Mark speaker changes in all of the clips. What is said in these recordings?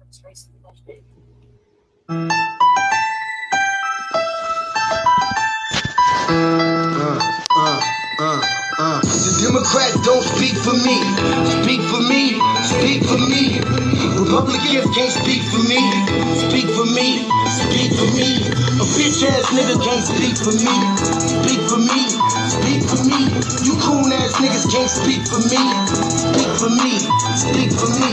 Speaker 1: Tracy.
Speaker 2: The Democrats don't speak for me. Speak for me. Speak for me. Republicans can't speak for me. Speak for me. Speak for me. A bitch ass nigga can't speak for me. Speak for me. Speak for me. You coon ass niggas can't speak for me. Speak for me. Speak for me.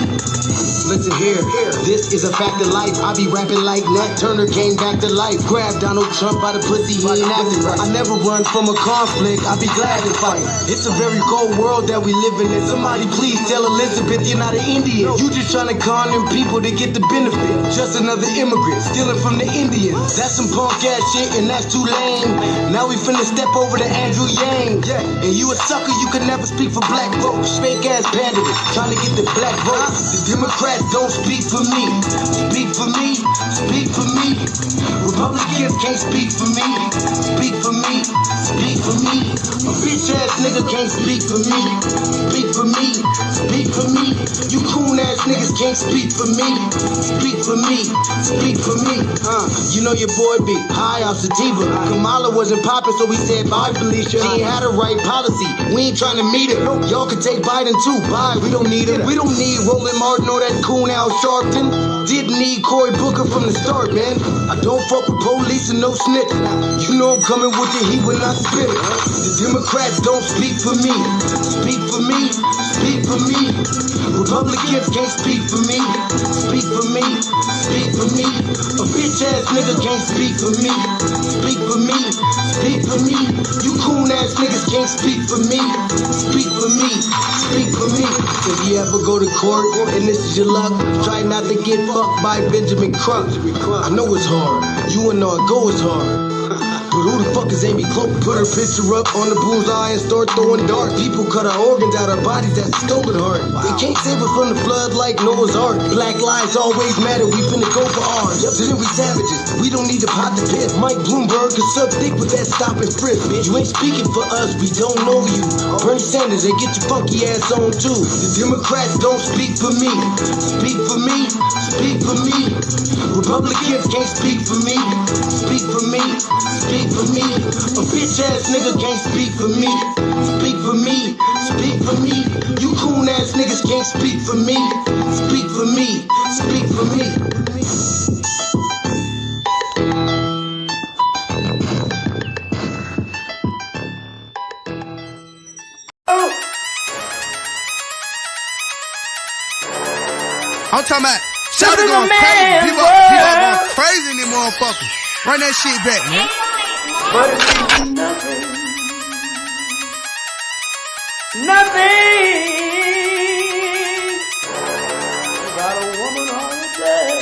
Speaker 2: Listen here, this is a fact of life. I be rapping like Nat Turner came back to life. Grab Donald Trump by the pussy, he ain't acting right. I never run from a conflict, I be glad to fight. It's a very cold world that we live in. And somebody please tell Elizabeth you're not an Indian. You just trying to con them people to get the benefit. Just another immigrant, stealing from the Indians. That's some punk ass shit and that's too lame. Now we finna step over to Andrew Yang. And you a sucker, you could never speak for black folks. Fake ass pandering, trying to get the black vote. The Democrats don't speak for me. Speak for me. Speak for me. Republicans can't speak for me. Speak for me. Speak for me. A bitch ass nigga can't speak for me. Speak for me. Speak for me. You coon ass niggas can't speak for me. Speak for me. Speak for me. You know your boy be high off sativa. Kamala wasn't popping, so we said bye, Felicia. She ain't had a right policy. We ain't trying to meet her. Y'all can take Biden too. Bye. We don't need him. We don't need Roland Martin or that coon Al Sharpton. Didn't need Cory Booker from the start, man. I don't fuck with police and no snitch. You know I'm coming with the heat when I spit it. The Democrats don't speak for me. Speak for me. Speak for me. Republicans can't speak for me. Speak for me. Speak for me. A bitch ass nigga can't speak for me. Speak for me. Speak for me. You coon ass niggas can't speak for me. Speak for me. Speak for me. If you ever go to court and this is your luck, try not to get fucked by Benjamin Crump. I know it's hard. You and all go is hard. But who the fuck is Amy Cloak? Put her picture up on the bullseye and start throwing darts. People cut our organs out our bodies, that's a stolen heart. They can't save us from the flood like Noah's Ark. Black lives always matter, we finna go for ours. So then we savages, we don't need to pot the piss. Mike Bloomberg could suck dick with that stop and frisk. Bitch, you ain't speaking for us, we don't know you. Bernie Sanders, they get your funky ass on too. The Democrats don't speak for me. Speak for me. Speak for me. Republicans can't speak for me. Speak for me. Speak for me. A bitch ass nigga can't speak for me. Speak for me. Speak for me. You coon ass niggas can't speak for me. Speak for me. Speak for me.
Speaker 3: I'm talking about shout it going crazy. People going crazy in them motherfuckers. Run that shit back, man.
Speaker 4: But it means nothing. Nothing. Got a woman on the bed.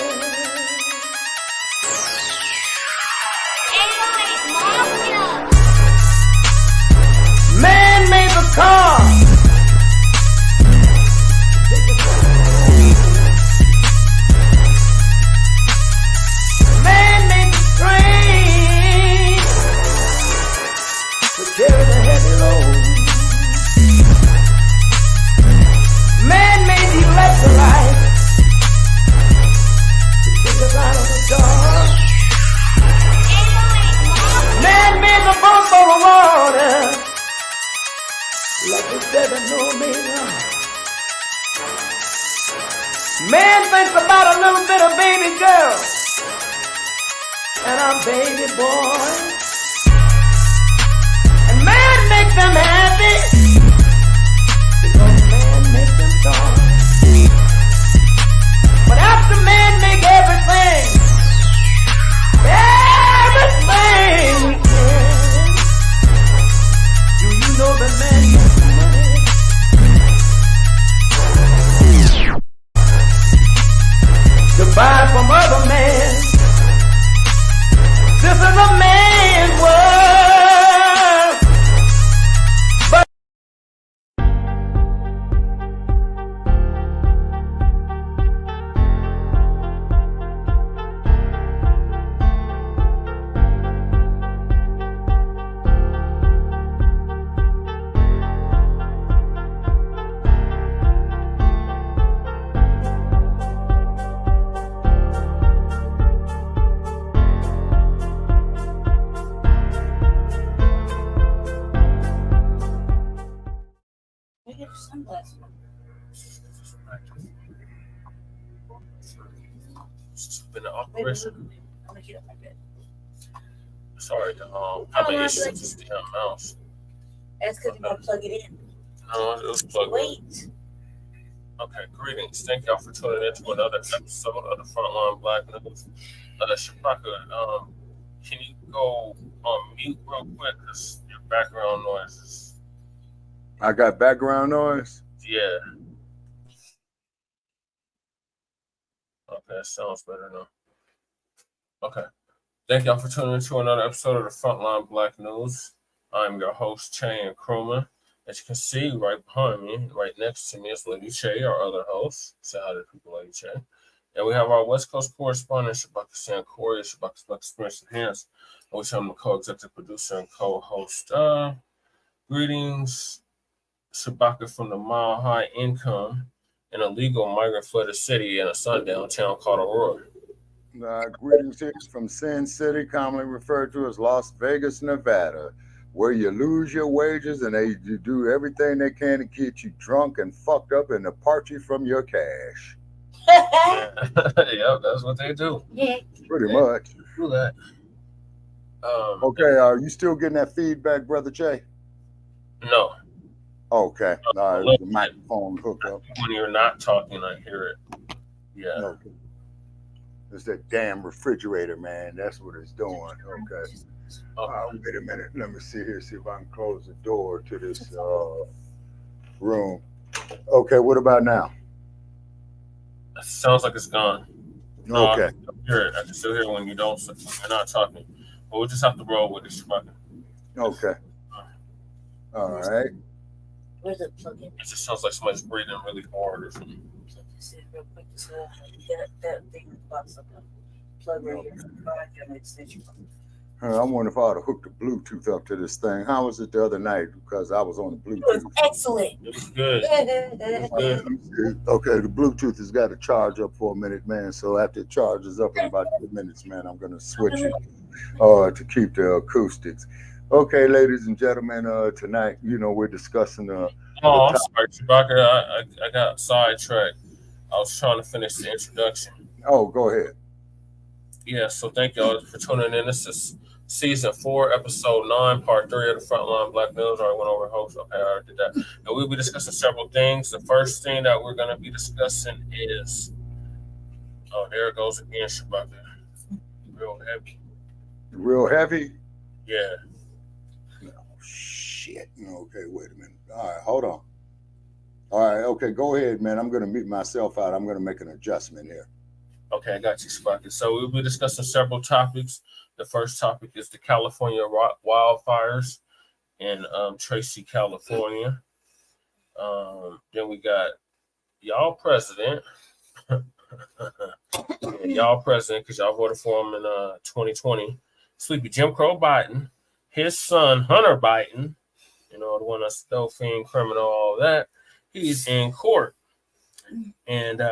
Speaker 4: Man made the car. Man made the train to carry the heavy load. Man made the electrolyte to take us out of the dark. Man made the boat for the water like the 7 omega. Man thinks about a little bit of baby girl and a baby boy. And man makes them happy because man makes them joy. But after man make everything we can, do you know that man makes money? To buy from other men. This is a man sunglasses.
Speaker 1: It's been an operation.
Speaker 4: I'm gonna get up my bed.
Speaker 1: Sorry, having issues with this damn mouse.
Speaker 4: That's because you're gonna plug it in.
Speaker 1: No, it was plugged in.
Speaker 4: Wait.
Speaker 1: Okay, greetings. Thank y'all for tuning in to another episode of the Frontline Black News. Shabaka, can you go on mute real quick? Because your background noise is...
Speaker 5: I got background noise?
Speaker 1: Yeah. Okay, sounds better now. Okay. Thank y'all for tuning in to another episode of the Frontline Black News. I'm your host, Che and Kruma. As you can see right behind me, right next to me is Lady Che, our other host. Say hi to the people, Lady Che. And we have our West Coast correspondent, Shabaka San Corey, Shabaka's Black Experience Enhanced. And we have the co-executive producer and co-host. Greetings, Shabaka from the Mile High Income, an illegal migrant flooded city in a sundown town called Aurora.
Speaker 5: Greetings here from Sin City, commonly referred to as Las Vegas, Nevada, where you lose your wages and they do everything they can to get you drunk and fucked up and depart you from your cash.
Speaker 1: Yep, that's what they do.
Speaker 4: Yeah.
Speaker 5: Pretty much.
Speaker 1: Do that.
Speaker 5: Okay, are you still getting that feedback, Brother Che?
Speaker 1: No.
Speaker 5: Okay. All right, the microphone hooked up.
Speaker 1: When you're not talking, I hear it. Yeah.
Speaker 5: Okay. It's that damn refrigerator, man. That's what it's doing. Okay. Wait a minute. Let me see here. See if I can close the door to this room. Okay. What about now?
Speaker 1: It sounds like it's gone.
Speaker 5: Okay.
Speaker 1: I can hear it. I can still hear it when you're not talking. But we'll just have to roll with it.
Speaker 5: Okay. All right.
Speaker 4: Where's the plug in?
Speaker 1: It just sounds like somebody's breathing really hard or something.
Speaker 4: Real quick, that thing pops up. Plug right here.
Speaker 5: I wonder if I ought to hook the Bluetooth up to this thing. How was it the other night? Because I was on the Bluetooth.
Speaker 4: It was excellent.
Speaker 1: It was good.
Speaker 5: Okay, the Bluetooth has got to charge up for a minute, man. So after it charges up in about 2 minutes, man, I'm going to switch it to keep the acoustics. Okay, ladies and gentlemen, tonight, we're discussing
Speaker 1: I'm sorry, Chewbacca. I got sidetracked. I was trying to finish the introduction.
Speaker 5: Oh, go ahead.
Speaker 1: Yeah, so thank y'all for tuning in. This is season 4, episode 9, part 3 of the Frontline Black News. I already went over host. Okay, I already did that. And we'll be discussing several things. The first thing that we're going to be discussing is, there it goes again, Chewbacca. Real heavy.
Speaker 5: Real heavy?
Speaker 1: Yeah.
Speaker 5: No, shit. Okay, wait a minute. All right, hold on. All right, okay, go ahead, man. I'm going to mute myself out. I'm going to make an adjustment here.
Speaker 1: Okay, I got you, Sparky. So we'll be discussing several topics. The first topic is the California wildfires in Tracy, California. Then we got y'all president. Y'all president, because y'all voted for him in 2020. Sleepy Jim Crow Biden. His son, Hunter Biden, the one that's still fiend criminal, all that. He's in court. And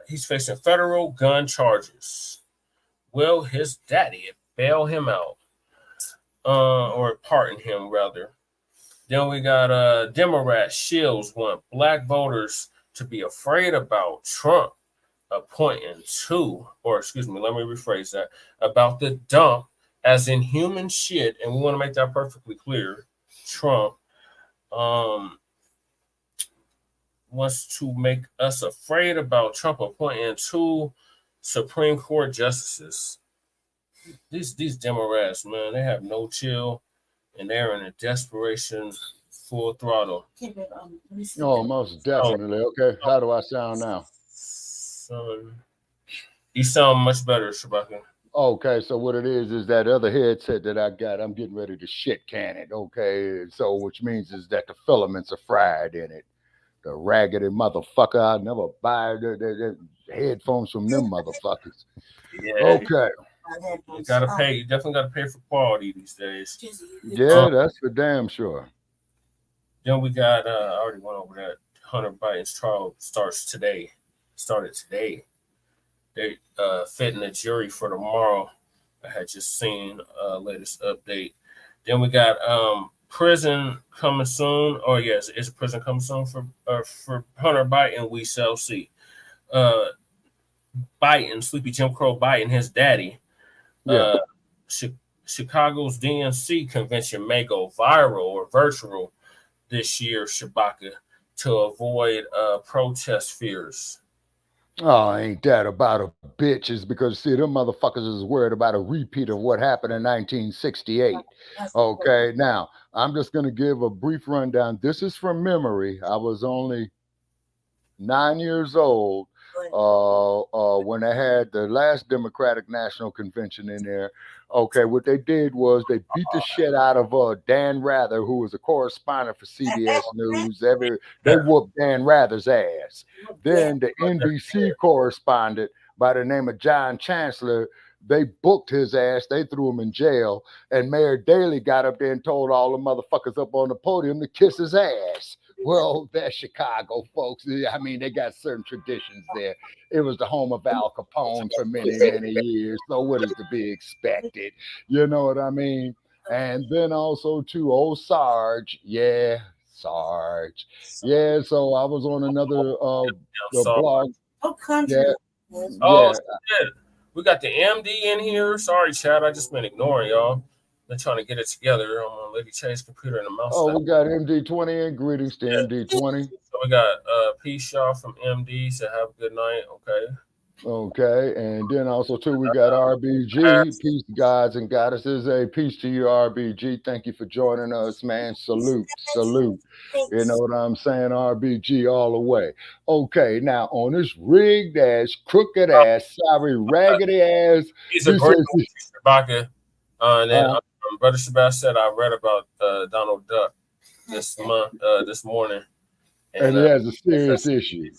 Speaker 1: he's facing federal gun charges. Will his daddy bail him out? Or pardon him, rather. Then we got Democrat Shills want black voters to be afraid about Trump appointing let me rephrase that, about the dump as in human shit, and we want to make that perfectly clear. Trump wants to make us afraid about Trump appointing 2 Supreme Court justices. These Democrats, man, they have no chill, and they're in a desperation, full throttle.
Speaker 5: Oh, most definitely. Okay, how do I sound now?
Speaker 1: You sound much better, Shabaka.
Speaker 5: Okay, so what it is that other headset that I got, I'm getting ready to shit can it. Okay, so which means is that the filaments are fried in it. The raggedy motherfucker. I never buy the headphones from them motherfuckers.
Speaker 1: Yeah.
Speaker 5: Okay.
Speaker 1: You gotta pay. You definitely gotta pay for quality these days.
Speaker 5: Yeah, that's for damn sure.
Speaker 1: Then we got. I already went over that. Hunter Biden's trial started today. They fitting the jury for tomorrow. I had just seen latest update. Then we got prison coming soon. Oh yes, it's a prison coming soon for Hunter Biden. We shall see. Biden, Sleepy Jim Crow Biden, his daddy.
Speaker 5: Yeah.
Speaker 1: Chicago's DNC convention may go viral or virtual this year, Shabaka, to avoid protest fears.
Speaker 5: Oh, ain't that about a bitch? Is because see, them motherfuckers is worried about a repeat of what happened in 1968. Okay, now I'm just gonna give a brief rundown. This is from memory. I was only 9 years old when they had the last Democratic National Convention in there. Okay, what they did was they beat the shit out of Dan Rather, who was a correspondent for CBS News. They whooped Dan Rather's ass. Then the NBC correspondent by the name of John Chancellor, they booked his ass. They threw him in jail. And Mayor Daley got up there and told all the motherfuckers up on the podium to kiss his ass. Well, that's Chicago, folks. I mean, they got certain traditions there. It was the home of Al Capone for many, many years. So what is to be expected? You know what I mean? And then also to old Sarge. Yeah, Sarge. Yeah, so I was on another blog.
Speaker 4: Oh, country.
Speaker 5: Yeah.
Speaker 1: Oh, shit. We got the MD in here. Sorry, Chad. I just been ignoring y'all. Been trying to get it together. I'm on Lady Chase computer and the mouse.
Speaker 5: Oh, we got MD20 in. Greetings to MD20.
Speaker 1: So we got Peace Shaw from MD. So have a good night. Okay.
Speaker 5: Okay, and then also too, we got RBG. Peace, guys and goddesses. Hey, peace to you, RBG. Thank you for joining us, man. Salute, salute. You know what I'm saying? RBG all the way. Okay, now on this rigged ass, crooked ass, sorry, raggedy ass.
Speaker 1: He's a great Shabaka. And then Brother Shabbat said I read about Donald Duck this morning.
Speaker 5: And he has a serious issue.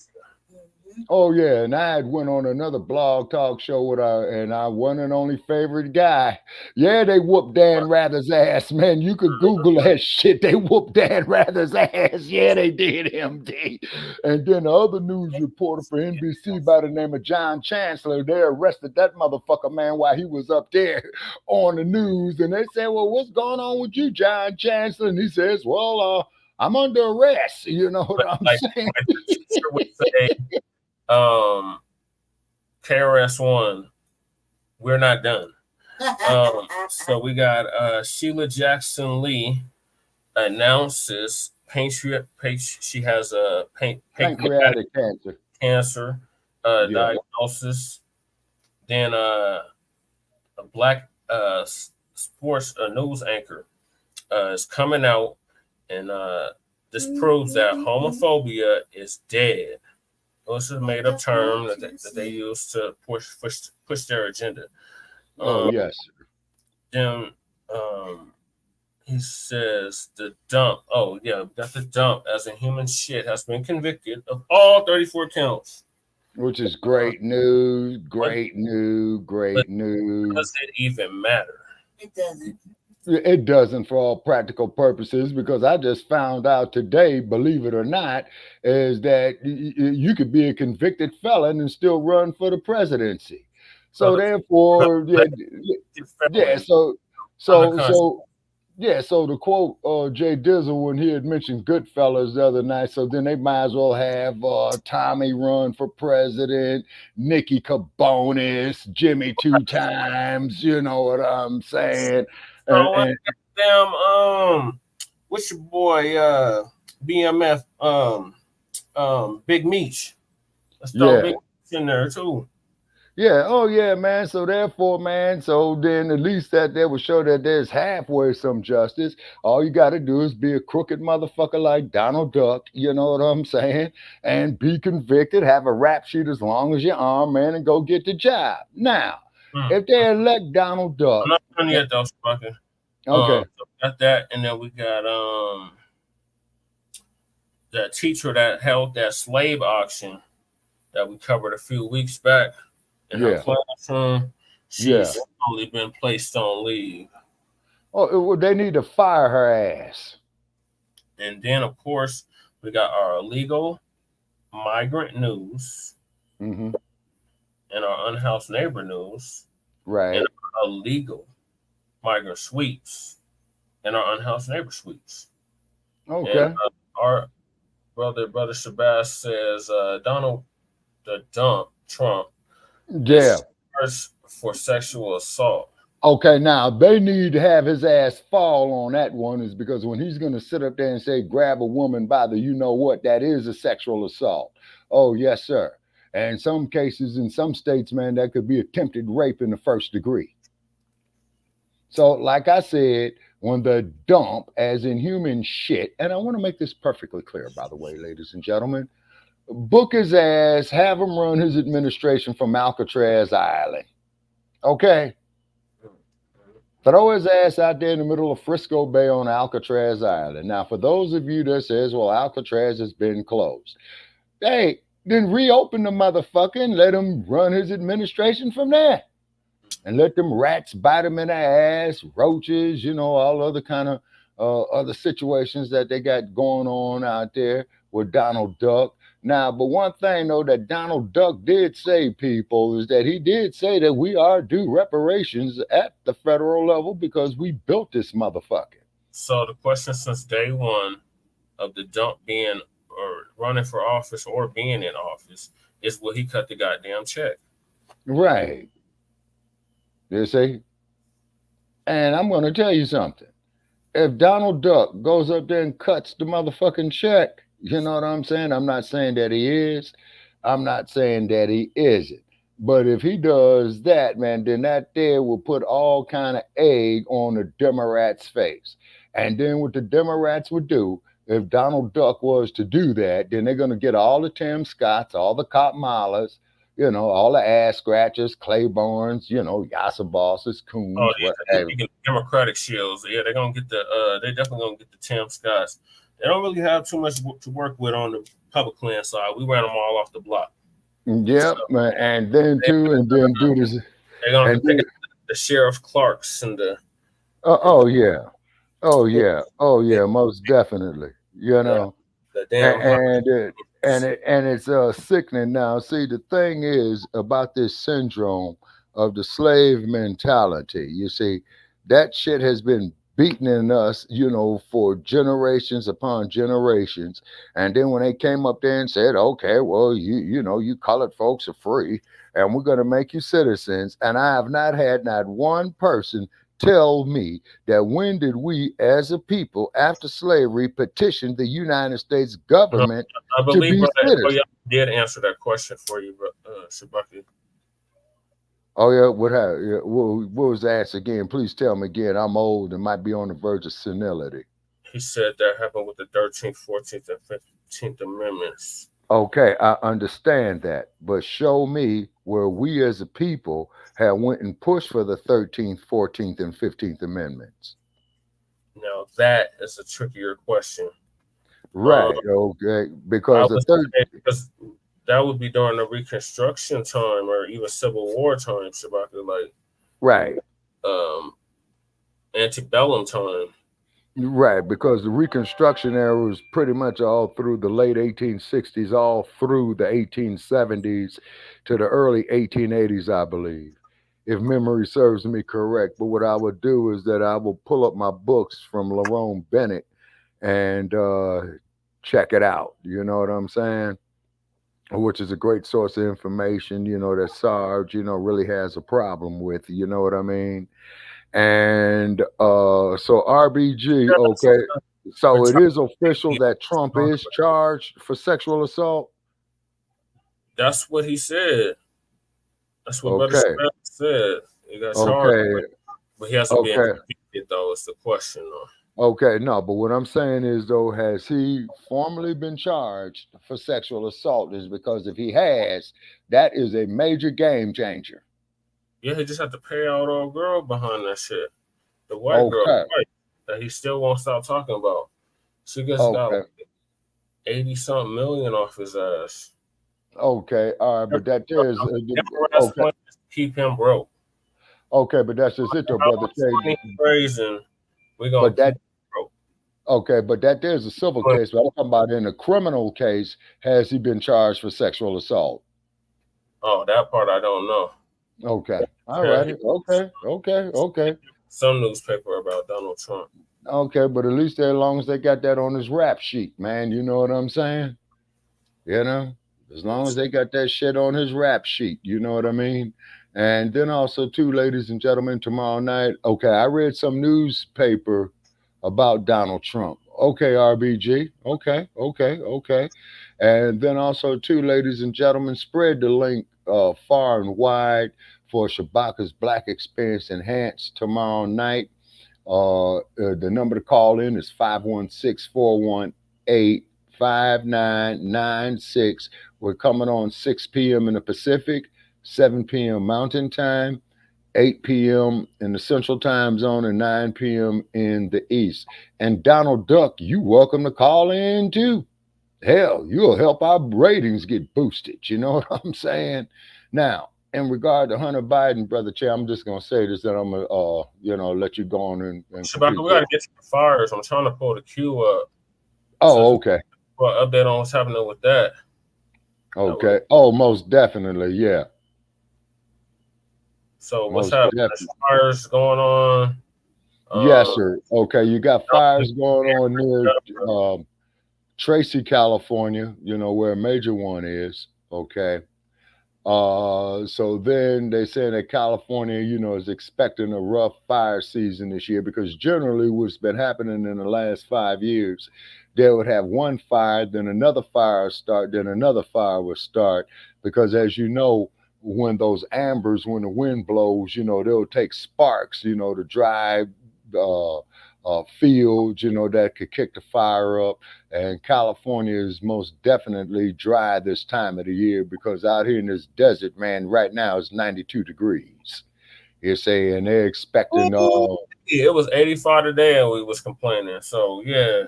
Speaker 5: Oh yeah, and I had went on another blog talk show with our one and only favorite guy. Yeah, they whooped Dan Rather's ass, man. You could Google that shit. They whooped Dan Rather's ass. Yeah, they did, MD. And then the other news reporter for NBC by the name of John Chancellor, they arrested that motherfucker, man, while he was up there on the news. And they said, well, what's going on with you, John Chancellor? And he says, well, I'm under arrest. You know what I'm saying?
Speaker 1: KRS-One, we're not done. So we got Sheila Jackson Lee announces she has a pancreatic cancer diagnosis. Then a black sports news anchor is coming out, and this proves that homophobia is dead. It's a made-up term that they use to push their agenda.
Speaker 5: Yes.
Speaker 1: Then he says the dump. Oh yeah, got the dump as a human shit has been convicted of all 34 counts.
Speaker 5: Which is great news. Great news. Great news.
Speaker 1: Does it even matter?
Speaker 4: It doesn't.
Speaker 5: It doesn't for all practical purposes, because I just found out today, believe it or not, is that you could be a convicted felon and still run for the presidency. So therefore, so to quote Jay Dizzle when he had mentioned Goodfellas the other night, so then they might as well have Tommy run for president, Nikki Cabonis, Jimmy 2 times, you know what I'm saying? And
Speaker 1: what's your boy BMF Big Meech? Let's throw Big Meech in there too.
Speaker 5: Yeah, oh yeah, man. So therefore, man, so then at least that will show that there's halfway some justice. All you gotta do is be a crooked motherfucker like Donald Duck, you know what I'm saying, and be convicted, have a rap sheet as long as your arm, man, and go get the job. Now, if they elect Donald Duck,
Speaker 1: I'm not done yet though, Sparker.
Speaker 5: Okay.
Speaker 1: So got that, and then we got the teacher that held that slave auction that we covered a few weeks back in her classroom. She's only been placed on leave.
Speaker 5: Oh, well, they need to fire her ass.
Speaker 1: And then, of course, we got our illegal migrant news, and our unhoused neighbor news,
Speaker 5: right?
Speaker 1: And our illegal migrant sweeps. in our unhoused neighbor suites.
Speaker 5: Okay.
Speaker 1: And our brother Shabazz says Donald the Dump Trump
Speaker 5: Yeah.
Speaker 1: is charged for sexual assault.
Speaker 5: Okay, now they need to have his ass fall on that one, is because when he's going to sit up there and say, grab a woman by the you know what, that is a sexual assault. Oh, yes, sir. And in some cases, in some states, man, that could be attempted rape in the first degree. So, like I said, when the dump, as in human shit, and I want to make this perfectly clear, by the way, ladies and gentlemen, book his ass, have him run his administration from Alcatraz Island. Okay? Throw his ass out there in the middle of Frisco Bay on Alcatraz Island. Now, for those of you that says, well, Alcatraz has been closed, hey, then reopen the motherfucker and let him run his administration from there. And let them rats bite him in the ass, roaches, you know, all other kind of other situations that they got going on out there with Donald Duck. Now, but one thing, though, that Donald Duck did say, people, is that he did say that we are due reparations at the federal level because we built this motherfucker.
Speaker 1: So the question since day one of the dump being or running for office or being in office is, will he cut the goddamn check?
Speaker 5: Right. You see? And I'm going to tell you something. If Donald Duck goes up there and cuts the motherfucking check, you know what I'm saying? I'm not saying that he is. I'm not saying that he isn't. But if he does that, man, then that there will put all kind of egg on the Democrats' face. And then what the Democrats would do, if Donald Duck was to do that, then they're going to get all the Tim Scotts, all the Cotton Mollers, you know, all the ass scratchers, Claibornes, you know, Yassa Bosses, Coons, whatever.
Speaker 1: Democratic shills. Yeah, they're going to get they definitely going to get the Tim Scotts. They don't really have too much to work with on the Republican side. We ran them all off the block.
Speaker 5: Yep, so, and then too, and then do this.
Speaker 1: They're gonna have to take the Sheriff Clarks and the.
Speaker 5: Oh yeah, most definitely. You know,
Speaker 1: the damn
Speaker 5: and it's sickening. Now, see, the thing is about this syndrome of the slave mentality. You see, that shit has been beaten in us, you know, for generations upon generations. And then when they came up there and said, okay, well, you know, you colored folks are free and we're going to make you citizens. And I have not had not one person tell me that when did we as a people after slavery petition the United States government
Speaker 1: I believe
Speaker 5: to be citizens?
Speaker 1: Did answer that question for you, Shabaki.
Speaker 5: Oh yeah, what was asked again? Please tell me again. I'm old and might be on the verge of senility.
Speaker 1: He said that happened with the 13th, 14th, and 15th Amendments.
Speaker 5: Okay, I understand that, but show me where we as a people have went and pushed for the 13th, 14th, and 15th Amendments.
Speaker 1: Now that is a trickier question.
Speaker 5: Right. Okay, because
Speaker 1: that would be during the Reconstruction time or even Civil War time, Shabaka, like
Speaker 5: right.
Speaker 1: Antebellum time.
Speaker 5: Right, because the Reconstruction era was pretty much all through the late 1860s, all through the 1870s to the early 1880s, I believe, if memory serves me correct. But what I would do is that I will pull up my books from Lerone Bennett and check it out. You know what I'm saying? Which is a great source of information, you know, that Sarge, you know, really has a problem with, you know what I mean? And so RBG, okay, so it is official that Trump is charged for sexual assault?
Speaker 1: That's what he said. That's what Brother said. He got charged, but he hasn't been convicted, though, is the question, though.
Speaker 5: Okay, no, but what I'm saying is, though, has he formally been charged for sexual assault? Is because if he has, that is a major game changer.
Speaker 1: Yeah, he just had to pay out old girl behind that shit. The white girl that he still won't stop talking about. She just got like 80-something million off his ass.
Speaker 5: Okay, all right, but that is
Speaker 1: keep him broke.
Speaker 5: Okay, but that's just it, though, brother.
Speaker 1: We're gonna
Speaker 5: but that there's a civil case, but I'm talking about in a criminal case, has he been charged for sexual assault?
Speaker 1: Oh, that part I don't know.
Speaker 5: Okay. All right. Okay.
Speaker 1: some newspaper about Donald Trump.
Speaker 5: Okay, but at least as long as they got that on his rap sheet, man, you know what I'm saying? You know, as long as they got that shit on his rap sheet, you know what I mean? And then also, too, ladies and gentlemen, tomorrow night, okay, I read some newspaper about Donald Trump. Okay, RBG. Okay. And then also, too, ladies and gentlemen, spread the link far and wide for Shabaka's Black Experience Enhanced tomorrow night. The number to call in is 516-418-5996. We're coming on 6 p.m. in the Pacific, 7 p.m. Mountain Time, 8 p.m. in the Central Time Zone, and 9 p.m. in the East. And Donald Duck, you welcome to call in too. Hell, you'll help our ratings get boosted. You know what I'm saying? Now, in regard to Hunter Biden, Brother Chair, I'm just gonna say this, that I'm gonna, let you go on and
Speaker 1: Shabaka, we gotta get to the fires. I'm trying to pull the queue up.
Speaker 5: Oh, okay.
Speaker 1: Well, update on what's happening with that.
Speaker 5: Okay. Oh, most definitely, yeah.
Speaker 1: So what's happening? There's fires going on.
Speaker 5: Yes, sir. Okay, you got fires going on near Tracy, California, where a major one is. Okay. So then they say that California, is expecting a rough fire season this year, because generally what's been happening in the last 5 years, they would have one fire, then another fire start, then another fire would start, because as you know, when those ambers, when the wind blows, they'll take sparks, to dry fields, that could kick the fire up. And California is most definitely dry this time of the year, because out here in this desert, man, right now it's 92 degrees. You're saying they're expecting
Speaker 1: it was 85 today and we was complaining. So yeah.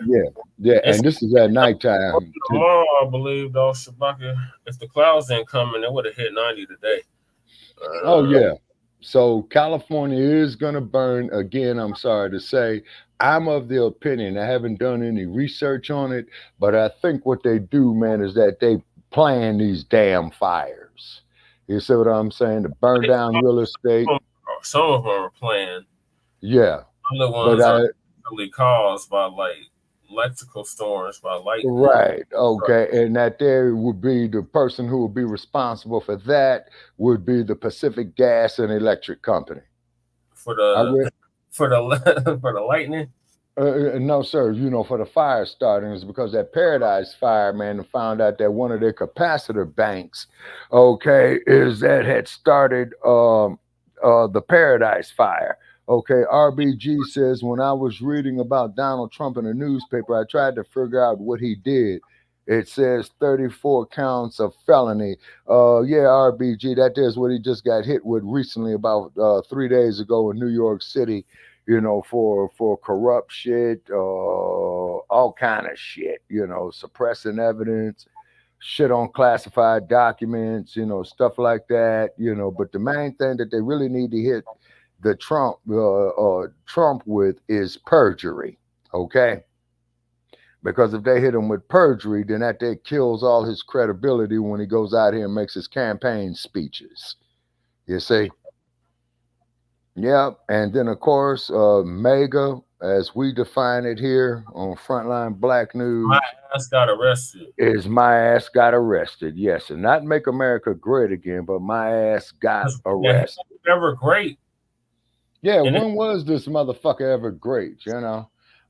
Speaker 5: And this is at nighttime.
Speaker 1: Tomorrow, I believe, though, Shabaka, if the clouds didn't come in, it would have hit 90 today.
Speaker 5: Oh yeah. So California is gonna burn again. I'm sorry to say. I'm of the opinion, I haven't done any research on it, but I think what they do, man, is that they plan these damn fires. You see what I'm saying? To burn down real estate.
Speaker 1: Some of them are planned.
Speaker 5: Yeah.
Speaker 1: Other ones are really caused by like electrical storms, by lightning.
Speaker 5: Right. Okay. And that there would be the person who would be responsible for that would be the Pacific Gas and Electric Company.
Speaker 1: For the lightning?
Speaker 5: No, sir. For the fire starting is because that Paradise Fire, man, found out that one of their capacitor banks, had started the Paradise Fire. Okay, RBG says, when I was reading about Donald Trump in a newspaper, I tried to figure out what he did. It says 34 counts of felony. RBG, that is what he just got hit with recently, about 3 days ago in New York City, for corrupt shit, all kind of shit, suppressing evidence, shit on classified documents, stuff like that, but the main thing that they really need to hit the Trump with is perjury, okay? Because if they hit him with perjury, then that kills all his credibility when he goes out here and makes his campaign speeches. You see? Yeah, and then of course, MAGA, as we define it here on Frontline Black News,
Speaker 1: my ass got arrested.
Speaker 5: Is my ass got arrested? Yes, and not make America great again, but my ass got arrested.
Speaker 1: Never great.
Speaker 5: Yeah, when was this motherfucker ever great,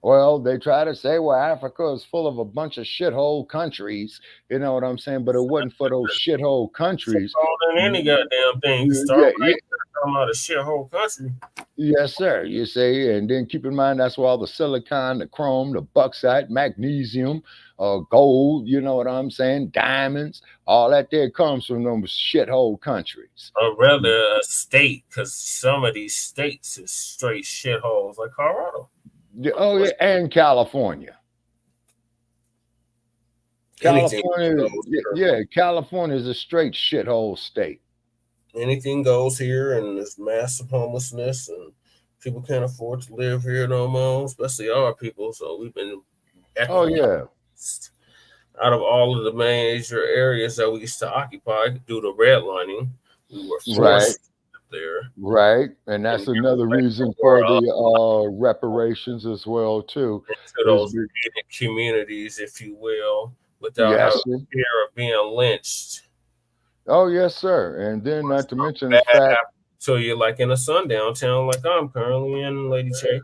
Speaker 5: Well, they try to say, well, Africa is full of a bunch of shithole countries, you know what I'm saying? But it wasn't for those shithole countries.
Speaker 1: Than any goddamn thing. You start talking about a shithole country.
Speaker 5: Yes, sir. You see, and then keep in mind, that's where all the silicon, the chrome, the bauxite, magnesium, gold, you know what I'm saying, diamonds, all that there comes from those shithole countries.
Speaker 1: Or rather a state, because some of these states is straight shitholes, like Colorado.
Speaker 5: Oh, yeah, and California. California is a straight shithole state.
Speaker 1: Anything goes here, and there's massive homelessness, and people can't afford to live here no more, especially our people. So we've been out of all of the major areas that we used to occupy due to redlining. We were forced there.
Speaker 5: Right, and that's
Speaker 1: And
Speaker 5: another reason for the reparations as well too.
Speaker 1: To those communities, if you will, without
Speaker 5: Yes,
Speaker 1: having
Speaker 5: sir.
Speaker 1: fear of being lynched.
Speaker 5: Oh yes, sir. And then not to mention the
Speaker 1: That
Speaker 5: fact,
Speaker 1: happened to you, like in a sundown town, like I'm currently in, Lady J.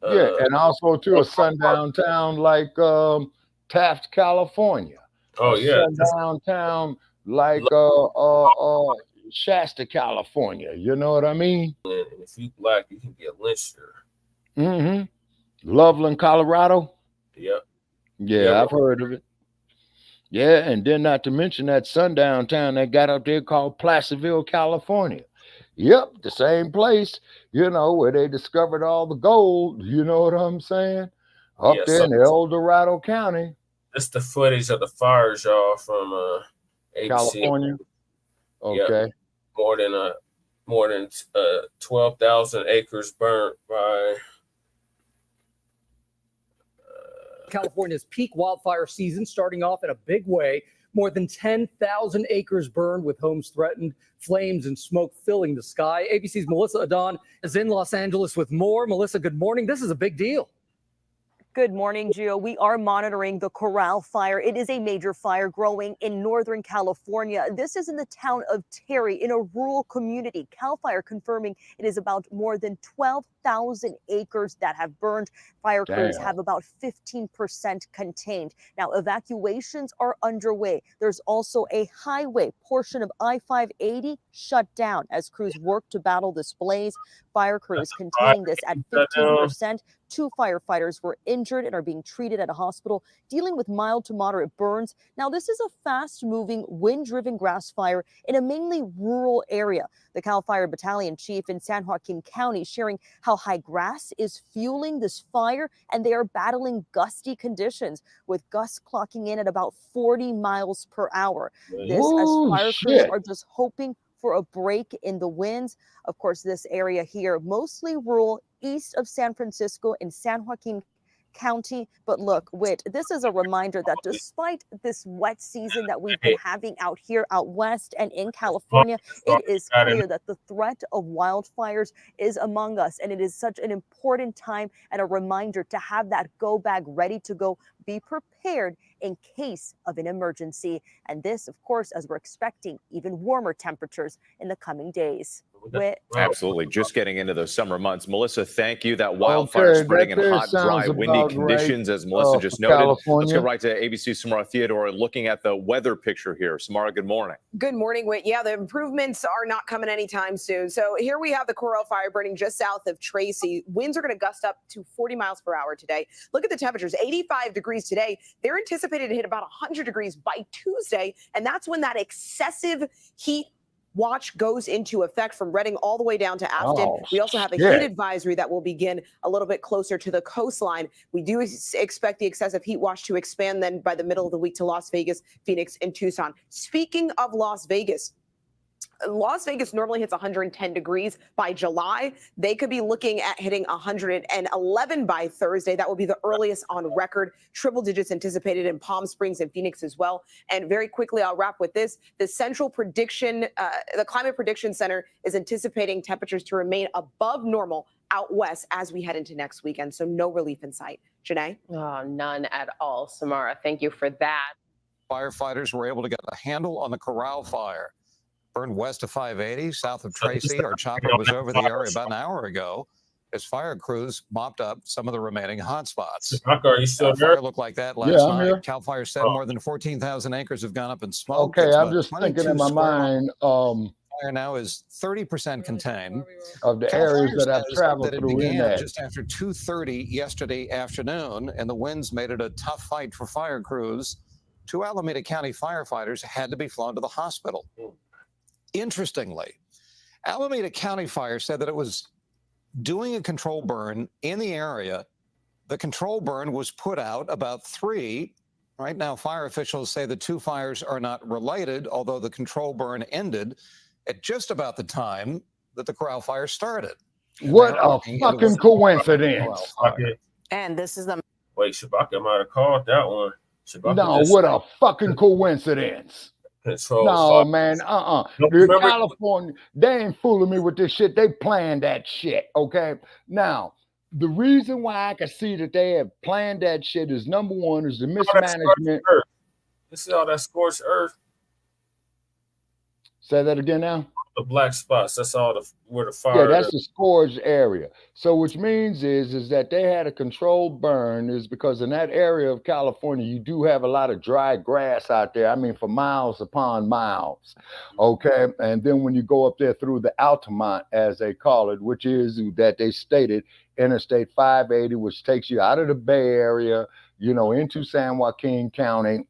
Speaker 5: yeah, and also to a sundown town like Taft, California.
Speaker 1: Oh
Speaker 5: A
Speaker 1: yeah,
Speaker 5: sundown town like Shasta, California. You know what I mean?
Speaker 1: and if you black, you can get lynched there.
Speaker 5: Mm-hmm. Loveland, Colorado.
Speaker 1: Yep.
Speaker 5: Yeah, I've heard of it. Yeah, and then not to mention that sundown town they got up there called Placerville, California. Yep, the same place, you know, where they discovered all the gold, you know what I'm saying? Up there in El Dorado County.
Speaker 1: It's the footage of the fires, y'all, from ABC.
Speaker 5: California. Okay.
Speaker 1: Yep. More than 12,000 acres burnt by
Speaker 6: California's peak wildfire season starting off in a big way. More than 10,000 acres burned with homes threatened, flames and smoke filling the sky. ABC's Melissa Adon is in Los Angeles with more. Melissa, good morning. This is a big deal.
Speaker 7: Good morning, Gio. We are monitoring the Corral fire. It is a major fire growing in Northern California. This is in the town of Terry in a rural community. CAL FIRE confirming it is about more than 12,000 acres that have burned. Fire crews have about 15% contained. Now, evacuations are underway. There's also a highway portion of I-580 shut down as crews work to battle this blaze. Fire crews containing this at 15%. 2 firefighters were injured and are being treated at a hospital dealing with mild to moderate burns. Now, this is a fast-moving, wind-driven grass fire in a mainly rural area. The CAL FIRE Battalion Chief in San Joaquin County sharing how high grass is fueling this fire, and they are battling gusty conditions, with gusts clocking in at about 40 miles per hour. This as fire crews are just hoping for a break in the winds. Of course, this area here, mostly rural, east of San Francisco in San Joaquin County. But look, Whit, this is a reminder that despite this wet season that we've been having out here out west and in California, it is clear that the threat of wildfires is among us. And it is such an important time and a reminder to have that go bag ready to go. Be prepared in case of an emergency. And this, of course, as we're expecting even warmer temperatures in the coming days.
Speaker 8: Absolutely. Just getting into those summer months. Melissa, thank you. That wildfire spreading in hot, dry, windy conditions, as Melissa just noted.
Speaker 5: California.
Speaker 8: Let's go right to ABC Samara Theodore looking at the weather picture here. Samara, good morning.
Speaker 9: Good morning, Whit. Yeah, the improvements are not coming anytime soon. So here we have the Corral fire burning just south of Tracy. Winds are going to gust up to 40 miles per hour today. Look at the temperatures, 85 degrees today. They're anticipated to hit about 100 degrees by Tuesday. And that's when that excessive heat watch goes into effect from Redding all the way down to Afton. We also have a heat advisory that will begin a little bit closer to the coastline. We do expect the excessive heat watch to expand then by the middle of the week to Las Vegas, Phoenix, and Tucson. Speaking of Las Vegas normally hits 110 degrees by July. They could be looking at hitting 111 by Thursday. That will be the earliest on record. Triple digits anticipated in Palm Springs and Phoenix as well. And very quickly, I'll wrap with this. The the Climate Prediction Center is anticipating temperatures to remain above normal out west as we head into next weekend. So no relief in sight. Janae?
Speaker 10: Oh, none at all, Samara. Thank you for that.
Speaker 11: Firefighters were able to get a handle on the Corral fire. Burned west of 580, south of Tracy. Our chopper was over the area about an hour ago as fire crews mopped up some of the remaining hotspots.
Speaker 1: Are you still there?
Speaker 11: Fire looked like that last night. CAL FIRE said more than 14,000 acres have gone up in smoke.
Speaker 5: Okay, I'm just thinking in my mind.
Speaker 11: Fire now is 30% contained.
Speaker 5: Of the areas that I've traveled through in that.
Speaker 11: Just after 2:30 yesterday afternoon, and the winds made it a tough fight for fire crews. 2 Alameda County firefighters had to be flown to the hospital. Interestingly, Alameda County Fire said that it was doing a control burn in the area. The control burn was put out about 3. Right now, fire officials say the 2 fires are not related, although the control burn ended at just about the time that the Corral fire started.
Speaker 5: What a fucking coincidence.
Speaker 9: And this is the...
Speaker 1: Wait, Shabaka might have called that one.
Speaker 5: No, what a fucking coincidence.
Speaker 1: control
Speaker 5: No,
Speaker 1: fire.
Speaker 5: man,
Speaker 1: Don't
Speaker 5: The
Speaker 1: remember-
Speaker 5: California, they ain't fooling me with this shit. They planned that shit, okay? Now, the reason why I can see that they have planned that shit is, number one, is the
Speaker 1: all that scorched
Speaker 5: mismanagement.
Speaker 1: earth. You see all that scorched earth?
Speaker 5: Say that again now.
Speaker 1: The black spots. That's all where the
Speaker 5: Yeah,
Speaker 1: fire
Speaker 5: that's
Speaker 1: is.
Speaker 5: the scourged area. So which means is that they had a controlled burn, is because in that area of California, you do have a lot of dry grass out there. I mean, for miles upon miles. Okay. And then when you go up there through the Altamont, as they call it, which is that they stated Interstate 580, which takes you out of the Bay Area, you know, into San Joaquin County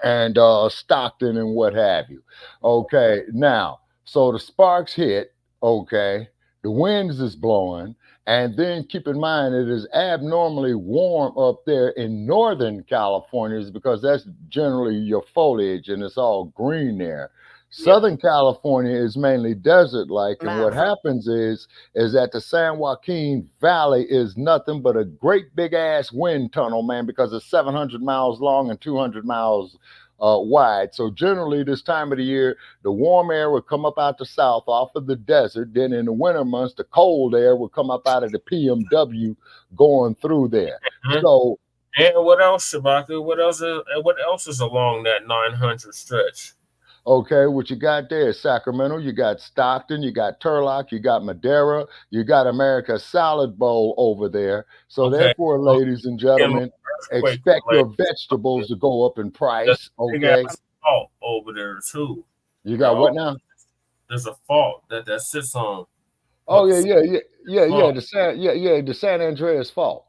Speaker 5: and Stockton and what have you. Okay. Now, so the sparks hit, okay, the winds is blowing, and then keep in mind it is abnormally warm up there in Northern California, is because that's generally your foliage and it's all green there. Southern California is mainly desert-like, and what happens is that the San Joaquin Valley is nothing but a great big ass wind tunnel, man, because it's 700 miles long and 200 miles wide. So generally this time of the year, the warm air would come up out the south off of the desert. Then in the winter months, the cold air would come up out of the PMW going through there. So,
Speaker 1: and what else, Shabaka? What else is along that 900 stretch?
Speaker 5: okay, what you got there is Sacramento, you got Stockton, you got Turlock, you got Madera, you got America's Salad Bowl over there. So therefore, ladies and gentlemen, expect your vegetables to go up in price.
Speaker 1: You
Speaker 5: Okay.
Speaker 1: got fault over there too.
Speaker 5: You got what now?
Speaker 1: There's a fault that sits on.
Speaker 5: Oh the San Andreas fault.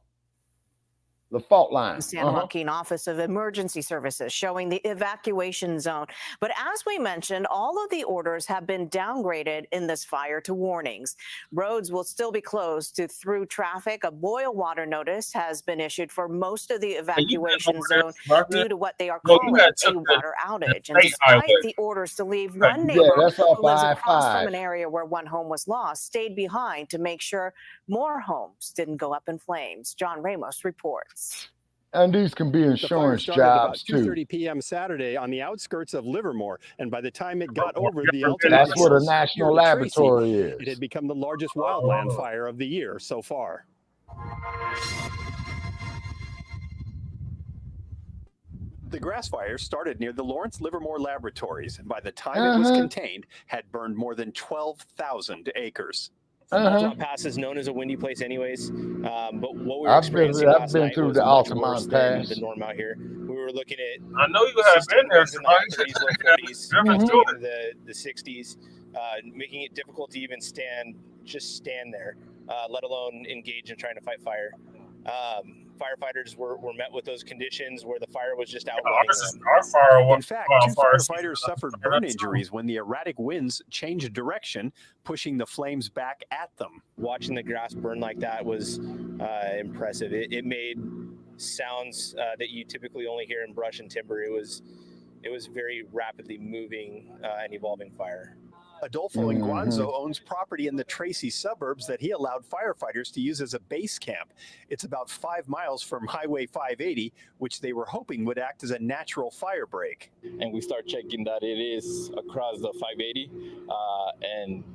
Speaker 5: The fault line.
Speaker 12: San Joaquin Office of Emergency Services showing the evacuation zone. But as we mentioned, all of the orders have been downgraded in this fire to warnings. Roads will still be closed to through traffic. A boil water notice has been issued for most of the evacuation zone due to what they are calling a water outage. And despite the orders to leave, one neighbor who lives across from an area where one home was lost stayed behind to make sure more homes didn't go up in flames. John Ramos reports.
Speaker 5: And these can be insurance jobs
Speaker 13: too.
Speaker 5: too.
Speaker 13: 2:30 p.m. Saturday on the outskirts of Livermore, and by the time it got over the
Speaker 5: that's where the National Laboratory is.
Speaker 13: It had become the largest wildland fire of the year so far. The grass fire started near the Lawrence Livermore Laboratories, and by the time it was contained, had burned more than 12,000 acres.
Speaker 14: Altamont Pass is known as a windy place anyways, but what we were experiencing
Speaker 5: I've
Speaker 14: last
Speaker 5: been
Speaker 14: night
Speaker 5: through
Speaker 14: was
Speaker 5: the
Speaker 14: much
Speaker 5: Altamont
Speaker 14: worse than
Speaker 5: Pass.
Speaker 14: the norm out here. We were looking at
Speaker 1: I know you have been there,
Speaker 14: the 60s, making it difficult to even stand there, let alone engage in trying to fight fire. Firefighters were met with those conditions where the fire was just outrunning them.
Speaker 13: In fact, two firefighters suffered burn injuries when the erratic winds changed direction, pushing the flames back at them.
Speaker 14: Watching the grass burn like that was impressive. It made sounds that you typically only hear in brush and timber. It was very rapidly moving and evolving fire.
Speaker 13: Adolfo Inguanzo owns property in the Tracy suburbs that he allowed firefighters to use as a base camp. It's about 5 miles from Highway 580, which they were hoping would act as a natural fire break.
Speaker 15: And we start checking that it is across the 580. And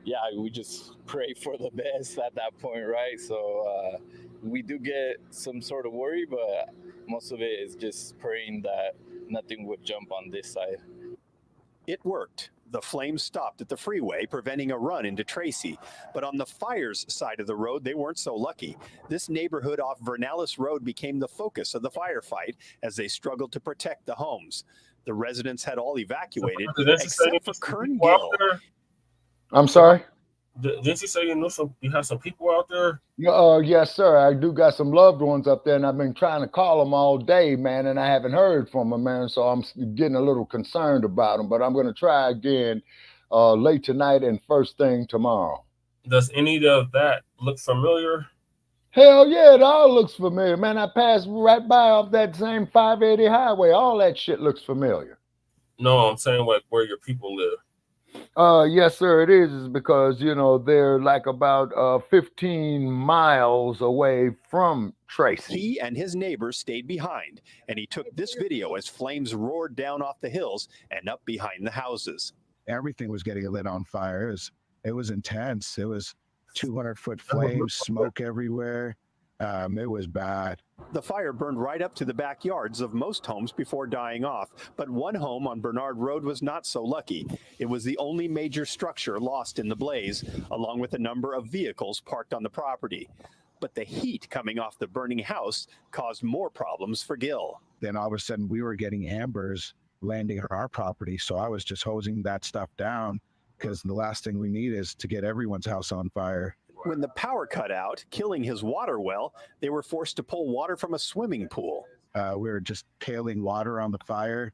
Speaker 15: yeah, we just pray for the best at that point, right? So we do get some sort of worry, but most of it is just praying that nothing would jump on this side.
Speaker 13: It worked. The flames stopped at the freeway, preventing a run into Tracy. But on the fire's side of the road, they weren't so lucky. This neighborhood off Vernalis Road became the focus of the firefight as they struggled to protect the homes. The residents had all evacuated, except for Kern Gill.
Speaker 5: I'm sorry?
Speaker 1: Didn't you say you have some people out there?
Speaker 5: Yes, sir. I do got some loved ones up there, and I've been trying to call them all day, man, and I haven't heard from them, man. So I'm getting a little concerned about them, but I'm going to try again late tonight and first thing tomorrow.
Speaker 1: Does any of that look familiar?
Speaker 5: Hell yeah, it all looks familiar, man. I passed right by off that same 580 highway. All that shit looks familiar.
Speaker 1: No, I'm saying like where your people live.
Speaker 5: Yes, sir, it is because, you know, they're like about 15 miles away from Tracy.
Speaker 13: He and his neighbors stayed behind, and he took this video as flames roared down off the hills and up behind the houses.
Speaker 16: Everything was getting lit on fire. It was intense. It was 200-foot flames, smoke everywhere. It was bad.
Speaker 13: The fire burned right up to the backyards of most homes before dying off, but one home on Bernard Road was not so lucky. It was the only major structure lost in the blaze, along with a number of vehicles parked on the property. But the heat coming off the burning house caused more problems for Gil.
Speaker 16: Then all of a sudden we were getting ambers landing on our property, so I was just hosing that stuff down because the last thing we need is to get everyone's house on fire.
Speaker 13: When the power cut out, killing his water well, they were forced to pull water from a swimming pool.
Speaker 16: We were just paling water on the fire.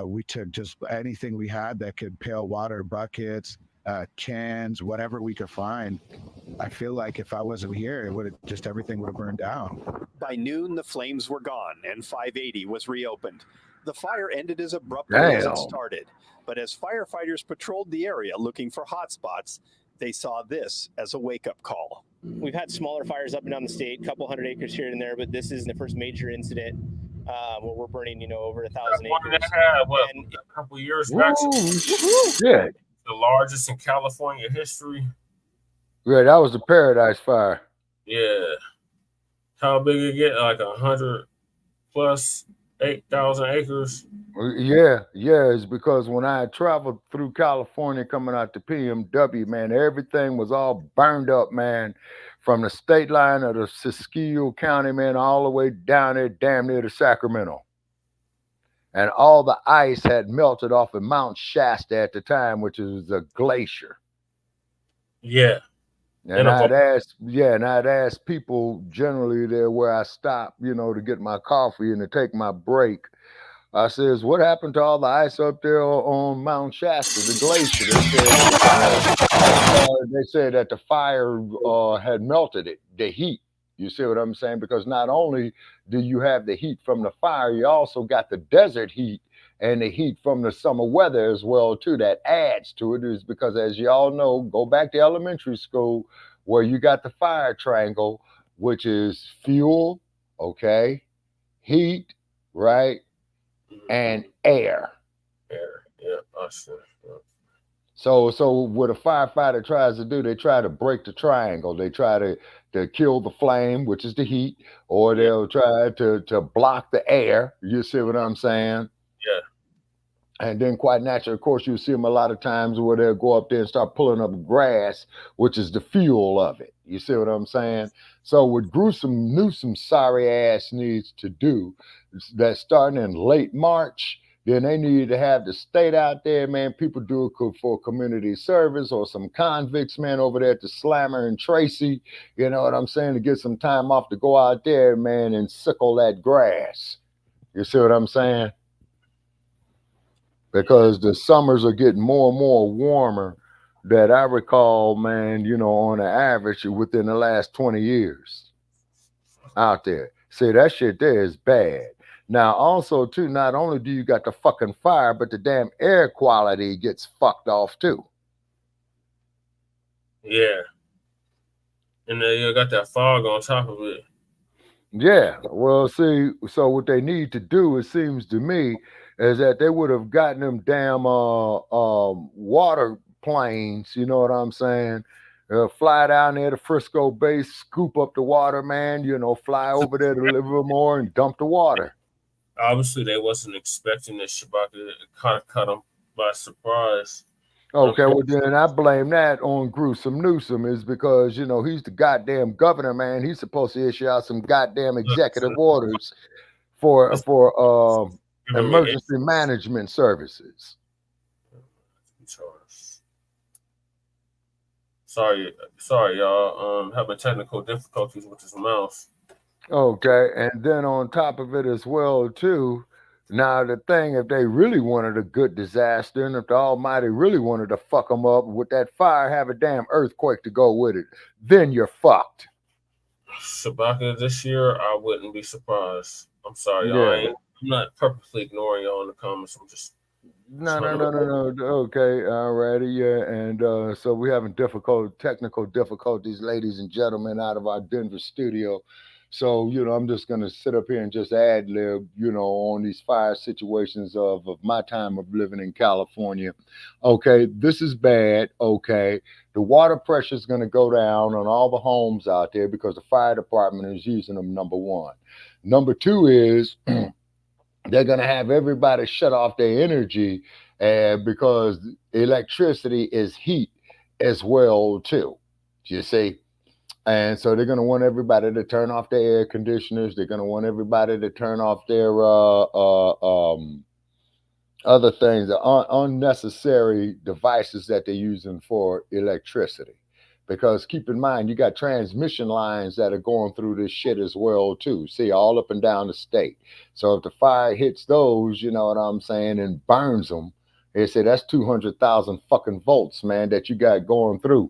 Speaker 16: We took just anything we had that could pail water, buckets, cans, whatever we could find. I feel like if I wasn't here, it would have just everything would have burned down.
Speaker 13: By noon, the flames were gone and 580 was reopened. The fire ended as abruptly as it started, but as firefighters patrolled the area looking for hotspots, they saw this as a wake-up call.
Speaker 14: We've had smaller fires up and down the state, a couple hundred acres here and there, but this is the first major incident where we're burning, you know, over 1,000 acres.
Speaker 1: And a couple of years back,
Speaker 5: Yeah.
Speaker 1: the largest in California history.
Speaker 5: Yeah, that was the Paradise Fire.
Speaker 1: Yeah. How big it get? Like 100 plus 8,000 acres.
Speaker 5: Yeah, it's because when I traveled through California coming out to PMW, man, everything was all burned up, man, from the state line of the Siskiyou County, man, all the way down there, damn near to Sacramento. And all the ice had melted off of Mount Shasta at the time, which is a glacier.
Speaker 1: Yeah.
Speaker 5: And I'd ask people generally there where I stop, you know, to get my coffee and to take my break. I says, what happened to all the ice up there on Mount Shasta, the glacier? They said that the fire had melted it, the heat. You see what I'm saying? Because not only do you have the heat from the fire, you also got the desert heat and the heat from the summer weather as well, too. That adds to it is because, as y'all know, go back to elementary school where you got the fire triangle, which is fuel, okay, heat, right, and air. So what a firefighter tries to do, they try to break the triangle. They try to kill the flame, which is the heat, or they'll try to block the air. You see what I'm saying?
Speaker 1: Yeah.
Speaker 5: And then quite naturally, of course, you see them a lot of times where they'll go up there and start pulling up grass, which is the fuel of it. You see what I'm saying? So what Newsom sorry ass needs to do, that starting in late March, then they need to have the state out there, man. People do it for community service or some convicts, man, over there at the Slammer and Tracy. You know what I'm saying? To get some time off to go out there, man, and sickle that grass. You see what I'm saying? Because the summers are getting more and more warmer that I recall, man, you know, on the average within the last 20 years out there. See, that shit there is bad. Now, also, too, not only do you got the fucking fire, but the damn air quality gets fucked off, too.
Speaker 1: Yeah. And then you got that fog on top of it.
Speaker 5: Yeah. Well, see, so what they need to do, it seems to me, is that they would have gotten them damn water planes, you know what I'm saying? Fly down there to Frisco base, scoop up the water, man, you know, fly over there to Livermore and dump the water.
Speaker 1: Obviously, they wasn't expecting this Shabaka. It kind of caught them by surprise.
Speaker 5: Okay, well, then I blame that on Gruesome Newsom, is because, you know, he's the goddamn governor, man. He's supposed to issue out some goddamn executive orders for emergency management services.
Speaker 1: Sorry, y'all. Having technical difficulties with this mouse.
Speaker 5: Okay, and then on top of it as well, too, now the thing, if they really wanted a good disaster, and if the Almighty really wanted to fuck them up with that fire, have a damn earthquake to go with it, then you're fucked.
Speaker 1: Shabaka, this year, I wouldn't be surprised. I'm sorry, y'all. I'm not purposely ignoring y'all in the comments. I'm just
Speaker 5: No. Okay, alrighty, yeah, and so we're having technical difficulties, ladies and gentlemen, out of our Denver studio. So I'm just gonna sit up here and just ad lib, on these fire situations of my time of living in California. Okay, this is bad. Okay, the water pressure is gonna go down on all the homes out there because the fire department is using them. Number one. Number two is they're going to have everybody shut off their energy because electricity is heat as well too, you see. And so they're going to want everybody to turn off their air conditioners. They're going to want everybody to turn off their other things, unnecessary devices that they're using for electricity. Because keep in mind, you got transmission lines that are going through this shit as well too. See, all up and down the state. So if the fire hits those, you know what I'm saying, and burns them, they say that's 200,000 fucking volts, man, that you got going through.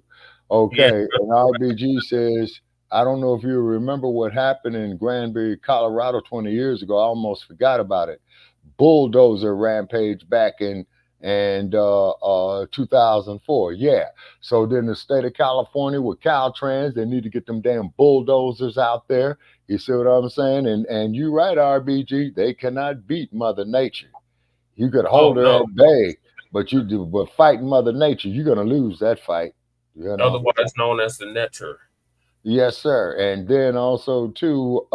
Speaker 5: Okay, and RBG says, I don't know if you remember what happened in Granbury, Colorado 20 years ago. I almost forgot about it. Bulldozer rampage back in 2004. Yeah. So then the state of California with Caltrans, they need to get them damn bulldozers out there. You see what I'm saying? And you're right, RBG, they cannot beat Mother Nature. You could hold her at bay, but fighting Mother Nature, you're gonna lose that fight.
Speaker 1: Otherwise known as the netter.
Speaker 5: Yes, sir. And then also too,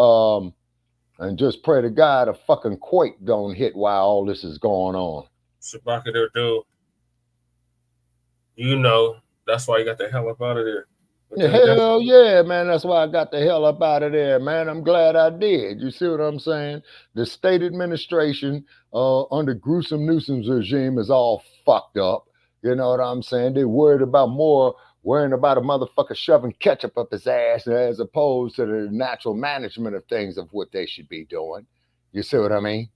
Speaker 5: and just pray to God a fucking quake don't hit while all this is going on.
Speaker 1: Shabaka there, dude. That's why you got the hell up out of there.
Speaker 5: Hell yeah, man. That's why I got the hell up out of there, man. I'm glad I did. You see what I'm saying? The state administration under gruesome Newsom's regime is all fucked up. You know what I'm saying? They're worried about a motherfucker shoving ketchup up his ass as opposed to the natural management of things of what they should be doing. You see what I mean?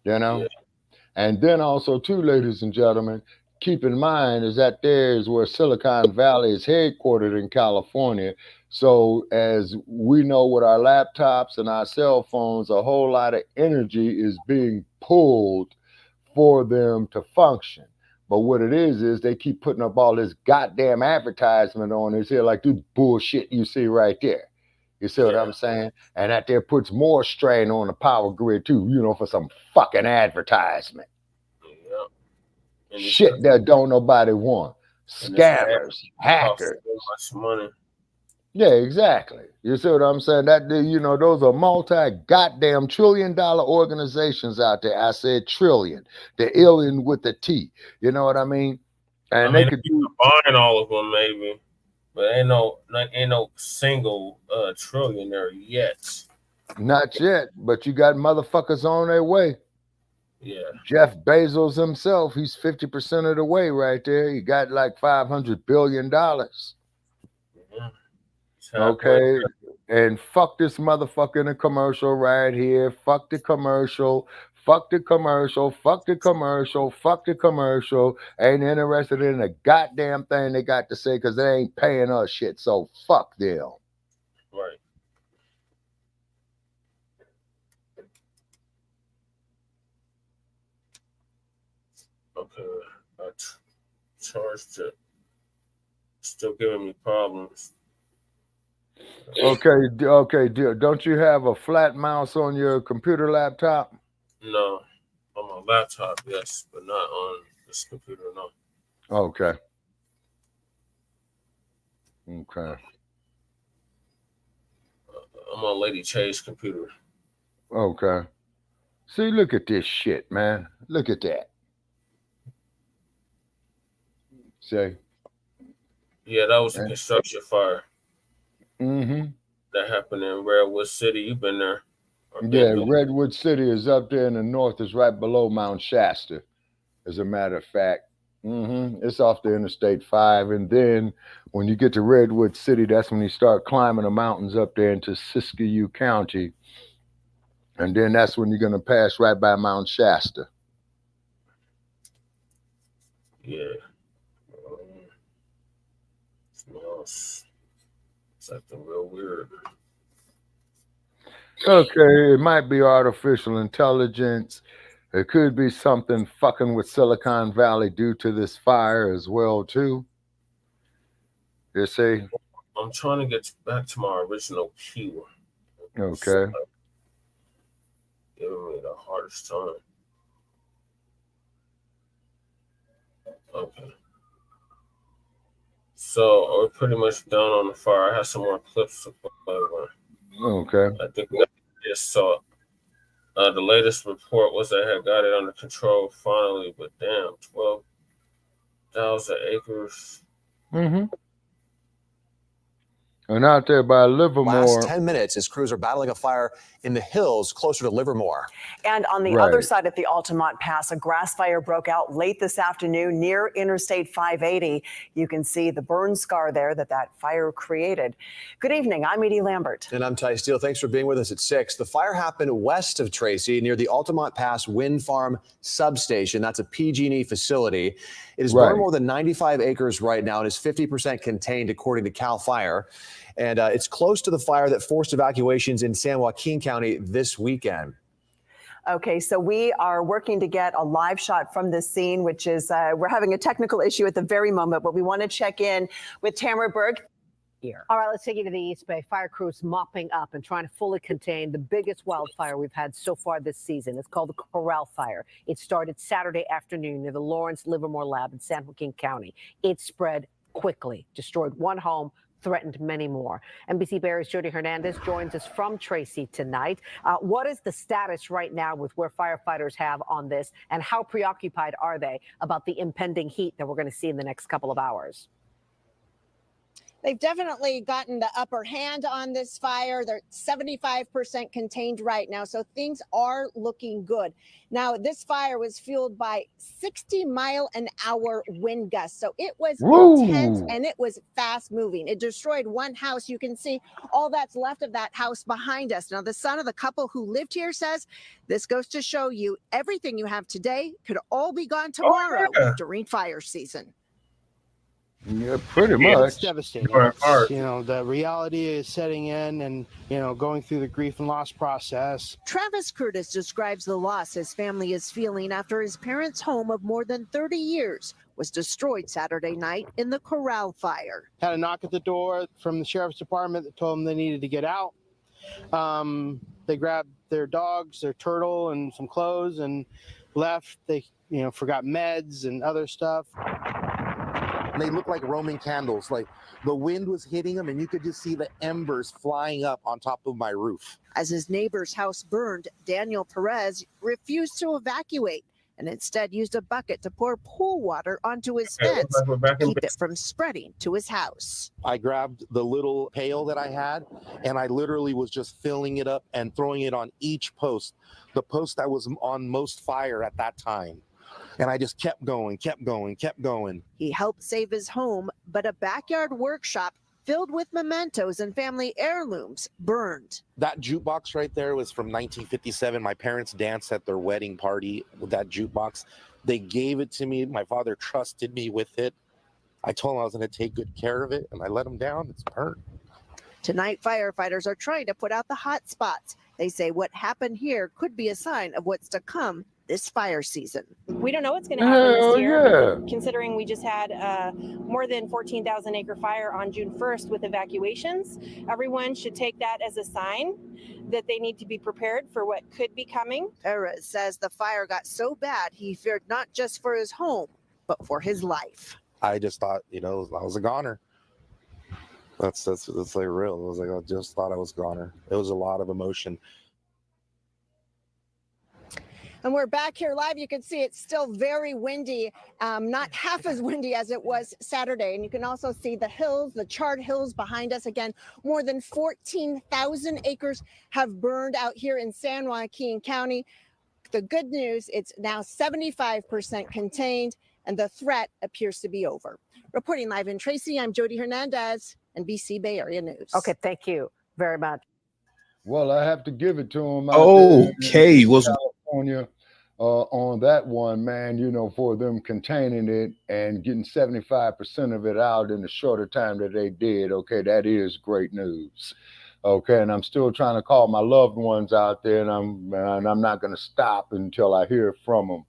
Speaker 5: Yeah. And then also too, ladies and gentlemen, keep in mind is that there's where Silicon Valley is headquartered in California. So as we know with our laptops and our cell phones, a whole lot of energy is being pulled for them to function. But what it is they keep putting up all this goddamn advertisement on this here, like this bullshit you see right there. You see what I'm saying? And that there puts more strain on the power grid too, for some fucking advertisement. Yeah. Shit that don't nobody want. Scammers, hackers.
Speaker 1: So much money.
Speaker 5: Yeah, exactly. You see what I'm saying? That those are multi-goddamn trillion-dollar organizations out there. I said trillion. The alien with the T. You know what I mean? And they could do
Speaker 1: buying all of them, maybe. But ain't no single trillionaire yet.
Speaker 5: Not yet, but you got motherfuckers on their way.
Speaker 1: Yeah.
Speaker 5: Jeff Bezos himself, he's 50% of the way right there. He got like $500 billion.
Speaker 1: Mm-hmm.
Speaker 5: Okay. And fuck this motherfucker in the commercial right here. Fuck the commercial. Fuck the commercial. Fuck the commercial. Fuck the commercial. Ain't interested in a goddamn thing they got to say because they ain't paying us shit. So fuck them.
Speaker 1: Right. Okay. I charged it. Still giving me problems.
Speaker 5: Okay. Don't you have a flat mouse on your computer laptop?
Speaker 1: No. On my laptop, yes, but not on this computer, no.
Speaker 5: Okay.
Speaker 1: I'm on Lady Chase computer.
Speaker 5: Okay. See, look at this shit, man. Look at that. See?
Speaker 1: Yeah, that was a construction fire.
Speaker 5: Mm-hmm.
Speaker 1: That happened in Redwood City. You've been there.
Speaker 5: Yeah, Redwood City is up there in the north. It's right below Mount Shasta, as a matter of fact. It's off the Interstate 5. And then when you get to Redwood City, that's when you start climbing the mountains up there into Siskiyou County. And then that's when you're going to pass right by Mount Shasta.
Speaker 1: Yeah. It's acting real weird.
Speaker 5: Okay, it might be artificial intelligence. It could be something fucking with Silicon Valley due to this fire as well, too. You see?
Speaker 1: I'm trying to get back to my original cue.
Speaker 5: Okay.
Speaker 1: Giving me the hardest time. Okay. So we're pretty much done on the fire. I have some more clips to play with.
Speaker 5: Okay.
Speaker 1: I think we just saw it. The latest report was they had got it under control finally, but damn, 12,000 acres.
Speaker 5: Mm-hmm. And out there by Livermore.
Speaker 17: Last 10 minutes as crews are battling a fire in the hills closer to Livermore.
Speaker 9: And on the other side at the Altamont Pass, a grass fire broke out late this afternoon near Interstate 580. You can see the burn scar there that fire created. Good evening. I'm Edie Lambert.
Speaker 17: And I'm Ty Steele. Thanks for being with us at 6. The fire happened west of Tracy near the Altamont Pass Wind Farm substation. That's a PG&E facility. It has burned more than 95 acres right now and is 50% contained, according to CAL FIRE. And it's close to the fire that forced evacuations in San Joaquin County this weekend.
Speaker 9: Okay, so we are working to get a live shot from this scene, which is, we're having a technical issue at the very moment, but we want to check in with Tamara Berg. Here.
Speaker 18: All right, let's take you to the East Bay. Fire crews mopping up and trying to fully contain the biggest wildfire we've had so far this season. It's called the Corral Fire. It started Saturday afternoon near the Lawrence Livermore Lab in San Joaquin County. It spread quickly, destroyed one home, threatened many more. NBC Bay Area's Jody Hernandez joins us from Tracy tonight. What is the status right now with where firefighters have on this, and how preoccupied are they about the impending heat that we're going to see in the next couple of hours?
Speaker 19: They've definitely gotten the upper hand on this fire. They're 75% contained right now, so things are looking good. Now, this fire was fueled by 60-mile-an-hour wind gusts, so it was intense and it was fast moving. It destroyed one house. You can see all that's left of that house behind us. Now, the son of the couple who lived here says this goes to show you everything you have today could all be gone tomorrow during fire season.
Speaker 5: Yeah, pretty much.
Speaker 20: It's devastating. It's, you know, the reality is setting in and, you know, going through the grief and loss process.
Speaker 19: Travis Curtis describes the loss his family is feeling after his parents' home of more than 30 years was destroyed Saturday night in the Corral Fire.
Speaker 20: Had a knock at the door from the sheriff's department that told them they needed to get out. They grabbed their dogs, their turtle, and some clothes and left. They, you know, forgot meds and other stuff.
Speaker 21: They looked like Roman candles. Like the wind was hitting them and you could just see the embers flying up on top of my roof.
Speaker 19: As his neighbor's house burned, Daniel Perez refused to evacuate and instead used a bucket to pour pool water onto his fence to keep it from spreading to his house.
Speaker 21: I grabbed the little pail that I had and I literally was just filling it up and throwing it on each post, the post that was on most fire at that time. And I just kept going.
Speaker 19: He helped save his home, but a backyard workshop filled with mementos and family heirlooms burned.
Speaker 21: That jukebox right there was from 1957. My parents danced at their wedding party with that jukebox. They gave it to me. My father trusted me with it. I told him I was going to take good care of it, and I let him down. It's burnt.
Speaker 19: Tonight, firefighters are trying to put out the hot spots. They say what happened here could be a sign of what's to come this fire season.
Speaker 22: We don't know what's going to happen this year, considering we just had more than 14,000 acre fire on June 1st with evacuations. Everyone should take that as a sign that they need to be prepared for what could be coming.
Speaker 19: Perez says the fire got so bad he feared not just for his home, but for his life.
Speaker 21: I just thought, you know, I was a goner. That's like real. It was like I just thought I was a goner. It was a lot of emotion.
Speaker 19: And we're back here live. You can see it's still very windy, not half as windy as it was Saturday. And you can also see the hills, the charred hills behind us. Again, more than 14,000 acres have burned out here in San Joaquin County. The good news, it's now 75% contained, and the threat appears to be over. Reporting live in Tracy, I'm Jody Hernandez, NBC Bay Area News.
Speaker 18: Okay, thank you very much.
Speaker 5: Well, I have to give it to him.
Speaker 23: Okay, was
Speaker 5: California on that one, man. You know, for them containing it and getting 75% of it out in the shorter time that they did. Okay, that is great news. Okay, and I'm still trying to call my loved ones out there, and I'm not going to stop until I hear from them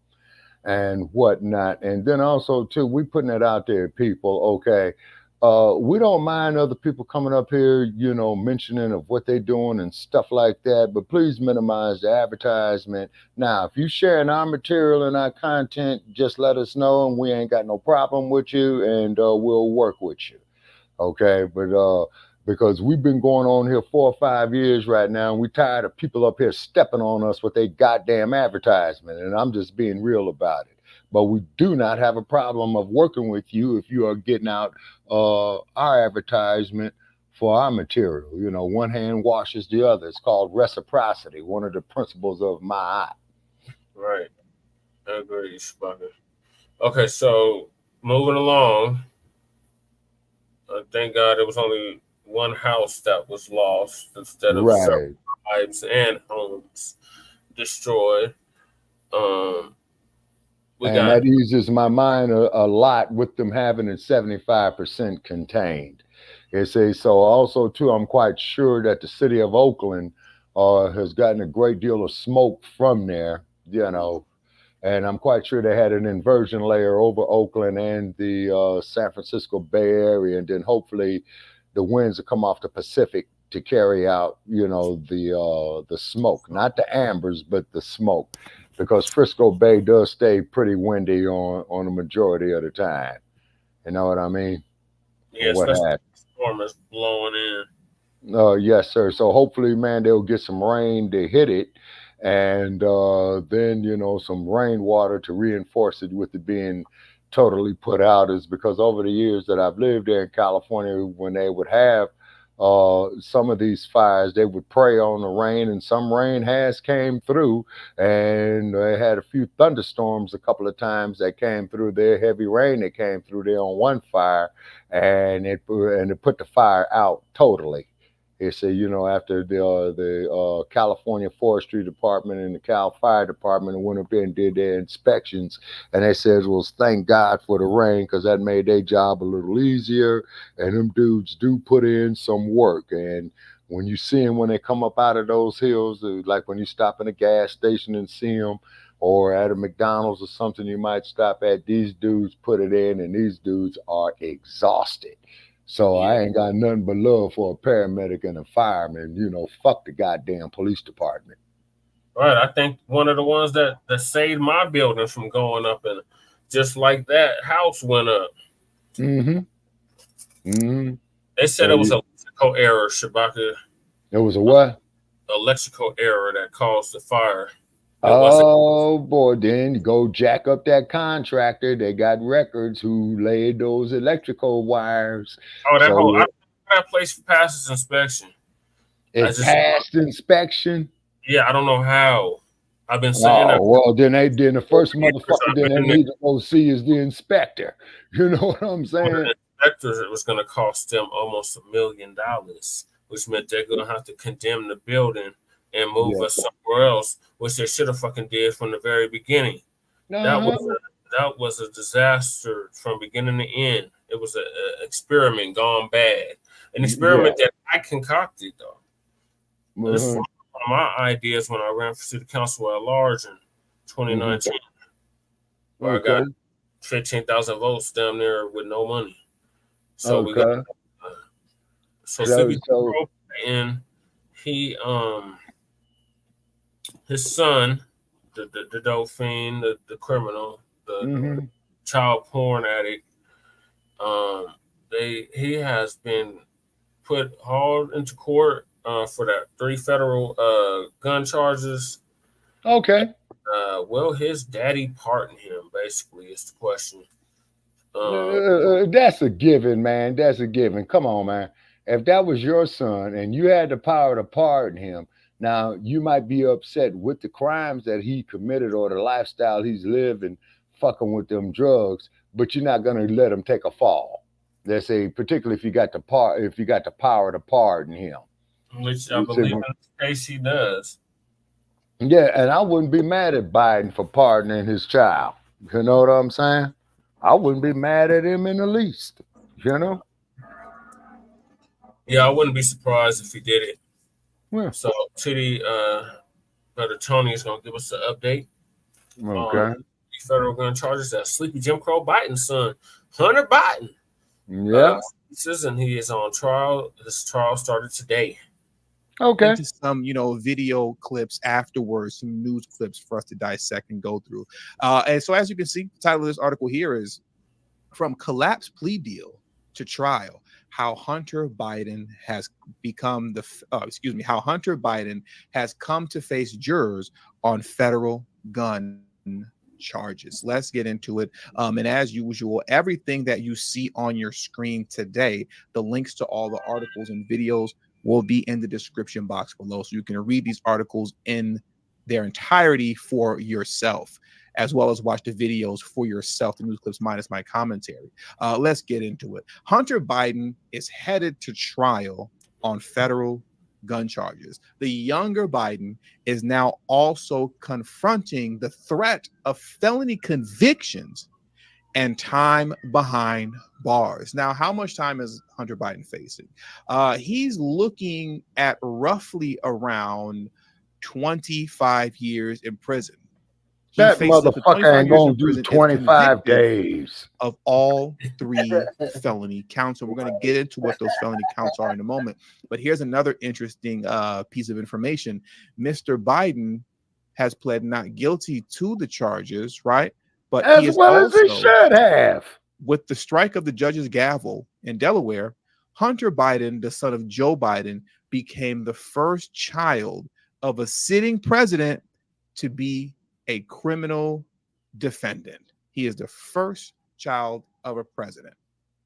Speaker 5: and whatnot. And then also too, we putting it out there, people. Okay, we don't mind other people coming up here, you know, mentioning of what they're doing and stuff like that, but please minimize the advertisement. Now, if you sharing our material and our content, just let us know, and we ain't got no problem with you, and we'll work with you. Okay, but because we've been going on here 4 or 5 years right now, and we're tired of people up here stepping on us with their goddamn advertisement, and I'm just being real about it. But we do not have a problem of working with you if you are getting out our advertisement for our material. You know, one hand washes the other. It's called reciprocity, one of the principles of my art.
Speaker 1: Right. I agree, Spucker. Okay, so moving along. Thank God it was only one house that was lost instead of several lives and homes destroyed.
Speaker 5: That eases my mind a lot with them having it 75% contained. So also too, I'm quite sure that the city of Oakland has gotten a great deal of smoke from there, you know, and I'm quite sure they had an inversion layer over Oakland and the San Francisco Bay Area, and then hopefully the winds will come off the Pacific to carry out, you know, the smoke, not the ambers, but the smoke, because Frisco Bay does stay pretty windy on the majority of the time. You know what I mean?
Speaker 1: Yeah, especially the storm is blowing in.
Speaker 5: Yes, sir. So hopefully, man, they'll get some rain to hit it, and then, you know, some rainwater to reinforce it with it being totally put out. Is because over the years that I've lived there in California, when they would have some of these fires, they would prey on the rain, and some rain has came through, and they had a few thunderstorms a couple of times that came through there, heavy rain that came through there on one fire, and it put the fire out totally. They say, you know, after the California Forestry Department and the Cal Fire Department went up there and did their inspections, and they said, well, thank God for the rain, because that made their job a little easier, and them dudes do put in some work. And when you see them when they come up out of those hills, like when you stop in a gas station and see them, or at a McDonald's or something you might stop at, these dudes put it in, and these dudes are exhausted. So I ain't got nothing but love for a paramedic and a fireman. You know, fuck the goddamn police department.
Speaker 1: Right. I think one of the ones that saved my building from going up, and just like that, house went up.
Speaker 5: Mm-hmm. Mm-hmm.
Speaker 1: They said it was an electrical error, Shabaka.
Speaker 5: It was a what?
Speaker 1: Electrical error that caused the fire.
Speaker 5: Oh boy, then go jack up that contractor. They got records who laid those electrical wires.
Speaker 1: Oh, that place passes inspection.
Speaker 5: It passed inspection.
Speaker 1: Yeah, I don't know how. I've been saying that.
Speaker 5: Well, then the first motherfucker that they need to go see is the inspector. You know what I'm saying?
Speaker 1: The inspectors, it was going to cost them almost $1 million, which meant they're going to have to condemn the building and move us somewhere else, which they should have fucking did from the very beginning. That was a disaster from beginning to end. It was an experiment gone bad. An experiment that I concocted, though. This was one of my ideas when I ran for city council at large in 2019, where I got 15,000 votes down there with no money. So we got and he his son, the Dauphin, the criminal, the child porn addict, he has been put hauled into court for that 3 federal gun charges.
Speaker 5: Okay.
Speaker 1: Will his daddy pardon him? Basically, is the question.
Speaker 5: That's a given, man. That's a given. Come on, man. If that was your son and you had the power to pardon him, now you might be upset with the crimes that he committed or the lifestyle he's living, fucking with them drugs, but you're not gonna let him take a fall. Let's say, particularly if you got the power to pardon him,
Speaker 1: which I believe in this case he does.
Speaker 5: Yeah, and I wouldn't be mad at Biden for pardoning his child. You know what I'm saying? I wouldn't be mad at him in the least. You know?
Speaker 1: Yeah, I wouldn't be surprised if he did it. So Brother Tony is gonna give us an update on the federal gun charges that sleepy Jim Crow Biden's son, Hunter Biden.
Speaker 5: Yeah.
Speaker 1: And he is on trial. His trial started today.
Speaker 5: Okay.
Speaker 2: Into some, video clips afterwards, some news clips for us to dissect and go through. And so, as you can see, the title of this article here is "From Collapsed Plea Deal to Trial: How Hunter Biden has become how Hunter Biden has come to face jurors on federal gun charges." Let's get into it. And as usual, everything that you see on your screen today, the links to all the articles and videos will be in the description box below, so you can read these articles in their entirety for yourself, as well as watch the videos for yourself, the news clips minus my commentary. Let's get into it. Hunter Biden is headed to trial on federal gun charges. The younger Biden is now also confronting the threat of felony convictions and time behind bars. Now, how much time is Hunter Biden facing? He's looking at roughly around 25 years in prison.
Speaker 5: That motherfucker ain't gonna do 25 days
Speaker 2: of all 3 felony counts. And we're going to get into what those felony counts are in a moment. But here's another interesting piece of information. Mr. Biden has pled not guilty to the charges, right? But
Speaker 5: as
Speaker 2: he is
Speaker 5: well as he should have.
Speaker 2: With the strike of the judge's gavel in Delaware, Hunter Biden, the son of Joe Biden, became the first child of a sitting president to be a criminal defendant. He is the first child of a president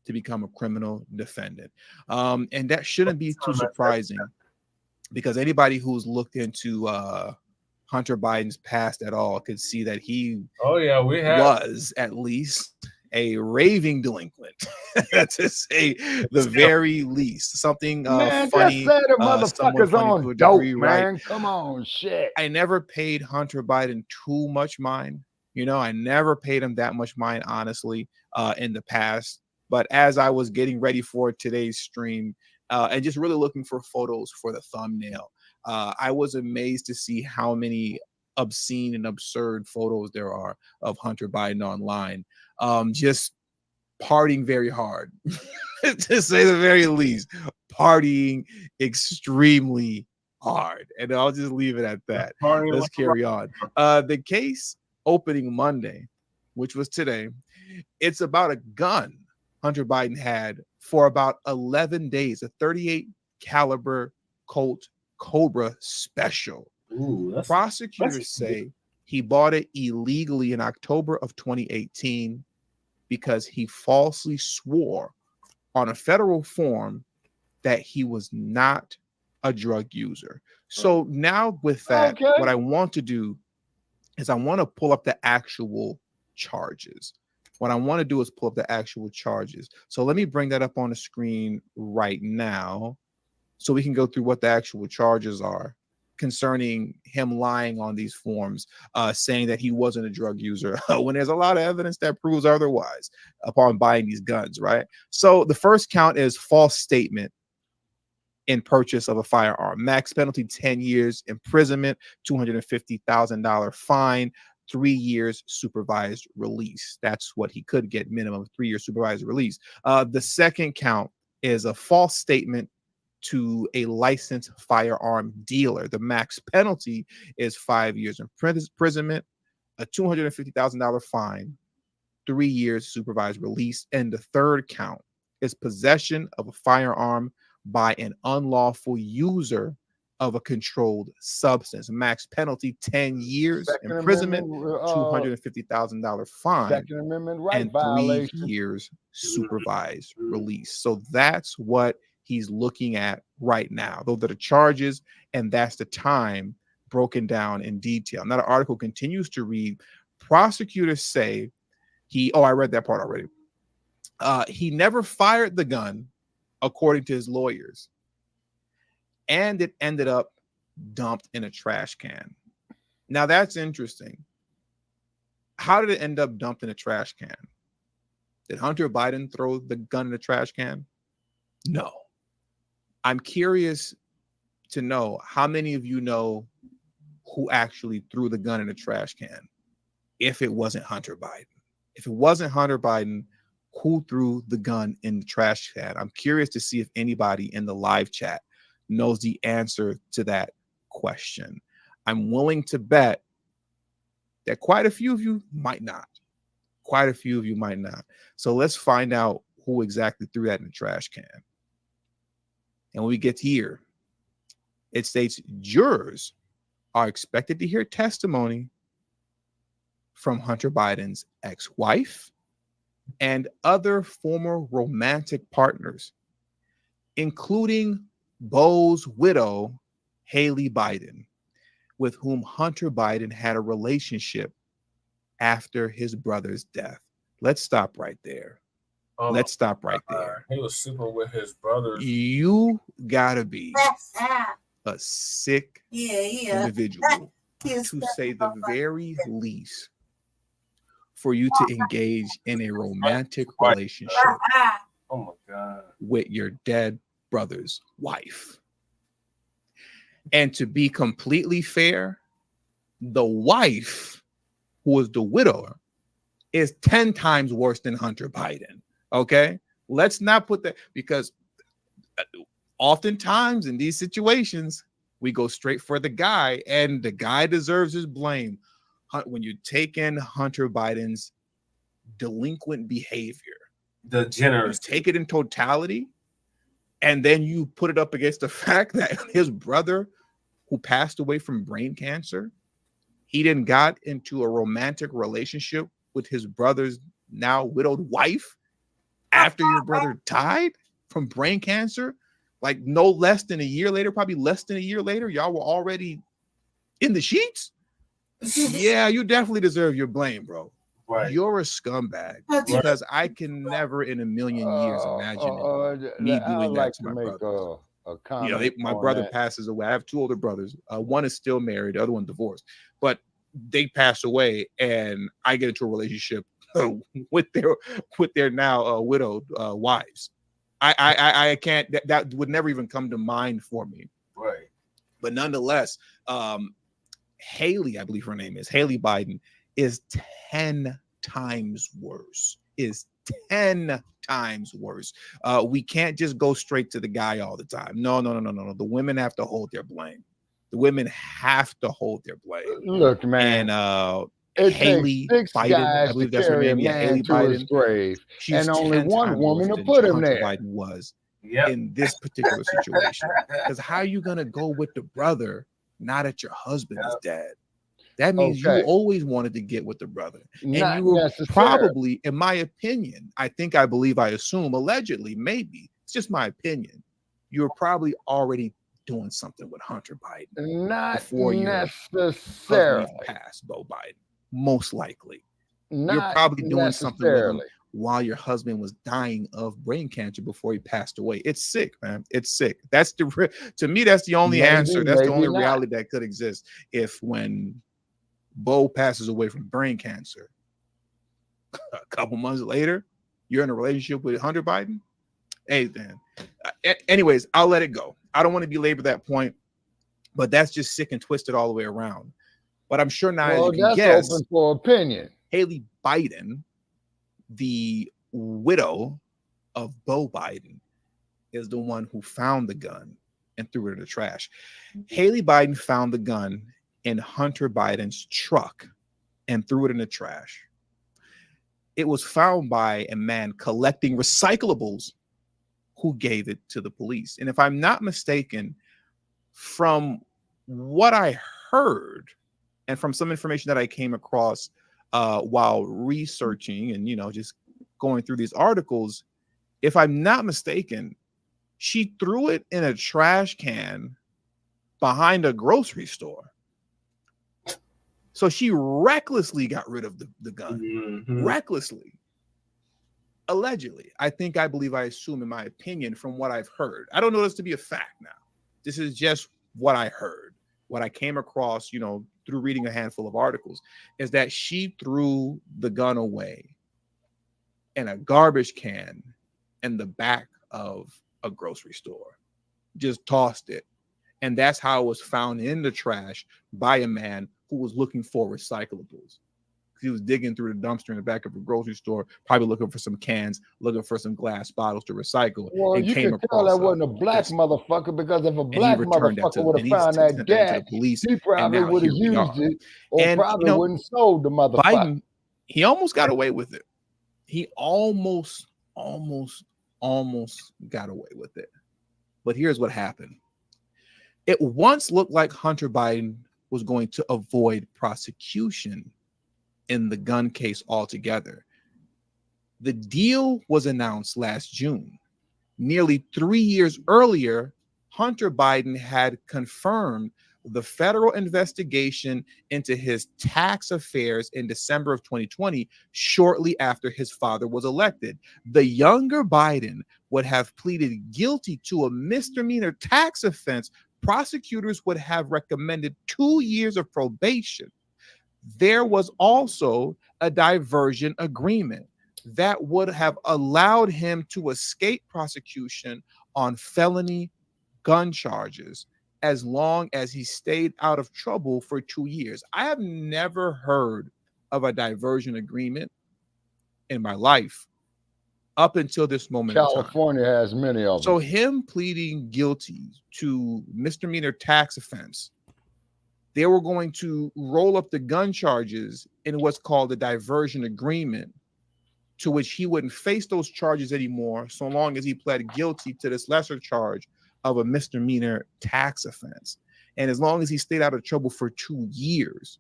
Speaker 2: to become a criminal defendant. And that shouldn't be too surprising, because anybody who's looked into Hunter Biden's past at all could see that he was at least a raving delinquent, to say the very least. Something funny.
Speaker 5: Just say the motherfuckers on dope, man.
Speaker 2: Right?
Speaker 5: Come on, shit.
Speaker 2: I never paid Hunter Biden too much mind. I never paid him that much mind, honestly, in the past. But as I was getting ready for today's stream and just really looking for photos for the thumbnail, I was amazed to see how many obscene and absurd photos there are of Hunter Biden online. Just partying very hard, to say the very least, partying extremely hard. And I'll just leave it at that. Let's carry on. The case opening Monday, which was today, it's about a gun Hunter Biden had for about 11 days, a 38 caliber Colt Cobra Special. Prosecutors say he bought it illegally in October of 2018 because he falsely swore on a federal form that he was not a drug user. So now with that, what I want to do is I want to pull up the actual charges. What I want to do is pull up the actual charges. So let me bring that up on the screen right now so we can go through what the actual charges are concerning him lying on these forms, saying that he wasn't a drug user when there's a lot of evidence that proves otherwise upon buying these guns, right? So the first count is false statement in purchase of a firearm. Max penalty, 10 years imprisonment, $250,000 fine, 3 years supervised release. That's what he could get, minimum 3 years supervised release. The second count is a false statement to a licensed firearm dealer. The max penalty is 5 years imprisonment, a $250,000 fine, 3 years supervised release. And the third count is possession of a firearm by an unlawful user of a controlled substance. Max penalty, 10 years imprisonment, $250,000 fine, and 3 years supervised release. So that's what he's looking at right now. Those are the charges, and that's the time broken down in detail. Now, the article continues to read, prosecutors say I read that part already. He never fired the gun, according to his lawyers, and it ended up dumped in a trash can. Now, that's interesting. How did it end up dumped in a trash can? Did Hunter Biden throw the gun in the trash can? No. I'm curious to know how many of you know who actually threw the gun in a trash can if it wasn't Hunter Biden. If it wasn't Hunter Biden, who threw the gun in the trash can? I'm curious to see if anybody in the live chat knows the answer to that question. I'm willing to bet that quite a few of you might not. Quite a few of you might not. So let's find out who exactly threw that in the trash can. And when we get here, it states jurors are expected to hear testimony from Hunter Biden's ex-wife and other former romantic partners, including Beau's widow, Haley Biden, with whom Hunter Biden had a relationship after his brother's death. Let's stop right there. Let's stop right there.
Speaker 1: He was super with his brothers.
Speaker 2: You gotta be a sick individual, to say the very least, for you to engage in a romantic relationship
Speaker 1: Oh my God.
Speaker 2: with your dead brother's wife. And to be completely fair, the wife, who was the widower, is 10 times worse than Hunter Biden. Okay? Let's not put that, because oftentimes in these situations, we go straight for the guy, and the guy deserves his blame. When you take in Hunter Biden's delinquent behavior,
Speaker 1: the generous,
Speaker 2: take it in totality, and then you put it up against the fact that his brother, who passed away from brain cancer, he then got into a romantic relationship with his brother's now widowed wife after your brother died from brain cancer. Like no less than a year later, probably less than a year later, y'all were already in the sheets. Yeah, you definitely deserve your blame, bro. Right. You're a scumbag, because I can never in a million years imagine me doing that to my brother. You know, my brother passes away. I have two older brothers. One is still married, the other one divorced, but they pass away, and I get into a relationship with their now widowed wives. I can't. That would never even come to mind for me.
Speaker 1: Right.
Speaker 2: But nonetheless, Haley, I believe her name is Haley Biden, is 10 times worse. Is 10 times worse. We can't just go straight to the guy all the time. No. The women have to hold their blame. The women have to hold their blame.
Speaker 5: Look, man.
Speaker 2: And
Speaker 5: it
Speaker 2: Haley
Speaker 5: takes 6
Speaker 2: Biden,
Speaker 5: guys
Speaker 2: I believe
Speaker 5: to
Speaker 2: that's her
Speaker 5: carry
Speaker 2: name.
Speaker 5: a
Speaker 2: Yeah,
Speaker 5: man
Speaker 2: Haley
Speaker 5: to his
Speaker 2: Biden.
Speaker 5: grave,
Speaker 2: She's
Speaker 5: and only
Speaker 2: 10
Speaker 5: one
Speaker 2: times
Speaker 5: woman
Speaker 2: worse
Speaker 5: to
Speaker 2: than
Speaker 5: put him
Speaker 2: Hunter
Speaker 5: there.
Speaker 2: Biden was in this particular situation. Because how are you gonna go with the brother now that your husband is dead? That means you always wanted to get with the brother. And
Speaker 5: Not
Speaker 2: you were
Speaker 5: necessarily.
Speaker 2: probably, in my opinion, I assume, allegedly, maybe, it's just my opinion, you were probably already doing something with Hunter Biden
Speaker 5: Not
Speaker 2: before your
Speaker 5: necessarily.
Speaker 2: husband even passed, Beau Biden. Most likely. You're
Speaker 5: Not
Speaker 2: probably doing something with him
Speaker 5: necessarily.
Speaker 2: while your husband was dying of brain cancer before he passed away. It's sick, man. It's sick. That's to me, that's the only answer. That's the only reality that could exist. If when Beau passes away from brain cancer, a couple months later, you're in a relationship with Hunter Biden. Hey, man. Anyways, I'll let it go. I don't want to belabor that point, but that's just sick and twisted all the way around. But I'm sure now, as you can guess,
Speaker 5: open for opinion.
Speaker 2: Haley Biden, the widow of Beau Biden, is the one who found the gun and threw it in the trash. Haley Biden found the gun in Hunter Biden's truck and threw it in the trash. It was found by a man collecting recyclables who gave it to the police. And if I'm not mistaken, from what I heard and from some information that I came across while researching and, just going through these articles, if I'm not mistaken, she threw it in a trash can behind a grocery store. So she recklessly got rid of the gun.
Speaker 1: Mm-hmm.
Speaker 2: Recklessly. Allegedly. I assume, in my opinion, from what I've heard. I don't know this to be a fact now. This is just what I heard. What I came across, through reading a handful of articles, is that she threw the gun away in a garbage can in the back of a grocery store. Just tossed it And that's how it was found in the trash by a man who was looking for recyclables. He was digging through the dumpster in the back of a grocery store, probably looking for some cans, looking for some glass bottles to recycle.
Speaker 5: Well,
Speaker 2: and
Speaker 5: you
Speaker 2: came
Speaker 5: can tell that
Speaker 2: across
Speaker 5: wasn't a black motherfucker, because if a
Speaker 2: and he
Speaker 5: black
Speaker 2: returned that
Speaker 5: motherfucker would have
Speaker 2: he
Speaker 5: found
Speaker 2: sent
Speaker 5: that
Speaker 2: that into
Speaker 5: gas,
Speaker 2: the police,
Speaker 5: he
Speaker 2: and
Speaker 5: probably
Speaker 2: now
Speaker 5: would have
Speaker 2: here we
Speaker 5: used
Speaker 2: are.
Speaker 5: it, or
Speaker 2: And
Speaker 5: probably wouldn't sold the motherfucker.
Speaker 2: Biden, he almost got away with it. He almost got away with it. But here's what happened. It once looked like Hunter Biden was going to avoid prosecution in the gun case altogether. The deal was announced last June. Nearly 3 years earlier, Hunter Biden had confirmed the federal investigation into his tax affairs in December of 2020, shortly after his father was elected. The younger Biden would have pleaded guilty to a misdemeanor tax offense. Prosecutors would have recommended 2 years of probation. There was also a diversion agreement that would have allowed him to escape prosecution on felony gun charges as long as he stayed out of trouble for 2 years. I have never heard of a diversion agreement in my life up until this moment in time.
Speaker 5: California has many of them.
Speaker 2: So him pleading guilty to misdemeanor tax offense, they were going to roll up the gun charges in what's called a diversion agreement, to which he wouldn't face those charges anymore so long as he pled guilty to this lesser charge of a misdemeanor tax offense. And as long as he stayed out of trouble for 2 years,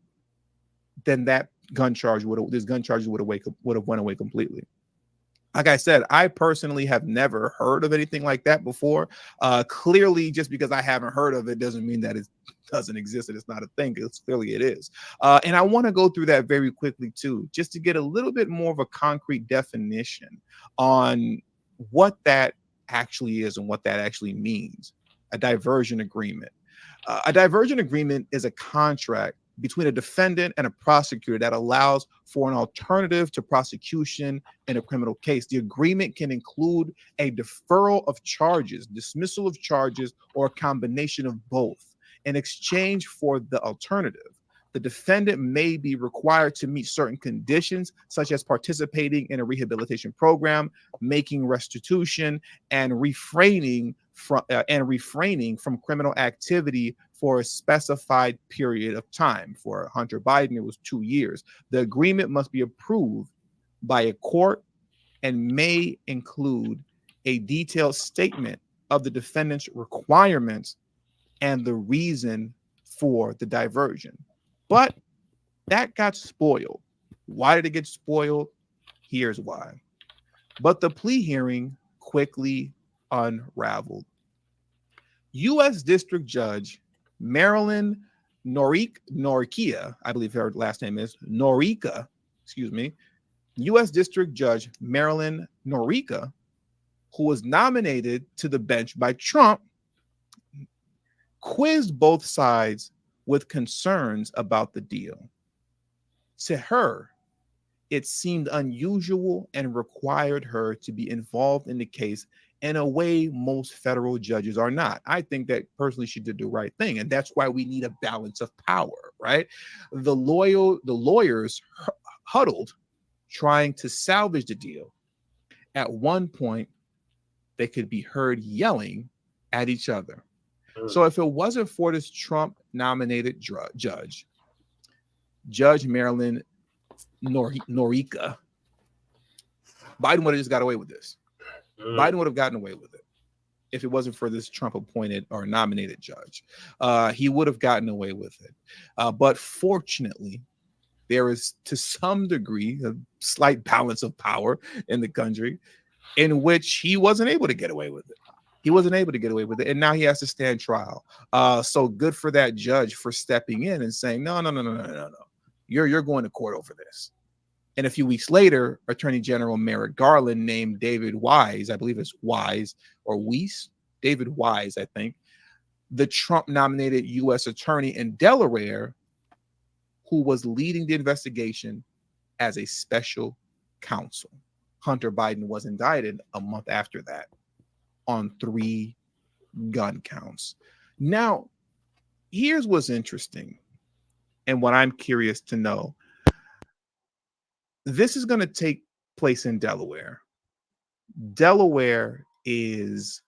Speaker 2: then that gun charge would have went away completely. Like I said, I personally have never heard of anything like that before. Clearly, just because I haven't heard of it doesn't mean that it doesn't exist and it's not a thing. Because clearly it is. And I want to go through that very quickly too, just to get a little bit more of a concrete definition on what that actually is and what that actually means. A diversion agreement. A diversion agreement is a contract between a defendant and a prosecutor that allows for an alternative to prosecution in a criminal case. The agreement can include a deferral of charges, dismissal of charges, or a combination of both. In exchange for the alternative, the defendant may be required to meet certain conditions, such as participating in a rehabilitation program, making restitution, and refraining from criminal activity for a specified period of time. For Hunter Biden, it was 2 years. The agreement must be approved by a court and may include a detailed statement of the defendant's requirements and the reason for the diversion. But that got spoiled. Why did it get spoiled? Here's why. But the plea hearing quickly unraveled. U.S. District Judge Marilyn Norica, I believe her last name is Norica, U.S. District Judge Marilyn Norica, who was nominated to the bench by Trump, quizzed both sides with concerns about the deal. To her, it seemed unusual and required her to be involved in the case in a way most federal judges are not. I think that personally she did the right thing, and that's why we need a balance of power, right? The lawyers huddled trying to salvage the deal. At one point, they could be heard yelling at each other. So if it wasn't for this Trump-nominated Judge Marilyn Norica, Biden would have just got away with this. Biden would have gotten away with it if it wasn't for this Trump-appointed or nominated judge. He would have gotten away with it. But fortunately, there is, to some degree, a slight balance of power in the country in which he wasn't able to get away with it. He wasn't able to get away with it, and now he has to stand trial. So good for that judge for stepping in and saying, no. You're going to court over this. And a few weeks later, Attorney General Merrick Garland named David Wise, I believe it's Wise or Weiss, David Wise, I think, the Trump-nominated U.S. attorney in Delaware, who was leading the investigation as a special counsel. Hunter Biden was indicted a month after that on 3 gun counts. Now, here's what's interesting and what I'm curious to know. This is going to take place in Delaware. Delaware is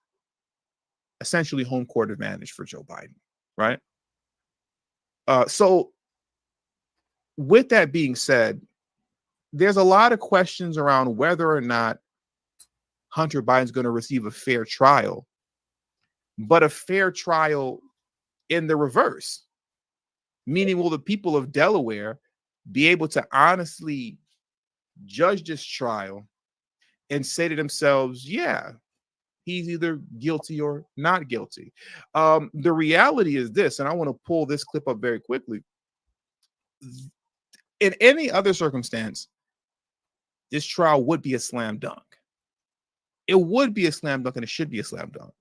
Speaker 2: essentially home court advantage for Joe Biden, right? So with that being said, there's a lot of questions around whether or not Hunter Biden's going to receive a fair trial, but a fair trial in the reverse. Meaning, will the people of Delaware be able to honestly judge this trial and say to themselves, yeah, he's either guilty or not guilty? The reality is this, and I want to pull this clip up very quickly. In any other circumstance, this trial would be a slam dunk. It would be a slam dunk, and it should be a slam dunk,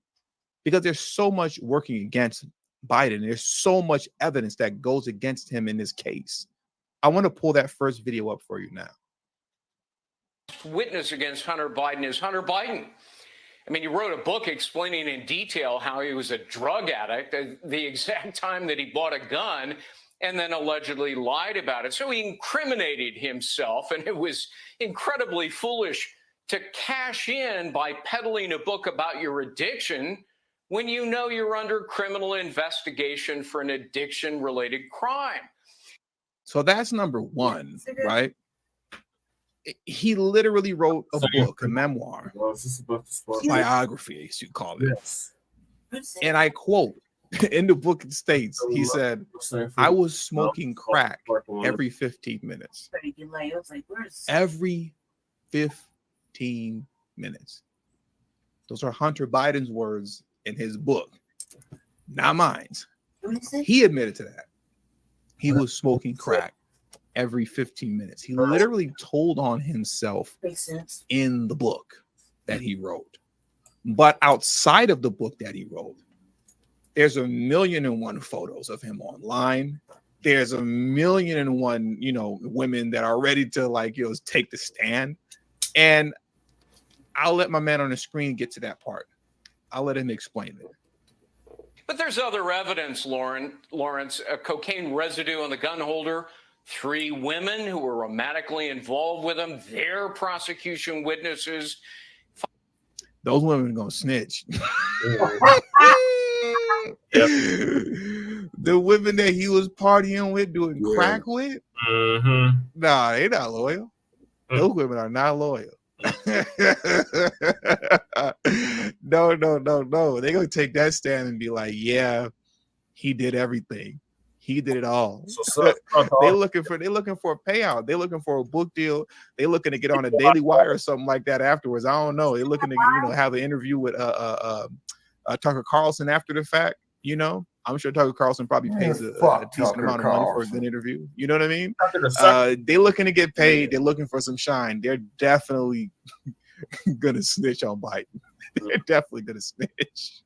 Speaker 2: because there's so much working against Biden. There's so much evidence that goes against him in this case. I want to pull that first video up for you now.
Speaker 3: Witness against Hunter Biden is Hunter Biden. I mean, he wrote a book explaining in detail how he was a drug addict, the exact time that he bought a gun, and then allegedly lied about it. So he incriminated himself, and it was incredibly foolish to cash in by peddling a book about your addiction when you know you're under criminal investigation for an addiction-related crime.
Speaker 2: So that's number one, right? He literally wrote a book, a memoir, biography, as you call it. Yes. And I quote, in the book it states, he said, I was smoking crack every 15 minutes. Every 15 minutes. Those are Hunter Biden's words in his book, not mine. He admitted to that. He was smoking crack every 15 minutes. He literally told on himself in the book that he wrote. But outside of the book that he wrote, there's 1,000,001 photos of him online. There's 1,000,001, women that are ready to take the stand. And I'll let my man on the screen get to that part. I'll let him explain it.
Speaker 3: But there's other evidence, Lawrence, a cocaine residue on the gun holder, 3 women who were romantically involved with him, their prosecution witnesses.
Speaker 2: Those women are going to snitch. The women that he was partying with, doing crack with, nah, they not loyal. Those women are not loyal. No. They're going to take that stand and be like, yeah, he did everything. He did it all. They're looking for a payout. They're looking for a book deal. They're looking to get on a Daily Wire or something like that afterwards. I don't know. They're looking to have an interview with Tucker Carlson after the fact. I'm sure Tucker Carlson probably pays a decent amount of money for a good interview. You know what I mean? They're looking to get paid. They're looking for some shine. They're definitely gonna snitch on Biden. They're definitely gonna snitch.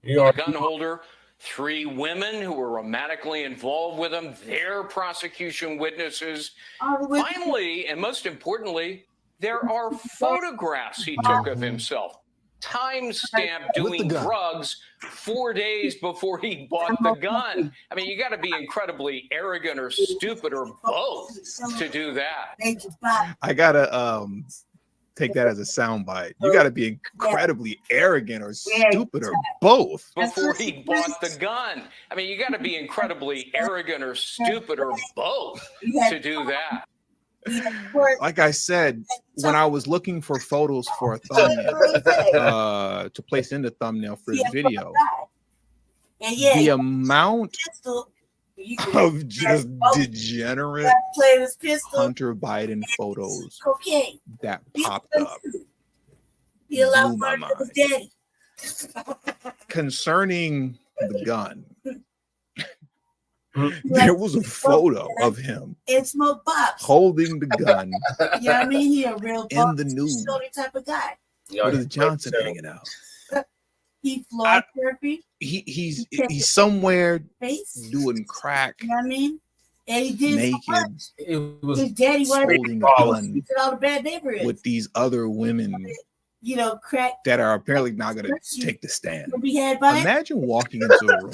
Speaker 3: Gun holder, 3 women who were romantically involved with him, their prosecution witnesses. Finally, and most importantly, there are photographs he took of himself. Timestamp doing drugs 4 days before he bought the gun. I mean, you got to be incredibly arrogant or stupid or both to do that.
Speaker 2: I gotta take that as a soundbite. You got to be incredibly arrogant or stupid or both
Speaker 3: before he bought the gun. I mean, you got to be incredibly arrogant or stupid or both to do that.
Speaker 2: Like I said, when I was looking for photos for a thumbnail to place in the thumbnail for the video, the amount of just degenerate Hunter Biden photos that popped up blew my mind. Concerning the gun, there was a photo of him holding the gun in the nude with Johnson hanging out.
Speaker 4: He flawed therapy.
Speaker 2: He's somewhere doing crack.
Speaker 4: You know what I mean? And he did
Speaker 2: naked.
Speaker 4: His daddy wanted
Speaker 2: holding a gun
Speaker 4: all the bad neighborhoods
Speaker 2: with these other women
Speaker 4: crack
Speaker 2: that are apparently not going to take the stand.
Speaker 4: be had by
Speaker 2: Imagine walking into a room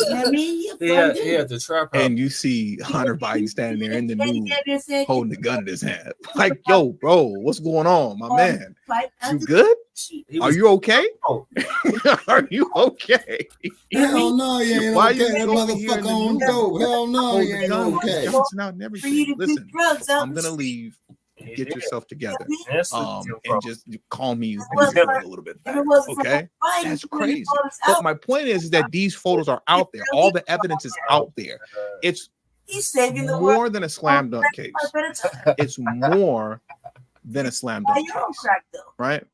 Speaker 1: Yeah, the trap house.
Speaker 2: and you see Hunter Biden standing there in the nude, holding the gun in his hand. Like, yo, bro, what's going on, my man? You good? Are you okay? Are you okay?
Speaker 6: Hell no, you ain't
Speaker 2: Why
Speaker 6: okay.
Speaker 2: you
Speaker 6: That
Speaker 2: over here in
Speaker 6: motherfucker
Speaker 2: the
Speaker 6: on
Speaker 2: nude,
Speaker 6: dope. Hell no,
Speaker 2: holding
Speaker 6: you
Speaker 2: the
Speaker 6: ain't
Speaker 2: gun with
Speaker 6: okay.
Speaker 2: Johnson out and everything. Listen, I'm gonna leave. Get yourself together. And just call me when you're feeling a little bit better. Okay? That's crazy. But my point is that these photos are out there. All the evidence is out there. It's more than a slam dunk case. It's more than a slam dunk case. Right?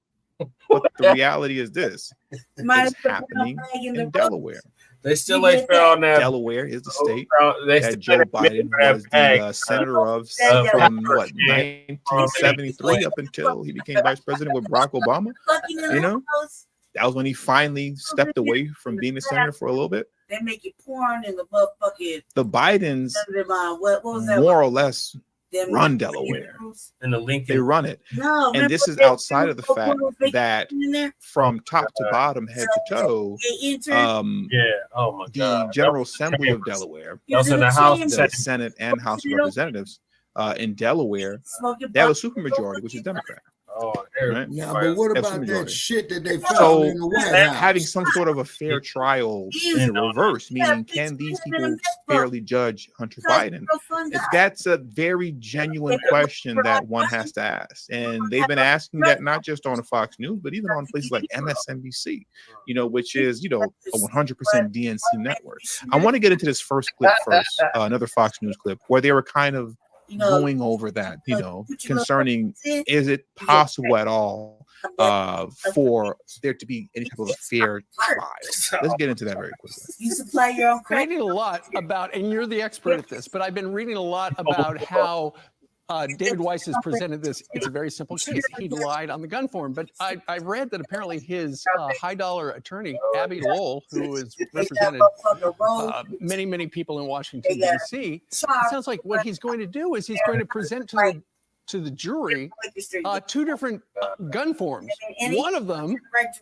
Speaker 2: But the reality is this. It's happening in Delaware.
Speaker 1: They still ain't found that.
Speaker 2: Delaware is the state that Joe Biden was the senator of from what 1973 up until he became vice president with Barack Obama. You know, that was when he finally stepped away from being a senator for a little bit.
Speaker 4: They make it porn in the motherfucking.
Speaker 2: The Bidens
Speaker 4: what was that?
Speaker 2: more or less run Delaware.
Speaker 1: And the Lincoln.
Speaker 2: They run it.
Speaker 4: No,
Speaker 2: and this is outside of the fact that from top to bottom, head to toe,
Speaker 1: oh my God,
Speaker 2: the General Assembly of Delaware,
Speaker 1: that's in the House,
Speaker 2: the Senate and House of Representatives in Delaware, they have a supermajority, which is Democrat.
Speaker 1: Oh,
Speaker 2: right?
Speaker 6: Yeah, but what about that shit that they found
Speaker 2: So
Speaker 6: in the White House?
Speaker 2: having some sort of a fair trial in reverse, meaning can these people fairly judge Hunter Biden? That's a very genuine question that one has to ask. And they've been asking that not just on Fox News, but even on places like MSNBC, you know, which is, you know, a 100% DNC network. I want to get into this first clip first, another Fox News clip where they were kind of going over that, you know, concerning is it possible at all for there to be any type of a fair trial? Let's get into that very quickly.
Speaker 4: You supply your own crack.
Speaker 7: Reading a lot about, and you're the expert at this, but I've been reading a lot about how David Weiss has presented this. It's a very simple case. He lied on the gun form, but I read that apparently his high-dollar attorney, Abby Lowell, who has represented many people in Washington, D.C., it sounds like what he's going to do is he's going to present to the jury two different gun forms. One of them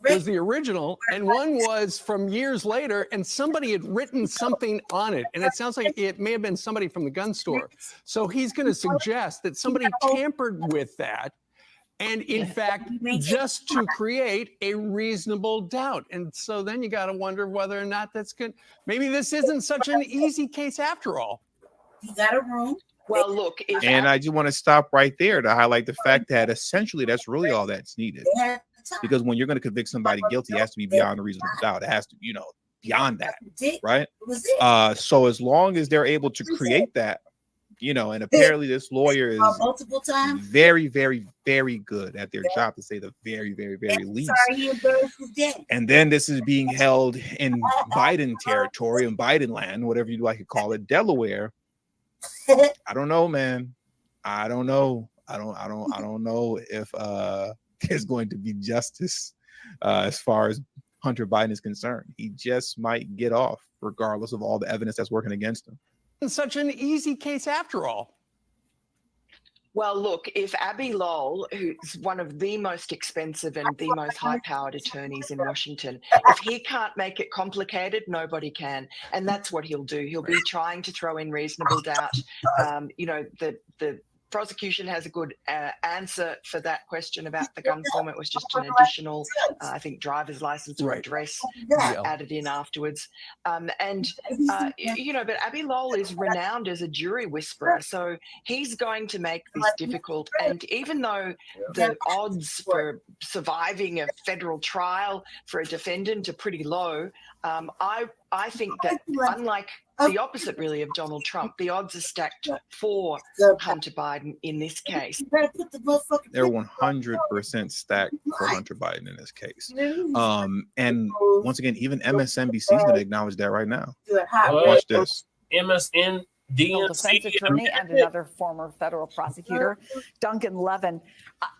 Speaker 7: was the original, and one was from years later, and somebody had written something on it. And it sounds like it may have been somebody from the gun store. So he's going to suggest that somebody tampered with that, and in fact, just to create a reasonable doubt. And so then you got to wonder whether or not that's good. Maybe this isn't such an easy case after all.
Speaker 4: You got a room.
Speaker 22: Well, look,
Speaker 2: And I just want to stop right there to highlight the fact that essentially that's really all that's needed. Because when you're going to convict somebody guilty, it has to be beyond a reasonable doubt. It has to, you know, beyond that, right? So as long as they're able to create that, you know, and apparently this lawyer is
Speaker 4: multiple times
Speaker 2: very, very, very good at their job, to say the very, very, very least. And then this is being held in Biden territory, in Biden land, whatever you'd like to call it, Delaware. I don't know, man. I don't know. I don't know if there's going to be justice as far as Hunter Biden is concerned. He just might get off regardless of all the evidence that's working against him.
Speaker 7: It's such an easy case after all.
Speaker 22: Well, look, if Abby Lowell, who's one of the most expensive and the most high-powered attorneys in Washington, if he can't make it complicated, nobody can. And that's what he'll do. He'll be trying to throw in reasonable doubt. You know, the prosecution has a good answer for that question about the gun form. It was just an additional, I think, driver's license or address added in afterwards. You know, but Abby Lowell is renowned as a jury whisperer, so he's going to make this difficult. And even though the odds for surviving a federal trial for a defendant are pretty low, I think that unlike the opposite really of Donald Trump, the odds are stacked for Hunter Biden in this case.
Speaker 2: They're 100% stacked for Hunter Biden in this case. And once again, even MSNBC is going to acknowledge that right now. Watch this.
Speaker 1: MSN.
Speaker 23: Defense attorney and another former federal prosecutor, Duncan Levin.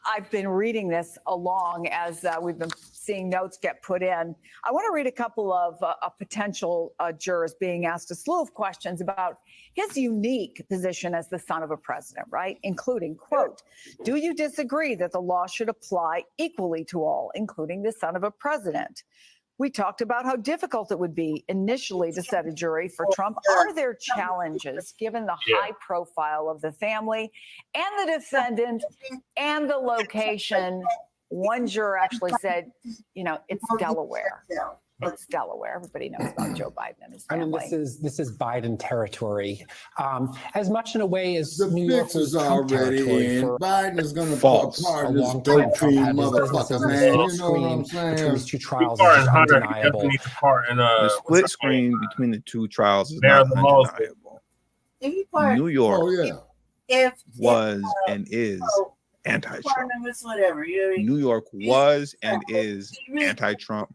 Speaker 23: I've been reading this along as we've been seeing notes get put in. I want to read a couple of potential jurors being asked a slew of questions about his unique position as the son of a president, right? Including, quote, do you disagree that the law should apply equally to all, including the son of a president? We talked about how difficult it would be initially to set a jury for Trump. Are there challenges given the high profile of the family and the defendant and the location? One juror actually said, it's Delaware. It's Delaware. Everybody knows about Joe Biden and his family.
Speaker 8: I mean, this is Biden territory, as much in a way as
Speaker 6: the
Speaker 8: New York
Speaker 6: fix
Speaker 8: was
Speaker 6: is
Speaker 8: Trump
Speaker 6: already
Speaker 8: territory.
Speaker 6: in. Biden is going to
Speaker 2: False.
Speaker 6: pardon
Speaker 8: A
Speaker 6: this
Speaker 8: long time
Speaker 6: dope
Speaker 8: Trump
Speaker 6: fiend
Speaker 8: had his
Speaker 6: motherfucker,
Speaker 8: businesses
Speaker 6: man.
Speaker 8: split
Speaker 6: You know what
Speaker 8: screen
Speaker 6: I'm
Speaker 8: between
Speaker 6: saying?
Speaker 8: these two trials
Speaker 1: Pardon
Speaker 8: is just
Speaker 1: Hunter, he
Speaker 8: undeniable.
Speaker 1: definitely needs to pardon,
Speaker 2: The split screen between the two trials is
Speaker 1: They're
Speaker 2: not
Speaker 1: the most-
Speaker 2: undeniable.
Speaker 4: If
Speaker 2: New York
Speaker 6: Oh yeah.
Speaker 2: was and is anti-Trump.
Speaker 4: Whatever.
Speaker 2: New York was and is anti-Trump,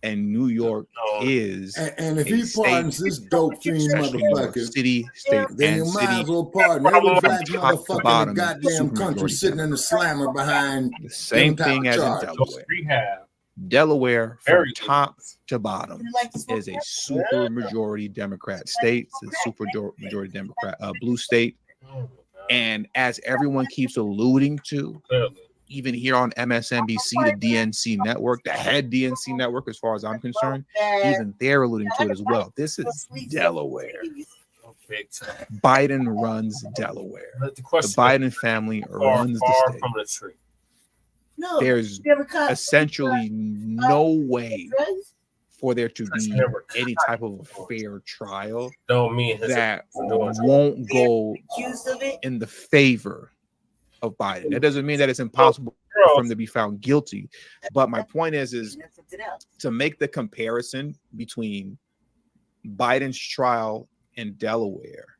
Speaker 2: and New York is
Speaker 6: And if
Speaker 2: a
Speaker 6: he pardons
Speaker 2: state,
Speaker 6: this dope fiend
Speaker 2: especially New York
Speaker 6: motherfucker,
Speaker 2: City, state,
Speaker 6: then you
Speaker 2: and
Speaker 6: might
Speaker 2: city,
Speaker 6: as well pardon every black
Speaker 2: top to
Speaker 6: motherfucker in the
Speaker 2: bottom,
Speaker 6: goddamn country
Speaker 2: supermajority
Speaker 6: sitting in the slammer behind
Speaker 2: the same
Speaker 6: them type
Speaker 2: thing
Speaker 6: of
Speaker 2: as in
Speaker 6: charges.
Speaker 2: Delaware.
Speaker 1: Rehab.
Speaker 2: Delaware, from
Speaker 1: Very
Speaker 2: top to bottom, is a super majority Democrat state. It's a super majority Democrat blue state. And as everyone keeps alluding to, even here on MSNBC, the DNC network, the head DNC network, as far as I'm concerned, even they're alluding to it as well. This is Delaware. Biden runs Delaware. The Biden family runs the state.
Speaker 1: From the tree.
Speaker 2: There's essentially no way for there to be any type of a fair trial that won't go in the favor of Biden. That doesn't mean that it's impossible for him to be found guilty. But my point is to make the comparison between Biden's trial in Delaware,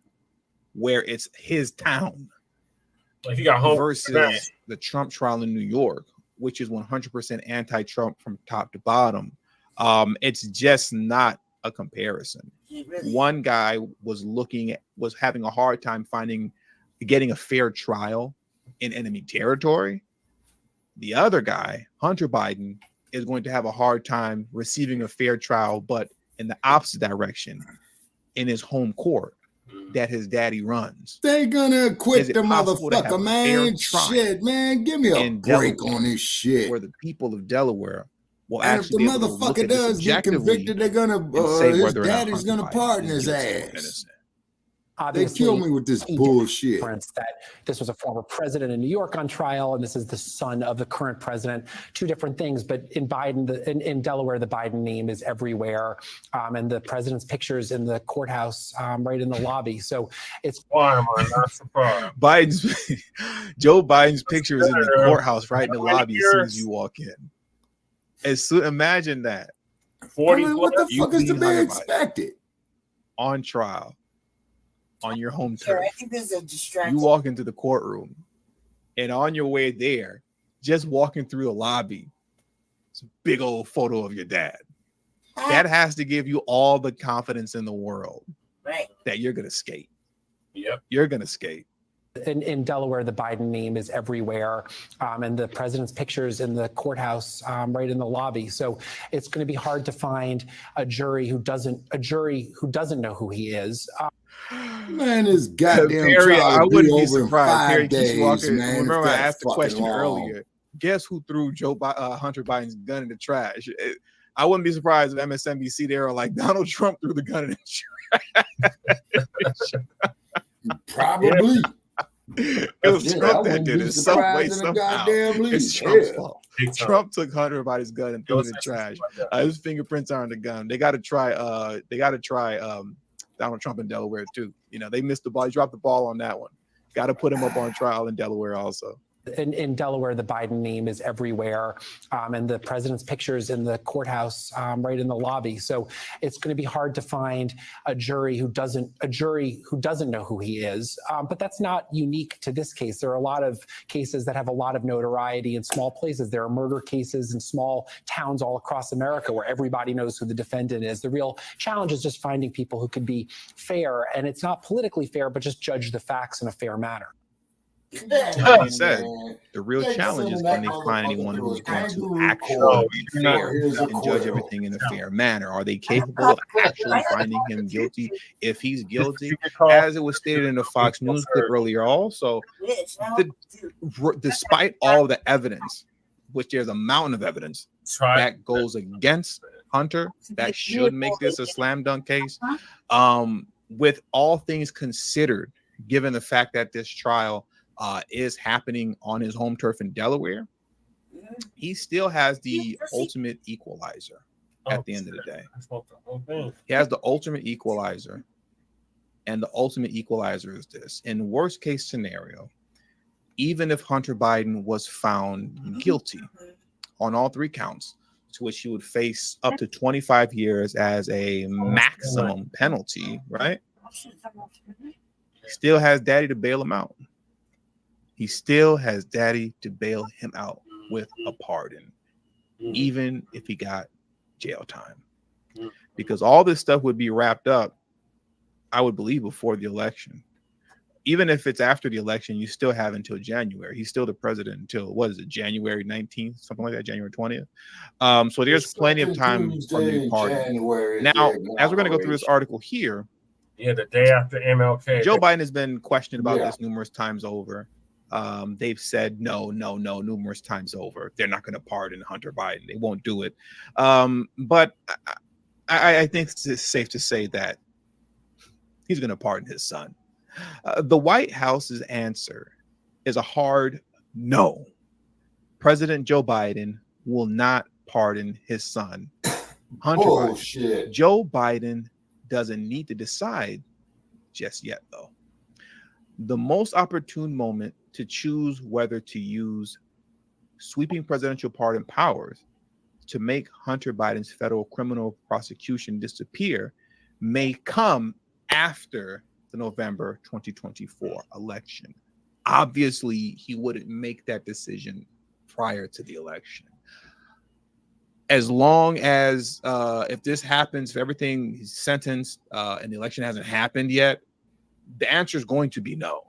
Speaker 2: where it's his town,
Speaker 1: If you got home
Speaker 2: versus the Trump trial in New York, which is 100% anti-Trump from top to bottom. It's just not a comparison. One guy was having a hard time getting a fair trial in enemy territory. The other guy, Hunter Biden, is going to have a hard time receiving a fair trial, but in the opposite direction, in his home court that his daddy runs.
Speaker 6: They gonna acquit the motherfucker, man.
Speaker 2: Shit,
Speaker 6: Shit, man. Give me a break on this shit.
Speaker 2: Where the people of Delaware will
Speaker 6: and if the
Speaker 2: actually be able to look
Speaker 6: motherfucker
Speaker 2: at this
Speaker 6: does get convicted, they're gonna his daddy's gonna pardon his ass. They kill me with this bullshit.
Speaker 8: That this was a former president in New York on trial, and this is the son of the current president. Two different things, but in in Delaware, the Biden name is everywhere, and the president's pictures in the courthouse, right in the lobby. So it's
Speaker 1: why am I not surprised?
Speaker 2: Joe Biden's picture is in the courthouse, right in the lobby as soon as you walk in. Imagine that.
Speaker 6: 40. What the fuck is to be expected?
Speaker 2: On trial. On your home turf.
Speaker 4: I think this is a distraction.
Speaker 2: You walk into the courtroom, and on your way there, just walking through the lobby, it's a big old photo of your dad. That has to give you all the confidence in the world,
Speaker 4: right?
Speaker 2: That you're gonna skate.
Speaker 1: Yep,
Speaker 2: you're gonna skate.
Speaker 8: In Delaware, the Biden name is everywhere, and the president's pictures in the courthouse, right in the lobby. So it's going to be hard to find a jury who doesn't know who he is.
Speaker 6: Man, this goddamn
Speaker 2: Perry,
Speaker 6: trial
Speaker 2: I wouldn't be
Speaker 6: over in
Speaker 2: surprised.
Speaker 6: 5
Speaker 2: Perry keeps
Speaker 6: days,
Speaker 2: walking.
Speaker 6: man.
Speaker 2: Remember, I asked the
Speaker 6: Fucking
Speaker 2: question
Speaker 6: long.
Speaker 2: earlier. Guess who threw Hunter Biden's gun in the trash? I wouldn't be surprised if MSNBC there are like Donald Trump threw the gun in the trash.
Speaker 6: Probably.
Speaker 2: It was Trump that did it. Some way, somehow. It's Trump's fault. Trump took Hunter Biden's gun and threw it in the trash. His fingerprints are on the gun. They got to try. Donald Trump in Delaware too. They missed the ball. He dropped the ball on that one. Got to put him up on trial in Delaware also.
Speaker 8: In Delaware, the Biden name is everywhere, and the president's pictures in the courthouse, right in the lobby. So it's going to be hard to find a jury who doesn't know who he is. But that's not unique to this case. There are a lot of cases that have a lot of notoriety in small places. There are murder cases in small towns all across America where everybody knows who the defendant is. The real challenge is just finding people who can be fair, and it's not politically fair, but just judge the facts in a fair manner.
Speaker 2: Like he said, the real challenge is can they find anyone who's going to actually be fair and judge everything in a fair manner? Are they capable of actually finding him guilty if he's guilty? As it was stated in the Fox News clip earlier, also, despite all the evidence, which there's a mountain of evidence that goes against Hunter, that should make this a slam dunk case. With all things considered, given the fact that this trial is happening on his home turf in Delaware, he still has the ultimate equalizer at the end of the day. He has the ultimate equalizer, and the ultimate equalizer is this. In worst case scenario, even if Hunter Biden was found guilty on all 3 counts, to which he would face up to 25 years as a maximum penalty, right? Still has daddy to bail him out. He still has daddy to bail him out with a pardon, even if he got jail time. Because all this stuff would be wrapped up, I would believe, before the election. Even if it's after the election, you still have until January. He's still the president until, what is it, January 19th, something like that, January 20th. So there's plenty of time for the pardon. Now, as we're going to go through this article here,
Speaker 1: the day after MLK,
Speaker 2: Joe Biden has been questioned about this numerous times over. They've said no numerous times over. They're not going to pardon Hunter Biden. They won't do it. But I think it's safe to say that he's going to pardon his son. The White House's answer is a hard no. President Joe Biden will not pardon his son, Hunter Biden. Joe Biden doesn't need to decide just yet, though. The most opportune moment to choose whether to use sweeping presidential pardon powers to make Hunter Biden's federal criminal prosecution disappear may come after the November 2024 election. Obviously, he wouldn't make that decision prior to the election. As long as if this happens, if everything is sentenced and the election hasn't happened yet, the answer is going to be no.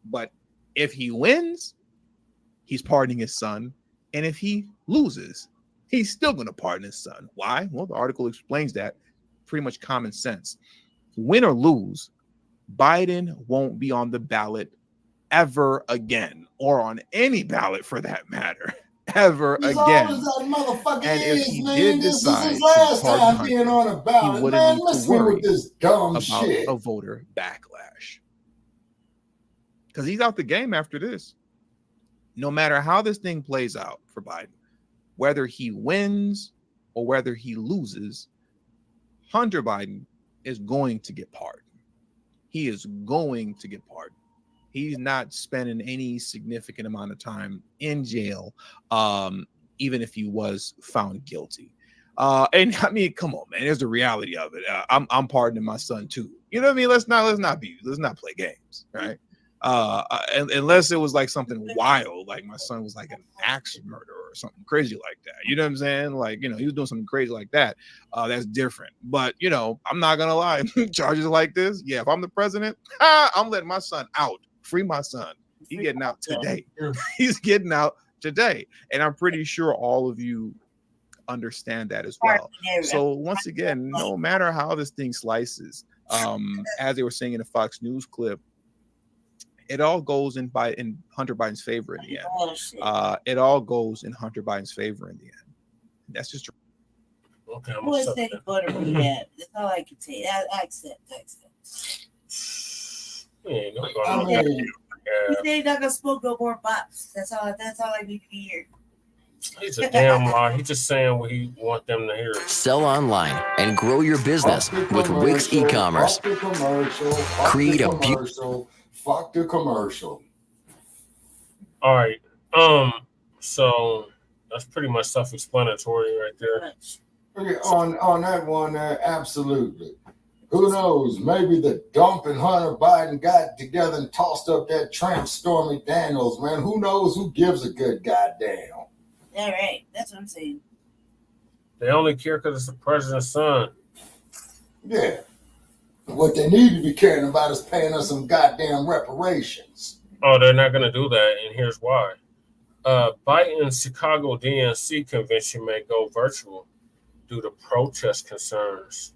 Speaker 2: But if he wins, he's pardoning his son. And if he loses, he's still going to pardon his son. Why? Well, the article explains that. Pretty much common sense. Win or lose, Biden won't be on the ballot ever again, or on any ballot for that matter, ever again. And if he did decide to pardon Hunter, he wouldn't need to worry about a voter backlash. Because he's out the game after this. No matter how this thing plays out for Biden, whether he wins or whether he loses, Hunter Biden is going to get pardoned. He is going to get pardoned. He's not spending any significant amount of time in jail, even if he was found guilty. And I mean, come on, man. There's the reality of it. I'm pardoning my son too. You know what I mean? Let's not play games, right? Unless it was like something wild, like my son was like an axe murderer or something crazy like that. You know what I'm saying? Like, you know, he was doing something crazy like that. That's different. But, you know, I'm not going to lie. Charges like this, yeah, if I'm the president, I'm letting my son out. Free my son. He's getting out today. He's getting out today. And I'm pretty sure all of you understand that as well. So once again, no matter how this thing slices, as they were saying in the Fox News clip, it all goes in Hunter Biden's favor in the end. It all goes in Hunter Biden's favor in the end. That's just true.
Speaker 1: Okay,
Speaker 4: Who is that going to read that? That's all I can say. I accept. He said he's not gonna smoke no more bops. That's all I need to hear.
Speaker 1: He's a damn lie. He's just saying what he want them to hear.
Speaker 10: Sell online and grow your business with Wix e-commerce. Create a beautiful.
Speaker 6: Fuck the commercial.
Speaker 1: All right. So that's pretty much self-explanatory right there.
Speaker 6: On that one there, absolutely. Who knows? Maybe the Dump and Hunter Biden got together and tossed up that tramp Stormy Daniels, man. Who knows? Who gives a good goddamn?
Speaker 4: All right. That's what I'm saying.
Speaker 1: They only care because it's the president's son.
Speaker 6: Yeah. What they need to be caring about is paying us some goddamn reparations.
Speaker 1: Oh, they're not going to do that, and here's why. Biden's Chicago DNC convention may go virtual due to protest concerns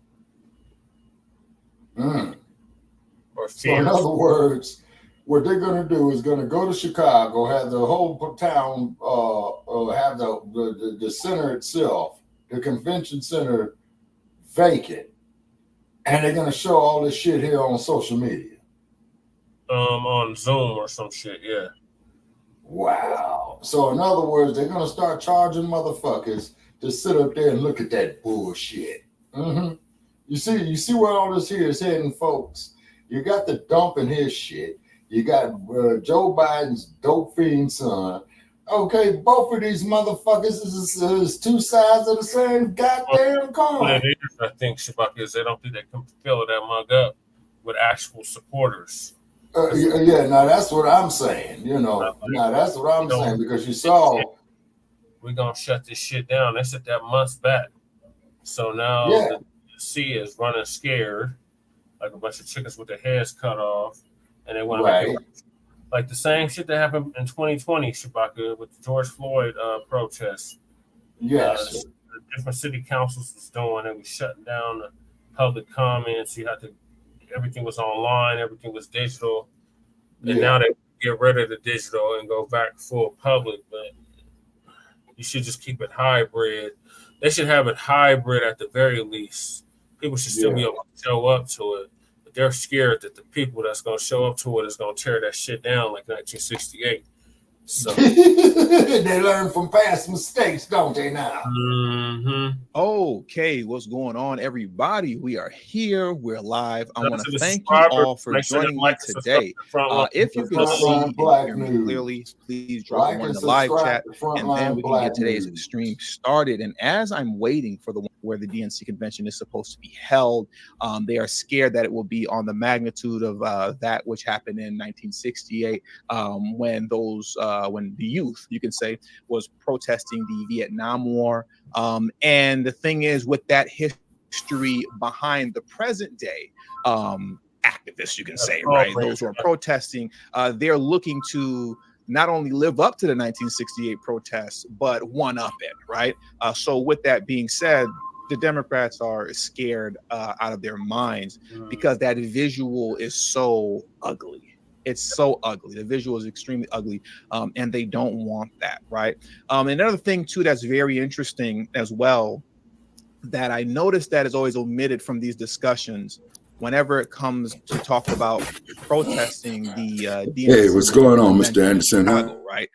Speaker 1: or fears.
Speaker 6: So in other words, what they're going to do is going to go to Chicago, have the whole town, have the center itself, the convention center, vacant, and they're going to show all this shit here on social media.
Speaker 1: On Zoom or some shit, yeah.
Speaker 6: Wow. So in other words, they're going to start charging motherfuckers to sit up there and look at that bullshit. Mm-hmm. You see where all this here is heading, folks. You got the dumping his shit. You got Joe Biden's dope fiend son. Okay, both of these motherfuckers is two sides of the same goddamn coin.
Speaker 1: What it is, I think, Shabaka, is they don't think they can fill that mug up with actual supporters.
Speaker 6: Yeah, now that's what I'm saying. Now that's what I'm saying, because you saw
Speaker 1: we're gonna shut this shit down. They said that months back. So now the C is running scared, like a bunch of chickens with their heads cut off, and they want to make it like the same shit that happened in 2020, Shabaka, with the George Floyd protests.
Speaker 6: Yes,
Speaker 1: the different city councils was doing. They was shutting down the public comments. You had to. Everything was online. Everything was digital. And now they get rid of the digital and go back full public. But you should just keep it hybrid. They should have it hybrid at the very least. People should still be able to show up to it. But they're scared that the people that's going to show up to it is going to tear that shit down like 1968. So
Speaker 6: they learn from past mistakes, don't they now?
Speaker 1: Mm-hmm.
Speaker 2: Okay, what's going on, everybody? We are here. We're live. I want to thank you all for joining me today. If you can see and hear me clearly, please drop one in the live chat, and then we can get today's stream started. And as I'm waiting for the one where the DNC convention is supposed to be held, they are scared that it will be on the magnitude of that which happened in 1968, when the youth, you can say, was protesting the Vietnam War. And the thing is, with that history behind the present day activists, you can say, right? Those who are protesting, they're looking to not only live up to the 1968 protests, but one up it, right? So with that being said, the Democrats are scared out of their minds because that visual is so ugly. It's so ugly. The visual is extremely ugly, and they don't want that, right? Another thing, too, that's very interesting as well, that I noticed that is always omitted from these discussions whenever it comes to talk about protesting the DNC.
Speaker 6: Hey, what's going on, Mr. Anderson?
Speaker 2: Chicago, right?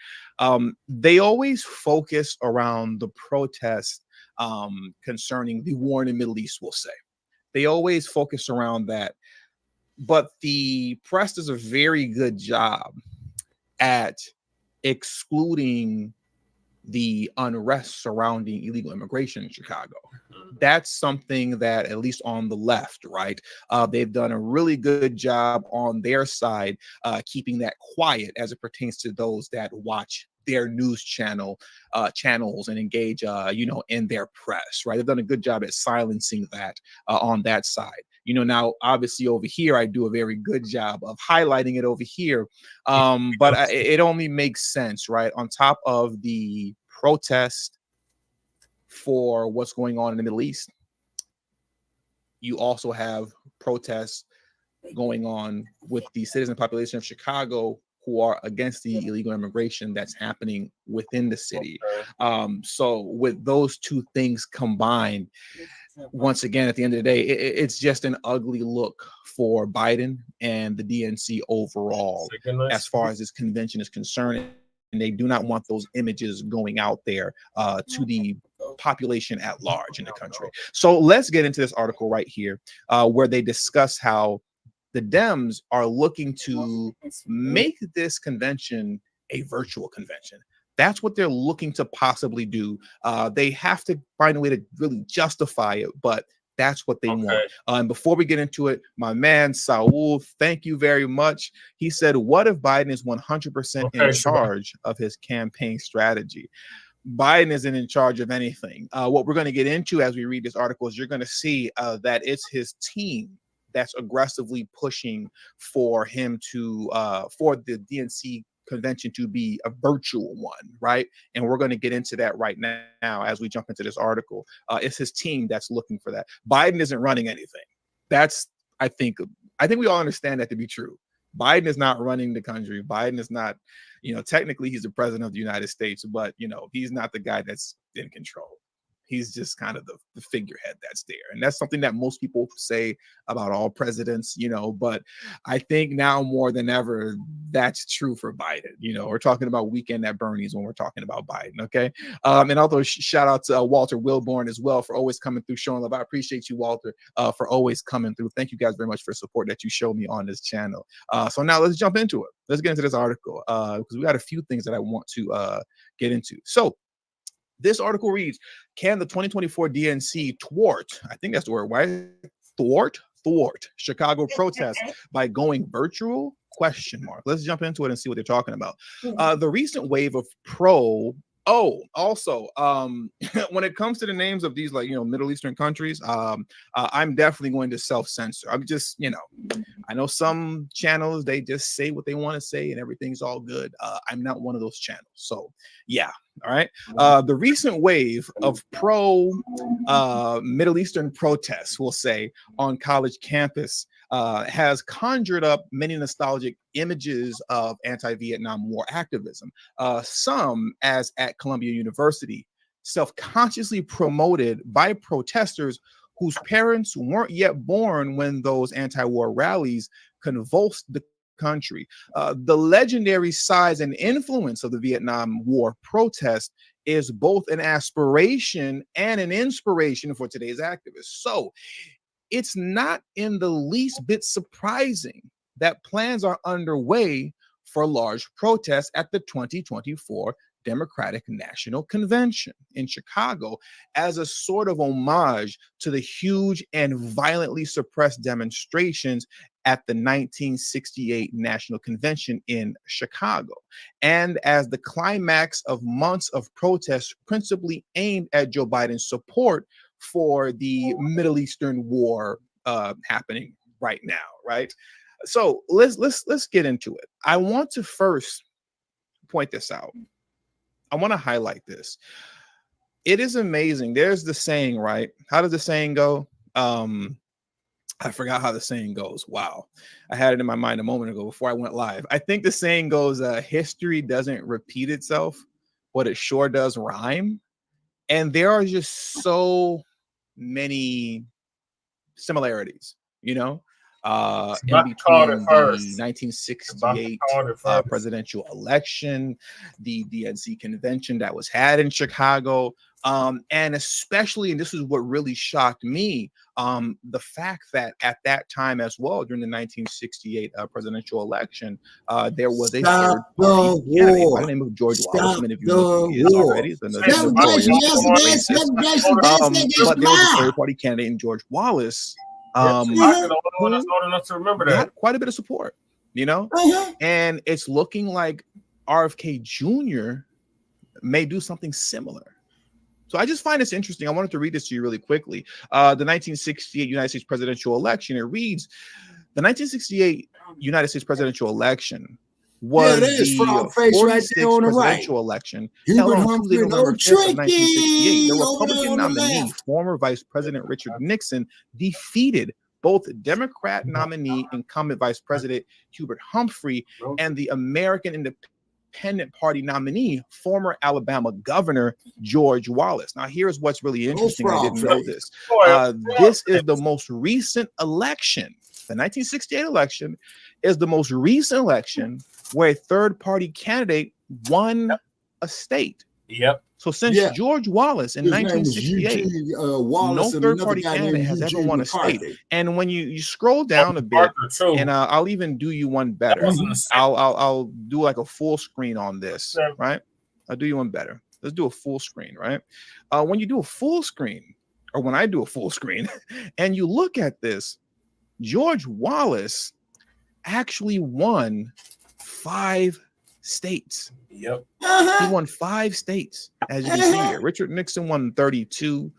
Speaker 2: They always focus around the protests concerning the war in the Middle East, we'll say. They always focus around that. But the press does a very good job at excluding the unrest surrounding illegal immigration in Chicago. That's something that, at least on the left, right, they've done a really good job on their side, keeping that quiet as it pertains to those that watch their news channels and engage, in their press, right? They've done a good job at silencing that on that side. Now, obviously over here, I do a very good job of highlighting it over here. But it only makes sense, right? On top of the protest for what's going on in the Middle East, you also have protests going on with the citizen population of Chicago who are against the illegal immigration that's happening within the city. So with those two things combined, once again, at the end of the day, it's just an ugly look for Biden and the DNC overall, as far as this convention is concerned. And they do not want those images going out there to the population at large in the country. So let's get into this article right here, where they discuss how the Dems are looking to make this convention a virtual convention. That's what they're looking to possibly do. They have to find a way to really justify it, but that's what they want. And before we get into it, my man Saul, thank you very much. He said, what if Biden is 100% in charge of his campaign strategy? Biden isn't in charge of anything. What we're going to get into as we read this article is you're going to see that it's his team that's aggressively pushing for him to for the DNC convention to be a virtual one, right? And we're going to get into that right now as we jump into this article. It's his team that's looking for that. Biden isn't running anything. That's I think we all understand that to be true. Biden is not running the country. Biden is not, technically he's the president of the United States, but he's not the guy that's in control. He's just kind of the figurehead that's there. And that's something that most people say about all presidents, but I think now more than ever, that's true for Biden. We're talking about Weekend at Bernie's when we're talking about Biden, okay? And also shout out to Walter Wilborn as well for always coming through, showing love. I appreciate you, Walter, for always coming through. Thank you guys very much for the support that you show me on this channel. So now let's jump into it. Let's get into this article because we got a few things that I want to get into. So this article reads, can the 2024 DNC thwart, I think that's the word, right? Thwart Chicago protests by going virtual? ? Let's jump into it and see what they're talking about. The recent wave of when it comes to the names of these Middle Eastern countries, I'm definitely going to self-censor. I'm just, I know some channels, they just say what they want to say and everything's all good. I'm not one of those channels. So yeah. All right. The recent wave of Middle Eastern protests, we'll say, on college campus has conjured up many nostalgic images of anti-Vietnam War activism. Some, as at Columbia University, self-consciously promoted by protesters whose parents weren't yet born when those anti-war rallies convulsed the country. The legendary size and influence of the Vietnam War protest is both an aspiration and an inspiration for today's activists. So it's not in the least bit surprising that plans are underway for large protests at the 2024 Democratic National Convention in Chicago as a sort of homage to the huge and violently suppressed demonstrations at the 1968 National Convention in Chicago, and as the climax of months of protests principally aimed at Joe Biden's support for the Middle Eastern war happening right now, right? So let's get into it. I want to first point this out. I want to highlight this. It is amazing. There's the saying, right? How does the saying go? I forgot how the saying goes. Wow. I had it in my mind a moment ago before I went live. I think the saying goes, history doesn't repeat itself, but it sure does rhyme. And there are just so many similarities, in between the 1968 presidential election, the DNC convention that was had in Chicago, and especially, and this is what really shocked me, the fact that at that time as well, during the 1968 presidential election, there was a third party candidate by the name of George Wallace. Many of you know who he is already. But there was a third party candidate in George Wallace. Old enough to remember that. Got quite a bit of support, and it's looking like RFK Jr. may do something similar. So I just find this interesting. I wanted to read this to you really quickly. The 1968 United States presidential election, it reads, the 1968 United States presidential election was the 46th presidential election held on Tuesday, November 5th of 1968. The Republican nominee, former Vice President Richard Nixon, defeated both Democrat nominee, incumbent Vice President Hubert Humphrey, and the American Independent Party nominee, former Alabama Governor George Wallace. Now, here's what's really interesting. I didn't know this. This is the most recent election. The 1968 election is the most recent election where a third-party candidate won a state.
Speaker 1: Yep.
Speaker 2: So since George Wallace in 1968, no third-party candidate has ever won a state. And when you scroll down a bit, and I'll even do you one better. I'll do like a full screen on this, right? I'll do you one better. Let's do a full screen, right? When you do a full screen, or when I do a full screen, and you look at this, George Wallace actually won 5 states.
Speaker 1: Yep.
Speaker 2: He won 5 states, as you can see here. Richard Nixon won 32,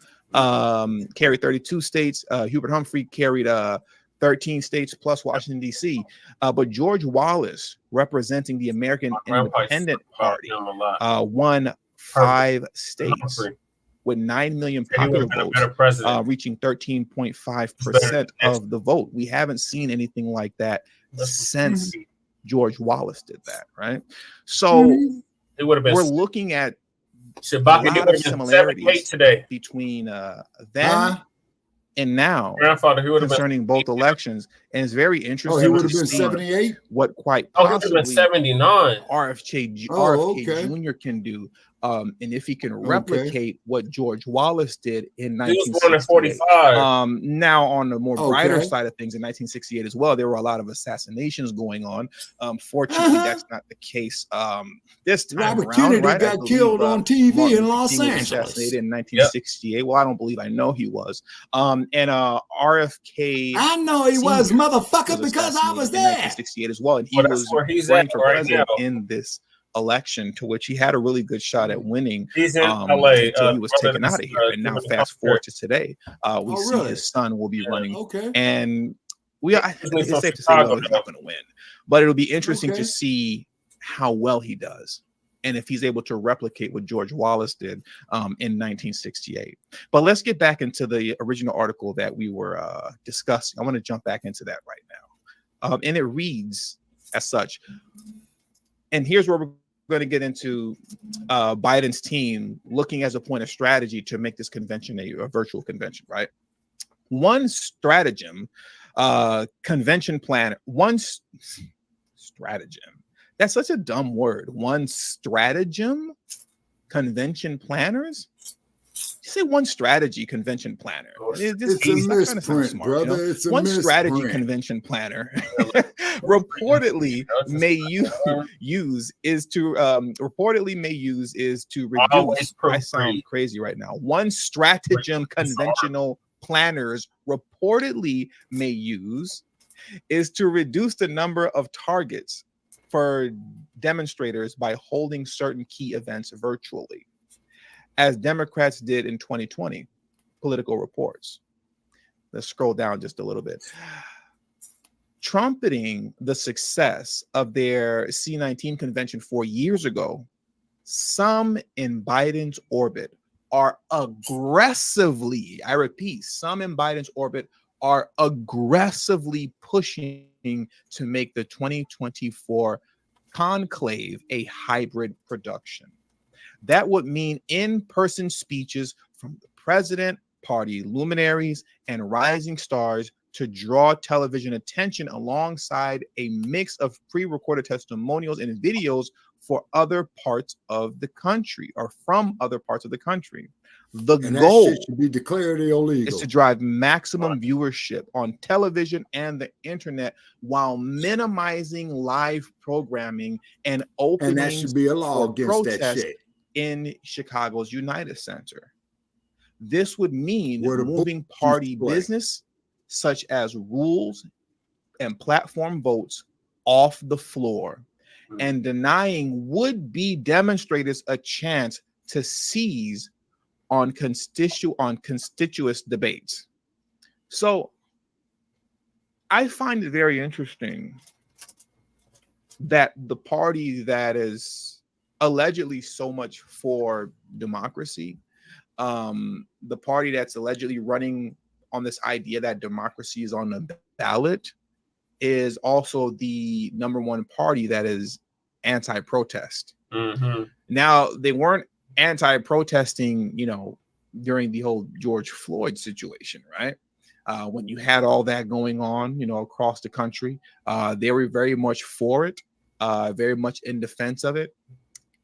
Speaker 2: carried 32 states. Hubert Humphrey carried 13 states plus Washington, D.C. But George Wallace, representing the American Independent Party, won 5 states with 9 million popular votes, reaching 13.5% of the vote. We haven't seen anything like that since George Wallace did that, right? So
Speaker 1: it would have been.
Speaker 2: We're looking at a
Speaker 1: Shabaka,
Speaker 2: lot of similarities between then and now concerning both elections, and it's very interesting.
Speaker 6: He would have
Speaker 2: to
Speaker 6: been
Speaker 2: see
Speaker 6: 78.
Speaker 2: What quite
Speaker 1: he would have been
Speaker 2: possibly
Speaker 1: 79.
Speaker 2: RFK Jr. can do, and if he can replicate what George Wallace did in 1968. Now, on the more brighter side of things, in 1968 as well, there were a lot of assassinations going on. Fortunately, that's not the case this time
Speaker 6: Robert
Speaker 2: around.
Speaker 6: Kennedy
Speaker 2: Right?
Speaker 6: got killed on TV
Speaker 2: Martin
Speaker 6: in
Speaker 2: Luther
Speaker 6: Los
Speaker 2: King was
Speaker 6: Angeles.
Speaker 2: assassinated in 1968. Well, I don't believe. I know he was. And RFK.
Speaker 6: I know he was, motherfucker,
Speaker 2: was
Speaker 6: because I was
Speaker 2: in
Speaker 6: there.
Speaker 2: 1968 as well, and he was running for president in this election, to which he had a really good shot at winning.
Speaker 1: He's in LA,
Speaker 2: until he was taken out of here. And now, fast forward to today, we see
Speaker 6: really?
Speaker 2: his son will be running,
Speaker 6: Okay.
Speaker 2: and it's safe to say he's not going to win, but it'll be interesting to see how well he does, and if he's able to replicate what George Wallace did in 1968. But let's get back into the original article that we were discussing. I want to jump back into that right now, and it reads as such. And here's where we're going to get into Biden's team looking as a point of strategy to make this convention a virtual convention, right? One stratagem, convention planner, stratagem. That's such a dumb word. One stratagem, convention planners. You say one strategy convention planner.
Speaker 6: It's a misprint,
Speaker 2: smart,
Speaker 6: brother.
Speaker 2: You know?
Speaker 6: It's a
Speaker 2: one
Speaker 6: misprint.
Speaker 2: strategy convention planner reportedly may use is to reduce. I sound crazy right now. One stratagem conventional planners reportedly may use is to reduce the number of targets for demonstrators by holding certain key events virtually, as Democrats did in 2020, Political reports. Let's scroll down just a little bit. Trumpeting the success of their C-19 convention 4 years ago, some in Biden's orbit are aggressively, I repeat, some in Biden's orbit are aggressively pushing to make the 2024 conclave a hybrid production. That would mean in-person speeches from the president, party luminaries, and rising stars to draw television attention alongside a mix of pre-recorded testimonials and videos for other parts of the country or from other parts of the country. The goal
Speaker 6: shit should be declared illegal.
Speaker 2: Is to drive maximum viewership on television and the internet while minimizing live programming and opening.
Speaker 6: And that should be a law against that shit.
Speaker 2: In Chicago's United Center. This would mean moving party business such as rules and platform votes off the floor and denying would-be demonstrators a chance to seize on constituous debates. So I find it very interesting that the party that is allegedly so much for democracy, the party that's allegedly running on this idea that democracy is on the ballot, is also the number one party that is anti-protest. Now, they weren't anti-protesting, during the whole George Floyd situation, right? When you had all that going on, across the country, they were very much for it, very much in defense of it.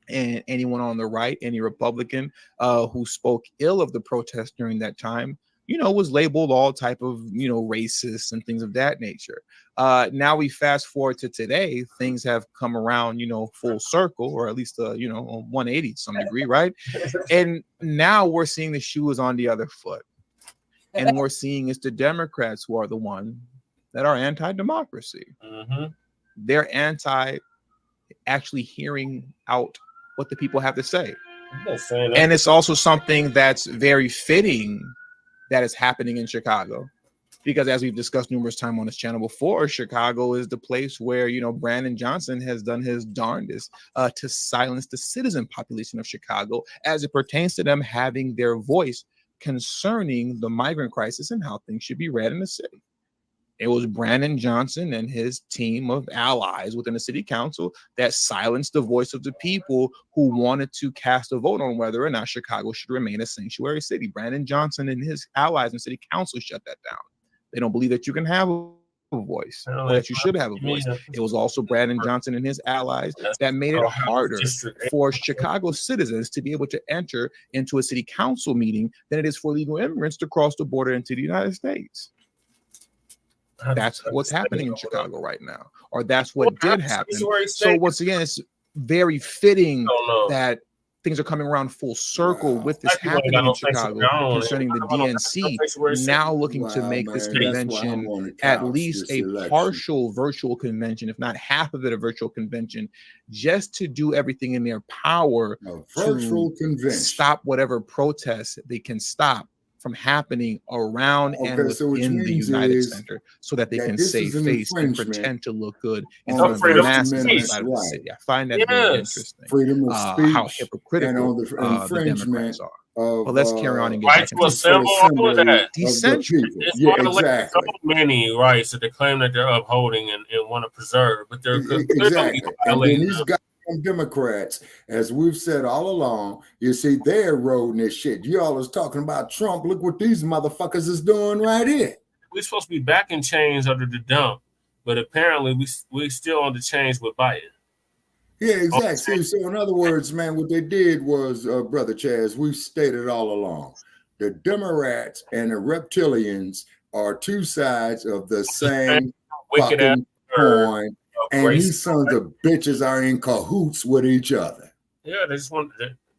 Speaker 2: And anyone on the right, any Republican who spoke ill of the protest during that time, was labeled all type of, racist and things of that nature. Now we fast forward to today, things have come around, full circle, or at least, 180 to some degree, right? And now we're seeing the shoe is on the other foot. And we're seeing it's the Democrats who are the one that are anti-democracy. They're anti actually hearing out what the people have to say. And it's also something that's very fitting that is happening in Chicago, Because as we've discussed numerous times on this channel before, Chicago is the place where, you know, Brandon Johnson has done his darndest to silence the citizen population of Chicago as it pertains to them having their voice concerning the migrant crisis and how things should be read in the city. It was Brandon Johnson and his team of allies within the city council that silenced the voice of the people who wanted to cast a vote on whether or not Chicago should remain a sanctuary city. Brandon Johnson and his allies in city council shut that down. They don't believe that you can have a voice, or that you should have a voice. It was also Brandon Johnson and his allies that made it harder for Chicago citizens to be able to enter into a city council meeting than it is for legal immigrants to cross the border into the United States. That's what's happening in Chicago right now, or that's what did happen. So once again, it's very fitting that things are coming around full circle with this happening in Chicago concerning the DNC now looking to make this convention at least a partial virtual convention, if not half of it a virtual convention, just to do everything in their power to stop whatever protests they can stop from happening around and within the United Center, so that they can save face and pretend to look good in front of the masses outside of the city. I find that very interesting.
Speaker 6: Freedom of speech,
Speaker 2: how hypocritical
Speaker 6: and on the
Speaker 2: the Democrats are.
Speaker 6: Of,
Speaker 2: but let's carry on and get
Speaker 1: right
Speaker 2: back
Speaker 1: to
Speaker 2: into
Speaker 1: assemble, all of that.
Speaker 6: It's
Speaker 1: so many rights that they claim that they're upholding and want to preserve, but they're
Speaker 6: exactly. And then these goddamn Democrats, as we've said all along, you see, they're eroding this shit. Y'all is talking about Trump. Look what these motherfuckers is doing right here.
Speaker 1: We're supposed to be back in chains under the dump, but apparently we still on the chains with Biden.
Speaker 6: Yeah, exactly. So in other words, man, what they did was, Brother Chaz, we've stated all along, the Democrats and the reptilians are two sides of the same fucking coin, and these sons of bitches are in cahoots with each other.
Speaker 1: Yeah, they just want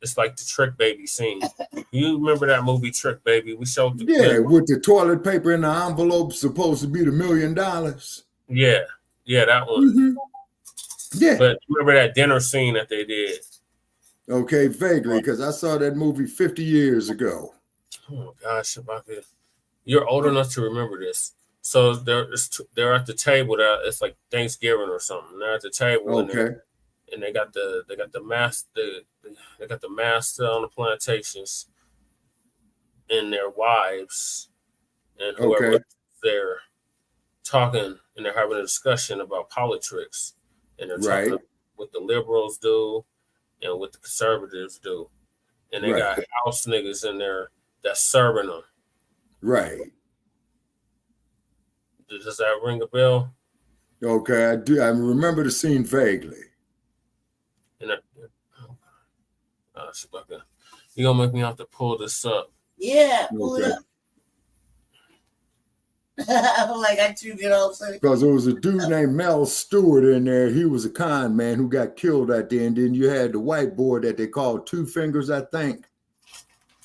Speaker 1: it's like the Trick Baby scene. You remember that movie Trick Baby? We showed the clip.
Speaker 6: With the toilet paper in the envelope supposed to be the $1 million.
Speaker 1: Yeah, that one.
Speaker 6: Yeah.
Speaker 1: But remember that dinner scene that they did?
Speaker 6: Okay, vaguely, because I saw that movie 50 years ago.
Speaker 1: Oh gosh, you're old enough to remember this. So they're at the table. It's like Thanksgiving or something. They're at the table, and they got the master on the plantations, and their wives, and whoever they're talking, and they're having a discussion about politics. And they're talking about what the liberals do and what the conservatives do. And they got house niggas in there that's serving them.
Speaker 6: Right.
Speaker 1: Does that ring a bell?
Speaker 6: Okay, I do. I remember the scene vaguely. And
Speaker 1: you're going to make me have to pull this up.
Speaker 4: Yeah, pull it up. Like I tuned it all.
Speaker 6: Because there was a dude named Mel Stewart in there. He was a con man who got killed at the end. Then you had the whiteboard that they called Two Fingers, I think.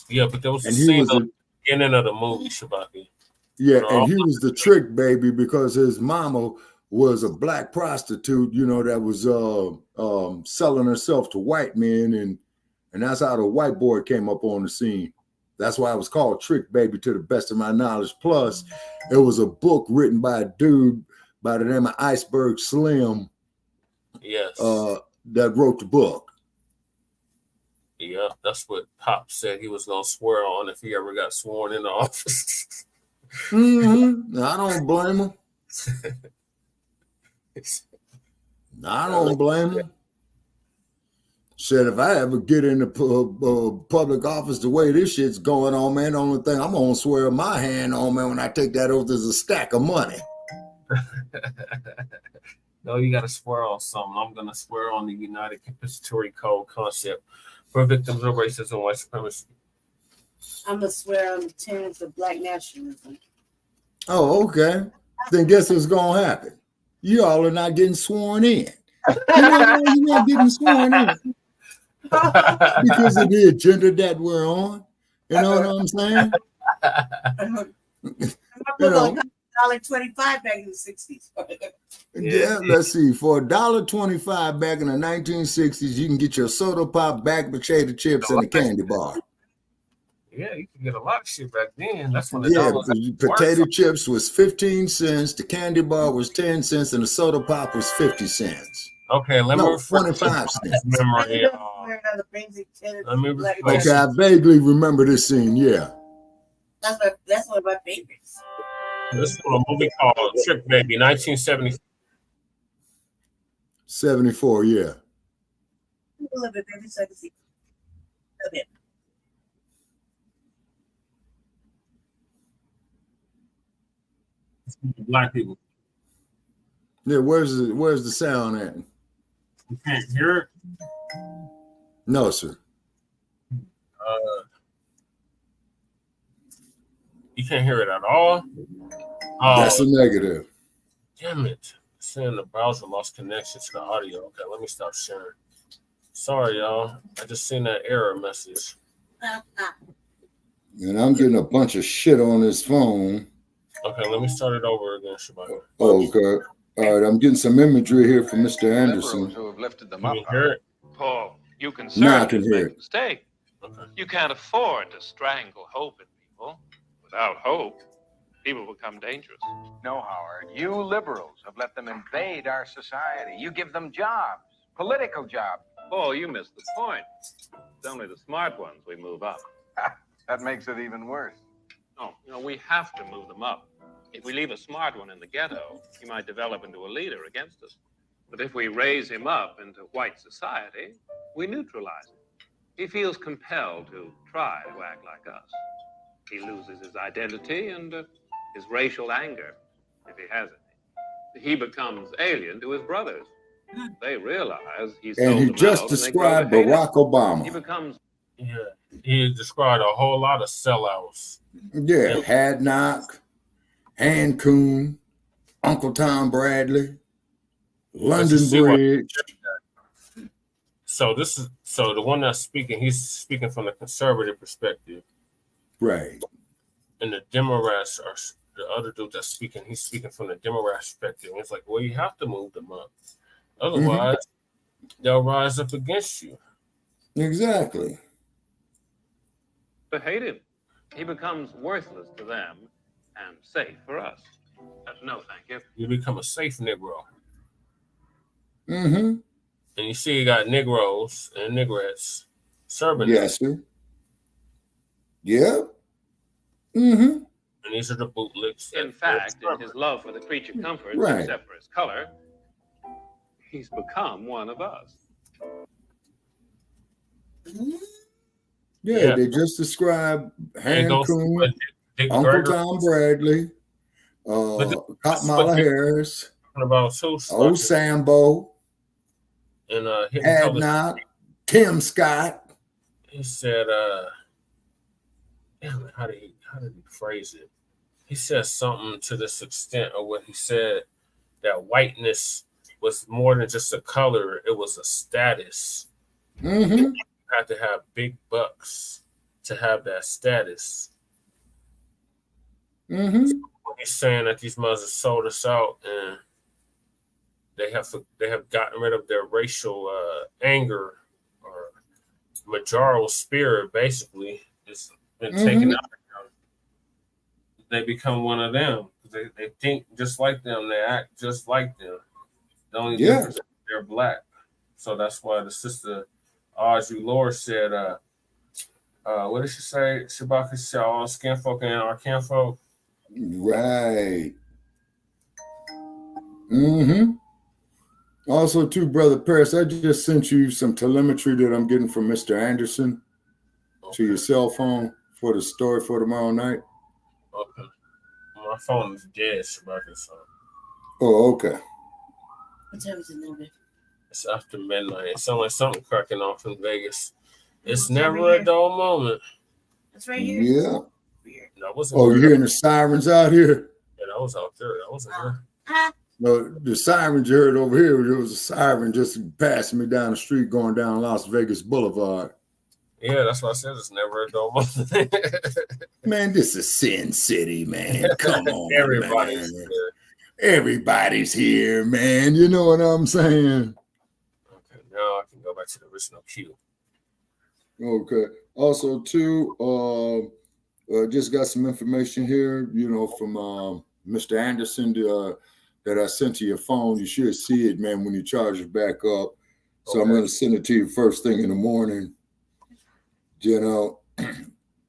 Speaker 1: Yeah, but there was a scene at the beginning of the movie, Shabaki.
Speaker 6: Yeah, and he was the trick baby because his mama was a black prostitute, that was selling herself to white men, and that's how the whiteboard came up on the scene. That's why it was called Trick Baby, to the best of my knowledge. Plus, it was a book written by a dude by the name of Iceberg Slim.
Speaker 1: Yes.
Speaker 6: That wrote the book.
Speaker 1: Yeah, that's what Pop said he was going to swear on if he ever got sworn into office.
Speaker 6: I don't blame him. I don't blame him. Said if I ever get into public office the way this shit's going on, man, the only thing I'm going to swear my hand on, man, when I take that oath is a stack of money.
Speaker 1: No, you got to swear on something. I'm going to swear on the United Compensatory Code concept for victims of racism and white supremacy.
Speaker 4: I'm going to swear on the tenets of black nationalism.
Speaker 6: Oh, okay. Then guess what's going to happen? You all are not getting sworn in. You're not getting sworn in. Because of the agenda that we're on. You know what I'm saying?
Speaker 4: $1.25 back in the 60s.
Speaker 6: Yeah, let's see. For $1.25 back in the 1960s, you can get your soda pop, bag potato chips, and a candy bar.
Speaker 1: Yeah, you could get a lot of shit back then. That's when the
Speaker 6: Yeah,
Speaker 1: dollar was
Speaker 6: potato
Speaker 1: worth
Speaker 6: chips was 15 cents, the candy bar was 10 cents, and the soda pop was 50 cents.
Speaker 1: Okay, let me
Speaker 6: No,
Speaker 1: refresh
Speaker 6: 25 cents.
Speaker 1: memory. Let me refresh.
Speaker 6: Okay, I vaguely remember this scene, yeah.
Speaker 4: That's one of my favorites.
Speaker 1: This is from a movie called Trick Baby, 1970.
Speaker 6: 74, yeah.
Speaker 4: A little bit, baby, so I can see. A bit.
Speaker 1: Black people.
Speaker 6: Yeah, where's the sound at?
Speaker 1: You can't hear it?
Speaker 6: No, sir.
Speaker 1: You can't hear it at all?
Speaker 6: That's a negative.
Speaker 1: Damn it. Saying the browser lost connection to the audio. Okay, let me stop sharing. Sorry, y'all. I just seen that error message.
Speaker 6: And I'm getting a bunch of shit on this phone.
Speaker 1: Okay, let me start it over again, Shabaka.
Speaker 6: Okay. All right, I'm getting some imagery here from Mr. Anderson.
Speaker 11: Who have lifted them
Speaker 1: Can
Speaker 11: up.
Speaker 1: you hear it?
Speaker 12: Paul, you
Speaker 6: Now I
Speaker 12: conservatives
Speaker 6: can hear
Speaker 12: make a
Speaker 6: it.
Speaker 12: mistake. You can't afford to strangle hope in people. Without hope, people become dangerous.
Speaker 11: No, Howard. You liberals have let them invade our society. You give them jobs, political jobs.
Speaker 12: Paul, you missed the point. It's only the smart ones we move up.
Speaker 11: That makes it even worse.
Speaker 12: No, we have to move them up. If we leave a smart one in the ghetto, he might develop into a leader against us. But if we raise him up into white society, we neutralize him. He feels compelled to try to act like us. He loses his identity and his racial anger, if he has any. He becomes alien to his brothers. They realize he's
Speaker 6: And he just described Barack Obama.
Speaker 12: He becomes...
Speaker 1: Yeah, he described a whole lot of sellouts.
Speaker 6: Yeah, Hadnock, Han Coon, Uncle Tom Bradley, London Bridge.
Speaker 1: So the one that's speaking, he's speaking from the conservative perspective.
Speaker 6: Right.
Speaker 1: And the Democrats are the other dude that's speaking, he's speaking from the Democrat perspective. And it's like, well, you have to move them up. Otherwise, they'll rise up against you.
Speaker 6: Exactly.
Speaker 12: to hate him. He becomes worthless to them and safe for us. No, thank you.
Speaker 1: You become a safe Negro.
Speaker 6: Mm-hmm.
Speaker 1: And you see you got Negroes and Negrettes serving.
Speaker 6: Yes, sir. Yep. Mm-hmm.
Speaker 1: And these are the bootlicks.
Speaker 12: In fact, in his love for the creature comforts,
Speaker 6: Right.
Speaker 12: except for his color, he's become one of us.
Speaker 6: Yeah, they just described Han Coon, Uncle Tom Bradley, Kamala Harris, Old Sambo,
Speaker 1: and
Speaker 6: Hadnock, Tim Scott.
Speaker 1: He said, damn it, how did he phrase it? He said something to this extent of what he said, that whiteness was more than just a color, it was a status.
Speaker 6: Mm-hmm.
Speaker 1: You had to have big bucks to have that status.
Speaker 6: Mm-hmm.
Speaker 1: He's saying that these mothers sold us out and they have gotten rid of their racial anger or majority spirit, basically. It's been taken out of them. They become one of them. They think just like them. They act just like them. The only difference is they're black. So that's why the sister Audrey Lorde said, what did she say? Shabaka said, all skin folk and our kinfolk.
Speaker 6: Right. Mm-hmm. Also, too, Brother Paris, I just sent you some telemetry that I'm getting from Mr. Anderson to your cell phone for the story for tomorrow night.
Speaker 1: Okay. My phone is dead, Shabaka. So.
Speaker 6: Oh, okay.
Speaker 4: What time is it now?
Speaker 1: It's after midnight. It sounds like something cracking off in Vegas. It's never a dull moment.
Speaker 4: It's right here.
Speaker 6: Yeah.
Speaker 1: That wasn't
Speaker 6: Oh, you're hearing the sirens out here?
Speaker 1: Yeah, that was out there. That wasn't here.
Speaker 6: No, the sirens you heard over here, there was a siren just passing me down the street going down Las Vegas Boulevard.
Speaker 1: Yeah, that's what I said. It's never a dull moment.
Speaker 6: Man, this is Sin City, man. Come on,
Speaker 1: Everybody's
Speaker 6: man.
Speaker 1: here.
Speaker 6: Everybody's here, man. You know what I'm saying?
Speaker 1: Okay, now I can go back to the original cue.
Speaker 6: Okay. Also, too, just got some information here, from Mr. Anderson that I sent to your phone. You should see it, man, when you charge it back up. So I'm going to send it to you first thing in the morning,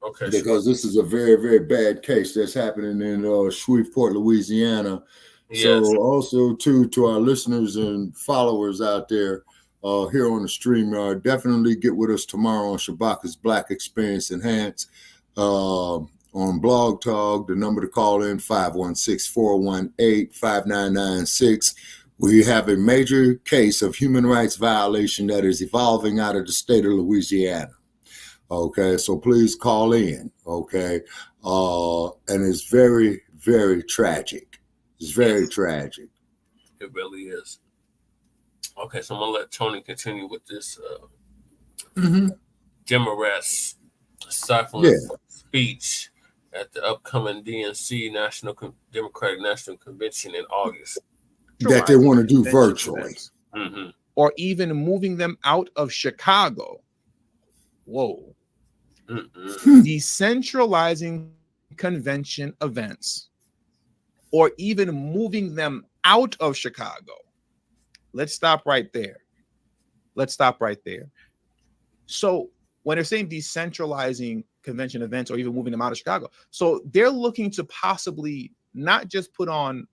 Speaker 1: Okay.
Speaker 6: because this is a very, very bad case that's happening in Shreveport, Louisiana.
Speaker 1: Yes.
Speaker 6: So also, too, to our listeners and followers out there here on the stream, definitely get with us tomorrow on Shabaka's Black Experience Enhanced. On Blog Talk, the number to call in 516-418-5996. We have a major case of human rights violation that is evolving out of the state of Louisiana. Okay, so please call in. Okay, and it's very, very tragic. It's very tragic.
Speaker 1: It really is. Okay, so I'm gonna let Tony continue with this Jim arrest, stifling speech at the upcoming DNC Democratic National Convention in August.
Speaker 6: That they want to do virtually.
Speaker 2: Or even moving them out of Chicago. Whoa. Decentralizing convention events. Or even moving them out of Chicago. Let's stop right there. So when they're saying decentralizing convention events or even moving them out of Chicago, so they're looking to possibly not just put on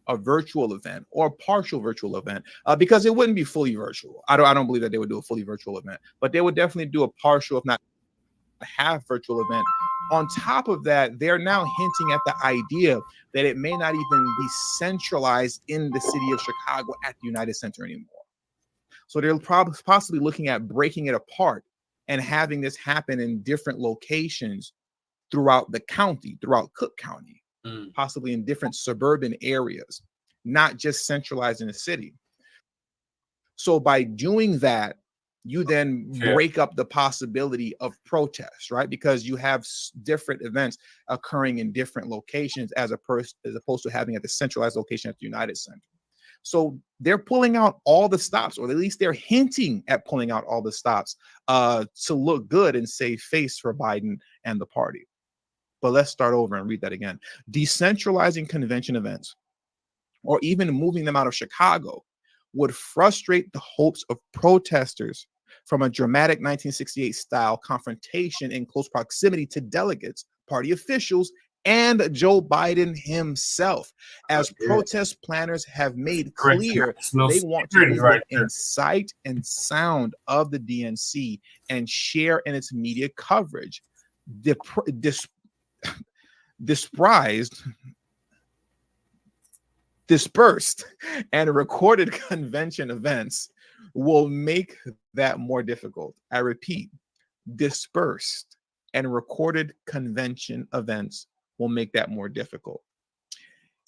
Speaker 2: a virtual event or a partial virtual event, because it wouldn't be fully virtual. I don't believe that they would do a fully virtual event, but they would definitely do a partial, if not a half virtual event. On top of that, they're now hinting at the idea that it may not even be centralized in the city of Chicago at the United Center anymore. So they're possibly looking at breaking it apart and having this happen in different locations throughout the county, throughout Cook County, possibly in different suburban areas, not just centralized in the city. So by doing that, you then break up the possibility of protests, right? Because you have different events occurring in different locations as opposed to having at the centralized location at the United Center. So they're pulling out all the stops, or at least they're hinting at pulling out all the stops to look good and save face for Biden and the party. But let's start over and read that again. Decentralizing convention events, or even moving them out of Chicago, would frustrate the hopes of protesters from a dramatic 1968-style confrontation in close proximity to delegates, party officials, and Joe Biden himself, as protest planners have made clear they want to be within sight and sound of the DNC and share in its media coverage. Dispersed and recorded convention events will make that more difficult. I repeat, dispersed and recorded convention events will make that more difficult.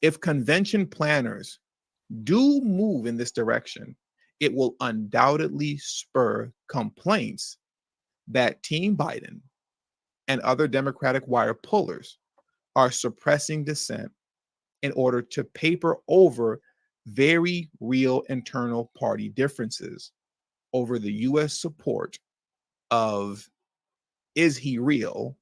Speaker 2: If convention planners do move in this direction, it will undoubtedly spur complaints that Team Biden and other Democratic wire pullers are suppressing dissent in order to paper over very real internal party differences over the U.S. support of is he real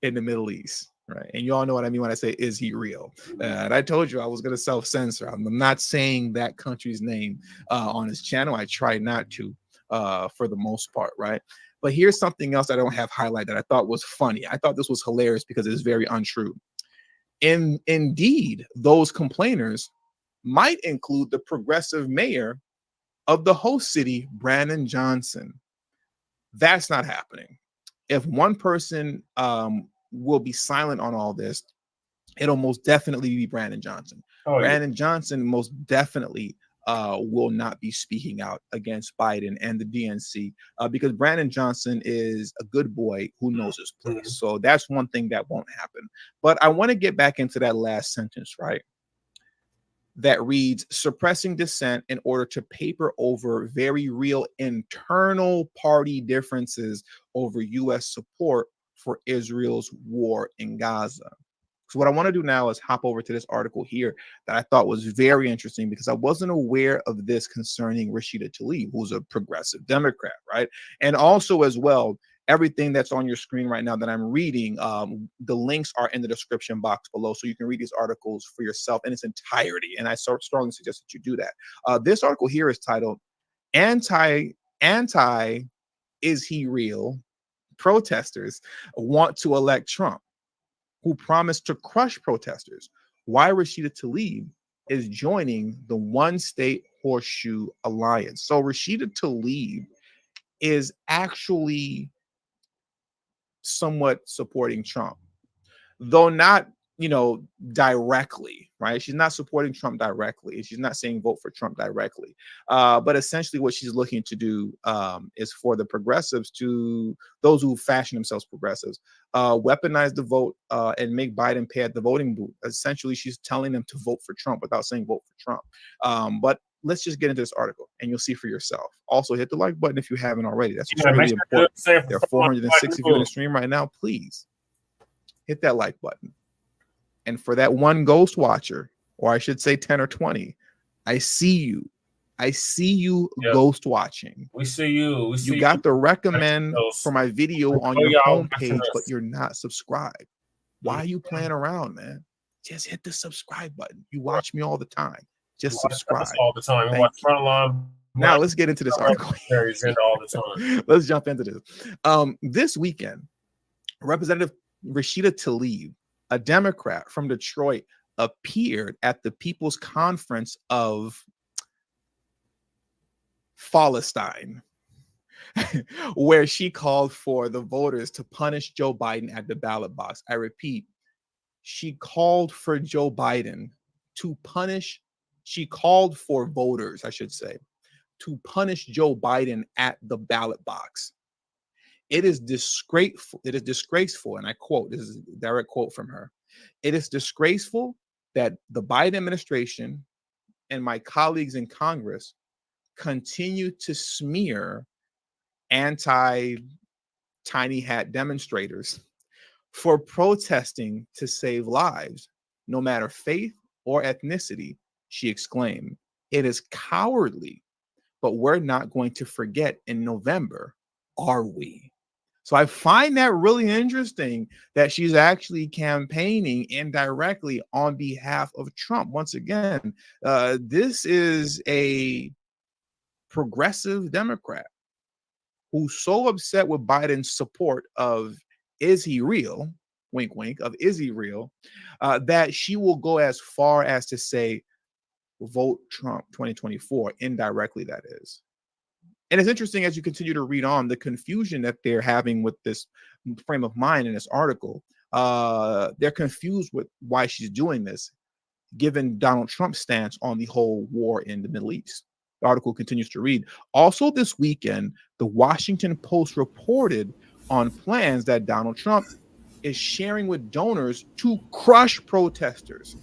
Speaker 2: in the Middle East, right? And you all know what I mean when I say is he real. And I told you I was going to self-censor. I'm not saying that country's name on this channel. I try not to for the most part, right? But here's something else I don't have highlighted that I thought was funny. I thought this was hilarious because it's very untrue. Indeed, those complainers might include the progressive mayor of the host city, Brandon Johnson. That's not happening. If one person will be silent on all this, it'll most definitely be Brandon Johnson. Brandon Johnson most definitely will not be speaking out against Biden and the DNC because Brandon Johnson is a good boy who knows his place. So that's one thing that won't happen. But I want to get back into that last sentence, right? That reads, suppressing dissent in order to paper over very real internal party differences over U.S. support for Israel's war in Gaza. So what I want to do now is hop over to this article here that I thought was very interesting because I wasn't aware of this concerning Rashida Tlaib, who's a progressive Democrat, right? And also as well, everything that's on your screen right now that I'm reading, the links are in the description box below, so you can read these articles for yourself in its entirety. And I strongly suggest that you do that. This article here is titled "Anti Is He Real? Protesters Want to Elect Trump, who promised to crush protesters. Why Rashida Tlaib is joining the One State Horseshoe Alliance." So Rashida Tlaib is actually somewhat supporting Trump, though not, directly, right? She's not supporting Trump directly. She's not saying vote for Trump directly. But essentially what she's looking to do is for the progressives, to those who fashion themselves progressives, weaponize the vote and make Biden pay at the voting booth. Essentially, she's telling them to vote for Trump without saying vote for Trump. But let's just get into this article and you'll see for yourself. Also, hit the like button if you haven't already. That's really important. There are 460 of you in the stream right now. Please hit that like button. And for that one ghost watcher, or I should say 10 or 20, I see you. I see you ghost watching.
Speaker 1: We see you.
Speaker 2: You got the recommend for my video on your homepage, but you're not subscribed. Why are you playing around, man? Just hit the subscribe button. You watch me all the time. Just subscribe
Speaker 1: all the time. You watch Frontline.
Speaker 2: Now let's get into this article.
Speaker 1: All the time.
Speaker 2: Let's jump into this. This weekend, Representative Rashida Tlaib, a Democrat from Detroit, appeared at the People's Conference of Palestine, where she called for the voters to punish Joe Biden at the ballot box. I repeat, she called for Joe Biden to punish, she called for voters, I should say, to punish Joe Biden at the ballot box. It is disgraceful. It is disgraceful, and I quote, this is a direct quote from her. "It is disgraceful that the Biden administration and my colleagues in Congress continue to smear anti-tiny hat demonstrators for protesting to save lives, no matter faith or ethnicity," she exclaimed. "It is cowardly, but we're not going to forget in November, are we?" So I find that really interesting that she's actually campaigning indirectly on behalf of Trump. Once again, this is a progressive Democrat who's so upset with Biden's support of "is he real?" wink, wink, of "is he real?" That she will go as far as to say, vote Trump 2024, indirectly, that is. And it's interesting as you continue to read on the confusion that they're having with this frame of mind in this article. They're confused with why she's doing this, given Donald Trump's stance on the whole war in the Middle East. The article continues to read, "Also this weekend, the Washington Post reported on plans that Donald Trump is sharing with donors to crush protesters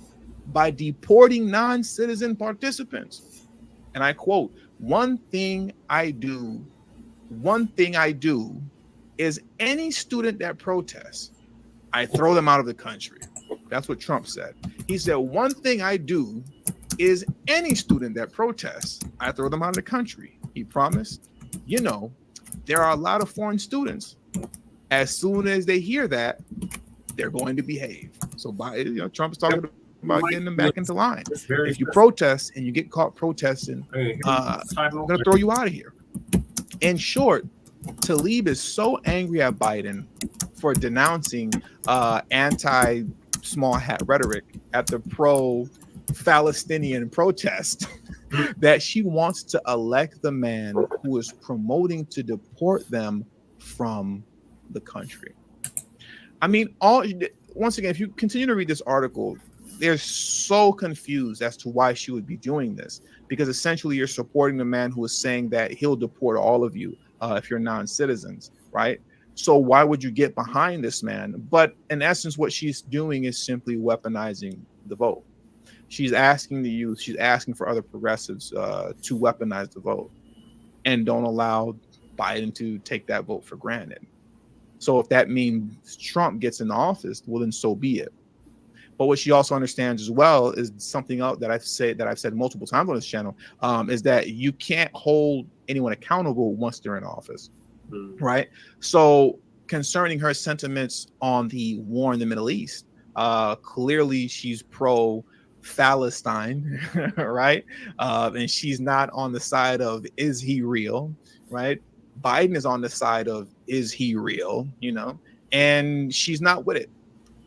Speaker 2: by deporting non-citizen participants." And I quote, one thing I do is any student that protests, I throw them out of the country." That's what Trump said. He said, "One thing I do is any student that protests, I throw them out of the country." He promised, there are a lot of foreign students. As soon as they hear that, they're going to behave. So Trump's talking about getting them back into line. If you protest and you get caught protesting, I'm going to throw you out of here. In short, Tlaib is so angry at Biden for denouncing anti-small hat rhetoric at the pro-Palestinian protest that she wants to elect the man who is promoting to deport them from the country. I mean, once again, if you continue to read this article, they're so confused as to why she would be doing this, because essentially you're supporting the man who is saying that he'll deport all of you if you're non-citizens, right? So why would you get behind this man? But in essence, what she's doing is simply weaponizing the vote. She's asking the youth, she's asking for other progressives to weaponize the vote and don't allow Biden to take that vote for granted. So if that means Trump gets in office, well, then so be it. But what she also understands as well is something else that I've said multiple times on this channel, is that you can't hold anyone accountable once they're in office, right? So concerning her sentiments on the war in the Middle East, clearly she's pro Palestine, right? And she's not on the side of is he real, right? Biden is on the side of is he real, and she's not with it.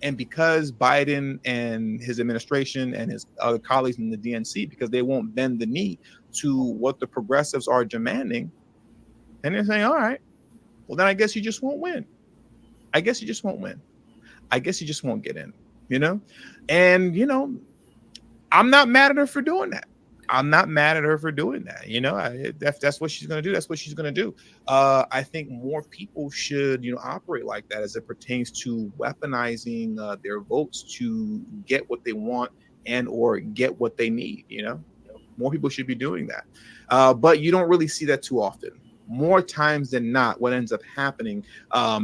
Speaker 2: And because Biden and his administration and his other colleagues in the DNC, because they won't bend the knee to what the progressives are demanding, and they're saying, all right, well, then I guess you just won't win. I guess you just won't win. I guess you just won't get in, And, I'm not mad at her for doing that. That's what she's going to do. That's what she's going to do. I think more people should, operate like that as it pertains to weaponizing their votes to get what they want and or get what they need. More people should be doing that. But you don't really see that too often. More times than not, what ends up happening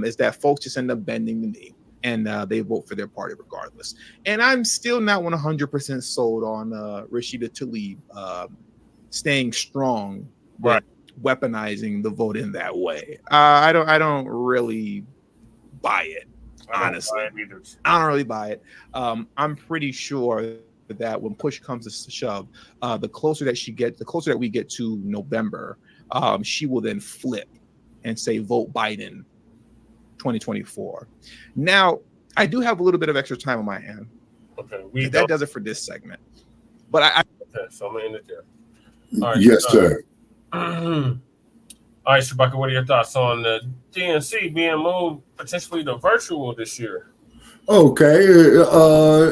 Speaker 2: is that folks just end up bending the knee. And they vote for their party regardless. And I'm still not 100% sold on Rashida Tlaib staying strong, right? Weaponizing the vote in that way. I don't really buy it. Honestly, I don't really buy it. I'm pretty sure that when push comes to shove, the closer that we get to November, she will then flip and say vote Biden 2024. Now, I do have a little bit of extra time on my hand. Okay, that does it for this segment. But
Speaker 1: okay, so I'm gonna end it there. All right,
Speaker 6: yes, sir.
Speaker 1: All right, Shabaka, what are your thoughts on the DNC being moved potentially to virtual this year?
Speaker 6: Okay,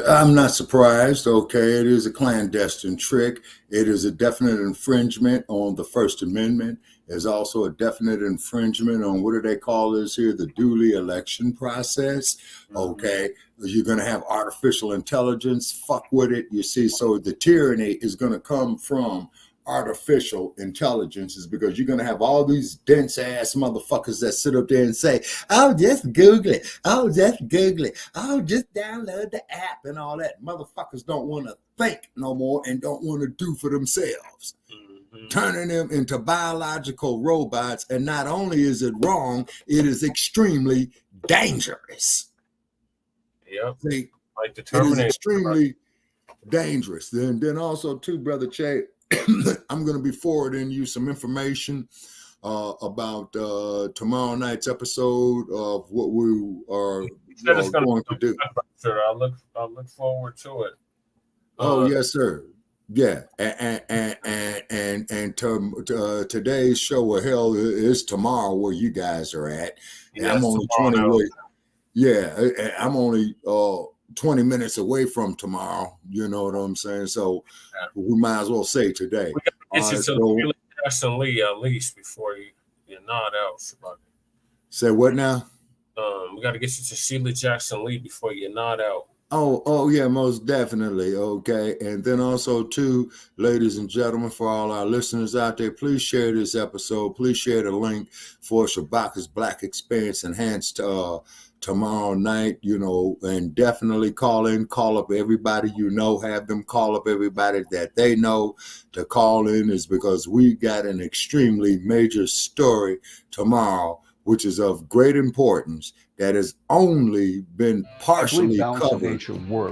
Speaker 6: I'm not surprised. Okay, it is a clandestine trick. It is a definite infringement on the First Amendment. There's also a definite infringement on, what do they call this here, the duly election process. Okay, you're going to have artificial intelligence. Fuck with it. You see, so the tyranny is going to come from artificial intelligence, is because you're going to have all these dense ass motherfuckers that sit up there and say, oh, just Google it. Oh, just Google it. Oh, just download the app and all that. Motherfuckers don't want to think no more and don't want to do for themselves. Turning them into biological robots. And not only is it wrong, it is extremely dangerous.
Speaker 1: Yep.
Speaker 6: See,
Speaker 1: like the
Speaker 6: it is
Speaker 1: Terminator.
Speaker 6: extremely dangerous. Then also too, Brother Che, I'm going to be forwarding you some information about tomorrow night's episode of what we are going to do.
Speaker 1: Sure, I'll look forward to it.
Speaker 6: Oh yes, sir. Yeah, and today's show of hell is tomorrow where you guys are at. And
Speaker 1: Yes,
Speaker 6: I'm only 20
Speaker 1: tomorrow.
Speaker 6: away. Yeah, I'm only 20 minutes away from tomorrow. You know what I'm saying? So we might as well say today.
Speaker 1: We got to get you to Sheila Jackson Lee at least before you nod out, Shabaka.
Speaker 6: Say what now?
Speaker 1: We got to get you to Sheila Jackson Lee before you nod out.
Speaker 6: Oh yeah, most definitely. Okay. And then also too, ladies and gentlemen, for all our listeners out there, please share this episode. Please share the link for Shabaka's Black Experience Enhanced tomorrow night, and definitely call up everybody have them call up everybody that they know to call in, is because we got an extremely major story tomorrow, which is of great importance, that has only been partially covered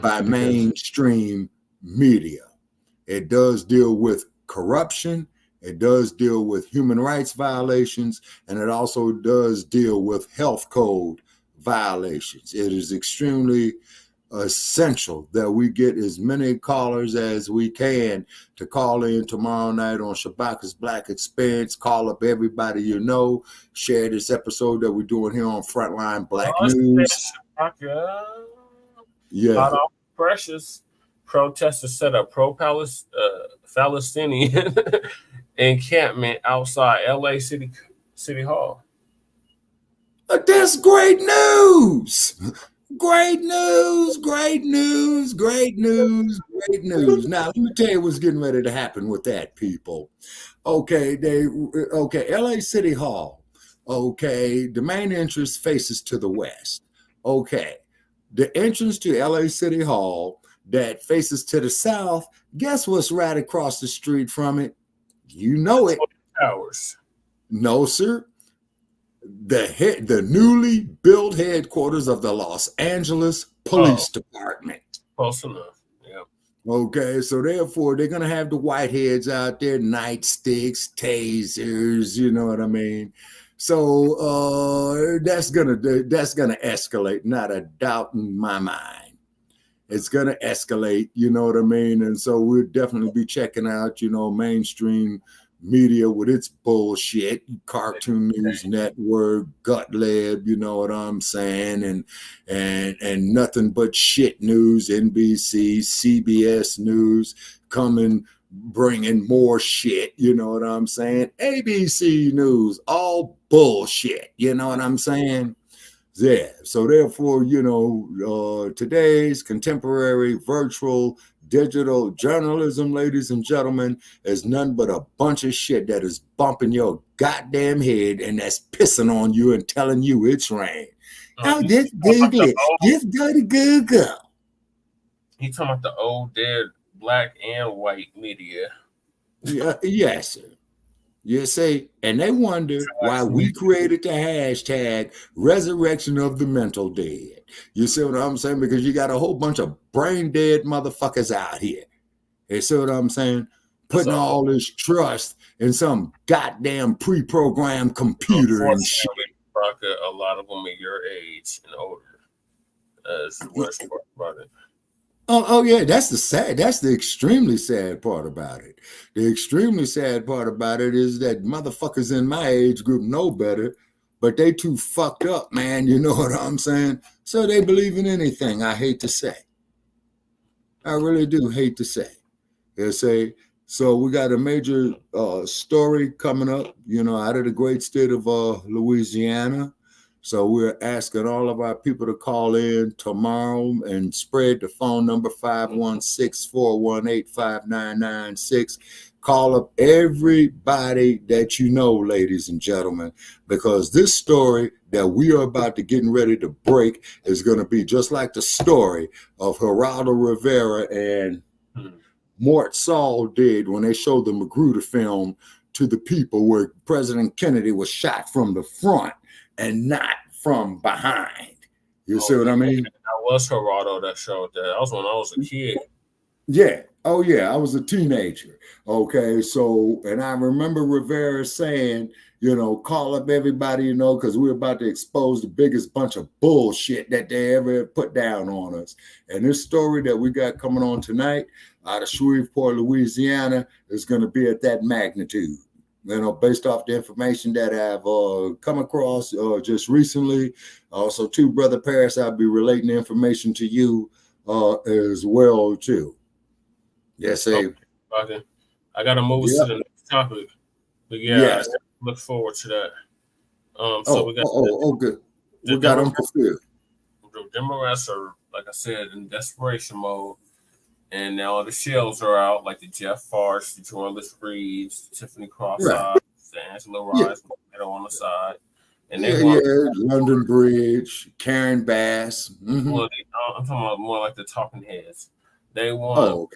Speaker 6: by mainstream media. It does deal with corruption, it does deal with human rights violations, and it also does deal with health code violations. It is extremely essential that we get as many callers as we can to call in tomorrow night on Shabaka's Black Experience. Call up everybody you know. Share this episode that we're doing here on Frontline Black News. Yeah.
Speaker 1: Hot off Precious, protesters set up pro-Palestinian encampment outside LA City Hall.
Speaker 6: That's great news. Great news, great news, great news, great news. Now, let me tell you what's getting ready to happen with that, people. Okay, LA City Hall. Okay, the main entrance faces to the west. Okay, the entrance to LA City Hall that faces to the south, guess what's right across the street from it? You know it.
Speaker 1: Towers.
Speaker 6: No, sir. The newly built headquarters of the Los Angeles Police Department.
Speaker 1: Close enough. Yeah.
Speaker 6: Okay, so therefore they're gonna have the whiteheads out there, nightsticks, tasers, you know what I mean? So that's gonna escalate, not a doubt in my mind. It's gonna escalate, you know what I mean? And so we'll definitely be checking out, mainstream media with its bullshit, Cartoon News Network, Gut Lab, you know what I'm saying, and nothing but shit news, NBC, CBS News coming, bringing more shit, you know what I'm saying, ABC News, all bullshit, you know what I'm saying? Yeah, so therefore, today's contemporary virtual digital journalism, ladies and gentlemen, is nothing but a bunch of shit that is bumping your goddamn head and that's pissing on you and telling you it's rain. Oh, just Google it. Just go to Google.
Speaker 1: He talking about the old dead black and white media.
Speaker 6: Yeah, yes, sir. You see, and they wonder why we created the hashtag resurrection of the mental dead. You see what I'm saying? Because you got a whole bunch of brain dead motherfuckers out here. You see what I'm saying? Putting all this trust in some goddamn pre-programmed computer and shit.
Speaker 1: A lot of them are your age and older. That's the worst part about it.
Speaker 6: Oh yeah, that's the extremely sad part about it. The extremely sad part about it is that motherfuckers in my age group know better, but they too fucked up, man. You know what I'm saying? So they believe in anything. I hate to say. I really do hate to say. So we got a major story coming up, out of the great state of Louisiana. So we're asking all of our people to call in tomorrow and spread the phone number 516-418-5996. Call up everybody that you know, ladies and gentlemen, because this story that we are about to getting ready to break is going to be just like the story of Geraldo Rivera and Mort Saul did when they showed the Magruder film to the people where President Kennedy was shot from the front and not from behind. You see what I mean?
Speaker 1: That was Geraldo that showed that. That was when I was a kid.
Speaker 6: Yeah. Oh, yeah. I was a teenager. Okay. So, and I remember Rivera saying, call up everybody, because we're about to expose the biggest bunch of bullshit that they ever put down on us. And this story that we got coming on tonight out of Shreveport, Louisiana, is going to be at that magnitude. Based off the information that I've come across just recently. Also, too, Brother Paris, I'll be relating the information to you as well, too. Yes, sir.
Speaker 1: Okay. I got to move to the next topic. But I look forward to that. We got
Speaker 6: good. We got Uncle Phil.
Speaker 1: The Democrats are, like I said, in desperation mode. And now the shells are out, like the Jeff Farsh, the Joyless Reeds, Tiffany Cross-Eyes, the Angela Rise on the side. And they want
Speaker 6: London Bridge, Karen Bass. Mm-hmm.
Speaker 1: I'm talking about more like the talking heads. They want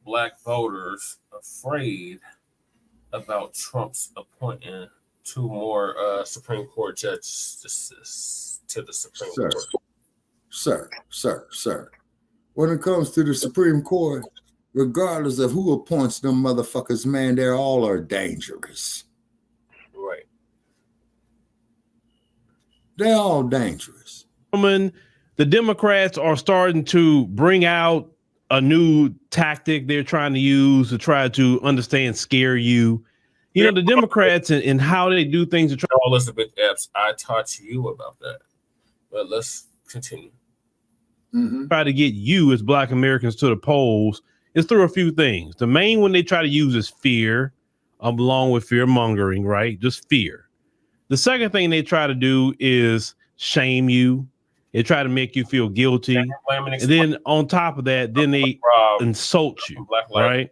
Speaker 1: black voters afraid about Trump's appointing 2 more Supreme Court judges to the Supreme Court.
Speaker 6: Sir. When it comes to the Supreme Court, regardless of who appoints them motherfuckers, man, they all are dangerous.
Speaker 1: Right.
Speaker 6: They're all dangerous.
Speaker 13: The Democrats are starting to bring out a new tactic they're trying to use to try to scare you. The Democrats and how they do things.
Speaker 1: Elizabeth Epps, I taught you about that. But let's continue.
Speaker 13: Try to get you as Black Americans to the polls is through a few things. The main one they try to use is fear, along with fear mongering, right? Just fear. The second thing they try to do is shame you. They try to make you feel guilty. And then on top of that, then they insult you, right?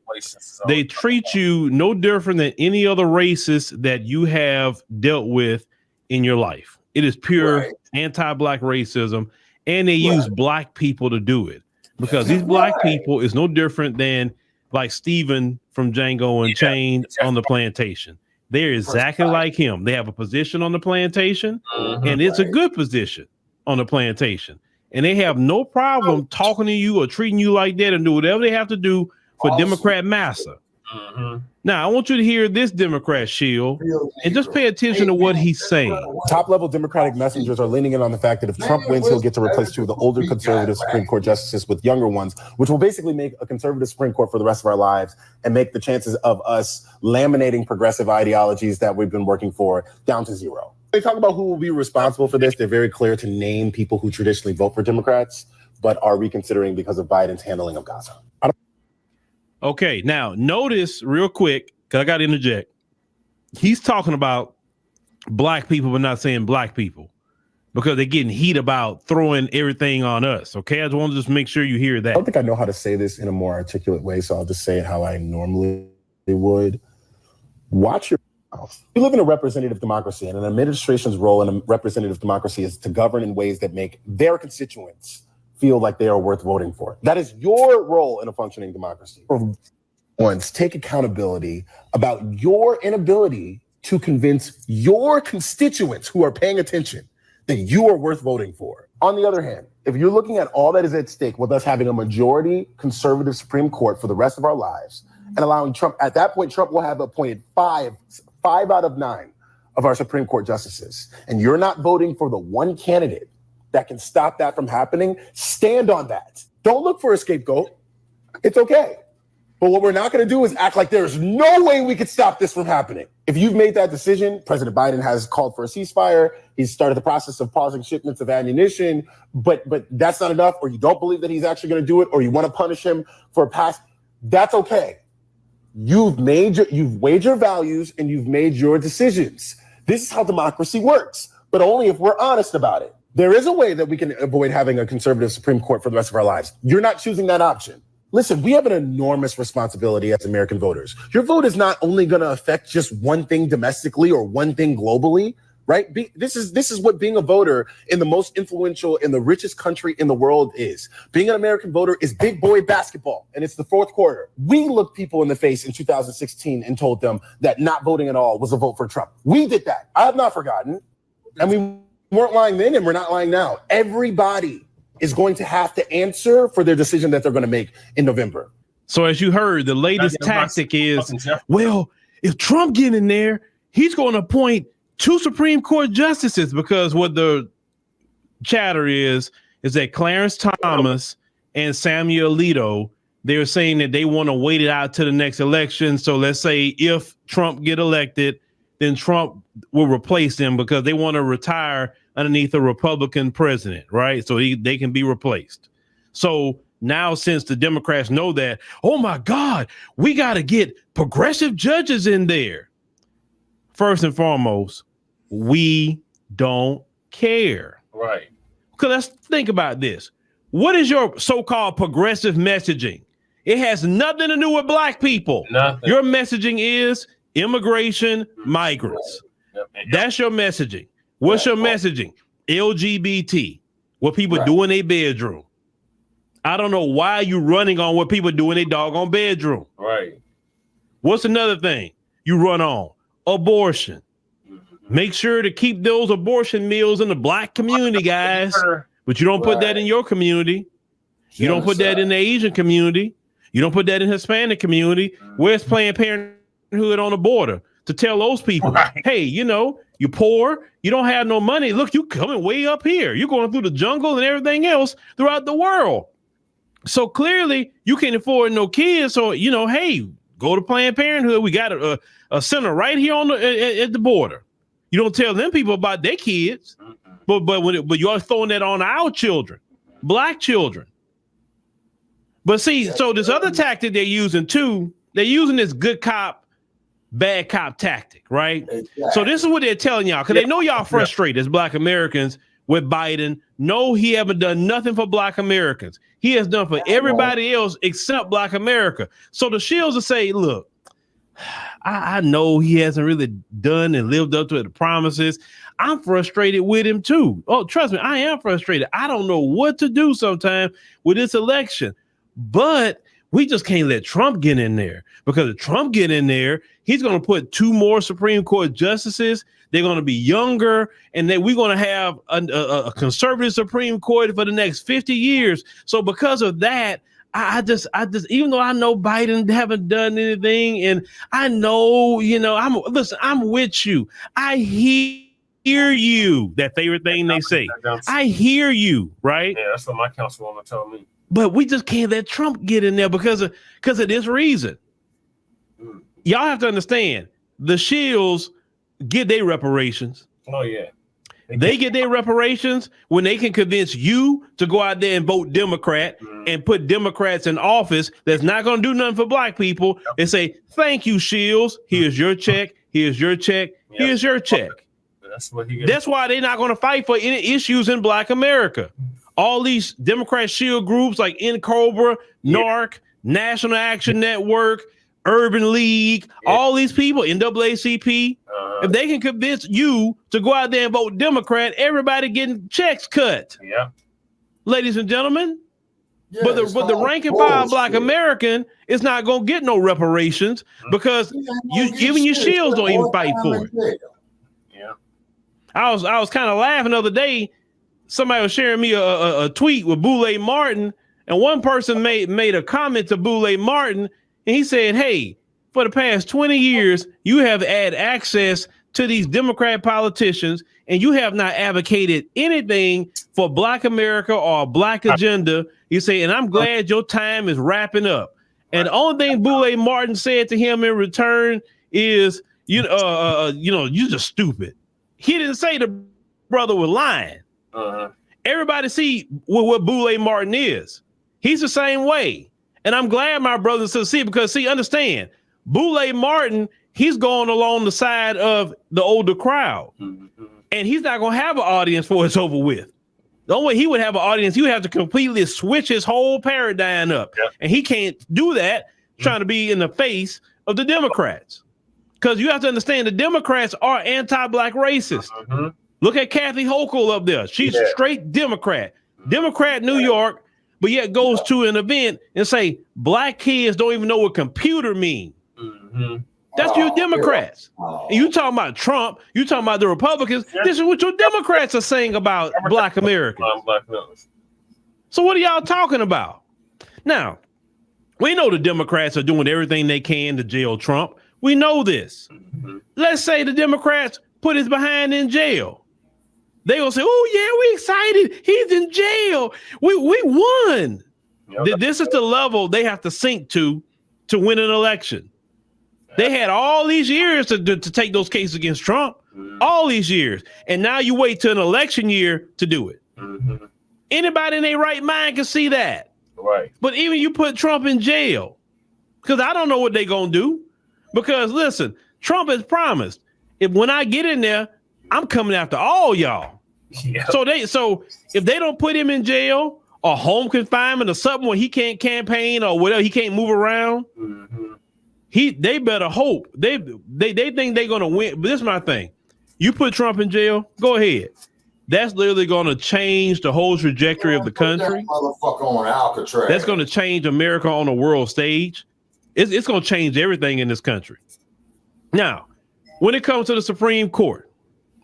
Speaker 13: They treat you no different than any other racist that you have dealt with in your life. It is pure anti-Black racism. and they use black people to do it, because these black people is no different than like Stephen from Django Unchained on the plantation. They're exactly like him. They have a position on the plantation, and it's a good position on the plantation. And they have no problem talking to you or treating you like that and do whatever they have to do for Democrat massa. Now, I want you to hear this Democrat, Shill, and just pay attention to what he's saying.
Speaker 14: Top-level Democratic messengers are leaning in on the fact that if Trump wins, he'll get to replace 2 of the older conservative Supreme Court justices with younger ones, which will basically make a conservative Supreme Court for the rest of our lives and make the chances of us laminating progressive ideologies that we've been working for down to 0. They talk about who will be responsible for this. They're very clear to name people who traditionally vote for Democrats, but are reconsidering because of Biden's handling of Gaza.
Speaker 13: Okay, now notice real quick, because I got to interject. He's talking about black people, but not saying black people, because they're getting heat about throwing everything on us. Okay, I just want to just make sure you hear that.
Speaker 14: I don't think I know how to say this in a more articulate way, so I'll just say it how I normally would. Watch your mouth. We live in a representative democracy, and an administration's role in a representative democracy is to govern in ways that make their constituents feel like they are worth voting for. That is your role in a functioning democracy. Once take accountability about your inability to convince your constituents who are paying attention that you are worth voting for. On the other hand, if you're looking at all that is at stake with us having a majority conservative Supreme Court for the rest of our lives and allowing Trump, at that point, Trump will have appointed five out of 9 of our Supreme Court justices, and you're not voting for the one candidate that can stop that from happening, stand on that. Don't look for a scapegoat. It's okay. But what we're not going to do is act like there's no way we could stop this from happening. If you've made that decision, President Biden has called for a ceasefire. He's started the process of pausing shipments of ammunition, but that's not enough, or you don't believe that he's actually going to do it, or you want to punish him for a past, that's okay. You've weighed your values and you've made your decisions. This is how democracy works, but only if we're honest about it. There is a way that we can avoid having a conservative Supreme Court for the rest of our lives. You're not choosing that option. Listen, we have an enormous responsibility as American voters. Your vote is not only going to affect just one thing domestically or one thing globally, right? This is what being a voter in the most influential and the richest country in the world is. Being an American voter is big boy basketball, and it's the fourth quarter. We looked people in the face in 2016 and told them that not voting at all was a vote for Trump. We did that. I have not forgotten. And we weren't lying then, and we're not lying now. Everybody is going to have to answer for their decision that they're going to make in November.
Speaker 13: So as you heard, the latest tactic is, well, if Trump get in there, he's going to appoint 2 Supreme Court justices, because what the chatter is that Clarence Thomas and Samuel Alito, they're saying that they want to wait it out to the next election. So let's say if Trump get elected, then Trump will replace him, because they want to retire underneath a Republican president, right? So they can be replaced. So now, since the Democrats know that, oh my God, we got to get progressive judges in there. First and foremost, we don't care.
Speaker 1: Right.
Speaker 13: Because let's think about this. What is your so-called progressive messaging? It has nothing to do with black people.
Speaker 1: Nothing.
Speaker 13: Your messaging is immigration, migrants. That's your messaging. What's your messaging? LGBT, what people do in their bedroom. I don't know why you running on what people do in their doggone bedroom.
Speaker 1: Right.
Speaker 13: What's another thing you run on? Abortion. Make sure to keep those abortion mills in the black community, guys. But you don't put that in your community. You don't put that in the Asian community. You don't put that in Hispanic community. Where's Planned Parenthood on the border to tell those people, hey, you know, you're poor, you don't have no money. Look, you coming way up here. You're going through the jungle and everything else throughout the world. So clearly you can't afford no kids. So, you know, hey, go to Planned Parenthood. We got a center right here on at the border. You don't tell them people about their kids, but you're throwing that on our children, black children. But see, so this other tactic they're using too, they're using this good cop, bad cop tactic, right? Exactly. So this is what they're telling y'all, because they know y'all frustrated as black Americans with Biden. No, he haven't done nothing for black Americans. He has done for everybody else except black America. So the Shills will say, look, I know he hasn't really done and lived up to the promises. I'm frustrated with him too. Oh, trust me, I am frustrated. I don't know what to do sometimes with this election, but we just can't let Trump get in there, because if Trump get in there, he's going to put 2 more Supreme Court justices. They're going to be younger, and then we're going to have a conservative Supreme Court for the next 50 years. So because of that, I just, even though I know Biden haven't done anything, and I know, I'm with you. I hear you. That favorite thing they say. I hear you, right?
Speaker 1: Yeah, that's what my councilwoman told me.
Speaker 13: But we just can't let Trump get in there because of this reason. Y'all have to understand, the Shills get their reparations.
Speaker 1: Oh yeah.
Speaker 13: They get their reparations when they can convince you to go out there and vote Democrat and put Democrats in office that's not going to do nothing for black people and say, thank you, Shills. Here's your check. Here's your check. Here's your check. That's why they're not going to fight for any issues in black America. All these Democrat shield groups like NCOBRA, NARC, National Action Network, Urban League, all these people, NAACP, if they can convince you to go out there and vote Democrat, everybody getting checks cut.
Speaker 1: Yeah.
Speaker 13: Ladies and gentlemen. But the rank and file black American is not going to get no reparations because even your shields don't even fight for it.
Speaker 1: Yeah.
Speaker 13: I was kind of laughing the other day. Somebody was sharing me a tweet with Boulay Martin, and one person made a comment to Boulay Martin, and he said, hey, for the past 20 years, you have had access to these Democrat politicians, and you have not advocated anything for black America or a black agenda. You say, and I'm glad your time is wrapping up. And the only thing Boulay Martin said to him in return is, you're just stupid. He didn't say the brother was lying. Everybody see what Boulay Martin is. He's the same way. And I'm glad my brothers see, because understand, Boulay Martin, he's going along the side of the older crowd. And he's not going to have an audience before it's over with. The only way he would have an audience, he would have to completely switch his whole paradigm up. And he can't do that trying to be in the face of the Democrats. Because you have to understand, the Democrats are anti-black racist. Look at Kathy Hochul up there. She's a straight Democrat. Democrat New York, but yet goes to an event and say, black kids don't even know what computer means. That's your Democrats. And you talking about Trump, you talking about the Republicans. This is what your Democrats are saying about black Americans. So what are y'all talking about? Now, we know the Democrats are doing everything they can to jail Trump. We know this. Let's say the Democrats put his behind in jail. They will say, oh yeah, we excited. He's in jail. We won. This is the level they have to sink to win an election. They had all these years to take those cases against Trump, all these years. And now you wait till an election year to do it. Anybody in their right mind can see that.
Speaker 1: Right.
Speaker 13: But even you put Trump in jail, because I don't know what they're going to do. Because listen, Trump has promised, when I get in there, I'm coming after all y'all. So if they don't put him in jail or home confinement or something where he can't campaign or whatever, he can't move around, they better hope. They think they're gonna win. But this is my thing. You put Trump in jail, go ahead. That's literally gonna change the whole trajectory of the country.
Speaker 6: Motherfucker on Alcatraz.
Speaker 13: That's gonna change America on the world stage. It's gonna change everything in this country. Now, when it comes to the Supreme Court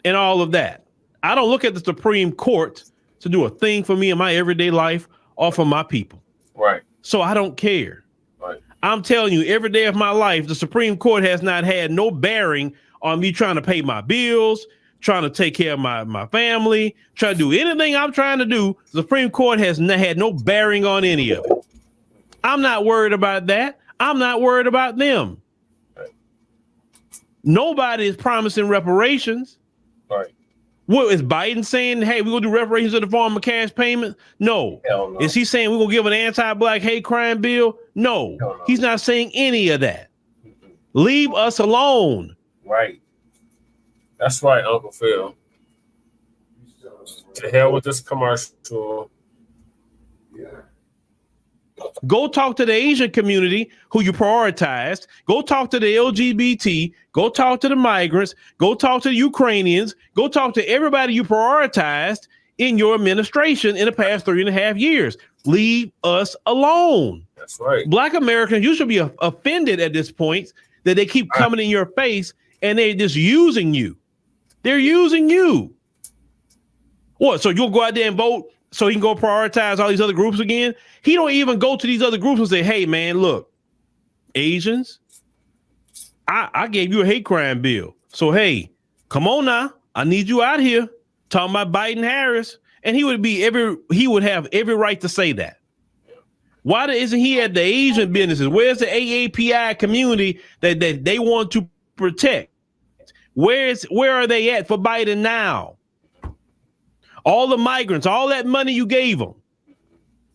Speaker 13: and all of that, I don't look at the Supreme Court to do a thing for me in my everyday life or for my people.
Speaker 1: Right.
Speaker 13: So I don't care.
Speaker 1: Right.
Speaker 13: I'm telling you, every day of my life, the Supreme Court has not had no bearing on me trying to pay my bills, trying to take care of my family, trying to do anything I'm trying to do. The Supreme Court has had no bearing on any of it. I'm not worried about that. I'm not worried about them.
Speaker 1: Right.
Speaker 13: Nobody is promising reparations.
Speaker 1: Right.
Speaker 13: What is Biden saying? Hey, we're gonna do reparations in the form of cash payment? No.
Speaker 1: Hell no.
Speaker 13: Is he saying we're gonna give an anti-black hate crime bill? No.
Speaker 1: Hell no.
Speaker 13: He's not saying any of that. Leave us alone.
Speaker 1: Right. That's right, Uncle Phil. To hell with this commercial.
Speaker 13: Go talk to the Asian community who you prioritized. Go talk to the LGBT. Go talk to the migrants. Go talk to the Ukrainians. Go talk to everybody you prioritized in your administration in the past 3.5 years. Leave us alone.
Speaker 1: That's right.
Speaker 13: Black Americans, you should be offended at this point that they keep coming in your face and they're just using you. They're using you. What? So you'll go out there and vote so he can go prioritize all these other groups again? He don't even go to these other groups and say, hey, man, look, Asians, I gave you a hate crime bill. So, hey, come on now. I need you out here talking about Biden Harris. And he would have every right to say that. Why isn't he at the Asian businesses? Where's the AAPI community that they want to protect? Where are they at for Biden now? All the migrants, all that money you gave them,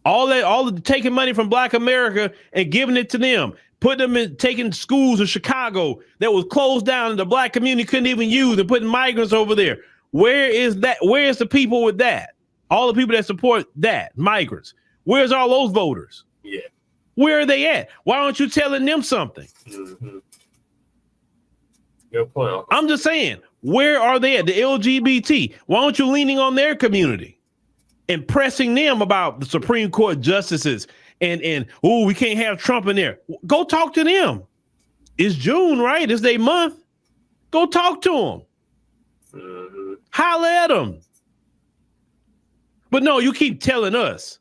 Speaker 13: all the taking money from Black America and giving it to them, putting them in, taking schools in Chicago that was closed down and the Black community couldn't even use, and putting migrants over there. Where is that? Where's the people with that? All the people that support that, migrants. Where's all those voters?
Speaker 1: Yeah.
Speaker 13: Where are they at? Why aren't you telling them something?
Speaker 1: Mm-hmm. Good point.
Speaker 13: I'm just saying, where are they at? The LGBT. Why aren't you leaning on their community and pressing them about the Supreme Court justices and we can't have Trump in there? Go talk to them. It's June, right? It's their month. Go talk to them.
Speaker 1: Mm-hmm.
Speaker 13: Holler at them. But no, you keep telling us.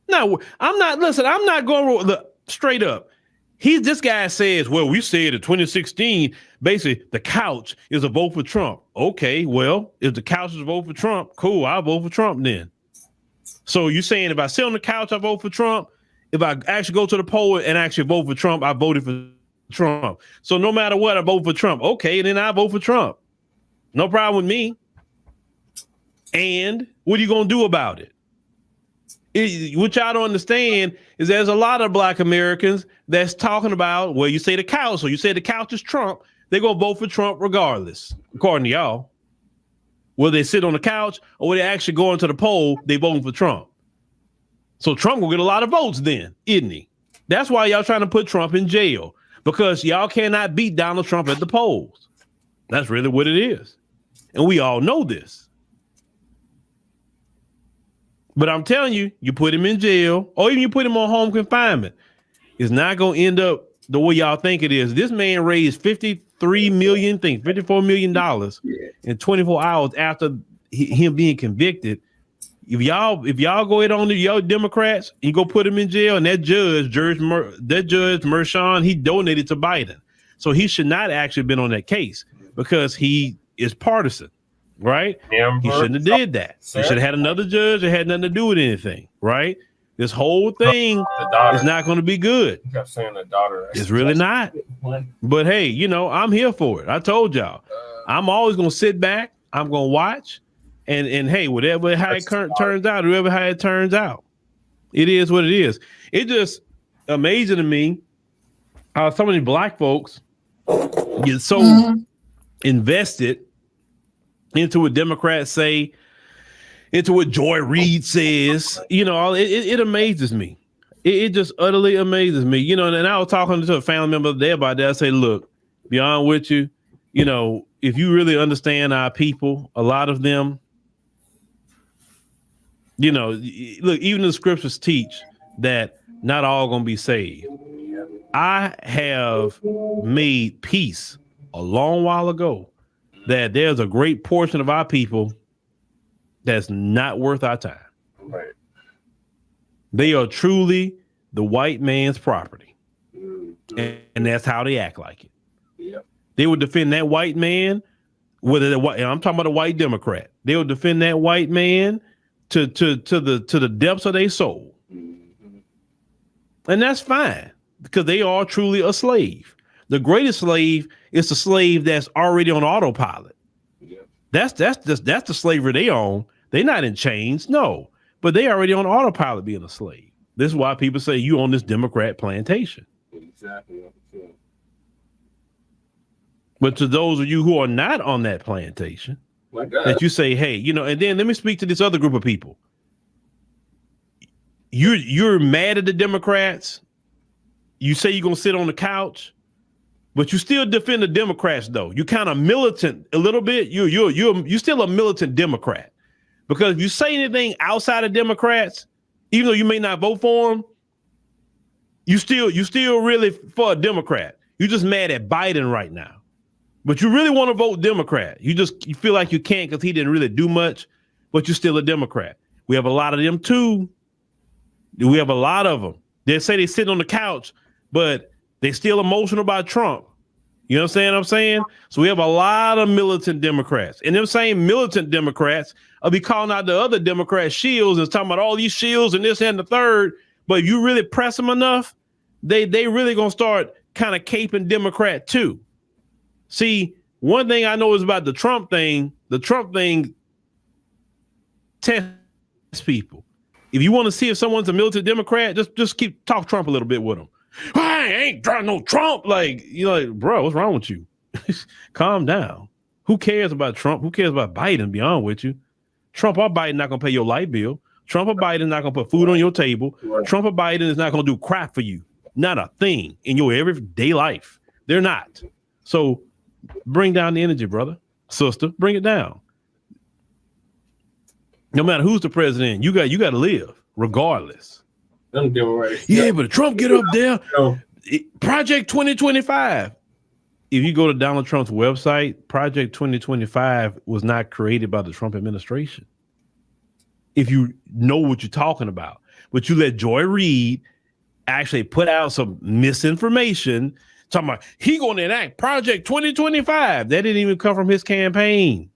Speaker 13: No, I'm not going to straight up. This guy says, well, we said in 2016, basically the couch is a vote for Trump. Okay, well, if the couch is a vote for Trump, cool, I'll vote for Trump then. So you're saying if I sit on the couch, I vote for Trump. If I actually go to the poll and actually vote for Trump, I voted for Trump. So no matter what, I vote for Trump. Okay, then I vote for Trump. No problem with me. And what are you going to do about it? What y'all don't understand is there's a lot of Black Americans that's talking about, well, you say the couch, or you say the couch is Trump, they're going to vote for Trump regardless, according to y'all. Will they sit on the couch or will they actually go into the poll, they voting for Trump? So Trump will get a lot of votes then, isn't he? That's why y'all trying to put Trump in jail, because y'all cannot beat Donald Trump at the polls. That's really what it is. And we all know this. But I'm telling you, you put him in jail or even you put him on home confinement, it's not going to end up the way y'all think it is. This man raised $54 million in 24 hours after him being convicted. If y'all go ahead on y'all Democrats, you go put him in jail, and that judge Mershon, he donated to Biden. So he should not actually have been on that case because he is partisan. Right? He shouldn't have did that. He should have had another judge that had nothing to do with anything. Right? This whole thing is not going to be good.
Speaker 1: You kept saying the daughter.
Speaker 13: It's really not. But hey, I'm here for it. I told y'all. I'm always going to sit back. I'm going to watch. And hey, whatever how it turns out, whoever how it turns out, it is what it is. It's just amazing to me how so many Black folks get so invested into what Democrats say, into what Joy Reid says. It amazes me. It just utterly amazes me. And I was talking to a family member there about that. I say, look, be honest with you, if you really understand our people, a lot of them, look, even the scriptures teach that not all gonna be saved. I have made peace a long while ago that there's a great portion of our people that's not worth our time.
Speaker 1: Right.
Speaker 13: They are truly the white man's property. And that's how they act like it.
Speaker 1: Yep.
Speaker 13: They would defend that white man, whether they're white, I'm talking about a white Democrat. They would defend that white man to the depths of their soul. And that's fine, because they are truly a slave. The greatest slave is the slave that's already on autopilot.
Speaker 1: Yeah.
Speaker 13: That's the slavery they own. They're not in chains, no, but they already on autopilot being a slave. This is why people say you own this Democrat plantation.
Speaker 1: Exactly.
Speaker 13: But to those of you who are not on that plantation, that you say, hey, and then let me speak to this other group of people. you're mad at the Democrats. You say you're gonna sit on the couch, but you still defend the Democrats though. You kind of militant a little bit. You're still a militant Democrat, because if you say anything outside of Democrats, even though you may not vote for them, you still really for a Democrat. You're just mad at Biden right now, but you really want to vote Democrat. You feel like you can't because he didn't really do much, but you're still a Democrat. We have a lot of them too. We have a lot of them. They say they sit on the couch, but they still emotional about Trump. You know what I'm saying? So we have a lot of militant Democrats, and them same militant Democrats will be calling out the other Democrats shills and talking about all these shills and this and the third. But if you really press them enough, they really gonna start kind of caping Democrat too. See, one thing I know is about the Trump thing tests people. If you want to see if someone's a militant Democrat, just talk Trump a little bit with them. I ain't trying no Trump. Like, you're like, bro, what's wrong with you? Calm down. Who cares about Trump? Who cares about Biden? Be honest with you. Trump or Biden not gonna pay your light bill. Trump or Biden not gonna put food on your table. Trump or Biden is not gonna do crap for you. Not a thing in your everyday life. They're not. So bring down the energy, brother, sister. Bring it down. No matter who's the president, you got to live regardless. Yeah, but Trump get up there. Project 2025. If you go to Donald Trump's website, Project 2025 was not created by the Trump administration. If you know what you're talking about, but you let Joy Reid actually put out some misinformation talking about he going to enact Project 2025. That didn't even come from his campaign.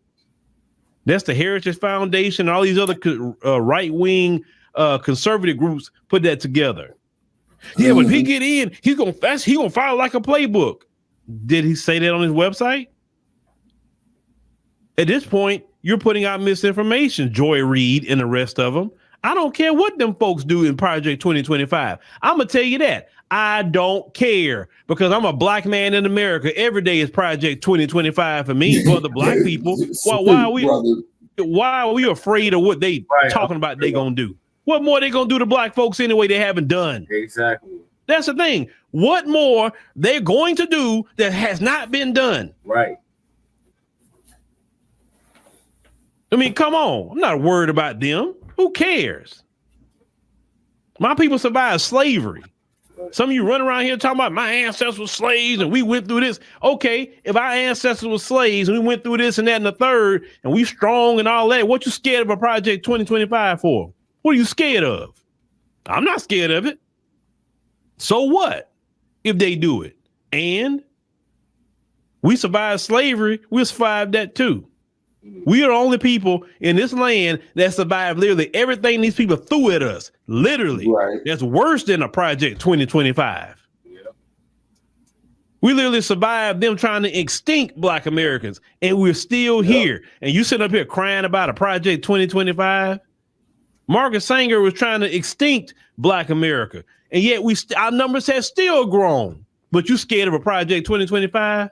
Speaker 13: That's the Heritage Foundation and all these other right-wing conservative groups put that together. Yeah, but if he get in, he gonna file like a playbook. Did he say that on his website? At this point, you're putting out misinformation, Joy Reid and the rest of them. I don't care what them folks do in Project 2025. I'm gonna tell you that. I don't care, because I'm a black man in America. Every day is Project 2025 for me, for the black people. Why are we afraid of what they talking about they gonna do? What more they gonna do to black folks anyway they haven't done? Exactly. That's the thing. What more they're going to do that has not been done? Right. I mean, come on. I'm not worried about them. Who cares? My people survived slavery. Some of you run around here talking about my ancestors were slaves and we went through this. Okay, if our ancestors were slaves and we went through this and that and the third, and we strong and all that, what you scared of a Project 2025 for? What are you scared of? I'm not scared of it. So what if they do it? And we survived slavery. We'll survive that too. We are the only people in this land that survived literally everything these people threw at us. Literally. Right. That's worse than a Project 2025. Yeah. We literally survived them trying to extinct black Americans, and we're still here. And you sitting up here crying about a Project 2025? Margaret Sanger was trying to extinct black America, and yet our numbers have still grown. But you scared of a Project 2025?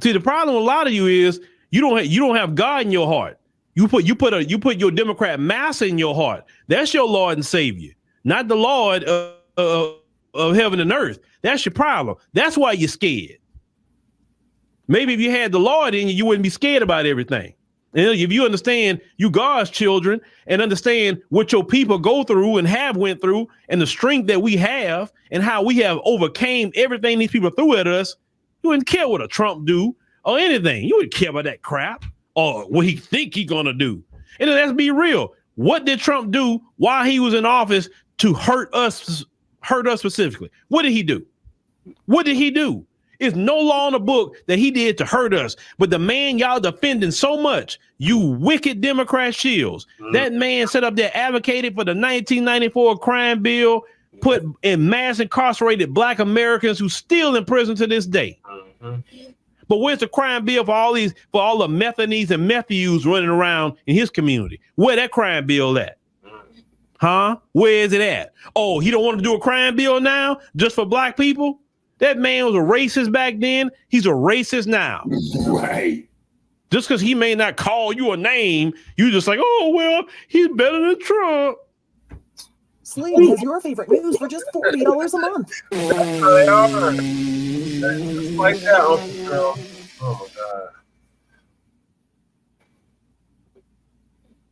Speaker 13: See, the problem with a lot of you is you don't have God in your heart. You put your Democrat massa in your heart. That's your Lord and Savior, not the Lord of heaven and earth. That's your problem. That's why you're scared. Maybe if you had the Lord in you, you wouldn't be scared about everything. And if you understand you God's children and understand what your people go through and have went through and the strength that we have and how we have overcame everything these people threw at us, you wouldn't care what a Trump do or anything. You wouldn't care about that crap or what he think he gonna do. And let's be real. What did Trump do while he was in office to hurt us specifically? What did he do? What did he do? It's no law in the book that he did to hurt us. But the man y'all defending so much, you wicked Democrat shills, that man set up there, advocated for the 1994 crime bill, put in mass incarcerated black Americans who still in prison to this day. But where's the crime bill for all the methanies and methyus running around in his community? Where that crime bill at? Huh? Where is it at? Oh, he don't want to do a crime bill now just for black people? That man was a racist back then. He's a racist now. Right. Just because he may not call you a name, you just like, oh, well, he's better than Trump.
Speaker 15: Sling has your favorite news for just $40 a month.
Speaker 1: Just like that, Uncle Girl. Oh my God.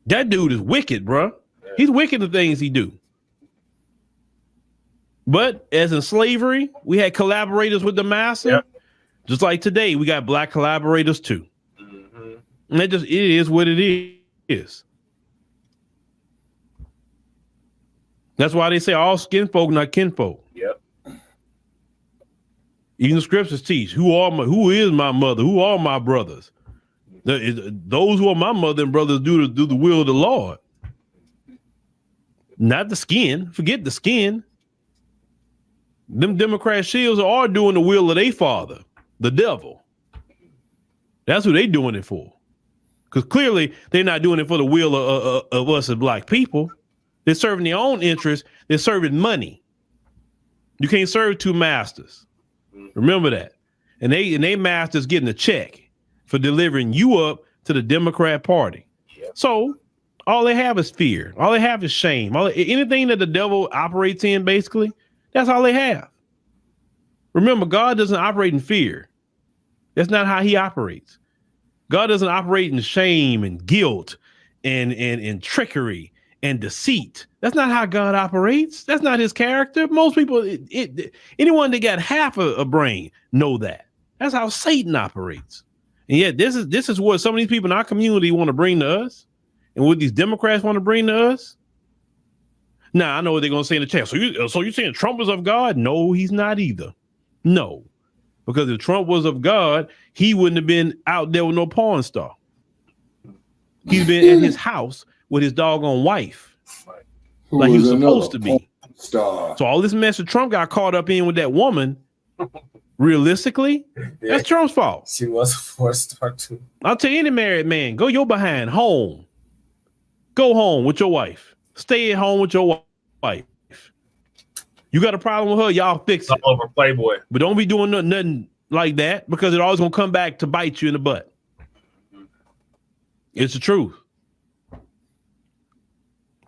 Speaker 13: That dude is wicked, bro. He's wicked the things he do. But as in slavery, we had collaborators with the master. Yep. Just like today, we got black collaborators too. Mm-hmm. And it is what it is. That's why they say all skin folk, not kinfolk.
Speaker 1: Yep.
Speaker 13: Even the scriptures teach who is my mother, who are my brothers. Those who are my mother and brothers do the will of the Lord. Not the skin. Forget the skin. Them Democrat shills are doing the will of their father, the devil. That's who they doing it for. Because clearly they're not doing it for the will of us as black people. They're serving their own interests. They're serving money. You can't serve two masters. Remember that. And they masters getting a check for delivering you up to the Democrat Party. Yep. So all they have is fear. All they have is shame. Anything that the devil operates in, basically, that's all they have. Remember, God doesn't operate in fear. That's not how he operates. God doesn't operate in shame and guilt and trickery and deceit. That's not how God operates. That's not his character. Most people, anyone that got half a brain know that. That's how Satan operates. And yet this is what some of these people in our community want to bring to us, and what these Democrats want to bring to us. Now, I know what they're going to say in the chat. So you're saying Trump is of God? No, he's not either. No, because if Trump was of God, he wouldn't have been out there with no porn star. He's been at his house with his doggone wife, like he was supposed to be.
Speaker 6: Star.
Speaker 13: So all this mess that Trump got caught up in with that woman, realistically, that's Trump's fault.
Speaker 1: She was a 4-star too.
Speaker 13: I'll tell you, any married man, go your behind home. Go home with your wife. Stay at home with your wife. You got a problem with her, y'all fix it.
Speaker 1: All over Playboy.
Speaker 13: But don't be doing nothing like that, because it always gonna come back to bite you in the butt. It's the truth.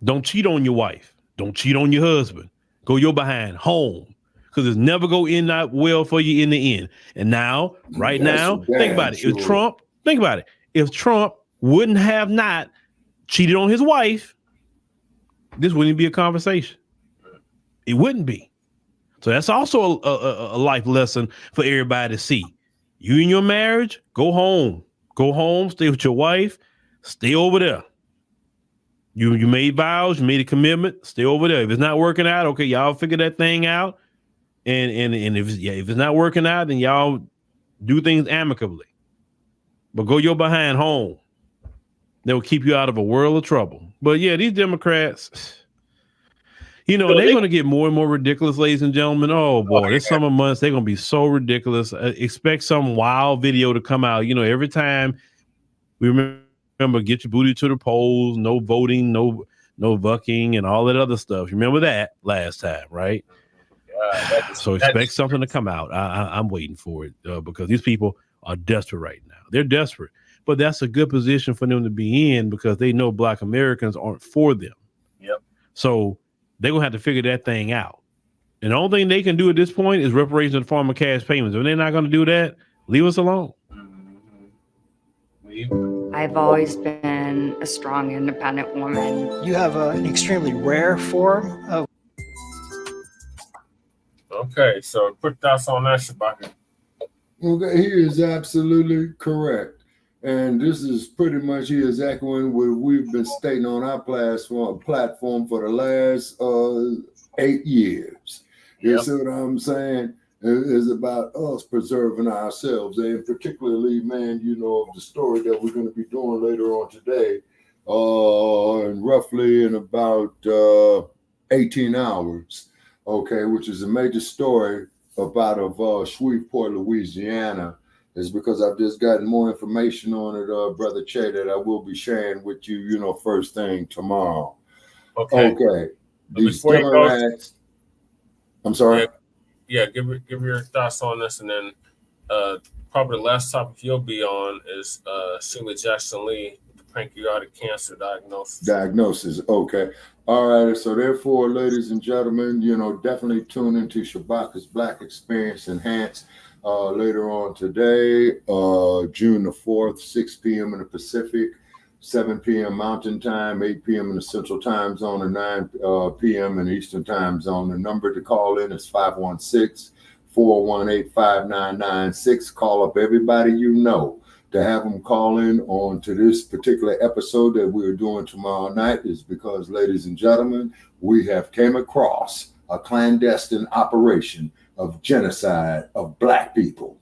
Speaker 13: Don't cheat on your wife. Don't cheat on your husband. Go your behind home, because it's never go end up well for you in the end. And now, right now, think about it. If Trump wouldn't have not cheated on his wife, this wouldn't be a conversation. It wouldn't be. So that's also a life lesson for everybody to see. You in your marriage, go home. Go home, stay with your wife, stay over there. You made vows, you made a commitment, stay over there. If it's not working out, okay, y'all figure that thing out. And if it's not working out, then y'all do things amicably. But go your behind home. That will keep you out of a world of trouble. But yeah, these Democrats, they're going to get more and more ridiculous, ladies and gentlemen. Oh boy, this summer months, they're going to be so ridiculous. Expect some wild video to come out. Every time we remember, get your booty to the polls, no voting, no bucking, and all that other stuff. You remember that last time, right? So expect something to come out. I'm waiting for it because these people are desperate right now. They're desperate, but that's a good position for them to be in, because they know Black Americans aren't for them.
Speaker 1: Yep.
Speaker 13: So they're going to have to figure that thing out. And the only thing they can do at this point is reparations in the form of cash payments. If they're not going to do that, leave us alone.
Speaker 16: I've always been a strong, independent woman.
Speaker 15: You have an extremely rare form of.
Speaker 1: Okay, so quick thoughts on that, Shabaka.
Speaker 6: Okay, he is absolutely correct. And this is pretty much, he is echoing what we've been stating on our platform for the last 8 years. You see what I'm saying? It is about us preserving ourselves, and particularly, man, of the story that we're going to be doing later on today, and roughly in about 18 hours, okay, which is a major story of Shreveport, Louisiana, is because I've just gotten more information on it, Brother Che, that I will be sharing with you, first thing tomorrow. Okay. These Democrats, I'm sorry.
Speaker 1: Yeah, give your thoughts on this, and then probably the last topic you'll be on is Sheila Jackson Lee, the pancreatic cancer diagnosis.
Speaker 6: Diagnosis. Okay. All right. So therefore, ladies and gentlemen, definitely tune into Shabaka's Black Experience Enhanced later on today, June the 4th, 6 p.m. in the Pacific, 7 p.m. Mountain Time, 8 p.m. in the Central Time Zone, and 9 p.m. in the Eastern Time Zone. The number to call in is 516-418-5996. Call up everybody you know to have them call in on to this particular episode that we're doing tomorrow night is because, ladies and gentlemen, we have came across a clandestine operation of genocide of Black people.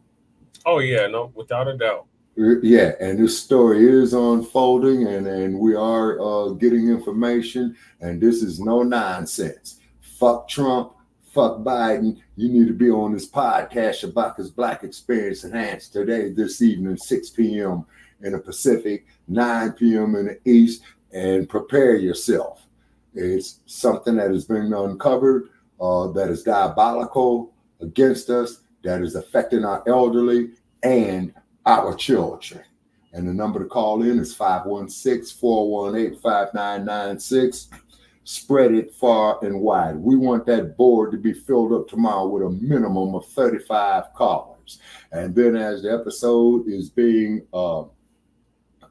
Speaker 1: Oh, yeah, no, without a doubt.
Speaker 6: Yeah, and this story is unfolding, and we are getting information, and this is no nonsense. Fuck Trump, fuck Biden. You need to be on this podcast, Shabaka's Black Experience Enhanced, today, this evening, 6 p.m. in the Pacific, 9 p.m. in the East, and prepare yourself. It's something that has been uncovered that is diabolical against us, that is affecting our elderly and our children. And the number to call in is 516-418-5996. Spread it far and wide. We want that board to be filled up tomorrow with a minimum of 35 callers. And then as the episode is being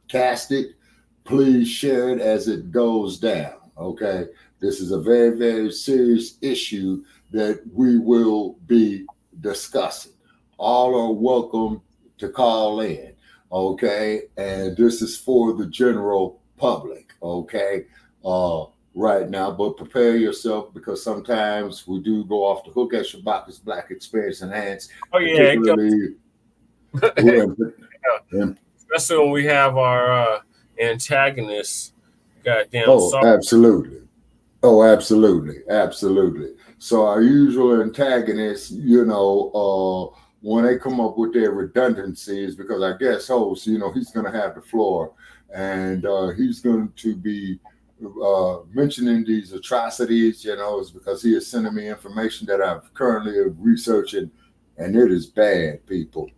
Speaker 6: casted, please share it as it goes down, okay? This is a very, very serious issue that we will be discussing. All are welcome to call in, okay? And this is for the general public, okay? Right now, but prepare yourself because sometimes we do go off the hook at Shabaka's Black Experience Enhanced.
Speaker 1: Oh, yeah. Especially when we have our antagonists. Goddamn.
Speaker 6: Oh, absolutely. Oh, absolutely. Absolutely. So our usual antagonists, when they come up with their redundancies, because our guest host, he's going to have the floor and he's going to be mentioning these atrocities, is because he is sending me information that I'm currently researching, and it is bad, people.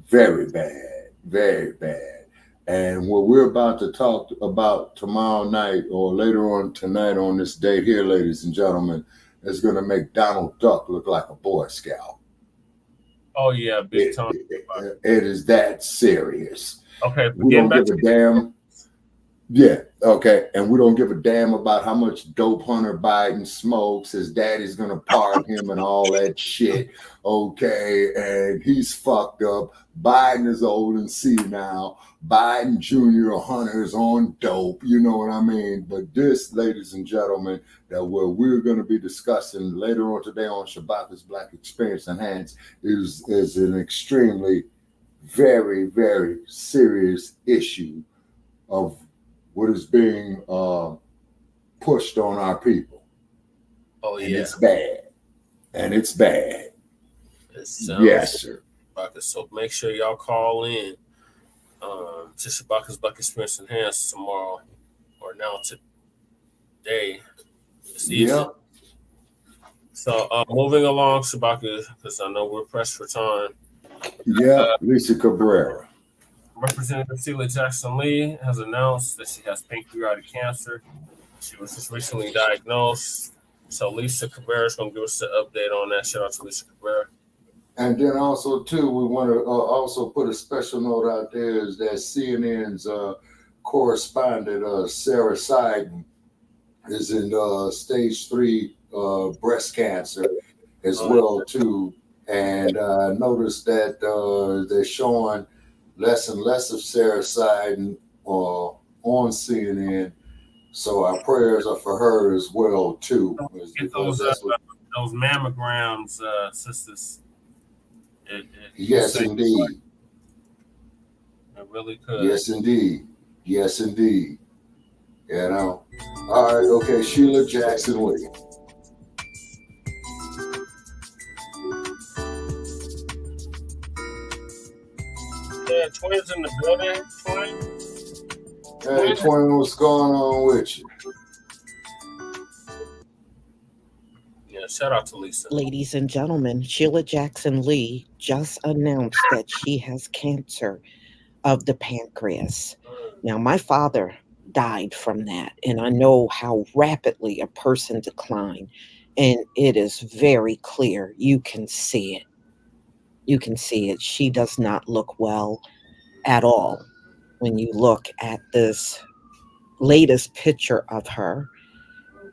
Speaker 6: Very bad, very bad. And what we're about to talk about tomorrow night or later on tonight on this date here, ladies and gentlemen, is going to make Donald Duck look like a Boy Scout.
Speaker 1: Oh, yeah, big time.
Speaker 6: It is that serious.
Speaker 1: Okay,
Speaker 6: we don't give a damn. Yeah, okay. And we don't give a damn about how much dope Hunter Biden smokes. His daddy's going to pardon him and all that shit. Okay, and he's fucked up. Biden is old and senile. Biden Jr. Hunter is on dope. You know what I mean? But this, ladies and gentlemen, that what we're going to be discussing later on today on Shabaka's Black Experience Enhanced is an extremely, very, very serious issue of what is being pushed on our people.
Speaker 1: Oh, yeah.
Speaker 6: And it's bad. And it's bad. Yes, sir.
Speaker 1: So make sure y'all call in to Shabaka's Black Experience Enhanced tomorrow or now today. This evening.
Speaker 6: Yep.
Speaker 1: So moving along, Shabaka, because I know we're pressed for time.
Speaker 6: Yeah, Lisa Cabrera.
Speaker 1: Representative Sheila Jackson Lee has announced that she has pancreatic cancer. She was just recently diagnosed. So Lisa Cabrera is going to give us an update on that. Shout out to Lisa Cabrera.
Speaker 6: And then also, too, we want to also put a special note out there is that CNN's correspondent, Sarah Seiden, is in stage 3 breast cancer as well, too. And I noticed that they're showing less and less of Sarah Seiden on CNN. So our prayers are for her as well, too.
Speaker 1: Get those mammograms, sisters.
Speaker 6: Yes, indeed.
Speaker 1: It really could.
Speaker 6: Yes, indeed. Yes, indeed. All right, okay, Sheila Jackson Lee.
Speaker 1: Yeah, twins in the building, twin.
Speaker 6: Hey, twin, what's going on with you?
Speaker 1: Yeah, shout out to Lisa.
Speaker 9: Ladies and gentlemen, Sheila Jackson Lee just announced that she has cancer of the pancreas. Now, my father died from that, and I know how rapidly a person declined, and it is very clear. You can see it. You can see it. She does not look well at all when you look at this latest picture of her,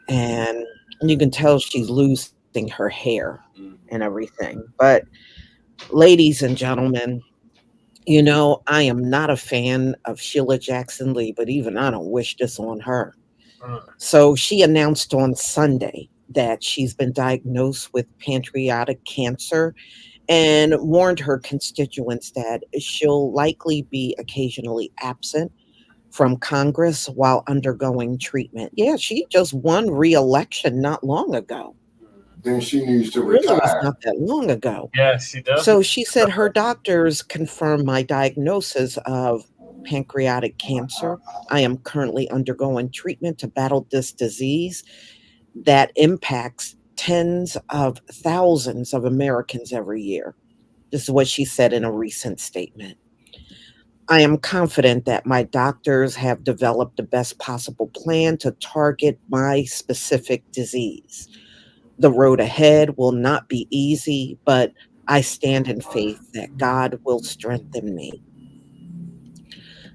Speaker 9: and you can tell she's losing her hair and everything. But, ladies and gentlemen, I am not a fan of Sheila Jackson Lee, but even I don't wish this on her. So she announced on Sunday that she's been diagnosed with pancreatic cancer and warned her constituents that she'll likely be occasionally absent from Congress while undergoing treatment. Yeah, she just won re-election not long ago.
Speaker 6: Then she needs to
Speaker 9: Really was
Speaker 6: retire.
Speaker 9: not that long ago.
Speaker 1: Yeah, she does.
Speaker 9: So she said her doctors confirmed my diagnosis of pancreatic cancer. I am currently undergoing treatment to battle this disease that impacts tens of thousands of Americans every year. This is what she said in a recent statement. I am confident that my doctors have developed the best possible plan to target my specific disease. The road ahead will not be easy, but I stand in faith that God will strengthen me.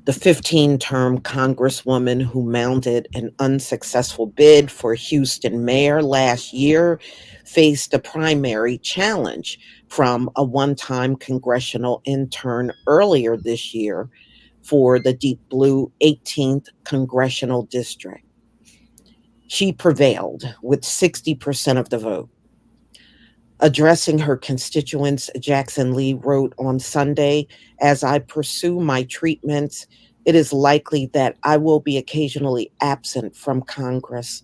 Speaker 9: The 15-term Congresswoman who mounted an unsuccessful bid for Houston mayor last year faced a primary challenge from a one-time congressional intern earlier this year for the Deep Blue 18th Congressional District. She prevailed with 60% of the vote. Addressing her constituents, Jackson Lee wrote on Sunday, "As I pursue my treatments, it is likely that I will be occasionally absent from Congress,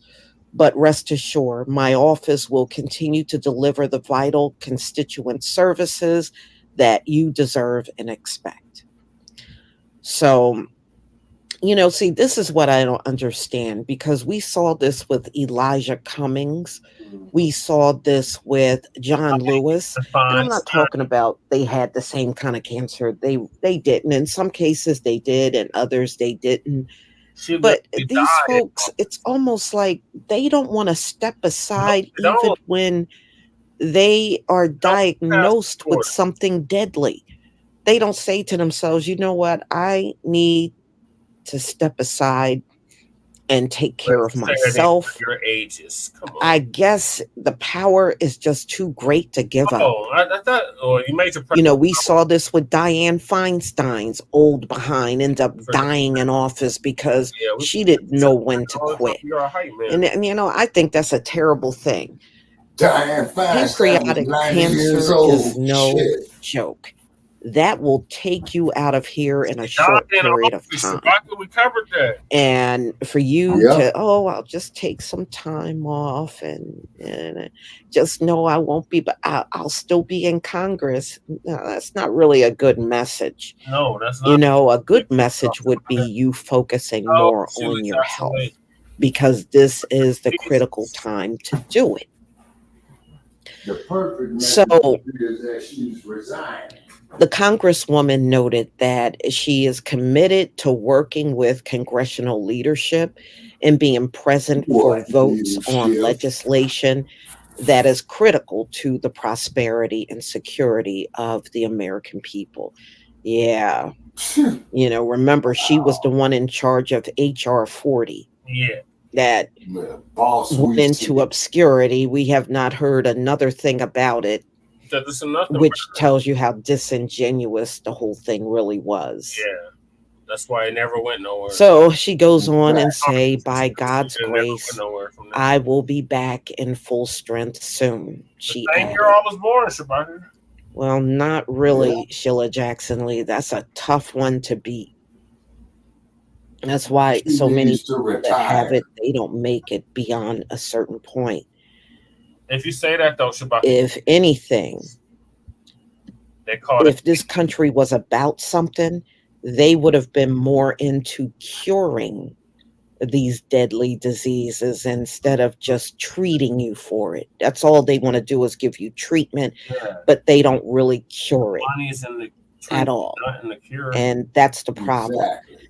Speaker 9: but rest assured, my office will continue to deliver the vital constituent services that you deserve and expect." So, see, this is what I don't understand, because we saw this with Elijah Cummings. We saw this with John Lewis. And I'm not talking about they had the same kind of cancer. They didn't. In some cases they did, and others they didn't. But these folks, it's almost like they don't want to step aside even when they are diagnosed with something deadly. They don't say to themselves, you know what, I need to step aside and take care of myself.
Speaker 1: Your ages. Come on.
Speaker 9: I guess the power is just too great to give up.
Speaker 1: I thought, you made your
Speaker 9: we saw this with Dianne Feinstein's old behind end up dying in office because she didn't know when to quit. And I think that's a terrible thing. Pancreatic cancer is no joke. That will take you out of here in a short period of time.
Speaker 1: We covered that.
Speaker 9: And for you to, I'll just take some time off and just know I won't be, but I'll still be in Congress. No, that's not really a good message.
Speaker 1: No, that's not.
Speaker 9: A good message would be you focusing more on your health, because this is the critical time to do it.
Speaker 6: The perfect message is that she's resigned.
Speaker 9: The Congresswoman noted that she is committed to working with congressional leadership and being present for votes on legislation that is critical to the prosperity and security of the American people. Yeah. Remember, she was the one in charge of H.R. 40.
Speaker 1: Yeah.
Speaker 9: That went into obscurity. We have not heard another thing about it. Which tells you how disingenuous the whole thing really was.
Speaker 1: Yeah, that's why it never went nowhere.
Speaker 9: So she goes on and say, by God's grace, I will be back in full strength soon. She
Speaker 1: same year I was born, Shabaka.
Speaker 9: Well, not really, Sheila Jackson Lee. That's a tough one to beat. That's why so many people that have it, they don't make it beyond a certain point.
Speaker 1: If you say that, though, Shabaka.
Speaker 9: If anything, if this country was about something, they would have been more into curing these deadly diseases instead of just treating you for it. That's all they want to do is give you treatment, but they don't really cure it
Speaker 1: Money is in the
Speaker 9: at all.
Speaker 1: Not in the cure.
Speaker 9: And that's the problem.
Speaker 6: Exactly.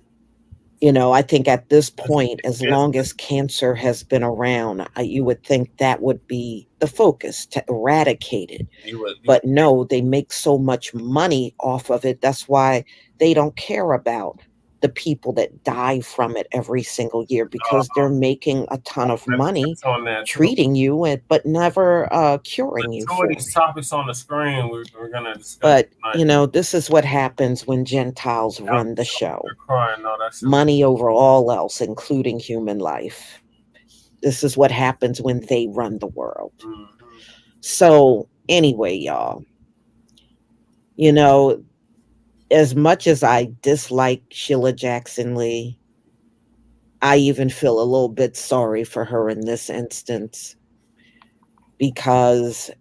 Speaker 9: You know, I think at this point, as long as cancer has been around, you would think that would be the focus, to eradicate it. But no, they make so much money off of it. That's why they don't care about the people that die from it every single year, because they're making a ton of money
Speaker 1: on that too.
Speaker 9: treating you, but never curing you
Speaker 1: Two
Speaker 9: for
Speaker 1: of
Speaker 9: it.
Speaker 1: these topics on the screen we're gonna discuss
Speaker 9: But,
Speaker 1: tonight.
Speaker 9: you know, this is what happens when Gentiles run the show.
Speaker 1: Crying, no, that's
Speaker 9: Money over all else, including human life. This is what happens when they run the world. So, anyway, y'all, you know, as much as I dislike Sheila Jackson Lee, I even feel a little bit sorry for her in this instance, because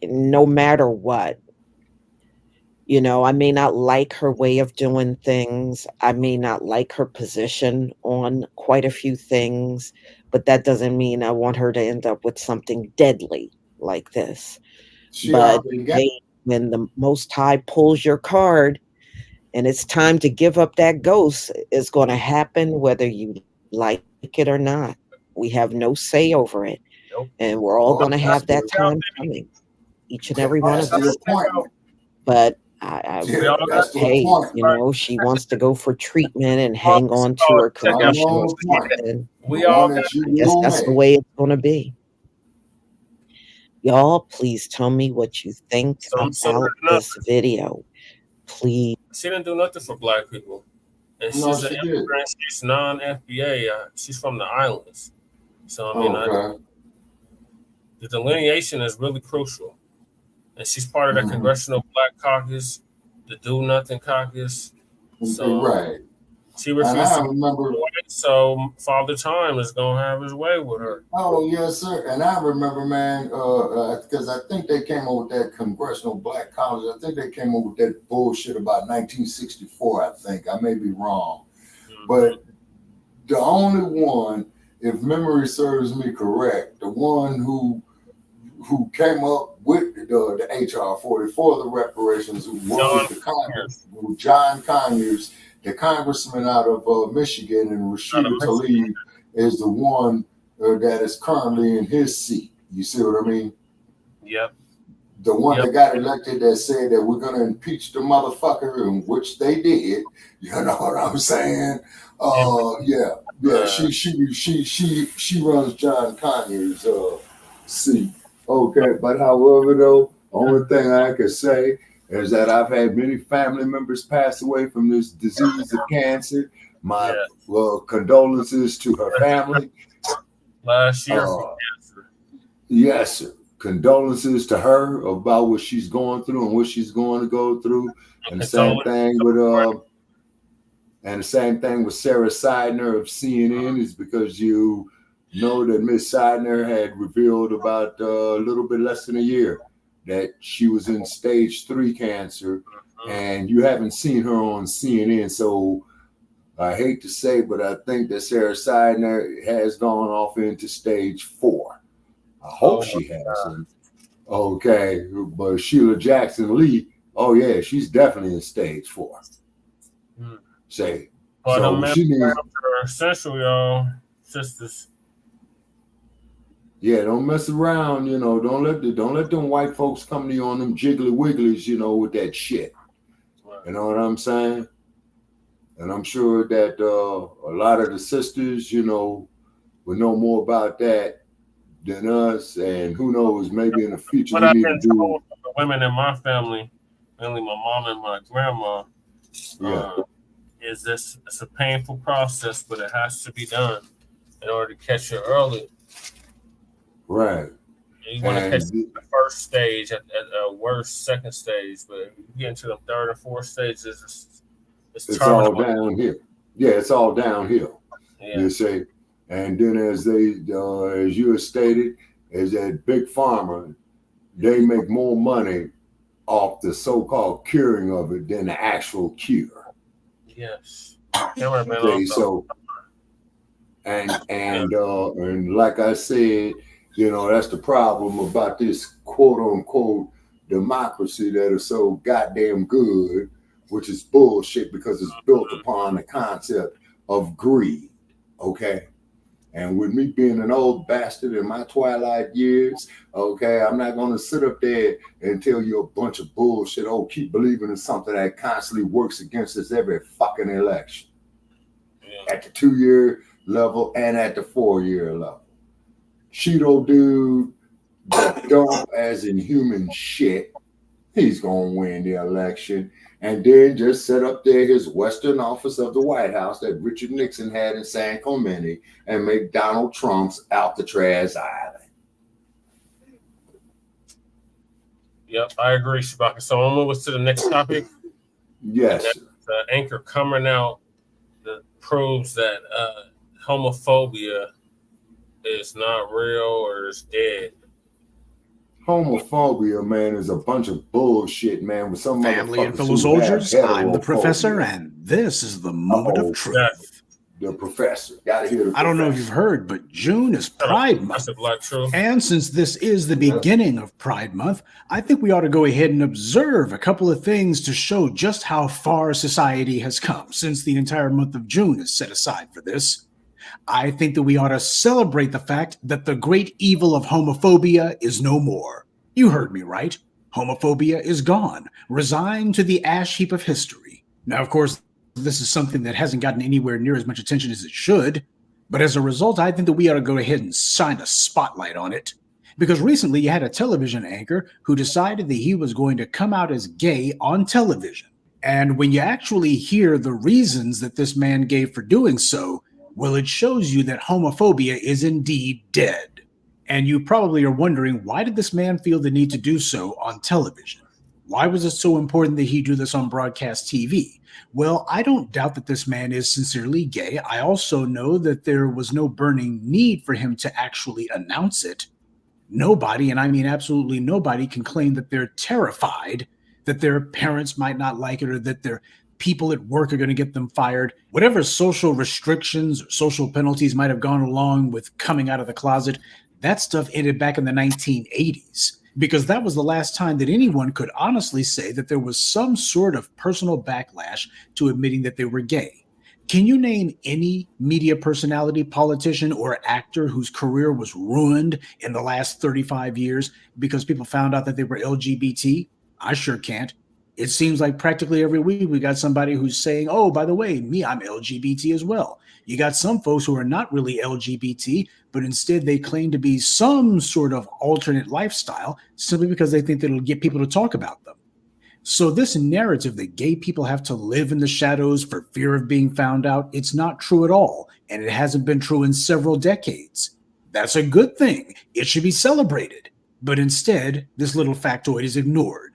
Speaker 9: no matter what, you know, I may not like her way of doing things. I may not like her position on quite a few things, but that doesn't mean I want her to end up with something deadly like this.
Speaker 6: She
Speaker 9: But
Speaker 6: already got
Speaker 9: hey, when the Most High pulls your card and it's time to give up that ghost, it's going to happen whether you like it or not. We have no say over it. And we're all going to have that time coming. Each and every one of us. But hey, you know, she wants to go for treatment and hang on to her condition or something. I guess that's the way it's going to be. Y'all, please tell me what you think about this video. Please.
Speaker 1: She didn't do nothing for Black people. And
Speaker 6: No,
Speaker 1: she's
Speaker 6: she
Speaker 1: an
Speaker 6: did.
Speaker 1: immigrant. She's non-FBA. She's from the islands. So, I mean, the delineation is really crucial. And she's part of the Congressional Black Caucus, the Do Nothing Caucus. So,
Speaker 6: right.
Speaker 1: She refused to
Speaker 6: remember.
Speaker 1: So Father Time is gonna have his way with her.
Speaker 6: Oh yes, sir. And I remember, man, because I think they came up with that Congressional Black Caucus. I think they came up with that bullshit about 1964. I think I may be wrong, but the only one, if memory serves me correct, the one who came up with the HR 44, the reparations, who was the Congress, John Conyers, the congressman out of Michigan, and Rashid Tlaib is the one that is currently in his seat. You see what I mean?
Speaker 1: Yep.
Speaker 6: The one that got elected that said that we're going to impeach the motherfucker, and which they did. You know what I'm saying? She runs John Conyers' seat. Okay, but however, though, only thing I can say is that I've had many family members pass away from this disease of cancer. My condolences to her family.
Speaker 1: Last year from cancer.
Speaker 6: Yes, sir. Condolences to her about what she's going through and what she's going to go through. And the same thing with Sarah Seidner of CNN, is because you know that Miss Seidner had revealed about a little bit less than a year that she was in stage 3 cancer, and you haven't seen her on CNN. So I hate to say, but I think that Sarah Seidner has gone off into stage 4. I hope she hasn't. Okay, but Sheila Jackson Lee, oh yeah, she's definitely in stage 4. Say,
Speaker 1: but
Speaker 6: so she needs
Speaker 1: her essential, y'all, sisters.
Speaker 6: Yeah, don't mess around, you know. Don't let them white folks come to you on them jiggly wigglies, you know, with that shit. Right. You know what I'm saying? And I'm sure that a lot of the sisters, you know, will know more about that than us. And who knows, maybe in the future
Speaker 1: What
Speaker 6: we
Speaker 1: I've
Speaker 6: need
Speaker 1: been
Speaker 6: to do.
Speaker 1: told from the women in my family, mainly my mom and my grandma, is this it's a painful process, but it has to be done in order to catch it early.
Speaker 6: Right.
Speaker 1: You want to catch the first stage at a worst second stage, but if you get into the third and fourth stages,
Speaker 6: it's all downhill. Yeah, it's all downhill. Yeah. You see, and then as you have stated, is that big pharma, they make more money off the so-called curing of it than the actual cure.
Speaker 1: Yes.
Speaker 6: So, and like I said, you know, that's the problem about this quote unquote democracy that is so goddamn good, which is bullshit because it's built upon the concept of greed, okay? And with me being an old bastard in my twilight years, okay, I'm not going to sit up there and tell you a bunch of bullshit. Oh, keep believing in something that constantly works against us every fucking election. At the 2-year level and at the 4-year level. Cheeto dude, the dump as in human shit, he's going to win the election. And then just set up there his Western office of the White House that Richard Nixon had in San Clemente and make Donald Trump's Alcatraz Island.
Speaker 1: Yep, I agree, Shabaka. So I'm moving to the next topic.
Speaker 6: Yes.
Speaker 1: The anchor coming out that proves that homophobia is not real or is dead.
Speaker 6: Homophobia, man, is a bunch of bullshit, man. With some
Speaker 17: family and
Speaker 6: motherfuckers
Speaker 17: fellow
Speaker 6: who
Speaker 17: soldiers,
Speaker 6: have
Speaker 17: I'm the
Speaker 6: heterophobia.
Speaker 17: professor, and this is the moment of truth.
Speaker 6: The professor. Gotta hear the
Speaker 17: I don't know if you've heard, but June is Pride Month.
Speaker 1: That's a Black truth.
Speaker 17: And since this is the beginning of Pride Month, I think we ought to go ahead and observe a couple of things to show just how far society has come since the entire month of June is set aside for this. I think that we ought to celebrate the fact that the great evil of homophobia is no more. You heard me right. Homophobia is gone, resigned to the ash heap of history. Now, of course, this is something that hasn't gotten anywhere near as much attention as it should. But as a result, I think that we ought to go ahead and shine a spotlight on it. Because recently you had a television anchor who decided that he was going to come out as gay on television. And when you actually hear the reasons that this man gave for doing so, well, it shows you that homophobia is indeed dead. And you probably are wondering, why did this man feel the need to do so on television? Why was it so important that he do this on broadcast TV? Well, I don't doubt that this man is sincerely gay. I also know that there was no burning need for him to actually announce it. Nobody, and I mean absolutely nobody, can claim that they're terrified that their parents might not like it or that their people at work are going to get them fired. Whatever social restrictions or social penalties might have gone along with coming out of the closet, that stuff ended back in the 1980s. Because that was the last time that anyone could honestly say that there was some sort of personal backlash to admitting that they were gay. Can you name any media personality, politician, or actor whose career was ruined in the last 35 years because people found out that they were LGBT? I sure can't. It seems like practically every week we got somebody who's saying, oh, by the way, me, I'm LGBT as well. You got some folks who are not really LGBT, but instead they claim to be some sort of alternate lifestyle simply because they think that it'll get people to talk about them. So this narrative that gay people have to live in the shadows for fear of being found out, it's not true at all. And it hasn't been true in several decades. That's a good thing. It should be celebrated. But instead, this little factoid is ignored.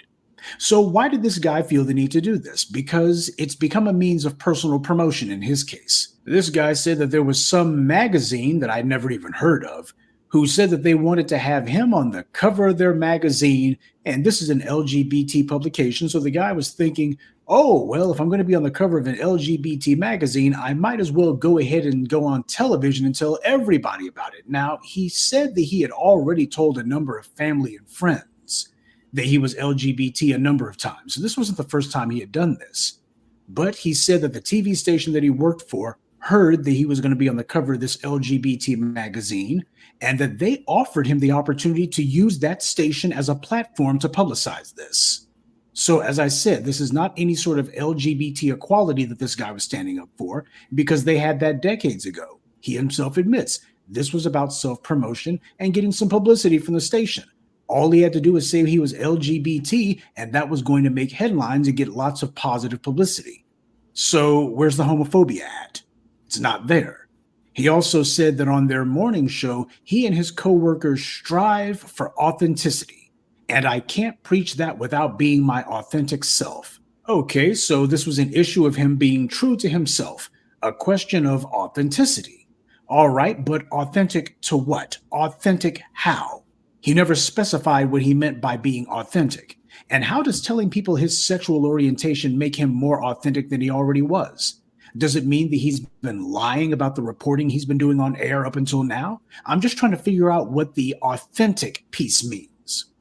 Speaker 17: So why did this guy feel the need to do this? Because it's become a means of personal promotion in his case. This guy said that there was some magazine that I'd never even heard of who said that they wanted to have him on the cover of their magazine. And this is an LGBT publication. So the guy was thinking, oh, well, if I'm going to be on the cover of an LGBT magazine, I might as well go ahead and go on television and tell everybody about it. Now, he said that he had already told a number of family and friends that he was LGBT a number of times. So this wasn't the first time he had done this. But he said that the TV station that he worked for heard that he was going to be on the cover of this LGBT magazine and that they offered him the opportunity to use that station as a platform to publicize this. So as I said, this is not any sort of LGBT equality that this guy was standing up for because they had that decades ago. He himself admits this was about self-promotion and getting some publicity from the station. All he had to do was say he was LGBT, and that was going to make headlines and get lots of positive publicity. So where's the homophobia at? It's not there. He also said that on their morning show, he and his coworkers strive for authenticity. And I can't preach that without being my authentic self. Okay, so this was an issue of him being true to himself, a question of authenticity. All right, but authentic to what? Authentic how? He never specified what he meant by being authentic. And how does telling people his sexual orientation make him more authentic than he already was? Does it mean that he's been lying about the reporting he's been doing on air up until now? I'm just trying to figure out what the authentic piece means.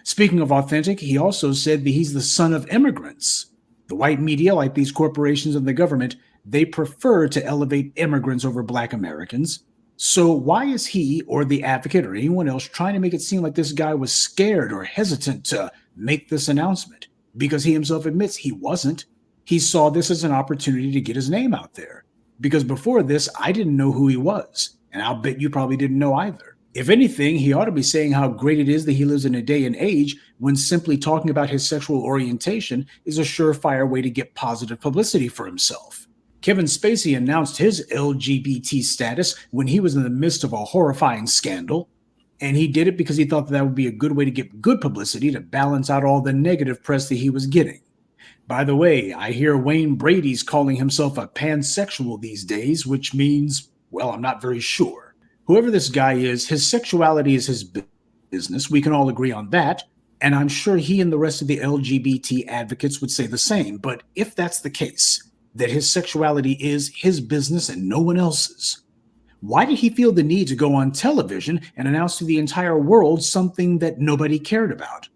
Speaker 17: Speaking of authentic, he also said that he's the son of immigrants. The white media, like these corporations and the government, they prefer to elevate immigrants over Black Americans. So why is he or the advocate or anyone else trying to make it seem like this guy was scared or hesitant to make this announcement? Because he himself admits he wasn't. He saw this as an opportunity to get his name out there. Because before this, I didn't know who he was, and I'll bet you probably didn't know either. If anything, he ought to be saying how great it is that he lives in a day and age when simply talking about his sexual orientation is a surefire way to get positive publicity for himself. Kevin Spacey announced his LGBT status when he was in the midst of a horrifying scandal, and he did it because he thought that would be a good way to get good publicity to balance out all the negative press that he was getting. By the way, I hear Wayne Brady's calling himself a pansexual these days, which means, well, I'm not very sure. Whoever this guy is, his sexuality is his business. We can all agree on that. And I'm sure he and the rest of the LGBT advocates would say the same. But if that's the case, that his sexuality is his business and no one else's, why did he feel the need to go on television and announce to the entire world something that nobody cared about?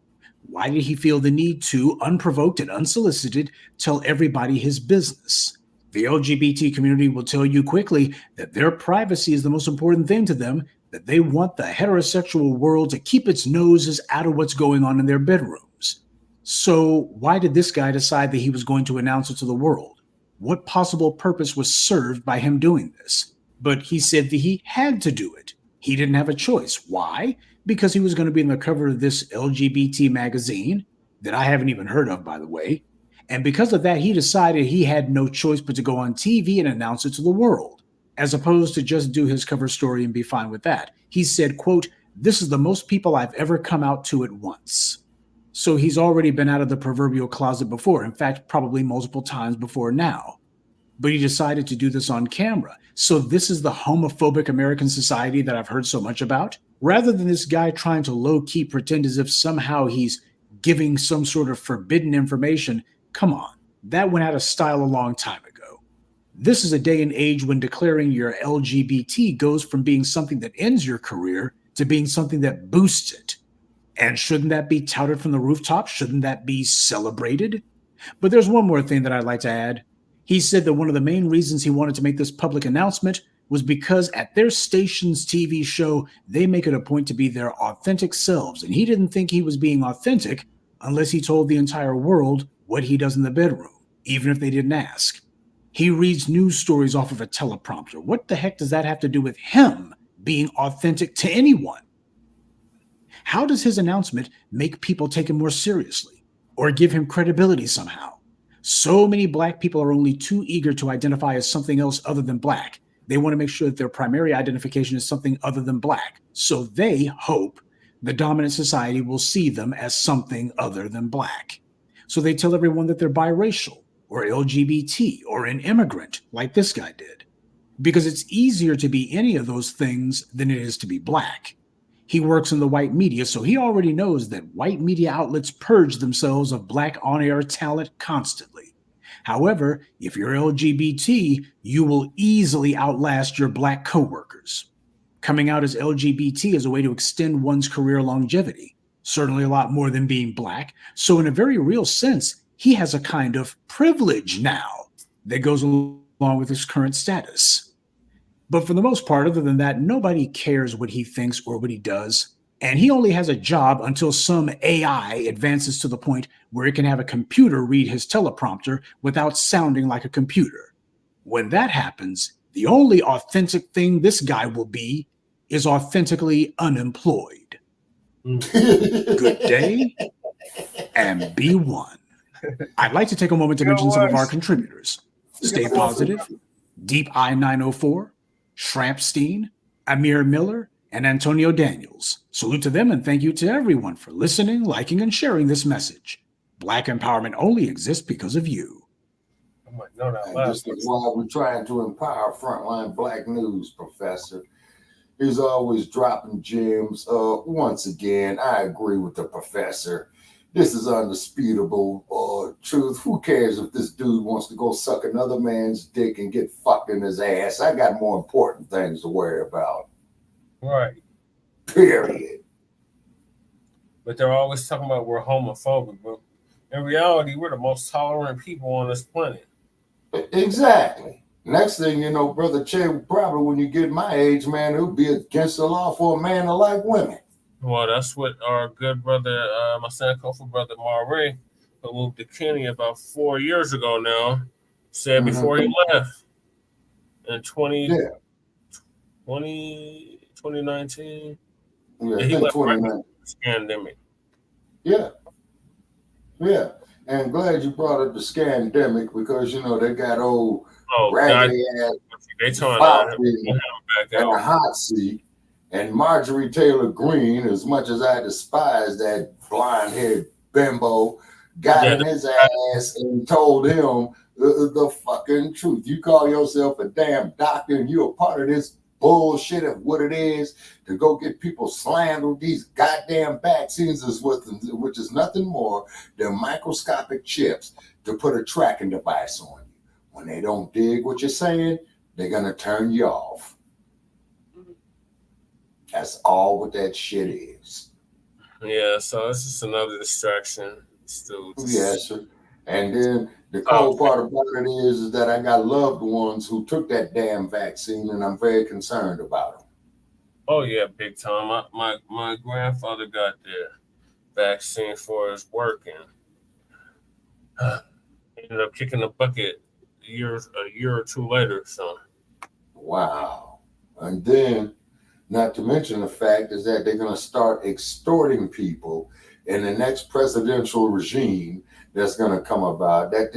Speaker 17: Why did he feel the need to, unprovoked and unsolicited, tell everybody his business? The LGBT community will tell you quickly that their privacy is the most important thing to them, that they want the heterosexual world to keep its noses out of what's going on in their bedrooms. So why did this guy decide that he was going to announce it to the world? What possible purpose was served by him doing this? But he said that he had to do it. He didn't have a choice. Why? Because he was going to be on the cover of this LGBT magazine that I haven't even heard of, by the way. And because of that, he decided he had no choice but to go on TV and announce it to the world, as opposed to just do his cover story and be fine with that. He said, quote, "This is the most people I've ever come out to at once." So he's already been out of the proverbial closet before. In fact, probably multiple times before now. But he decided to do this on camera. So this is the homophobic American society that I've heard so much about? Rather than this guy trying to low-key pretend as if somehow he's giving some sort of forbidden information, come on, that went out of style a long time ago. This is a day and age when declaring you're LGBT goes from being something that ends your career to being something that boosts it. And shouldn't that be touted from the rooftop? Shouldn't that be celebrated? But there's one more thing that I'd like to add. He said that one of the main reasons he wanted to make this public announcement was because at their station's TV show, they make it a point to be their authentic selves. And he didn't think he was being authentic unless he told the entire world what he does in the bedroom, even if they didn't ask. He reads news stories off of a teleprompter. What the heck does that have to do with him being authentic to anyone? How does his announcement make people take him more seriously or give him credibility somehow? So many Black people are only too eager to identify as something else other than Black. They want to make sure that their primary identification is something other than Black. So they hope the dominant society will see them as something other than Black. So they tell everyone that they're biracial or LGBT or an immigrant, like this guy did, because it's easier to be any of those things than it is to be Black. He works in the white media, so he already knows that white media outlets purge themselves of Black on-air talent constantly. However, if you're LGBT, you will easily outlast your Black coworkers. Coming out as LGBT is a way to extend one's career longevity, certainly a lot more than being Black. So in a very real sense, he has a kind of privilege now that goes along with his current status. But for the most part, other than that, nobody cares what he thinks or what he does. And he only has a job until some AI advances to the point where it can have a computer read his teleprompter without sounding like a computer. When that happens, the only authentic thing this guy will be is authentically unemployed. Good day and be one. I'd like to take a moment to mention some of our contributors. Stay Positive, Deep Eye 904, Shrampstein, Amir Miller, and Antonio Daniels. Salute to them and thank you to everyone for listening, liking, and sharing this message. Black empowerment only exists because of you.
Speaker 6: This is why we're trying to empower frontline Black news, Professor. He's always dropping gems. Once again, I agree with the professor. This is undisputable truth. Who cares if this dude wants to go suck another man's dick and get fucked in his ass? I got more important things to worry about.
Speaker 1: Right.
Speaker 6: Period.
Speaker 1: But they're always talking about we're homophobic. But in reality, we're the most tolerant people on this planet.
Speaker 6: Exactly. Next thing you know, Brother Che, probably when you get my age, man, it would be against the law for a man to like women.
Speaker 1: Well, that's what our good brother, my Sankofa brother Marie, who moved to Kenya about 4 years ago now, said before he left in 2019.
Speaker 6: Yeah, I
Speaker 1: He
Speaker 6: think
Speaker 1: left right
Speaker 6: 29.
Speaker 1: before this pandemic.
Speaker 6: Yeah. Yeah. And glad you brought up the scandemic because, you know, they got old raggedy ass
Speaker 1: they trying
Speaker 6: Fauci
Speaker 1: to back
Speaker 6: in
Speaker 1: out.
Speaker 6: the hot seat. And Marjorie Taylor Greene, as much as I despise that blonde-haired bimbo, got in his ass and told him the fucking truth. You call yourself a damn doctor and you're a part of this bullshit of what it is to go get people slammed with these goddamn vaccines, which is nothing more than microscopic chips to put a tracking device on you. When they don't dig what you're saying, they're going to turn you off. That's all what that shit is.
Speaker 1: Yeah, so it's just another distraction. Still
Speaker 6: Yes, sir. And then the cold part about it is that I got loved ones who took that damn vaccine, and I'm very concerned about them.
Speaker 1: Oh yeah, big time. My grandfather got the vaccine for his work and ended up kicking the bucket a year or two later. So
Speaker 6: wow. And then, not to mention the fact is that they're going to start extorting people in the next presidential regime that's going to come about. That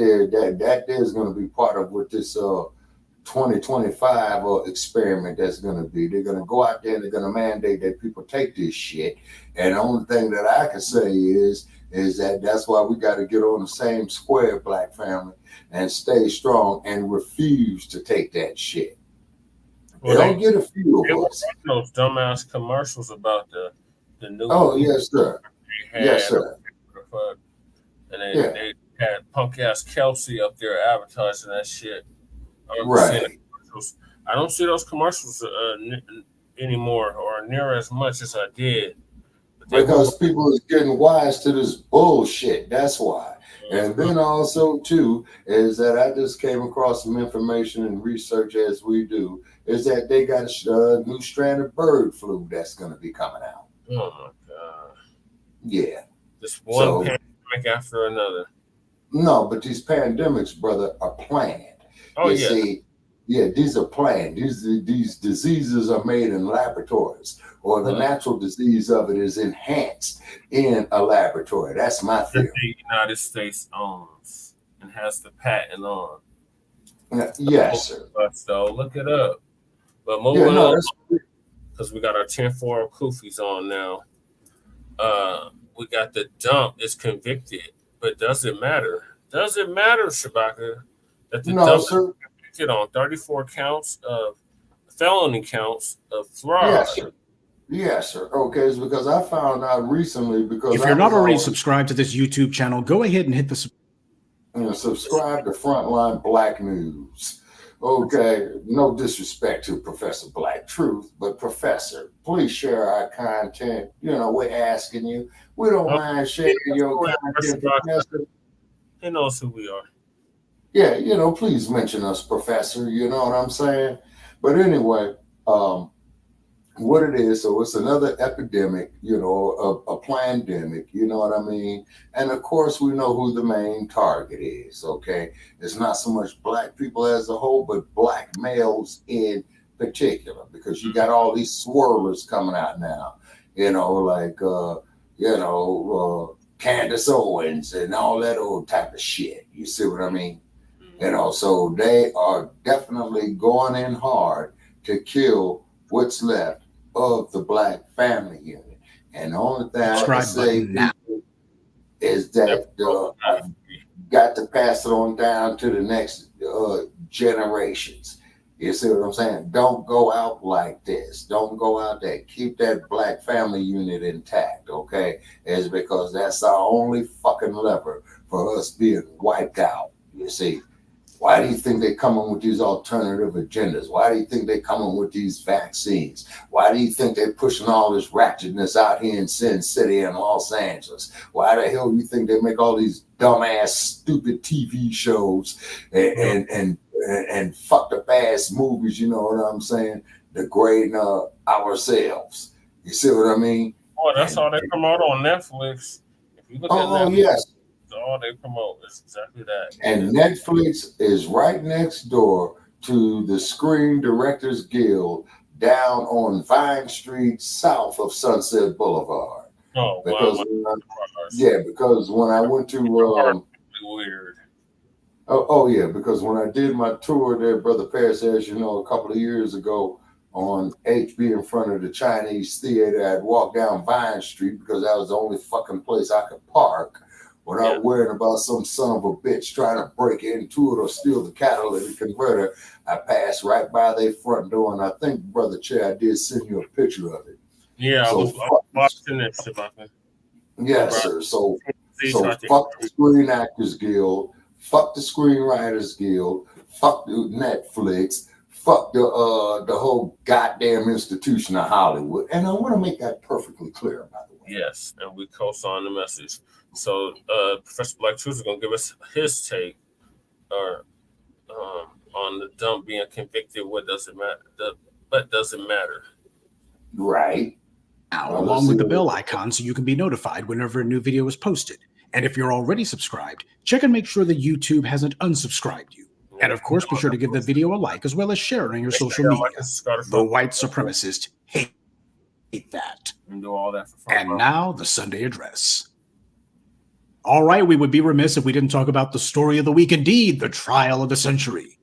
Speaker 6: there's going to be part of what this 2025 experiment that's going to be. They're going to go out there and they're going to mandate that people take this shit. And the only thing that I can say is that that's why we got to get on the same square, Black family, and stay strong and refuse to take that shit. Well, they don't get a few of us.
Speaker 1: Those dumbass commercials about the new.
Speaker 6: Oh yes, sir. Yes, sir.
Speaker 1: And they had punk ass Kelsey up there advertising that shit.
Speaker 6: Right.
Speaker 1: I don't see those commercials anymore or near as much as I did.
Speaker 6: Because people is getting wise to this bullshit. That's why. And then also too is that I just came across some information and research as we do is that they got a new strand of bird flu that's going to be coming out.
Speaker 1: Oh my god!
Speaker 6: Yeah,
Speaker 1: just one pandemic after another.
Speaker 6: No, but these pandemics, brother, are planned.
Speaker 1: Oh
Speaker 6: you
Speaker 1: yeah.
Speaker 6: See, yeah, these are planned. These diseases are made in laboratories, or the natural disease of it is enhanced in a laboratory. That's my theory.
Speaker 1: The United States owns and has the patent on.
Speaker 6: Yes, sir.
Speaker 1: So look it up. But moving on, because we got our 10-4 Kufis on now. We got the dump is convicted, but does it matter? Does it matter, Shabaka, that the dump is convicted on 34 counts of felony counts of fraud?
Speaker 6: Yes, sir. Yes, sir. Okay, it's because I found out recently because
Speaker 17: if you're not already subscribed to this YouTube channel, go ahead and hit the
Speaker 6: subscribe to Frontline Black News. Okay, no disrespect to Professor Black Truth, but Professor, please share our content. You know, we're asking you. We don't mind sharing your content, Professor.
Speaker 1: He knows who we are.
Speaker 6: Yeah, you know, please mention us, Professor. You know what I'm saying? But anyway, what it is, so it's another epidemic, you know, a pandemic, you know what I mean? And of course, we know who the main target is, okay? It's not so much Black people as a whole, but Black males in particular, because you got all these swirlers coming out now, you know, like, Candace Owens and all that old type of shit. You see what I mean? You know, so they are definitely going in hard to kill what's left of the Black family unit. And the only thing I can say now is that I've got to pass it on down to the next generations. You see what I'm saying? Don't go out like this. Don't go out there. Keep that Black family unit intact, okay? It's because that's our only fucking lever for us being wiped out, you see? Why do you think they're coming with these alternative agendas? Why do you think they're coming with these vaccines? Why do you think they're pushing all this ratchetness out here in Sin City and Los Angeles? Why the hell do you think they make all these dumbass, stupid TV shows and fucked up ass movies? You know what I'm saying? Degrading ourselves. You see what I mean?
Speaker 1: Oh, that's all they promote on Netflix. If you look at Netflix,
Speaker 6: yes.
Speaker 1: all they promote is exactly that.
Speaker 6: And Netflix is right next door to the Screen Directors Guild down on Vine Street, south of Sunset Boulevard.
Speaker 1: Oh,
Speaker 6: because
Speaker 1: wow.
Speaker 6: because when I went to
Speaker 1: weird.
Speaker 6: Oh yeah, because when I did my tour there, Brother Paris, as you know, a couple of years ago on HB in front of the Chinese Theater, I'd walk down Vine Street because that was the only fucking place I could park without worrying about some son of a bitch trying to break into it or steal the catalytic converter. I passed right by their front door, and I think, Brother Chair, I did send you a picture of it.
Speaker 1: Yeah,
Speaker 6: so
Speaker 1: I was watching it.
Speaker 6: Yes, sir. So fuck the Screen Actors Guild, fuck the Screenwriters Guild, fuck the Netflix, fuck the whole goddamn institution of Hollywood. And I want to make that perfectly clear, by the way.
Speaker 1: Yes, and we co-sign the message. So Professor Blacc Truth is going to give us his take on the dump being convicted. What does it matter? What doesn't matter?
Speaker 6: Right.
Speaker 17: Now, along with the bell icon so you can be notified whenever a new video is posted. And if you're already subscribed, check and make sure that YouTube hasn't unsubscribed you. And of course, be sure to give the video a like as well as share it on your social media. The white supremacist hate that.
Speaker 1: And do all that for fun.
Speaker 17: And now the Sunday address. All right, we would be remiss if we didn't talk about the story of the week, indeed, the trial of the century.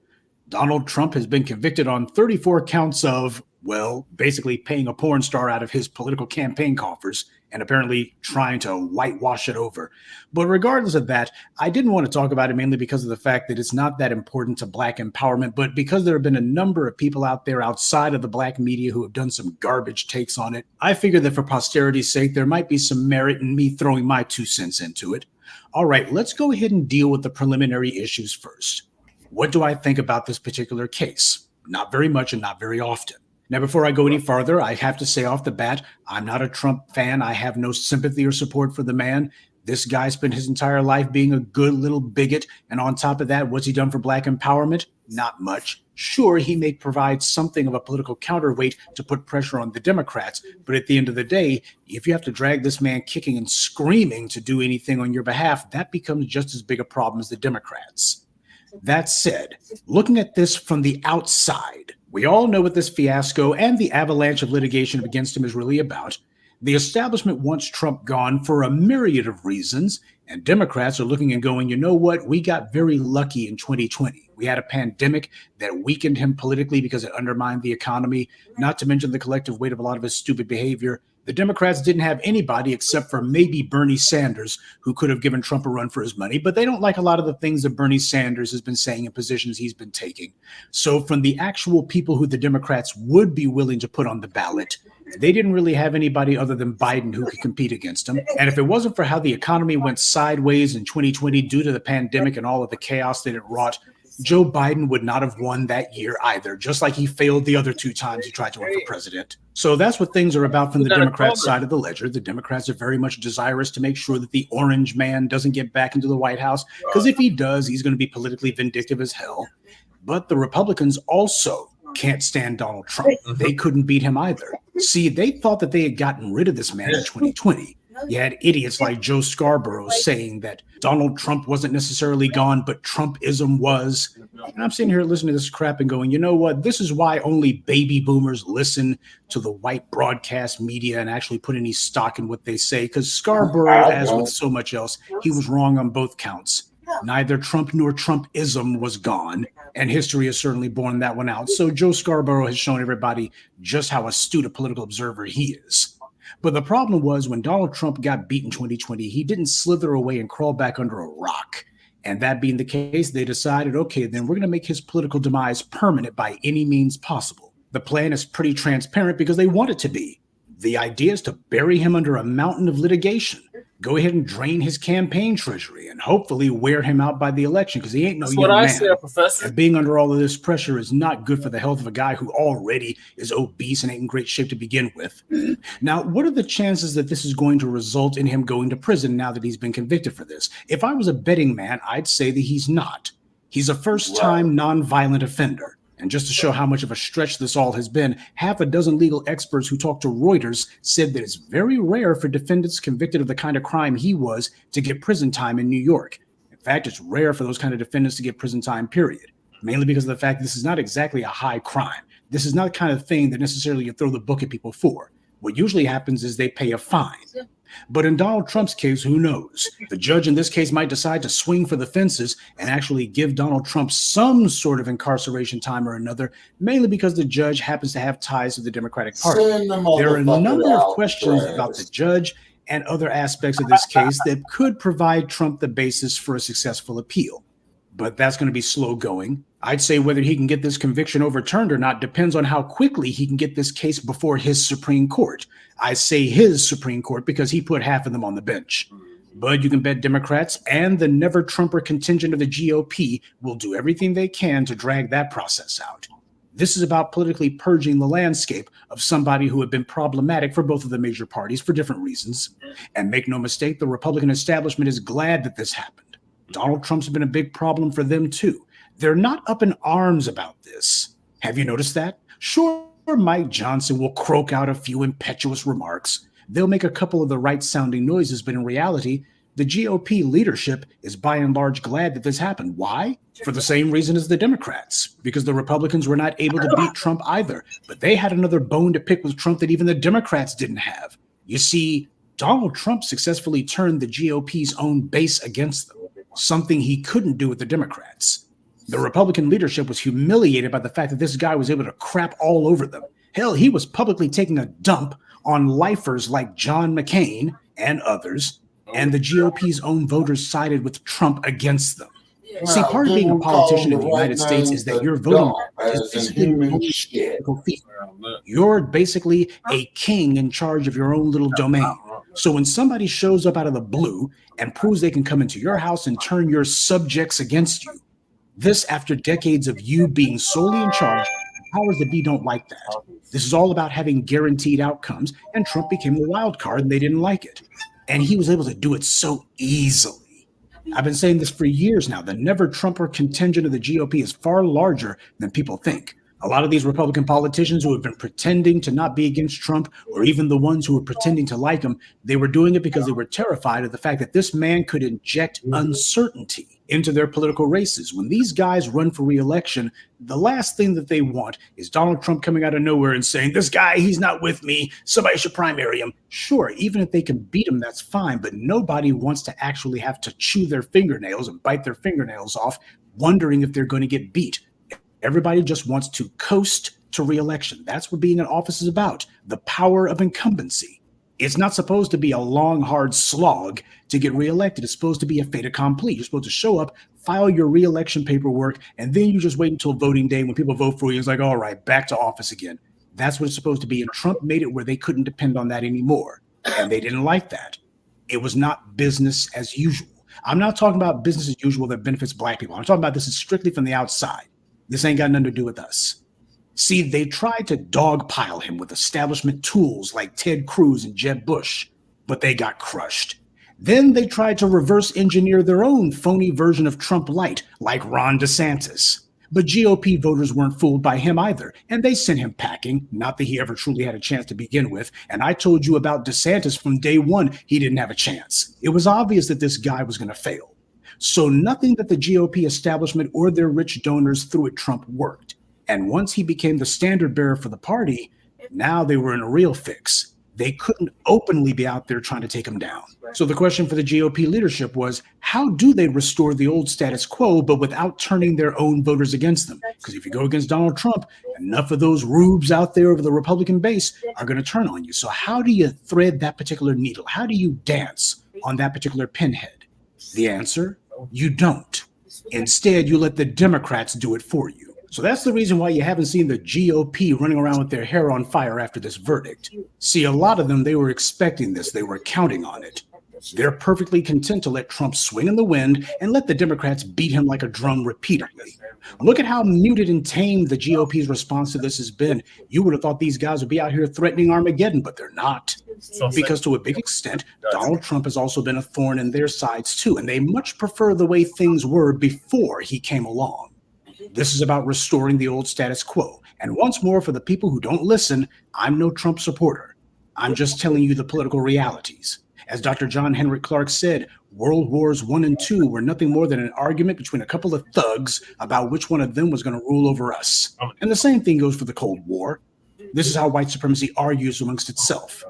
Speaker 17: Donald Trump has been convicted on 34 counts of, well, basically paying a porn star out of his political campaign coffers and apparently trying to whitewash it over. But regardless of that, I didn't want to talk about it mainly because of the fact that it's not that important to Black empowerment, but because there have been a number of people out there outside of the Black media who have done some garbage takes on it. I figured that for posterity's sake, there might be some merit in me throwing my 2 cents into it. All right, let's go ahead and deal with the preliminary issues first. What do I think about this particular case? Not very much and not very often. Now, before I go any farther, I have to say off the bat, I'm not a Trump fan. I have no sympathy or support for the man. This guy spent his entire life being a good little bigot. And on top of that, what's he done for Black empowerment? Not much. Sure, he may provide something of a political counterweight to put pressure on the Democrats. But at the end of the day, if you have to drag this man kicking and screaming to do anything on your behalf, that becomes just as big a problem as the Democrats. That said, looking at this from the outside, we all know what this fiasco and the avalanche of litigation against him is really about. The establishment wants Trump gone for a myriad of reasons, and Democrats are looking and going, you know what? We got very lucky in 2020. We had a pandemic that weakened him politically because it undermined the economy, not to mention the collective weight of a lot of his stupid behavior. The Democrats didn't have anybody except for maybe Bernie Sanders who could have given Trump a run for his money, but they don't like a lot of the things that Bernie Sanders has been saying and positions he's been taking. So from the actual people who the Democrats would be willing to put on the ballot, they didn't really have anybody other than Biden who could compete against him. And if it wasn't for how the economy went sideways in 2020 due to the pandemic and all of the chaos that it wrought, Joe Biden would not have won that year either, just like he failed the other 2 times he tried to run for president. So that's what things are about from the Democrat side of the ledger. The Democrats are very much desirous to make sure that the orange man doesn't get back into the White House, because if he does, he's going to be politically vindictive as hell. But the Republicans also can't stand Donald Trump. They couldn't beat him either. See, they thought that they had gotten rid of this man in 2020. You had idiots like Joe Scarborough saying that Donald Trump wasn't necessarily gone, but Trumpism was. And I'm sitting here listening to this crap and going, you know what? This is why only baby boomers listen to the white broadcast media and actually put any stock in what they say. Because Scarborough, as with so much else, he was wrong on both counts. Neither Trump nor Trumpism was gone, and history has certainly borne that one out. So Joe Scarborough has shown everybody just how astute a political observer he is. But the problem was when Donald Trump got beat in 2020, he didn't slither away and crawl back under a rock. And that being the case, they decided, okay, then we're going to make his political demise permanent by any means possible. The plan is pretty transparent because they want it to be. The idea is to bury him under a mountain of litigation. Go ahead and drain his campaign treasury and hopefully wear him out by the election because he ain't no
Speaker 1: That's
Speaker 17: young
Speaker 1: what I
Speaker 17: man.
Speaker 1: said, Professor.
Speaker 17: And being under all of this pressure is not good for the health of a guy who already is obese and ain't in great shape to begin with. Now, what are the chances that this is going to result in him going to prison now that he's been convicted for this? If I was a betting man, I'd say that he's not. He's a first-time nonviolent offender. And just to show how much of a stretch this all has been, half a dozen legal experts who talked to Reuters said that it's very rare for defendants convicted of the kind of crime he was to get prison time in New York. In fact, it's rare for those kind of defendants to get prison time, period. Mainly because of the fact that this is not exactly a high crime. This is not the kind of thing that necessarily you throw the book at people for. What usually happens is they pay a fine. But in Donald Trump's case, who knows? The judge in this case might decide to swing for the fences and actually give Donald Trump some sort of incarceration time or another, mainly because the judge happens to have ties to the Democratic Party. There are a number of questions about the judge and other aspects of this case that could provide Trump the basis for a successful appeal. But that's going to be slow going. I'd say whether he can get this conviction overturned or not depends on how quickly he can get this case before his Supreme Court. I say his Supreme Court because he put half of them on the bench. But you can bet Democrats and the never-Trumper contingent of the GOP will do everything they can to drag that process out. This is about politically purging the landscape of somebody who had been problematic for both of the major parties for different reasons. And make no mistake, the Republican establishment is glad that this happened. Donald Trump's been a big problem for them too. They're not up in arms about this. Have you noticed that? Sure, Mike Johnson will croak out a few impetuous remarks. They'll make a couple of the right-sounding noises, but in reality, the GOP leadership is by and large glad that this happened. Why? For the same reason as the Democrats, because the Republicans were not able to beat Trump either, but they had another bone to pick with Trump that even the Democrats didn't have. You see, Donald Trump successfully turned the GOP's own base against them, something he couldn't do with the Democrats. The Republican leadership was humiliated by the fact that this guy was able to crap all over them. Hell, he was publicly taking a dump on lifers like John McCain and others, and the GOP's own voters sided with Trump against them. See, part of being a politician in the United States is that you're voting You're basically a king in charge of your own little domain. So when somebody shows up out of the blue and proves they can come into your house and turn your subjects against you, this after decades of you being solely in charge, powers that be don't like that. This is all about having guaranteed outcomes, and Trump became a wild card and they didn't like it. And he was able to do it so easily. I've been saying this for years now. The never-Trumper contingent of the GOP is far larger than people think. A lot of these Republican politicians who have been pretending to not be against Trump, or even the ones who were pretending to like him, they were doing it because they were terrified of the fact that this man could inject uncertainty into their political races. When these guys run for re-election, the last thing that they want is Donald Trump coming out of nowhere and saying, this guy, he's not with me, somebody should primary him. Sure, even if they can beat him, that's fine, but nobody wants to actually have to chew their fingernails and bite their fingernails off, wondering if they're going to get beat. Everybody just wants to coast to re-election. That's what being in office is about, the power of incumbency. It's not supposed to be a long, hard slog to get reelected. It's supposed to be a fait accompli. You're supposed to show up, file your re-election paperwork, and then you just wait until voting day when people vote for you. It's like, all right, back to office again. That's what it's supposed to be. And Trump made it where they couldn't depend on that anymore. And they didn't like that. It was not business as usual. I'm not talking about business as usual that benefits Black people. I'm talking about this is strictly from the outside. This ain't got nothing to do with us. See, they tried to dogpile him with establishment tools like Ted Cruz and Jeb Bush, but they got crushed. Then they tried to reverse engineer their own phony version of Trump Light, like Ron DeSantis. But GOP voters weren't fooled by him either, and they sent him packing, not that he ever truly had a chance to begin with. And I told you about DeSantis from day one, he didn't have a chance. It was obvious that this guy was going to fail. So nothing that the GOP establishment or their rich donors threw at Trump worked. And once he became the standard bearer for the party, now they were in a real fix. They couldn't openly be out there trying to take him down. So the question for the GOP leadership was, how do they restore the old status quo, but without turning their own voters against them? Because if you go against Donald Trump, enough of those rubes out there over the Republican base are going to turn on you. So how do you thread that particular needle? How do you dance on that particular pinhead? The answer? You don't. Instead, you let the Democrats do it for you. So that's the reason why you haven't seen the GOP running around with their hair on fire after this verdict. See, a lot of them, they were expecting this. They were counting on it. They're perfectly content to let Trump swing in the wind and let the Democrats beat him like a drum repeatedly. Look at how muted and tame the GOP's response to this has been. You would have thought these guys would be out here threatening Armageddon, but they're not. Because to a big extent, Donald Trump has also been a thorn in their sides too, and they much prefer the way things were before he came along. This is about restoring the old status quo. And once more, for the people who don't listen, I'm no Trump supporter. I'm just telling you the political realities. As Dr. John Henrik Clarke said, World Wars I and II were nothing more than an argument between a couple of thugs about which one of them was going to rule over us. And the same thing goes for the Cold War. This is how white supremacy argues amongst itself.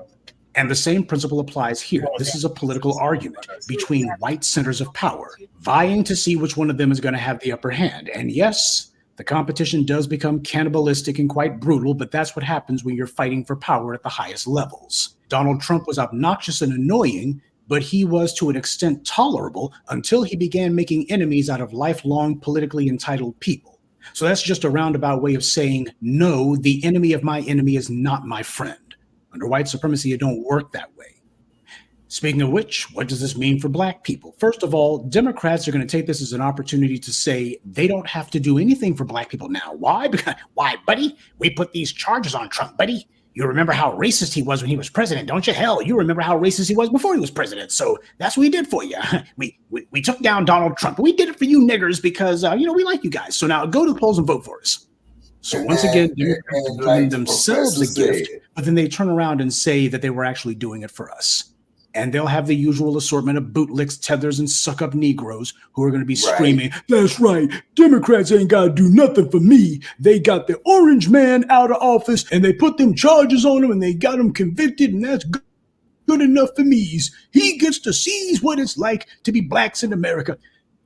Speaker 17: And the same principle applies here. This is a political argument between white centers of power, vying to see which one of them is going to have the upper hand. And yes, the competition does become cannibalistic and quite brutal, but that's what happens when you're fighting for power at the highest levels. Donald Trump was obnoxious and annoying, but he was to an extent tolerable until he began making enemies out of lifelong politically entitled people. So that's just a roundabout way of saying, no, the enemy of my enemy is not my friend. Under white supremacy, it don't work that way. Speaking of which, what does this mean for black people? First of all, Democrats are going to take this as an opportunity to say they don't have to do anything for black people now. Why? Because, why, buddy? We put these charges on Trump, buddy. You remember how racist he was when he was president, don't you? Hell, you remember how racist he was before he was president. So that's what we did for you. We took down Donald Trump. We did it for you niggers because, we like you guys. So now go to the polls and vote for us. So once again, Democrats are giving themselves a gift, but then they turn around and say that they were actually doing it for us. And they'll have the usual assortment of bootlicks, tethers, and suck-up Negroes who are going to be screaming, that's right, Democrats ain't got to do nothing for me. They got the orange man out of office, and they put them charges on him, and they got him convicted, and that's good enough for me. He gets to seize what it's like to be blacks in America.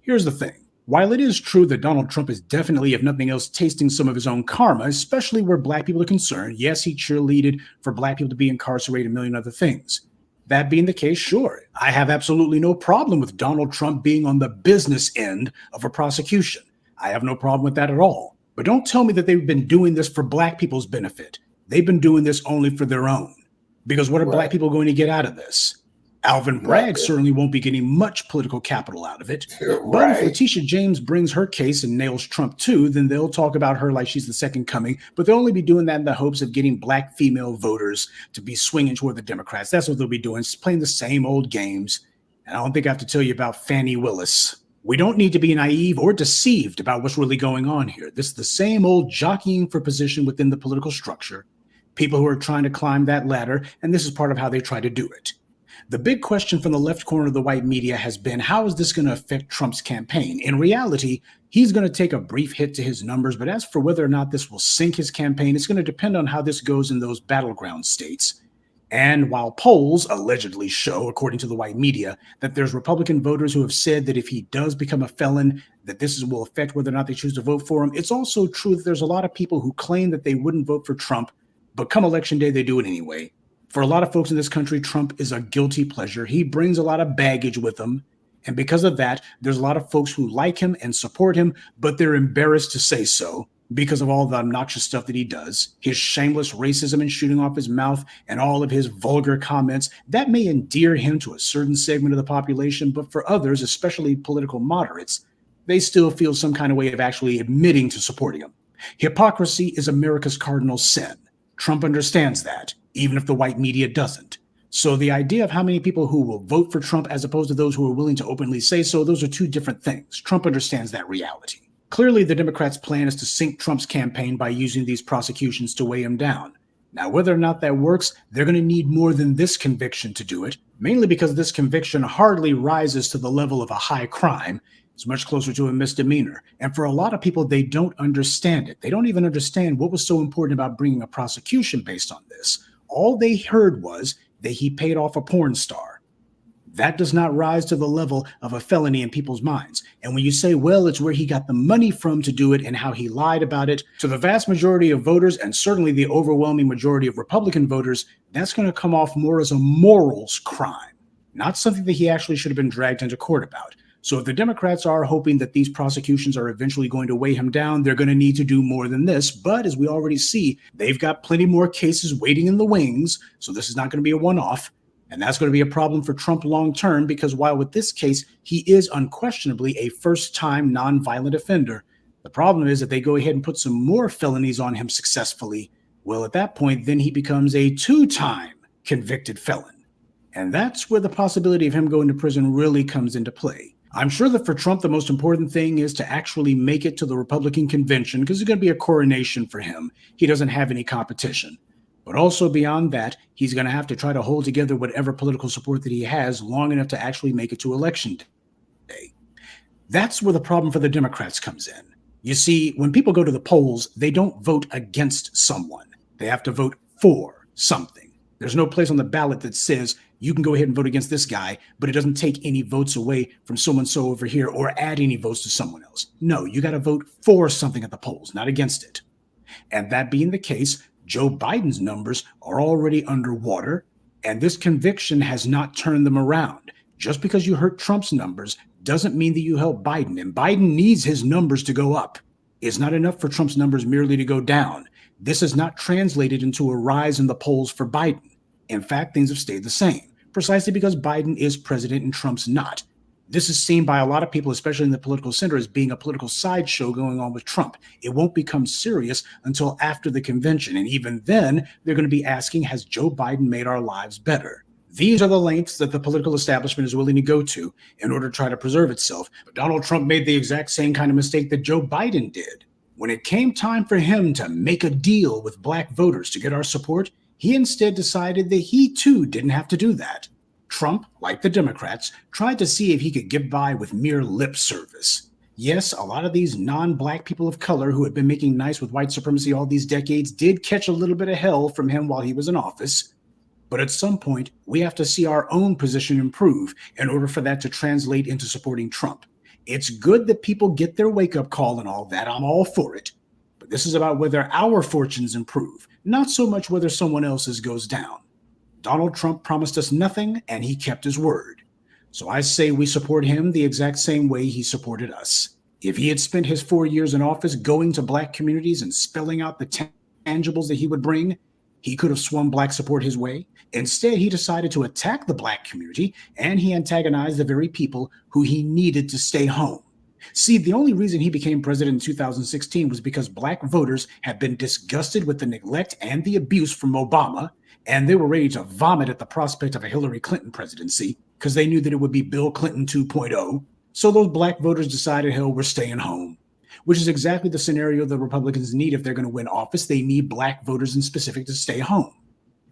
Speaker 17: Here's the thing. While it is true that Donald Trump is definitely, if nothing else, tasting some of his own karma, especially where black people are concerned, yes, he cheerleaded for black people to be incarcerated, a million other things. That being the case, sure, I have absolutely no problem with Donald Trump being on the business end of a prosecution. I have no problem with that at all. But don't tell me that they've been doing this for black people's benefit. They've been doing this only for their own. Because what are black people going to get out of this? Alvin Bragg certainly won't be getting much political capital out of it. But if Letitia James brings her case and nails Trump too, then they'll talk about her like she's the second coming. But they'll only be doing that in the hopes of getting black female voters to be swinging toward the Democrats. That's what they'll be doing, just playing the same old games. And I don't think I have to tell you about Fannie Willis. We don't need to be naive or deceived about what's really going on here. This is the same old jockeying for position within the political structure. People who are trying to climb that ladder, and this is part of how they try to do it. The big question from the left corner of the white media has been, how is this going to affect Trump's campaign? In reality, he's going to take a brief hit to his numbers, but as for whether or not this will sink his campaign, it's going to depend on how this goes in those battleground states. And while polls allegedly show, according to the white media, that there's Republican voters who have said that if he does become a felon, that this will affect whether or not they choose to vote for him, it's also true that there's a lot of people who claim that they wouldn't vote for Trump, but come election day, they do it anyway. For a lot of folks in this country, Trump is a guilty pleasure. He brings a lot of baggage with him. And because of that, there's a lot of folks who like him and support him, but they're embarrassed to say so because of all the obnoxious stuff that he does. His shameless racism and shooting off his mouth and all of his vulgar comments, that may endear him to a certain segment of the population, but for others, especially political moderates, they still feel some kind of way of actually admitting to supporting him. Hypocrisy is America's cardinal sin. Trump understands that, even if the white media doesn't. So the idea of how many people who will vote for Trump as opposed to those who are willing to openly say so, those are two different things. Trump understands that reality. Clearly, the Democrats' plan is to sink Trump's campaign by using these prosecutions to weigh him down. Now, whether or not that works, they're going to need more than this conviction to do it, mainly because this conviction hardly rises to the level of a high crime. It's much closer to a misdemeanor. And for a lot of people, they don't understand it. They don't even understand what was so important about bringing a prosecution based on this. All they heard was that he paid off a porn star. That does not rise to the level of a felony in people's minds. And when you say, well, it's where he got the money from to do it and how he lied about it, to the vast majority of voters, and certainly the overwhelming majority of Republican voters, that's going to come off more as a morals crime, not something that he actually should have been dragged into court about. So if the Democrats are hoping that these prosecutions are eventually going to weigh him down, they're going to need to do more than this. But as we already see, they've got plenty more cases waiting in the wings. So this is not going to be a one-off. And that's going to be a problem for Trump long term, because while with this case, he is unquestionably a first-time nonviolent offender, the problem is that they go ahead and put some more felonies on him successfully. Well, at that point, then he becomes a two-time convicted felon. And that's where the possibility of him going to prison really comes into play. I'm sure that for Trump, the most important thing is to actually make it to the Republican convention, because it's going to be a coronation for him. He doesn't have any competition. But also beyond that, he's going to have to try to hold together whatever political support that he has long enough to actually make it to election day. That's where the problem for the Democrats comes in. You see, when people go to the polls, they don't vote against someone. They have to vote for something. There's no place on the ballot that says you can go ahead and vote against this guy, but it doesn't take any votes away from so-and-so over here or add any votes to someone else. No, you got to vote for something at the polls, not against it. And that being the case, Joe Biden's numbers are already underwater, and this conviction has not turned them around. Just because you hurt Trump's numbers doesn't mean that you help Biden, and Biden needs his numbers to go up. It's not enough for Trump's numbers merely to go down. This has not translated into a rise in the polls for Biden. In fact, things have stayed the same, precisely because Biden is president and Trump's not. This is seen by a lot of people, especially in the political center, as being a political sideshow going on with Trump. It won't become serious until after the convention. And even then, they're going to be asking, has Joe Biden made our lives better? These are the lengths that the political establishment is willing to go to in order to try to preserve itself. But Donald Trump made the exact same kind of mistake that Joe Biden did. When it came time for him to make a deal with Black voters to get our support, he instead decided that he too didn't have to do that. Trump, like the Democrats, tried to see if he could get by with mere lip service. Yes, a lot of these non-Black people of color who had been making nice with white supremacy all these decades did catch a little bit of hell from him while he was in office. But at some point, we have to see our own position improve in order for that to translate into supporting Trump. It's good that people get their wake-up call and all that. I'm all for it. But this is about whether our fortunes improve, not so much whether someone else's goes down. Donald Trump promised us nothing, and he kept his word. So I say we support him the exact same way he supported us. If he had spent his 4 years in office going to Black communities and spelling out the tangibles that he would bring, he could have swung Black support his way. Instead, he decided to attack the Black community, and he antagonized the very people who he needed to stay home. See, the only reason he became president in 2016 was because Black voters had been disgusted with the neglect and the abuse from Obama, and they were ready to vomit at the prospect of a Hillary Clinton presidency because they knew that it would be Bill Clinton 2.0. So those Black voters decided, hell, we're staying home, which is exactly the scenario the Republicans need if they're going to win office. They need Black voters in specific to stay home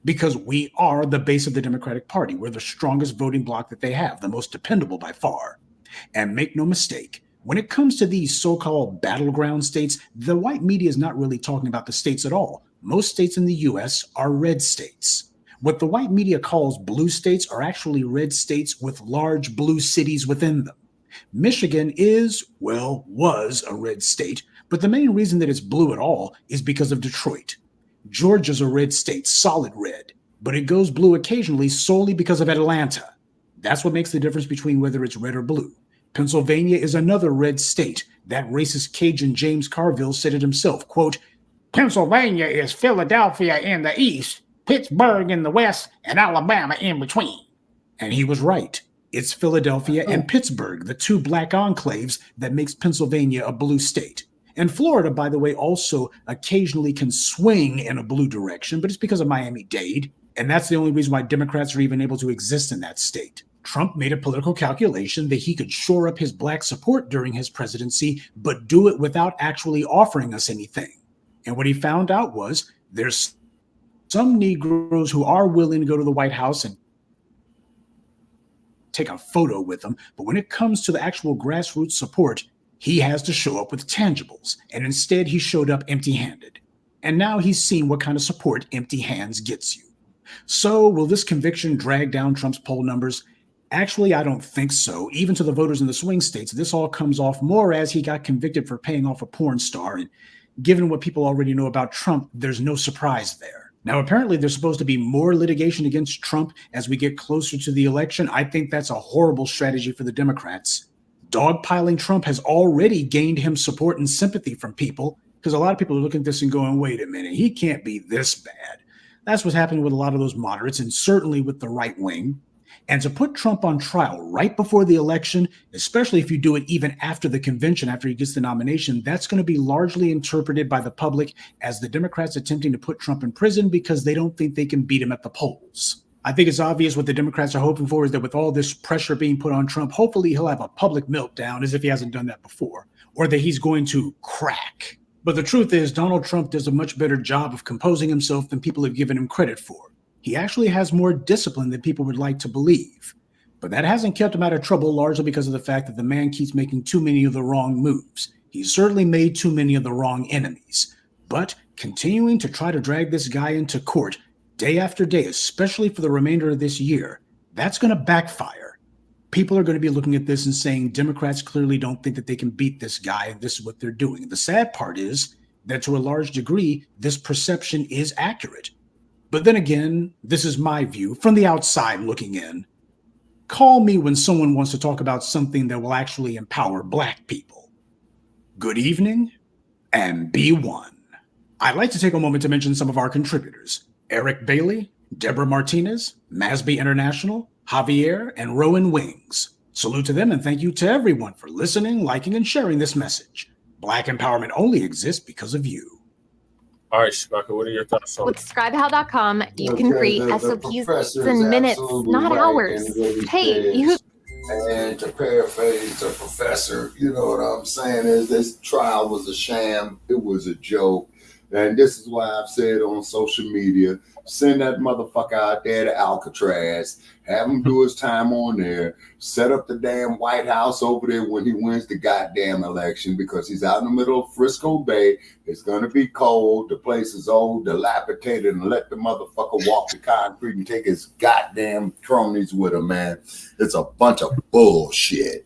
Speaker 17: because we are the base of the Democratic Party. We're the strongest voting bloc that they have, the most dependable by far. And make no mistake, when it comes to these so-called battleground states, the white media is not really talking about the states at all. Most states in the U.S. are red states. What the white media calls blue states are actually red states with large blue cities within them. Michigan is, well, was a red state, but the main reason that it's blue at all is because of Detroit. Georgia's a red state, solid red, but it goes blue occasionally solely because of Atlanta. That's what makes the difference between whether it's red or blue. Pennsylvania is another red state. That racist Cajun James Carville said it himself, quote, Pennsylvania is Philadelphia in the east, Pittsburgh in the west, and Alabama in between. And he was right. It's Philadelphia and Pittsburgh, the two Black enclaves that makes Pennsylvania a blue state. And Florida, by the way, also occasionally can swing in a blue direction, but it's because of Miami-Dade. And that's the only reason why Democrats are even able to exist in that state. Trump made a political calculation that he could shore up his Black support during his presidency, but do it without actually offering us anything. And what he found out was there's some Negroes who are willing to go to the White House and take a photo with them. But when it comes to the actual grassroots support, he has to show up with tangibles. And instead, he showed up empty-handed. And now he's seen what kind of support empty hands gets you. So will this conviction drag down Trump's poll numbers? Actually, I don't think so. Even to the voters in the swing states, this all comes off more as he got convicted for paying off a porn star. And given what people already know about Trump, there's no surprise there. Now, apparently, there's supposed to be more litigation against Trump as we get closer to the election. I think that's a horrible strategy for the Democrats. Dogpiling Trump has already gained him support and sympathy from people because a lot of people are looking at this and going, wait a minute, he can't be this bad. That's what's happening with a lot of those moderates and certainly with the right wing. And to put Trump on trial right before the election, especially if you do it even after the convention, after he gets the nomination, that's going to be largely interpreted by the public as the Democrats attempting to put Trump in prison because they don't think they can beat him at the polls. I think it's obvious what the Democrats are hoping for is that with all this pressure being put on Trump, hopefully he'll have a public meltdown as if he hasn't done that before, or that he's going to crack. But the truth is, Donald Trump does a much better job of composing himself than people have given him credit for. He actually has more discipline than people would like to believe. But that hasn't kept him out of trouble, largely because of the fact that the man keeps making too many of the wrong moves. He's certainly made too many of the wrong enemies. But continuing to try to drag this guy into court day after day, especially for the remainder of this year, that's going to backfire. People are going to be looking at this and saying Democrats clearly don't think that they can beat this guy, and this is what they're doing. The sad part is that to a large degree, this perception is accurate. But then again, this is my view from the outside looking in. Call me when someone wants to talk about something that will actually empower Black people. Good evening, and be one. I'd like to take a moment to mention some of our contributors: Eric Bailey, Deborah Martinez, Masby International, Javier, and Rowan Wings. Salute to them and thank you to everyone for listening, liking, and sharing this message. Black empowerment only exists because of you.
Speaker 1: All right, Shabaka, what are your thoughts on
Speaker 19: With scribehow.com, you can create SOPs in minutes, not hours. Hey, you.
Speaker 6: And to paraphrase the professor, you know what I'm saying is this trial was a sham. It was a joke. And this is why I've said on social media, send that motherfucker out there to Alcatraz, have him do his time on there, set up the damn White House over there when he wins the goddamn election, because he's out in the middle of Frisco Bay. It's going to be cold. The place is old, dilapidated, and let the motherfucker walk the concrete and take his goddamn cronies with him, man. It's a bunch of bullshit.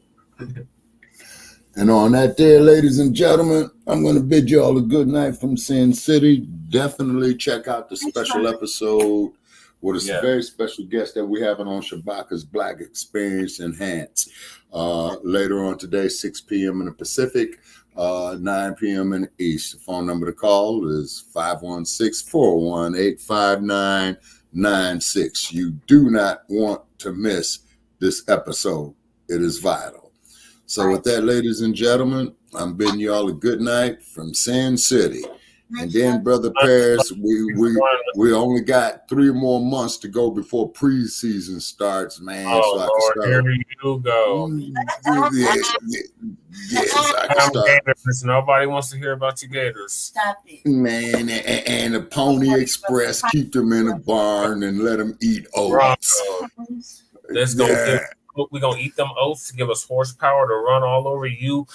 Speaker 6: And on that there, ladies and gentlemen, I'm going to bid you all a good night from Sin City. Definitely check out the special episode with a very special guest that we have on Shabaka's Black Experience Enhanced. Later on today, 6 p.m. in the Pacific, 9 p.m. in the East. The phone number to call is 516-418-5996. You do not want to miss this episode. It is vital. So with that, ladies and gentlemen, I'm bidding you all a good night from Sin City. And then, Brother Paris, we only got 3 more months to go before preseason starts, man.
Speaker 1: Oh,
Speaker 6: so I can start.
Speaker 1: Here you go.
Speaker 6: Yes, I can start.
Speaker 1: Gators. Nobody wants to hear about your Gators.
Speaker 4: Stop it.
Speaker 6: Man, and the Pony Express, keep them in a barn and let them eat oats.
Speaker 1: We're going to eat them oats to give us horsepower to run all over you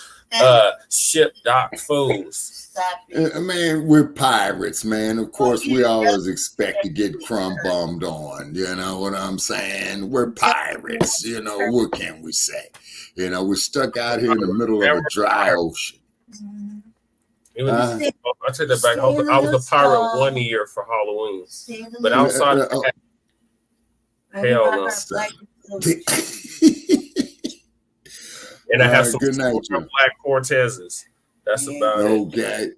Speaker 1: ship dock fools.
Speaker 6: Man, we're pirates, man. Of course, we always expect to get crumb bombed on. You know what I'm saying? We're pirates. You know, what can we say? You know, we're stuck out here in the middle of a dry ocean.
Speaker 1: I take that back. I was a pirate 1 year for Halloween. But outside of that, hell no. And I have some Black Cortezes. That's about it.
Speaker 6: Okay.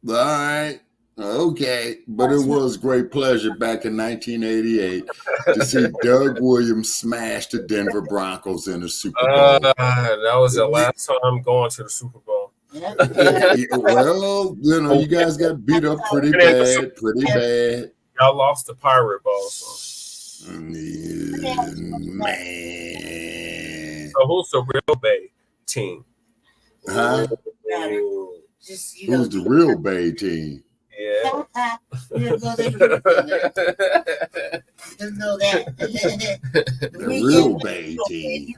Speaker 6: All right. Okay. But it was great pleasure back in 1988 to see Doug Williams smash the Denver Broncos in the Super Bowl.
Speaker 1: That was the last time going to the Super Bowl.
Speaker 6: Well, you know, you guys got beat up pretty bad.
Speaker 1: Y'all lost the Pirate Bowl. So.
Speaker 6: Man.
Speaker 1: So who's the real Bay team?
Speaker 6: Huh? Who's the real Bay team?
Speaker 1: Yeah.
Speaker 6: The real Bay team.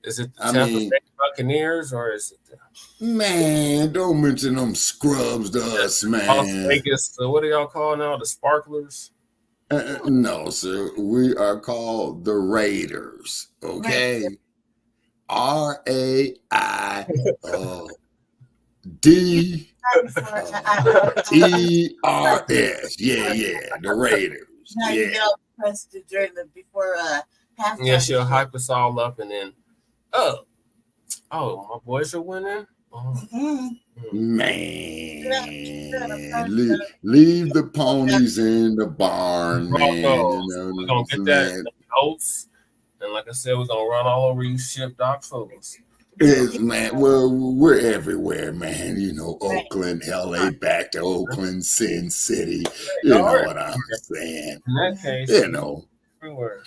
Speaker 1: Is it the Tampa Bay Buccaneers or is it?
Speaker 6: Man, don't mention them scrubs to us, man.
Speaker 1: Las Vegas. What do y'all call now? The Sparklers?
Speaker 6: No, sir. We are called the Raiders. Okay. RAIDERS. Yeah. The Raiders.
Speaker 4: Now you get all pressed during before halftime.
Speaker 1: Yeah, she'll hype us all up and then, oh, my boys are winning.
Speaker 6: Man, leave the ponies in the barn, man. You know,
Speaker 1: we're gonna get that oats, and like I said, we're gonna run all over you, ship Doc fools.
Speaker 6: Man, well, we're everywhere, man. You know, Oakland, LA, back to Oakland, Sin City. You know what I'm saying?
Speaker 1: In that case,
Speaker 6: you know,
Speaker 1: everywhere.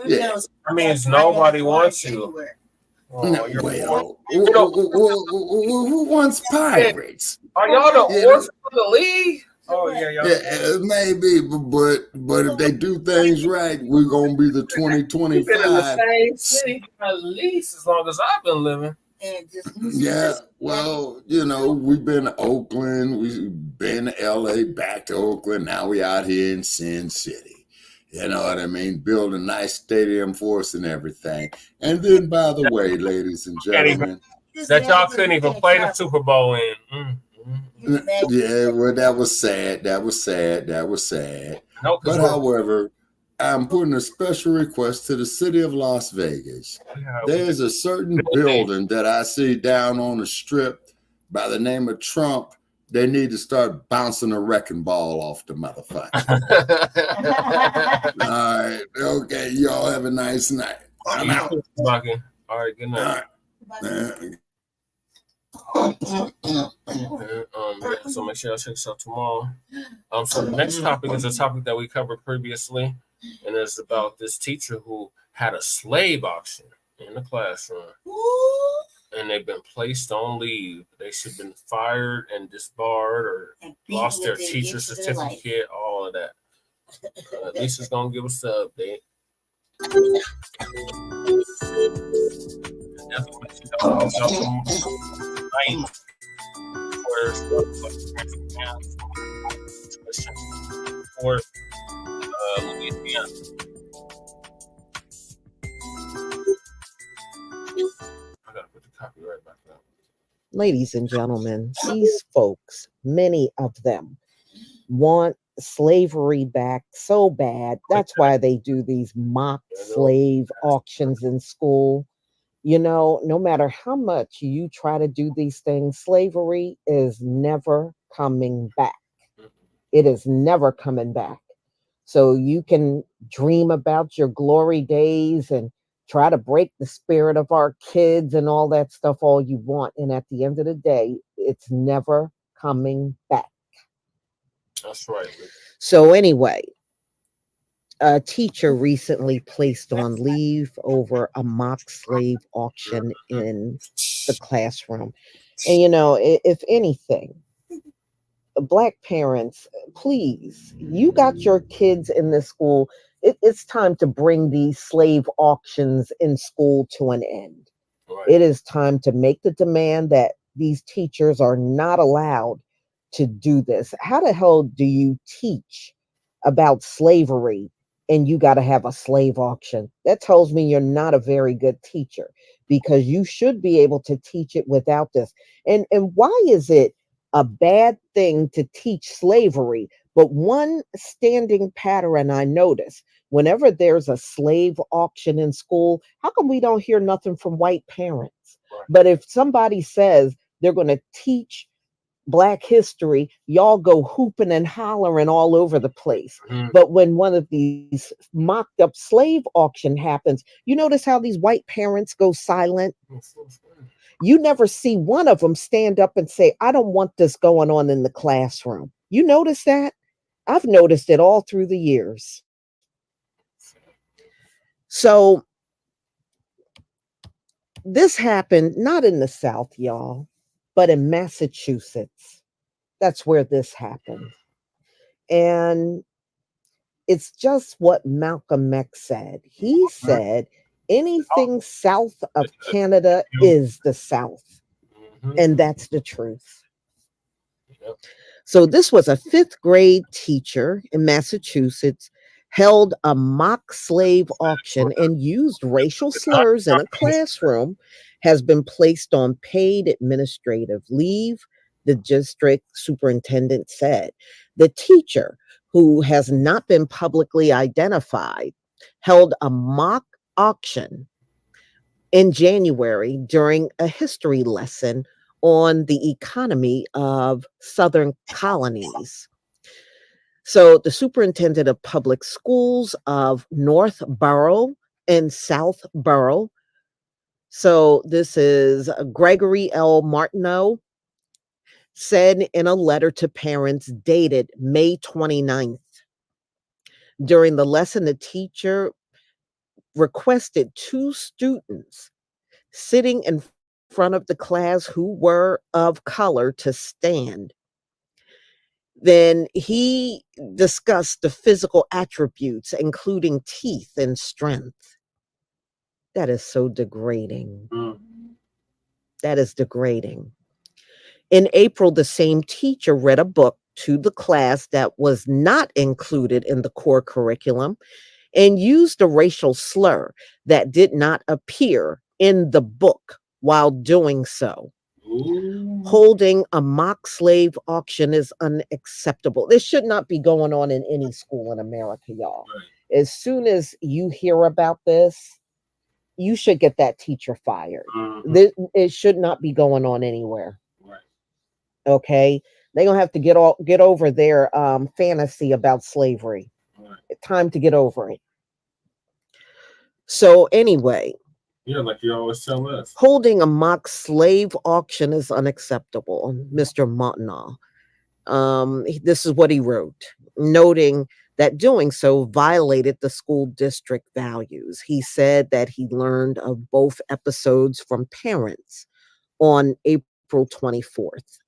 Speaker 6: Yeah.
Speaker 1: I mean, nobody wants you.
Speaker 6: Well, who wants pirates?
Speaker 1: Are y'all the orphans of the league? Oh yeah, y'all.
Speaker 6: Yeah, maybe, but if they do things right, we're gonna be the
Speaker 1: We've been in the
Speaker 6: 2025.
Speaker 1: same city at least as long as I've been living.
Speaker 6: Yeah, well, you know, we've been to Oakland, we've been to LA, back to Oakland. Now we out here in Sin City. You know what I mean? Build a nice stadium for us and everything. And then, by the way, ladies and gentlemen,
Speaker 1: That y'all couldn't even play the Super Bowl in.
Speaker 6: yeah, well, that was sad. That was sad.
Speaker 1: No,
Speaker 6: But however, I'm putting a special request to the city of Las Vegas. There's a certain building that I see down on the strip by the name of Trump. They need to start bouncing a wrecking ball off the motherfucker. All right. Okay. Y'all have a nice night. I'm out.
Speaker 1: All right. Good night. So make sure y'all check us out tomorrow. So the next topic is a topic that we covered previously, and it's about this teacher who had a slave auction in the classroom, and they've been placed on leave. They should have been fired and disbarred or lost their teacher certificate, all of that. Lisa's gonna give us the update. For Louisiana. I gotta put the copyright back up.
Speaker 9: Ladies and gentlemen, these folks, many of them, want slavery back so bad. That's why they do these mock slave auctions in school. You know, no matter how much you try to do these things, slavery is never coming back. It is never coming back. So you can dream about your glory days and try to break the spirit of our kids and all that stuff all you want. And at the end of the day, it's never coming back.
Speaker 1: That's right.
Speaker 9: So anyway, a teacher recently placed on leave over a mock slave auction in the classroom. And, you know, if anything, Black parents, please, you got your kids in this school. It's time to bring these slave auctions in school to an end. Right. It is time to make the demand that these teachers are not allowed to do this. How the hell do you teach about slavery and you got to have a slave auction? That tells me you're not a very good teacher, because you should be able to teach it without this. And why is it a bad thing to teach slavery? But one standing pattern I notice, whenever there's a slave auction in school, how come we don't hear nothing from white parents? Right. But if somebody says they're going to teach Black history, y'all go hooping and hollering all over the place. Mm-hmm. But when one of these mocked up slave auction happens, you notice how these white parents go silent? You never see one of them stand up and say, I don't want this going on in the classroom. You notice that? I've noticed it all through the years. So this happened not in the South, y'all, but in Massachusetts. That's where this happened. And it's just what Malcolm X said. He said, anything south of Canada is the South. And that's the truth. So this was a 5th grade teacher in Massachusetts, held a mock slave auction and used racial slurs in a classroom, has been placed on paid administrative leave, the district superintendent said. The teacher, who has not been publicly identified, held a mock auction in January during a history lesson on the economy of Southern colonies. So the superintendent of public schools of Northborough and Southborough. So this is Gregory L. Martineau, said in a letter to parents dated May 29th. During the lesson, the teacher requested 2 students sitting in front of the class who were of color to stand. Then he discussed the physical attributes, including teeth and strength. That is so degrading. That is degrading. In April, the same teacher read a book to the class that was not included in the core curriculum and used a racial slur that did not appear in the book while doing so. Holding a mock slave auction is unacceptable. This should not be going on in any school in America, y'all. As soon as you hear about this, you should get that teacher fired. It should not be going on anywhere. Okay? They're going to have to get over their fantasy about slavery. Time to get over it. So anyway,
Speaker 1: yeah, like you always tell us,
Speaker 9: holding a mock slave auction is unacceptable, Mr. Martineau. This is what he wrote, noting that doing so violated the school district values. He said that he learned of both episodes from parents on April 24th.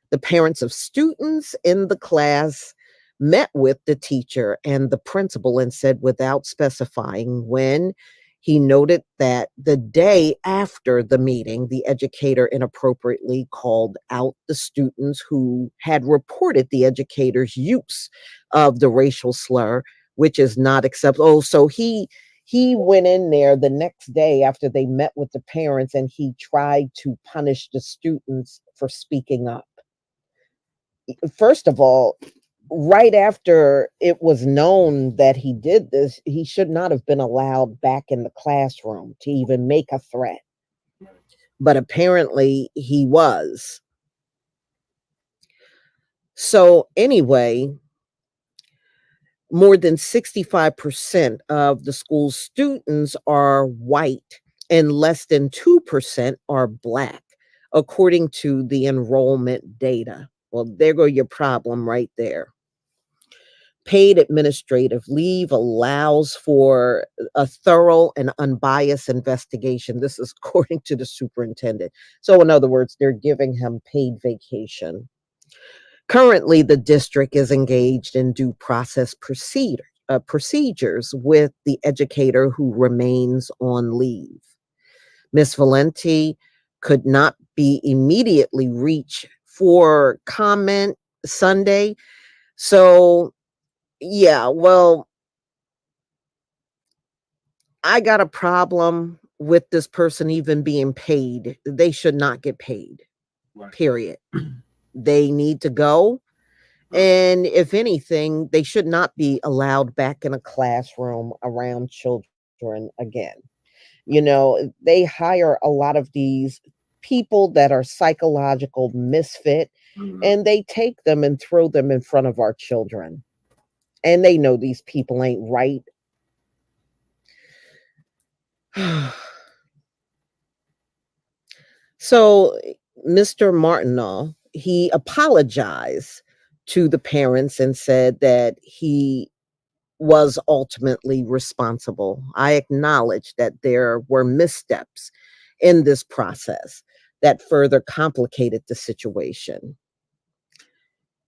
Speaker 9: The parents of students in the class met with the teacher and the principal and said, without specifying when, he noted that the day after the meeting, the educator inappropriately called out the students who had reported the educator's use of the racial slur, which is not acceptable. Oh, so he went in there the next day after they met with the parents and he tried to punish the students for speaking up. First of all, right after it was known that he did this, he should not have been allowed back in the classroom to even make a threat. But apparently he was. So anyway, more than 65% of the school's students are white and less than 2% are Black, according to the enrollment data. Well, there go your problem right there. Paid administrative leave allows for a thorough and unbiased investigation. This is according to the superintendent. So in other words, they're giving him paid vacation. Currently, the district is engaged in due process procedures with the educator who remains on leave. Ms. Valenti could not be immediately reached for comment Sunday. So yeah, well, I got a problem with this person even being paid. They should not get paid, period. They need to go. And if anything, they should not be allowed back in a classroom around children again. You know, they hire a lot of these people that are psychological misfit, and they take them and throw them in front of our children. And they know these people ain't right. So Mr. Martineau, he apologized to the parents and said that he was ultimately responsible. I acknowledge that there were missteps in this process that further complicated the situation.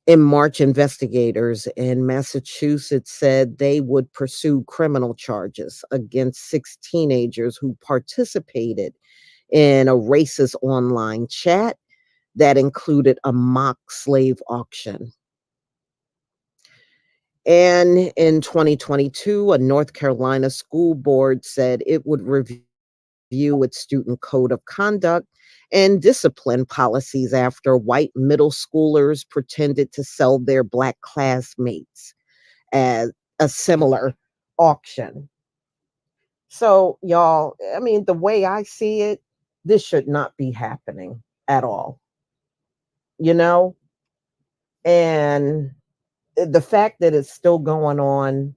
Speaker 9: In March, investigators in Massachusetts said they would pursue criminal charges against 6 teenagers who participated in a racist online chat that included a mock slave auction. And in 2022, a North Carolina school board said it would review its student code of conduct and discipline policies after white middle schoolers pretended to sell their Black classmates at a similar auction. So, y'all, I mean, the way I see it, this should not be happening. at all, you know? And the fact that it's still going on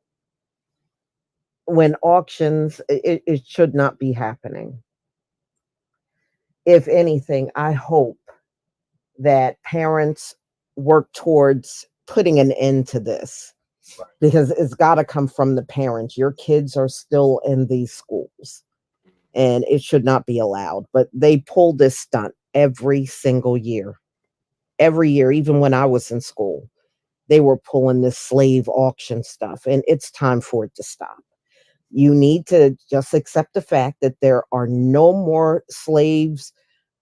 Speaker 9: when auctions, it should not be happening. If anything, I hope that parents work towards putting an end to this, because it's got to come from the parents. Your kids are still in these schools and it should not be allowed. But they pull this stunt every single year. Every year, even when I was in school, they were pulling this slave auction stuff, and it's time for it to stop. You need to just accept the fact that there are no more slaves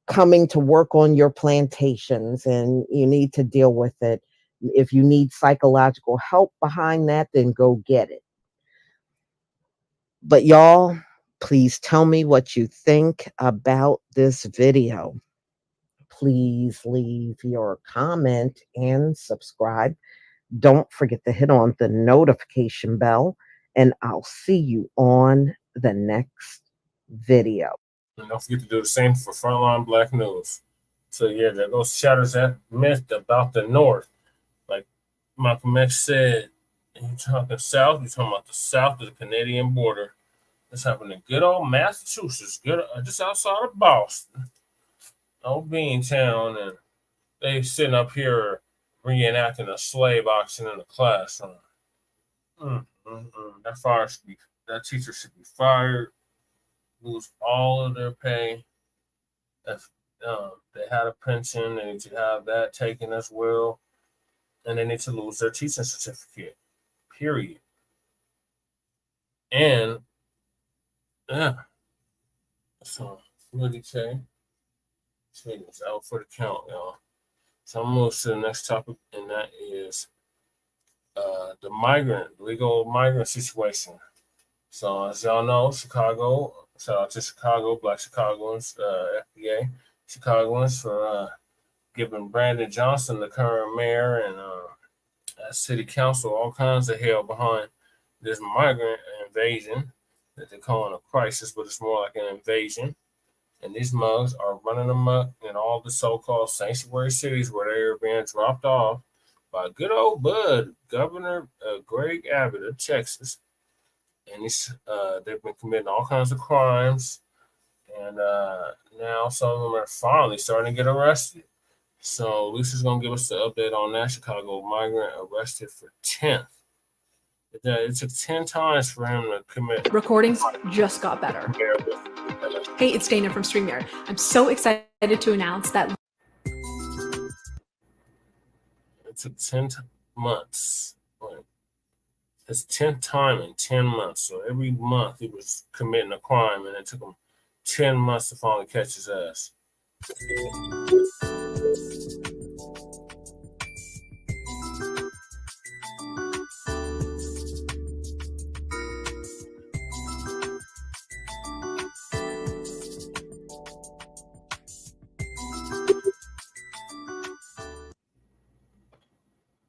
Speaker 9: coming to work on your plantations, and you need to deal with it. If you need psychological help behind that, then go get it. But y'all, please tell me what you think about this video. Please leave your comment and subscribe. Don't forget to hit on the notification bell, and I'll see you on the next video.
Speaker 1: And don't forget to do the same for Frontline Black News. So yeah, there goes shatters that myth about the North. Like Malcolm X said, you're talking South, you're talking about the South of the Canadian border. This happened in good old Massachusetts, just outside of Boston, old Beantown, and they sitting up here reenacting a slave auction in the classroom. That teacher should be fired, lose all of their pay. If they had a pension, they need to have that taken as well, and they need to lose their teaching certificate. Period. And yeah, so what did he say? It's out for the count, y'all. So I'm gonna move to the next topic, and that is the legal migrant situation. So as y'all know, Chicago, shout out to Chicago, Black Chicagoans, FBA, Chicagoans for giving Brandon Johnson, the current mayor, and city council all kinds of hell behind this migrant invasion that they're calling a crisis, but it's more like an invasion. And these mugs are running amok in all the so-called sanctuary cities where they're being dropped off by good old bud, Governor Greg Abbott of Texas. And they've been committing all kinds of crimes. And now some of them are finally starting to get arrested. So Lisa's going to give us the update on that. Chicago migrant arrested for 10th. It took 10 times for him to commit.
Speaker 18: Recordings just got better. Hey, it's Dana from StreamYard. I'm so excited to announce that
Speaker 1: it took 10 months. His 10th time in 10 months. So every month he was committing a crime, and it took him 10 months to finally catch his ass.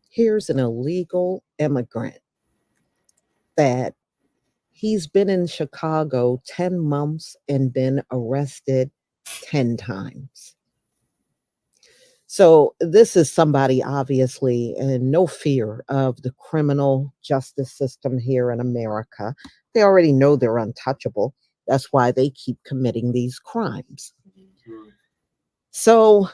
Speaker 9: Here's an illegal immigrant that he's been in Chicago 10 months and been arrested 10 times. So this is somebody obviously in no fear of the criminal justice system here in America. They already know they're untouchable. That's why they keep committing these crimes. So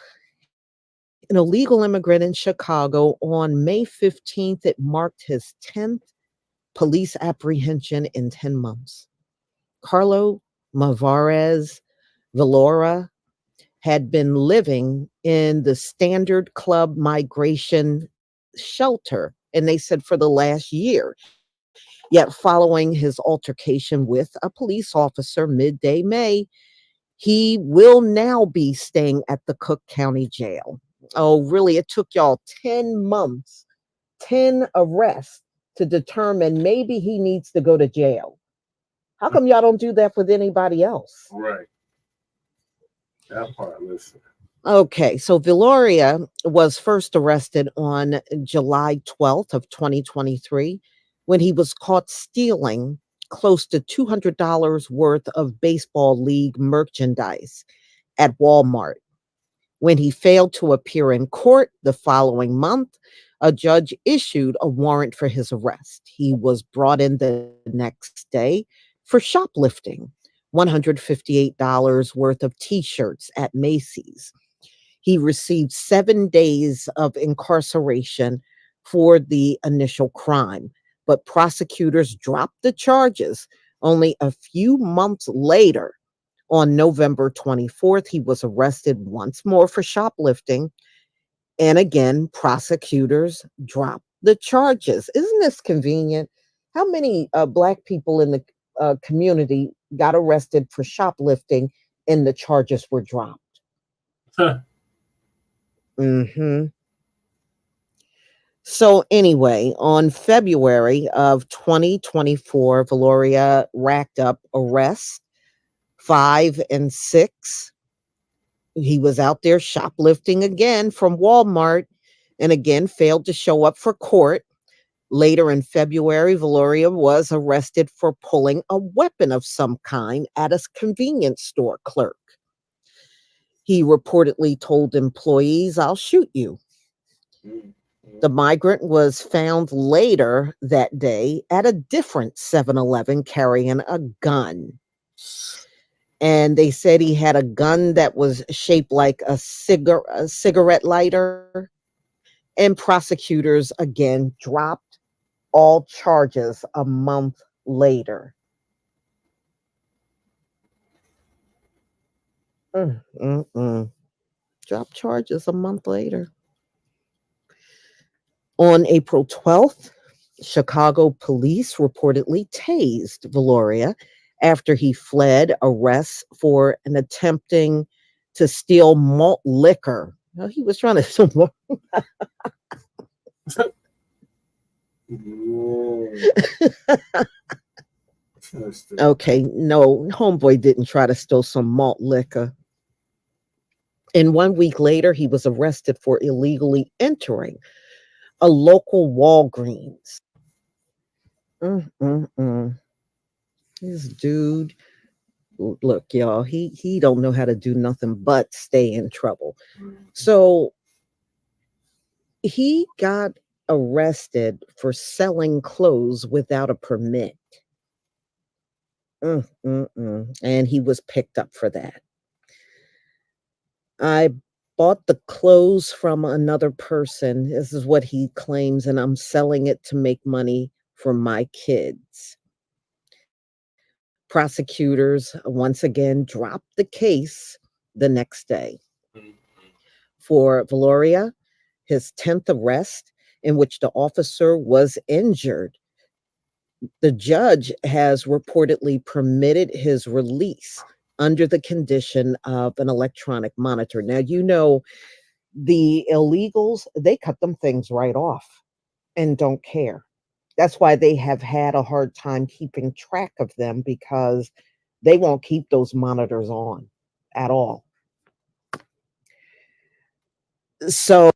Speaker 9: an illegal immigrant in Chicago on May 15th, it marked his 10th police apprehension in 10 months. Carlo Mavarez Valora had been living in the Standard Club migration shelter, and they said for the last year. Yet following his altercation with a police officer midday May, he will now be staying at the Cook County Jail. Oh, really? It took y'all 10 months, 10 arrests to determine maybe he needs to go to jail. How come y'all don't do that with anybody else?
Speaker 1: Right. That part, listen.
Speaker 9: Okay, so Viloria was first arrested on July 12th of 2023 when he was caught stealing close to $200 worth of baseball league merchandise at Walmart. When he failed to appear in court the following month, a judge issued a warrant for his arrest. He was brought in the next day for shoplifting, $158 worth of t-shirts at Macy's. He received 7 days of incarceration for the initial crime, but prosecutors dropped the charges only a few months later. On November 24th, he was arrested once more for shoplifting. And again, prosecutors dropped the charges. Isn't this convenient? How many Black people in the community got arrested for shoplifting and the charges were dropped? Mm-hmm. So anyway, on February of 2024, Valoria racked up arrests 5 and 6. He was out there shoplifting again from Walmart and again failed to show up for court. Later in February, Valoria was arrested for pulling a weapon of some kind at a convenience store clerk. He reportedly told employees, "I'll shoot you." The migrant was found later that day at a different 7-Eleven carrying a gun. And they said he had a gun that was shaped like a cigarette lighter. And prosecutors again dropped all charges a month later. Dropped charges a month later. On April 12th, Chicago police reportedly tased Valoria after he fled arrests for an attempting to steal malt liquor. No, he was trying to steal. Okay, no, homeboy didn't try to steal some malt liquor. And 1 week later, he was arrested for illegally entering a local Walgreens. This dude, look, y'all, he don't know how to do nothing but stay in trouble. So he got arrested for selling clothes without a permit. And he was picked up for that. I bought the clothes from another person. This is what he claims, and I'm selling it to make money for my kids. Prosecutors once again dropped the case the next day. For Valoria, his 10th arrest, in which the officer was injured, the judge has reportedly permitted his release under the condition of an electronic monitor. Now, you know, the illegals, they cut them things right off and don't care. That's why they have had a hard time keeping track of them, because they won't keep those monitors on at all. So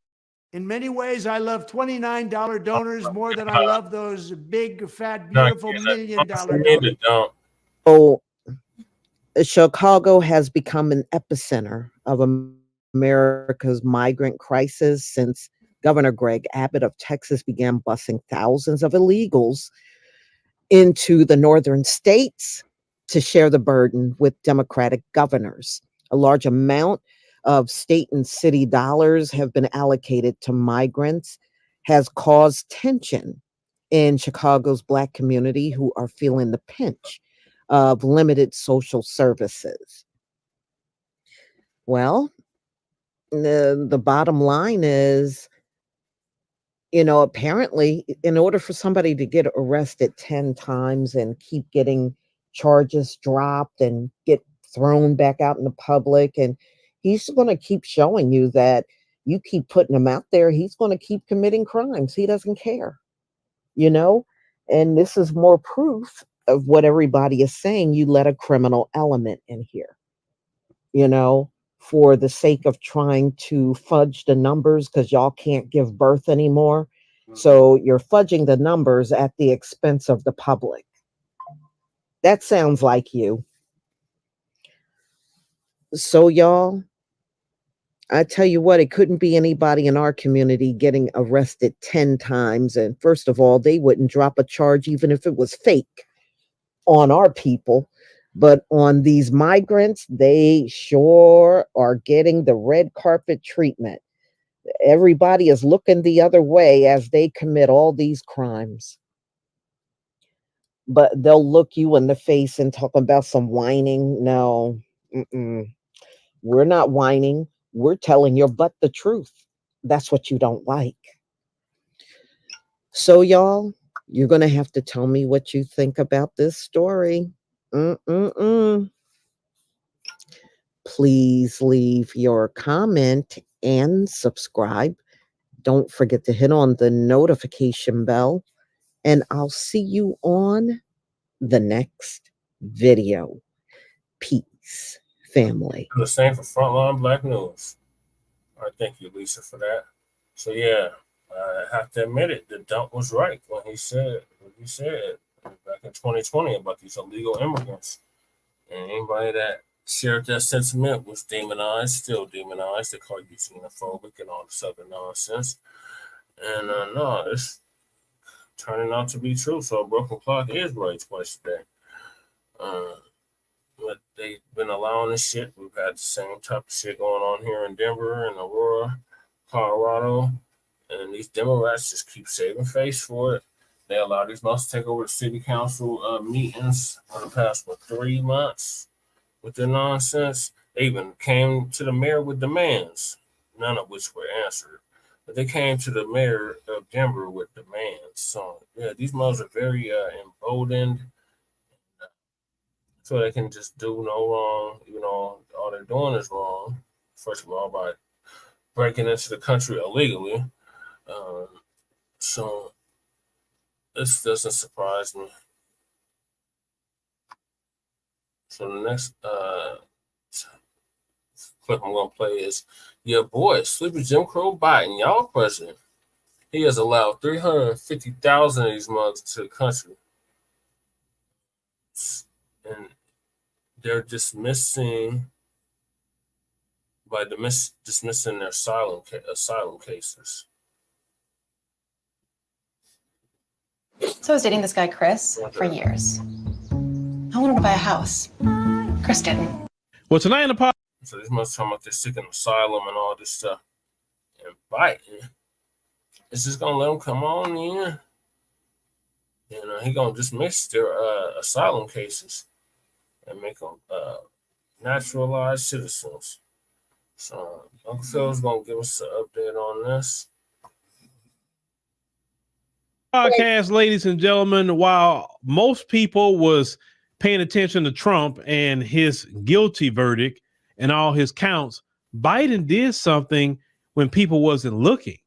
Speaker 5: in many ways, I love $29 donors more than I love those big, fat, beautiful $1 million donors.
Speaker 9: So Chicago has become an epicenter of America's migrant crisis since Governor Greg Abbott of Texas began busing thousands of illegals into the northern states to share the burden with Democratic governors. A large amount of state and city dollars have been allocated to migrants, has caused tension in Chicago's Black community, who are feeling the pinch of limited social services. Well, the bottom line is, you know, apparently, in order for somebody to get arrested 10 times and keep getting charges dropped and get thrown back out in the public, and he's going to keep showing you that you keep putting him out there, he's going to keep committing crimes. He doesn't care, you know? And this is more proof of what everybody is saying. You let a criminal element in here, you know, for the sake of trying to fudge the numbers, because y'all can't give birth anymore. So you're fudging the numbers at the expense of the public. That sounds like you. So y'all, I tell you what, it couldn't be anybody in our community getting arrested 10 times. And first of all, they wouldn't drop a charge even if it was fake on our people. But on these migrants, they sure are getting the red carpet treatment. Everybody is looking the other way as they commit all these crimes. But they'll look you in the face and talk about some whining. No, we're not whining. We're telling your butt the truth. That's what you don't like. So, y'all, you're going to have to tell me what you think about this story. Please leave your comment and subscribe. Don't forget to hit on the notification bell. And I'll see you on the next video. Peace, family.
Speaker 1: The same for Frontline Black News. All right, thank you, Lisa, for that. So yeah, I have to admit it. The dump was right when he said back in 2020 about these illegal immigrants. And anybody that shared that sentiment was demonized, still demonized. They call you xenophobic and all this other nonsense. And no, it's turning out to be true. So a broken clock is right twice a day. But they've been allowing this shit. We've had the same type of shit going on here in Denver and Aurora, Colorado. And these Democrats just keep saving face for it. They allow these months to take over the city council meetings for the past, 3 months with their nonsense. They even came to the mayor with demands, none of which were answered. But they came to the mayor of Denver with demands. So, yeah, these mothers are very emboldened. So they can just do no wrong, all they're doing is wrong. First of all, by breaking into the country illegally. So this doesn't surprise me. So the next clip I'm going to play is, your boy, Sleepy Jim Crow Biden, y'all president. He has allowed 350,000 of these mugs to the country. And they're dismissing their asylum cases.
Speaker 3: So I was dating this guy, Chris, for years. I wanted to buy a house. Chris didn't.
Speaker 13: Well, tonight in the podcast.
Speaker 1: So this must talking about they're seeking asylum and all this stuff. And Biden is just going to let them come on in. He's going to dismiss their asylum cases and make them naturalized citizens. So Uncle Phil's going to give us an update on this.
Speaker 13: Podcast, ladies and gentlemen, while most people was paying attention to Trump and his guilty verdict and all his counts, Biden did something when people wasn't looking.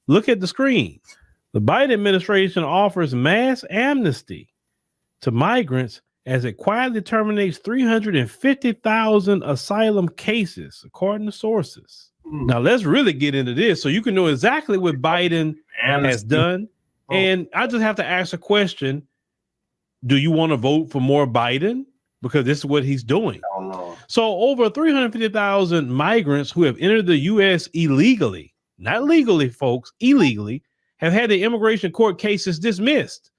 Speaker 13: Look at the screen. The Biden administration offers mass amnesty to migrants as it quietly terminates 350,000 asylum cases, according to sources. Now, let's really get into this so you can know exactly what Biden has done. And I just have to ask a question. Do you want to vote for more Biden? Because this is what he's doing. So over 350,000 migrants who have entered the U.S. illegally, not legally, folks, illegally, have had their immigration court cases dismissed,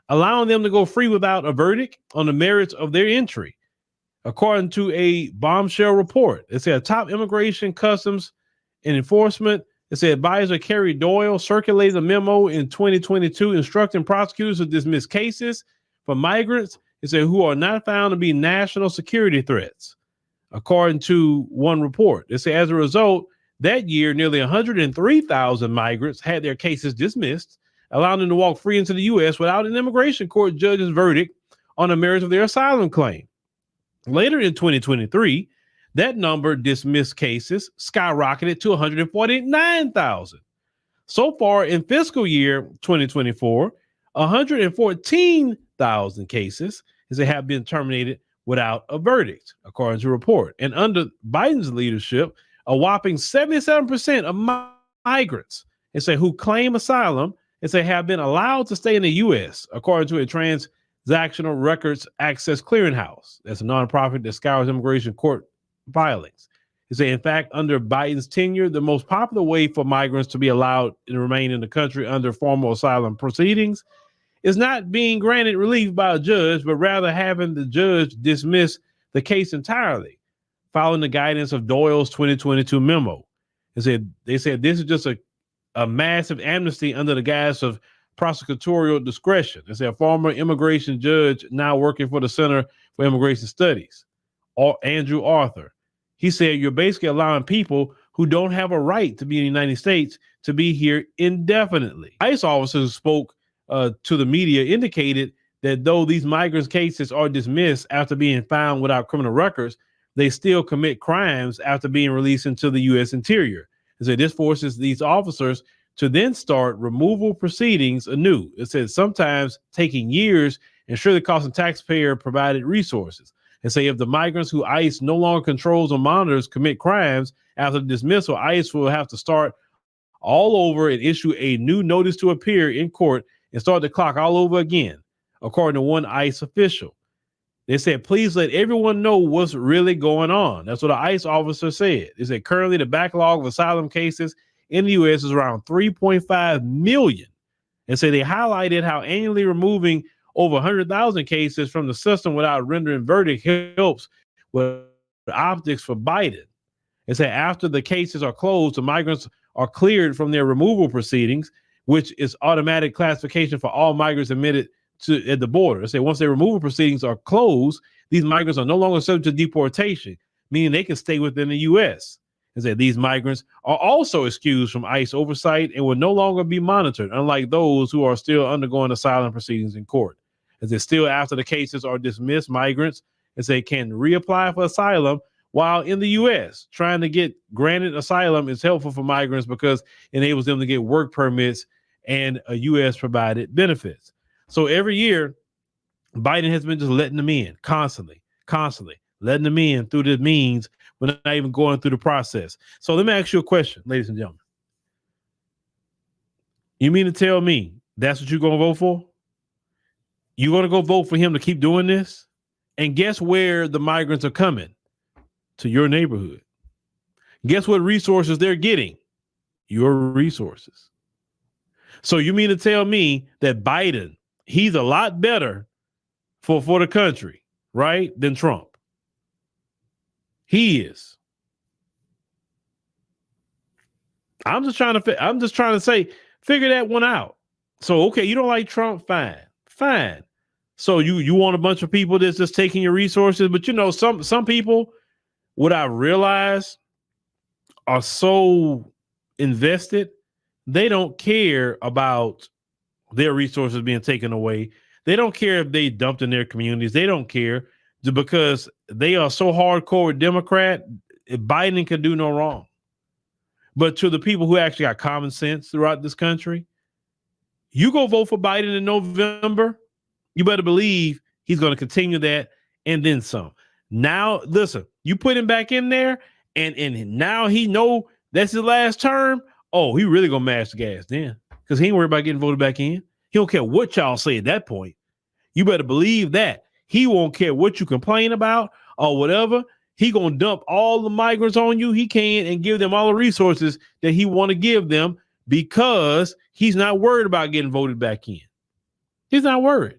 Speaker 13: allowing them to go free without a verdict on the merits of their entry. According to a bombshell report, it said top immigration, customs, and enforcement. It said advisor Kerry Doyle circulated a memo in 2022 instructing prosecutors to dismiss cases for migrants, it said, who are not found to be national security threats. According to one report, it said as a result, that year, nearly 103,000 migrants had their cases dismissed, allowing them to walk free into the U.S. without an immigration court judge's verdict on the merits of their asylum claim. Later in 2023, that number dismissed cases skyrocketed to 149,000. So far in fiscal year 2024, 114,000 cases have been terminated without a verdict, according to a report. And under Biden's leadership, a whopping 77% of migrants who claim asylum have been allowed to stay in the U.S., according to a Transactional Records Access Clearinghouse. That's a nonprofit that scours immigration court filings. He said, in fact, under Biden's tenure, the most popular way for migrants to be allowed to remain in the country under formal asylum proceedings is not being granted relief by a judge, but rather having the judge dismiss the case entirely, following the guidance of Doyle's 2022 memo. They said this is just a massive amnesty under the guise of prosecutorial discretion. They said a former immigration judge now working for the Center for Immigration Studies, Andrew Arthur. He said, you're basically allowing people who don't have a right to be in the United States to be here indefinitely. ICE officers who spoke to the media indicated that though these migrants' cases are dismissed after being found without criminal records, they still commit crimes after being released into the U.S. Interior. They said this forces these officers to then start removal proceedings anew. It says sometimes taking years and surely costing taxpayer provided resources. And say if the migrants who ICE no longer controls or monitors commit crimes after dismissal, ICE will have to start all over and issue a new notice to appear in court and start the clock all over again, according to one ICE official. They said, please let everyone know what's really going on. That's what an ICE officer said. They said currently the backlog of asylum cases in the U.S. is around 3.5 million. And so they highlighted how annually removing over 100,000 cases from the system without rendering verdict helps with the optics for Biden. It said after the cases are closed, the migrants are cleared from their removal proceedings, which is automatic classification for all migrants admitted to at the border. It said once their removal proceedings are closed, these migrants are no longer subject to deportation, meaning they can stay within the U.S. It said these migrants are also excused from ICE oversight and will no longer be monitored, unlike those who are still undergoing asylum proceedings in court. As it's still after the cases are dismissed, migrants as they can reapply for asylum while in the U.S. Trying to get granted asylum is helpful for migrants because it enables them to get work permits and a U.S. provided benefits. So every year, Biden has been just letting them in constantly, letting them in through the means, but not even going through the process. So let me ask you a question, ladies and gentlemen. You mean to tell me that's what you're going to vote for? You're going to go vote for him to keep doing this? And guess where the migrants are coming? To your neighborhood. Guess what resources they're getting? Your resources. So you mean to tell me that Biden, he's a lot better for the country, right, than Trump? He is. I'm just trying to say, figure that one out. So, okay, you don't like Trump? Fine. So you want a bunch of people that's just taking your resources, but you know, some people, what I realize, are so invested, they don't care about their resources being taken away. They don't care if they dumped in their communities. They don't care because they are so hardcore Democrat. Biden can do no wrong. But to the people who actually got common sense throughout this country, you go vote for Biden in November, you better believe he's going to continue that and then some. Now, listen, you put him back in there and now he know that's his last term. Oh, he really going to mash the gas then because he ain't worried about getting voted back in. He don't care what y'all say at that point. You better believe that. He won't care what you complain about or whatever. He going to dump all the migrants on you he can and give them all the resources that he want to give them because he's not worried about getting voted back in. He's not worried.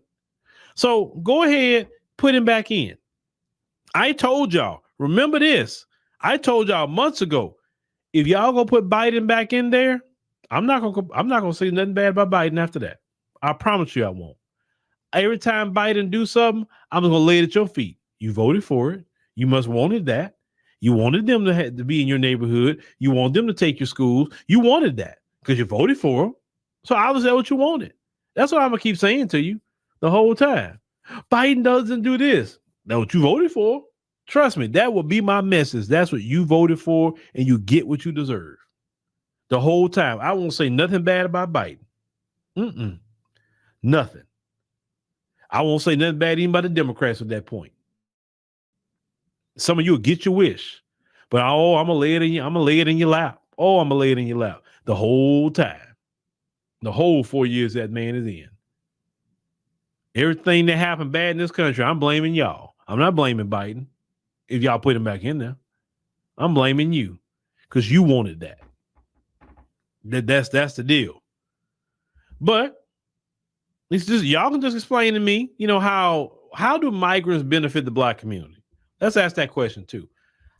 Speaker 13: So go ahead, put him back in. I told y'all, remember this. I told y'all months ago, if y'all gonna put Biden back in there, I'm not gonna say nothing bad about Biden after that. I promise you I won't. Every time Biden do something, I'm gonna lay it at your feet. You voted for it. You must wanted that. You wanted them to be in your neighborhood. You want them to take your schools. You wanted that because you voted for them. So obviously that's what you wanted. That's what I'm gonna keep saying to you the whole time. Biden doesn't do this. That's what you voted for. Trust me, that will be my message. That's what you voted for, and you get what you deserve. The whole time. I won't say nothing bad about Biden. Nothing. I won't say nothing bad even about the Democrats at that point. Some of you will get your wish. But I'm gonna lay it in your lap. Oh, I'm gonna lay it in your lap the whole time. The whole 4 years that man is in. Everything that happened bad in this country, I'm blaming y'all. I'm not blaming Biden if y'all put him back in there. I'm blaming you because you wanted that. That's the deal. But it's just y'all can just explain to me, how do migrants benefit the Black community? Let's ask that question too.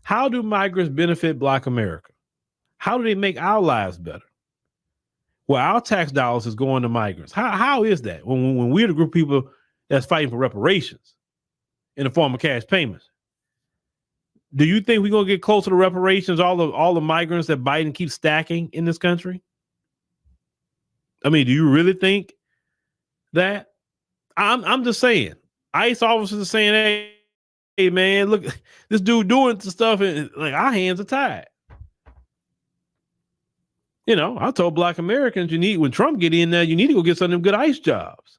Speaker 13: How do migrants benefit Black America? How do they make our lives better? Well, our tax dollars is going to migrants. How is that when we're the group of people that's fighting for reparations in the form of cash payments? Do you think we're gonna get closer to reparations? All the migrants that Biden keeps stacking in this country. I mean, do you really think that? I'm just saying. ICE officers are saying, "Hey, man, look, this dude doing some stuff, and like our hands are tied." I told Black Americans when Trump get in there, you need to go get some of them good ICE jobs.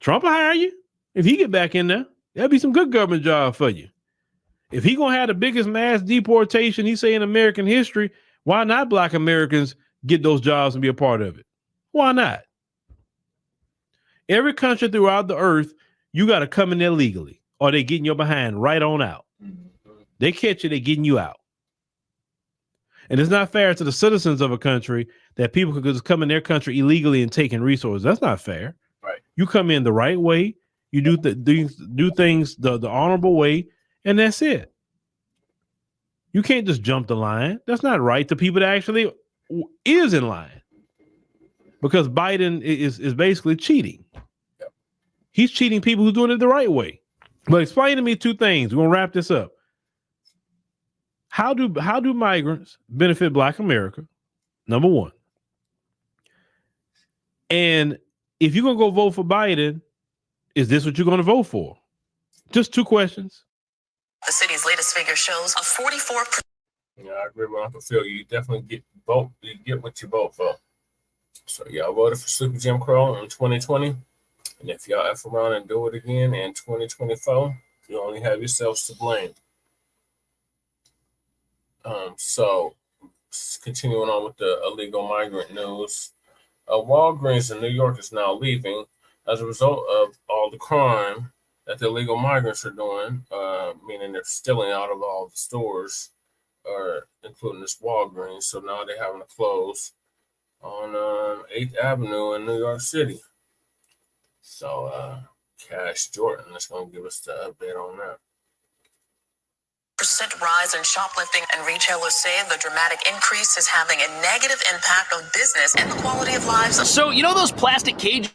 Speaker 13: Trump will hire you if he get back in there. That'd be some good government job for you. If he gonna have the biggest mass deportation, he say in American history, why not Black Americans get those jobs and be a part of it? Why not? Every country throughout the earth, you got to come in there legally, or they getting your behind right on out. They catch you, they getting you out. And it's not fair to the citizens of a country that people could just come in their country illegally and taking resources. That's not fair.
Speaker 1: Right.
Speaker 13: You come in the right way, you do things the honorable way, and that's it. You can't just jump the line. That's not right. The people that actually is in line. Because Biden is basically cheating.
Speaker 1: Yep.
Speaker 13: He's cheating people who's doing it the right way. But explain to me two things. We're gonna wrap this up. How do migrants benefit Black America? Number one. And if you're gonna go vote for Biden, is this what you're gonna vote for? Just two questions.
Speaker 7: The city's latest figure shows a 44%.
Speaker 1: Yeah, I agree with Uncle Phil. You definitely get what you vote for. So y'all voted for Sleepy Jim Crow in 2020. And if y'all F around and do it again in 2024, you only have yourselves to blame. So continuing on with the illegal migrant news, Walgreens in New York is now leaving as a result of all the crime that the illegal migrants are doing, meaning they're stealing out of all the stores, including this Walgreens. So now they're having to close on 8th Avenue in New York City. So Cash Jordan is going to give us the update on that.
Speaker 7: Percent rise in shoplifting, and retailers say the dramatic increase is having a negative impact on business and the quality of lives.
Speaker 20: So, those plastic cages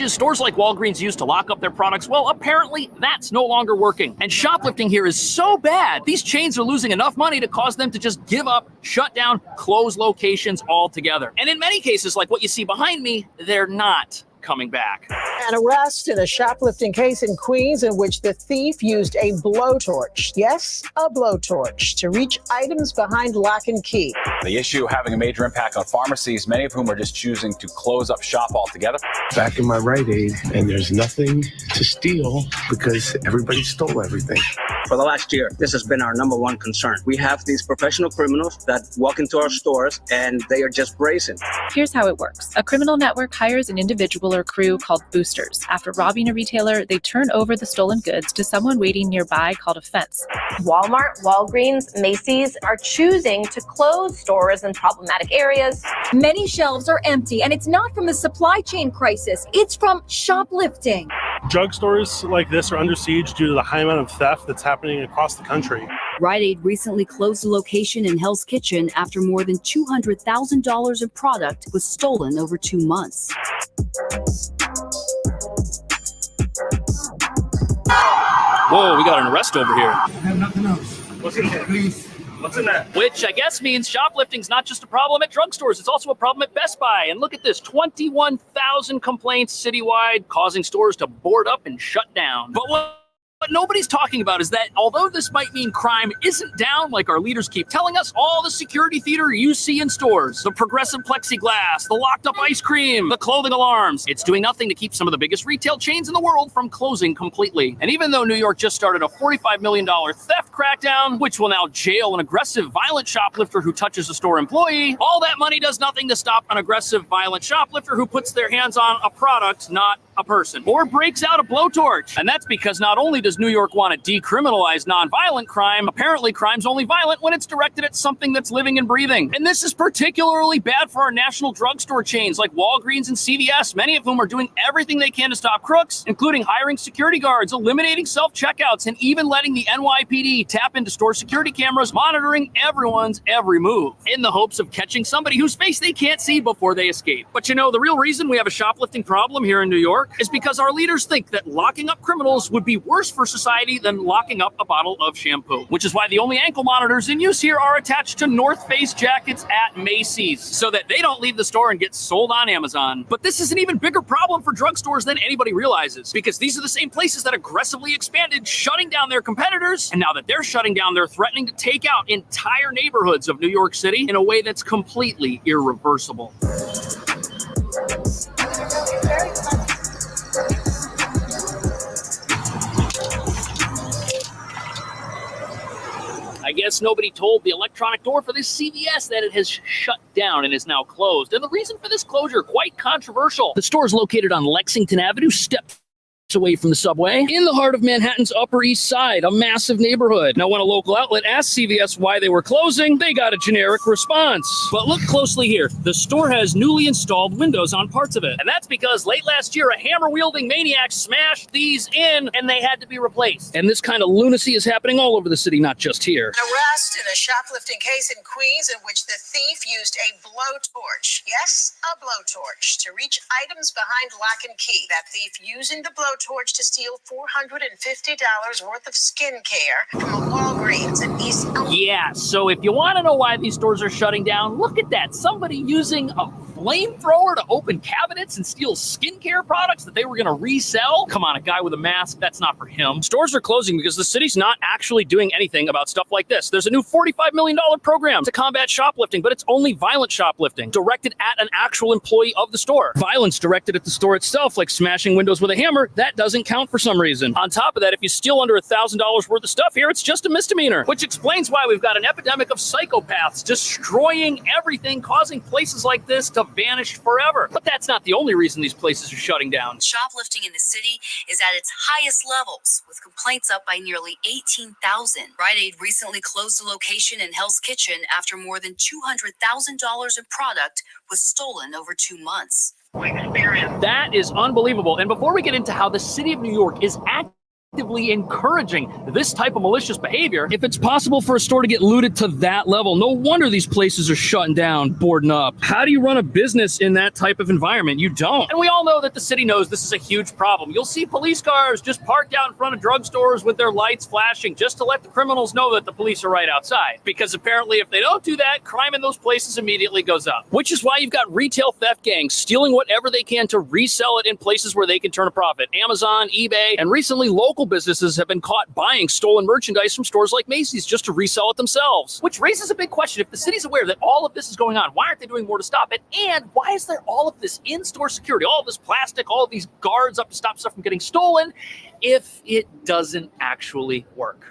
Speaker 20: stores like Walgreens used to lock up their products? Well, apparently that's no longer working. And shoplifting here is so bad, these chains are losing enough money to cause them to just give up, shut down, close locations altogether. And in many cases, like what you see behind me, they're not coming back.
Speaker 21: An arrest in a shoplifting case in Queens in which the thief used a blowtorch, yes, a blowtorch, to reach items behind lock and key.
Speaker 24: The issue having a major impact on pharmacies, many of whom are just choosing to close up shop altogether.
Speaker 25: Back in my Rite Aid, and there's nothing to steal because everybody stole everything.
Speaker 26: For the last year, this has been our number one concern. We have these professional criminals that walk into our stores and they are just brazen.
Speaker 27: Here's how it works. A criminal network hires an individual or crew called boosters. After robbing a retailer, they turn over the stolen goods to someone waiting nearby called a fence.
Speaker 28: Walmart, Walgreens, Macy's are choosing to close stores in problematic areas.
Speaker 29: Many shelves are empty, and it's not from the supply chain crisis. It's from shoplifting.
Speaker 30: Drugstores like this are under siege due to the high amount of theft that's happening across the country.
Speaker 29: Rite Aid recently closed a location in Hell's Kitchen after more than $200,000 of product was stolen over 2 months.
Speaker 20: Whoa, we got an arrest over here.
Speaker 25: I have nothing else.
Speaker 30: What's in there?
Speaker 25: Please.
Speaker 30: What's in that?
Speaker 20: Which I guess means shoplifting's not just a problem at drugstores, it's also a problem at Best Buy. And look at this, 21,000 complaints citywide, causing stores to board up and shut down. But what nobody's talking about is that although this might mean crime isn't down like our leaders keep telling us, all the security theater you see in stores, the progressive plexiglass, the locked up ice cream, the clothing alarms, it's doing nothing to keep some of the biggest retail chains in the world from closing completely. And even though New York just started a $45 million theft crackdown, which will now jail an aggressive, violent shoplifter who touches a store employee, all that money does nothing to stop an aggressive, violent shoplifter who puts their hands on a product, not a a person or breaks out a blowtorch. And that's because not only does New York want to decriminalize nonviolent crime, apparently crime's only violent when it's directed at something that's living and breathing. And this is particularly bad for our national drugstore chains like Walgreens and CVS, many of whom are doing everything they can to stop crooks, including hiring security guards, eliminating self-checkouts, and even letting the NYPD tap into store security cameras, monitoring everyone's every move in the hopes of catching somebody whose face they can't see before they escape. But you know, the real reason we have a shoplifting problem here in New York is because our leaders think that locking up criminals would be worse for society than locking up a bottle of shampoo, which is why the only ankle monitors in use here are attached to North Face jackets at Macy's so that they don't leave the store and get sold on Amazon. But this is an even bigger problem for drugstores than anybody realizes, because these are the same places that aggressively expanded, shutting down their competitors. And now that they're shutting down, they're threatening to take out entire neighborhoods of New York City in a way that's completely irreversible. I guess nobody told the electronic door for this CVS that it has shut down and is now closed. And the reason for this closure, quite controversial. The store is located on Lexington Avenue, step away from the subway, in the heart of Manhattan's Upper East Side, a massive neighborhood. Now, when a local outlet asked CVS why they were closing, they got a generic response. But look closely here. The store has newly installed windows on parts of it. And that's because late last year, a hammer-wielding maniac smashed these in, and they had to be replaced. And this kind of lunacy is happening all over the city, not just here.
Speaker 21: An arrest in a shoplifting case in Queens in which the thief used a blowtorch. Yes, a blowtorch to reach items behind lock and key. That thief using the blowtorch to steal $450 worth of skincare from a Walgreens in East.
Speaker 20: Yeah, so if you want to know why these stores are shutting down, look at that. Somebody using a flamethrower to open cabinets and steal skincare products that they were going to resell? Come on, a guy with a mask, that's not for him. Stores are closing because the city's not actually doing anything about stuff like this. There's a new $45 million program to combat shoplifting, but it's only violent shoplifting, directed at an actual employee of the store. Violence directed at the store itself, like smashing windows with a hammer, that doesn't count for some reason. On top of that, if you steal under $1,000 worth of stuff here, it's just a misdemeanor, which explains why we've got an epidemic of psychopaths destroying everything, causing places like this to vanish forever. But that's not the only reason these places are shutting down.
Speaker 29: Shoplifting in the city is at its highest levels, with complaints up by nearly 18,000. Rite Aid recently closed a location in Hell's Kitchen after more than $200,000 in product was stolen over 2 months.
Speaker 20: That is unbelievable. And before we get into how the city of New York is actively encouraging this type of malicious behavior, if it's possible for a store to get looted to that level, no wonder these places are shutting down, boarding up. How do you run a business in that type of environment? You don't. And we all know that the city knows this is a huge problem. You'll see police cars just parked out in front of drugstores with their lights flashing just to let the criminals know that the police are right outside. Because apparently if they don't do that, crime in those places immediately goes up. Which is why you've got retail theft gangs stealing whatever they can to resell it in places where they can turn a profit. Amazon, eBay, and recently local businesses have been caught buying stolen merchandise from stores like Macy's just to resell it themselves. Which raises a big question. If the city's aware that all of this is going on, why aren't they doing more to stop it? And why is there all of this in-store security, all of this plastic, all of these guards up to stop stuff from getting stolen if it doesn't actually work?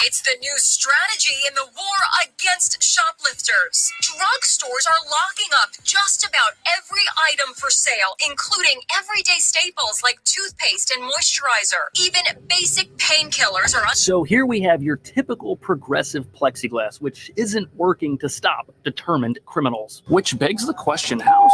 Speaker 7: It's the new strategy in the war against shoplifters. Drugstores are locking up just about every item for sale, including everyday staples like toothpaste and moisturizer. Even basic painkillers are...
Speaker 20: So here we have your typical progressive plexiglass, which isn't working to stop determined criminals. Which begs the question, House...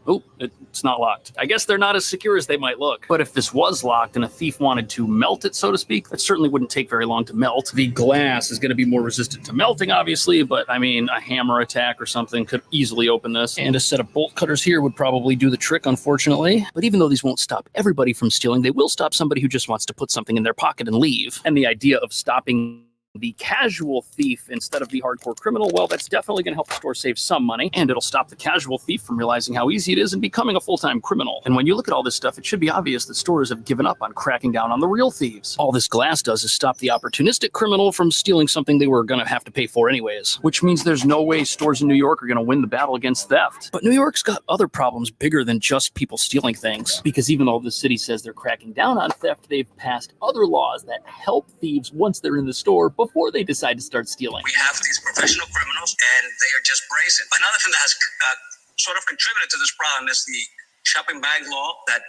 Speaker 20: Oh, it's not locked. I guess they're not as secure as they might look. But if this was locked and a thief wanted to melt it, so to speak, that certainly wouldn't take very long to melt. The glass is going to be more resistant to melting, obviously, but I mean, a hammer attack or something could easily open this. And a set of bolt cutters here would probably do the trick, unfortunately. But even though these won't stop everybody from stealing, they will stop somebody who just wants to put something in their pocket and leave. And the idea of stopping the casual thief instead of the hardcore criminal, well, that's definitely going to help the store save some money, and it'll stop the casual thief from realizing how easy it is and becoming a full-time criminal. And when you look at all this stuff, it should be obvious that stores have given up on cracking down on the real thieves. All this glass does is stop the opportunistic criminal from stealing something they were going to have to pay for anyways, which means there's no way stores in New York are going to win the battle against theft. But New York's got other problems bigger than just people stealing things, because even though the city says they're cracking down on theft, they've passed other laws that help thieves once they're in the store before they decide to start stealing.
Speaker 26: We have these professional criminals, and they are just brazen. Another thing that has sort of contributed to this problem is the shopping bag law that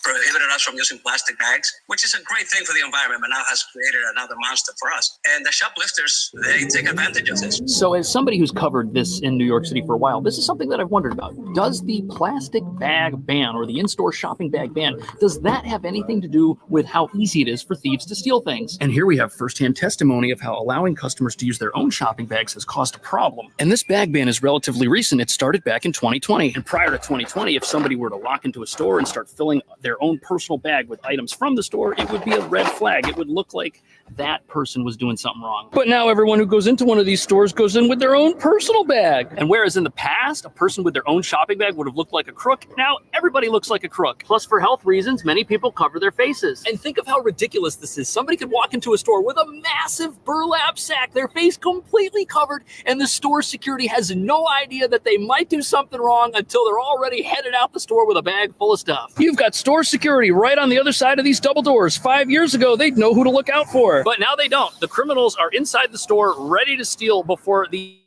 Speaker 26: prohibited us from using plastic bags, which is a great thing for the environment, but now has created another monster for us. And the shoplifters, they take advantage of this.
Speaker 20: So as somebody who's covered this in New York City for a while, this is something that I've wondered about. Does the plastic bag ban or the in-store shopping bag ban, does that have anything to do with how easy it is for thieves to steal things? And here we have firsthand testimony of how allowing customers to use their own shopping bags has caused a problem. And this bag ban is relatively recent. It started back in 2020. And prior to 2020, if somebody were to lock into a store and start filling their own personal bag with items from the store, it would be a red flag. It would look like that person was doing something wrong. But now everyone who goes into one of these stores goes in with their own personal bag. And whereas in the past, a person with their own shopping bag would have looked like a crook, now everybody looks like a crook. Plus, for health reasons, many people cover their faces. And think of how ridiculous this is. Somebody could walk into a store with a massive burlap sack, their face completely covered, and the store security has no idea that they might do something wrong until they're already headed out the store with a bag full of stuff. You've got store security right on the other side of these double doors. 5 years ago, they'd know who to look out for. But now they don't. The criminals are inside the store ready to steal before the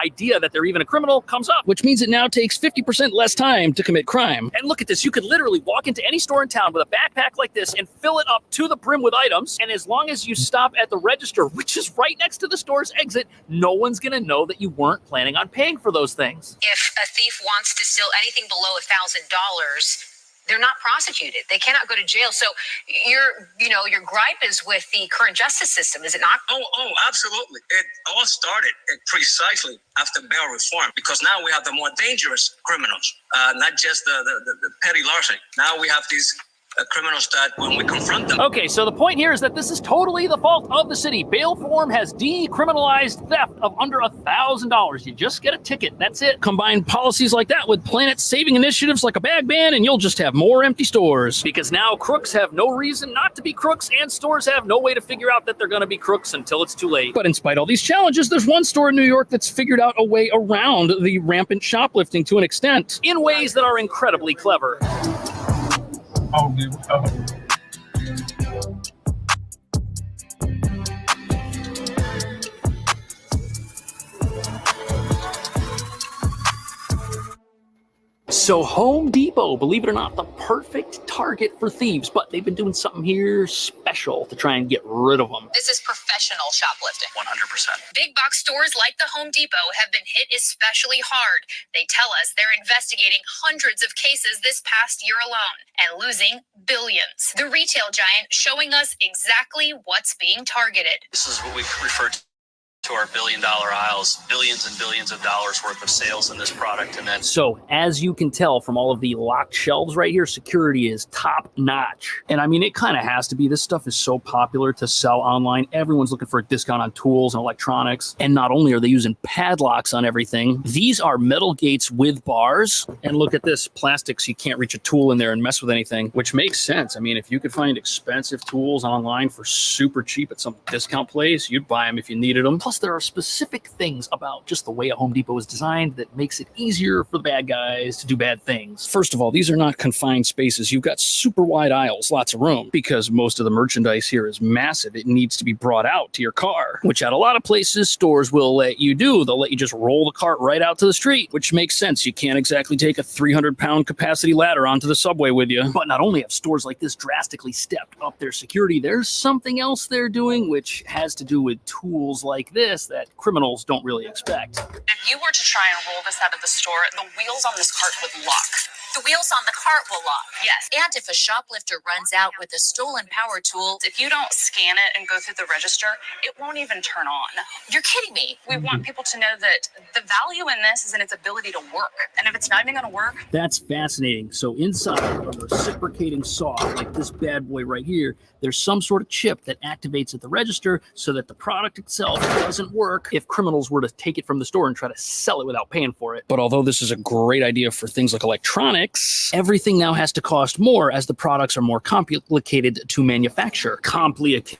Speaker 20: idea that they're even a criminal comes up, which means it now takes 50% less time to commit crime. And look at this. You could literally walk into any store in town with a backpack like this and fill it up to the brim with items. And as long as you stop at the register, which is right next to the store's exit, no one's going to know that you weren't planning on paying for those things.
Speaker 7: If a thief wants to steal anything below $1,000, they're not prosecuted. They cannot go to jail. So your gripe is with the current justice system, is it not?
Speaker 26: Oh, absolutely. It all started precisely after bail reform, because now we have the more dangerous criminals, not just the petty larceny. Now we have these criminals that when we confront them.
Speaker 20: Okay, so the point here is that this is totally the fault of the city. Bail reform has decriminalized theft of under $1,000. You just get a ticket. That's it. Combine policies like that with planet-saving initiatives like a bag ban, and you'll just have more empty stores. Because now crooks have no reason not to be crooks, and stores have no way to figure out that they're going to be crooks until it's too late. But in spite of all these challenges, there's one store in New York that's figured out a way around the rampant shoplifting to an extent, in ways that are incredibly clever. So Home Depot, believe it or not, the perfect target for thieves, but they've been doing something here special to try and get rid of them.
Speaker 7: This is professional shoplifting.
Speaker 24: 100%.
Speaker 7: Big box stores like the Home Depot have been hit especially hard. They tell us they're investigating hundreds of cases this past year alone and losing billions. The retail giant showing us exactly what's being targeted.
Speaker 2: This is what we refer to our billion-dollar aisles, billions and billions of dollars worth of sales in this product. And then,
Speaker 20: so as you can tell from all of the locked shelves right here, security is top notch. And I mean, it kind of has to be. This stuff is so popular to sell online. Everyone's looking for a discount on tools and electronics. And not only are they using padlocks on everything, these are metal gates with bars. And look at this, plastic, so you can't reach a tool in there and mess with anything, which makes sense. I mean, if you could find expensive tools online for super cheap at some discount place, you'd buy them if you needed them. Plus, there are specific things about just the way a Home Depot is designed that makes it easier for the bad guys to do bad things. First of all, these are not confined spaces. You've got super wide aisles, lots of room, because most of the merchandise here is massive. It needs to be brought out to your car, which at a lot of places, stores will let you do. They'll let you just roll the cart right out to the street, which makes sense. You can't exactly take a 300-pound capacity ladder onto the subway with you. But not only have stores like this drastically stepped up their security, there's something else they're doing, which has to do with tools like this that criminals don't really expect.
Speaker 28: If you were to try and roll this out of the store, the wheels on this cart would lock. The wheels on the cart will lock, yes.
Speaker 7: And if a shoplifter runs out with a stolen power tool,
Speaker 28: If you don't scan it and go through the register, it won't even turn on.
Speaker 7: you're kidding me.
Speaker 28: We want people to know that the value in this is in its ability to work. And if it's not even going to work,
Speaker 20: That's fascinating. So inside a reciprocating saw, like this bad boy right here, there's some sort of chip that activates at the register so that the product itself doesn't work if criminals were to take it from the store and try to sell it without paying for it. But although this is a great idea for things like electronics, everything now has to cost more as the products are more complicated to manufacture. Complicated.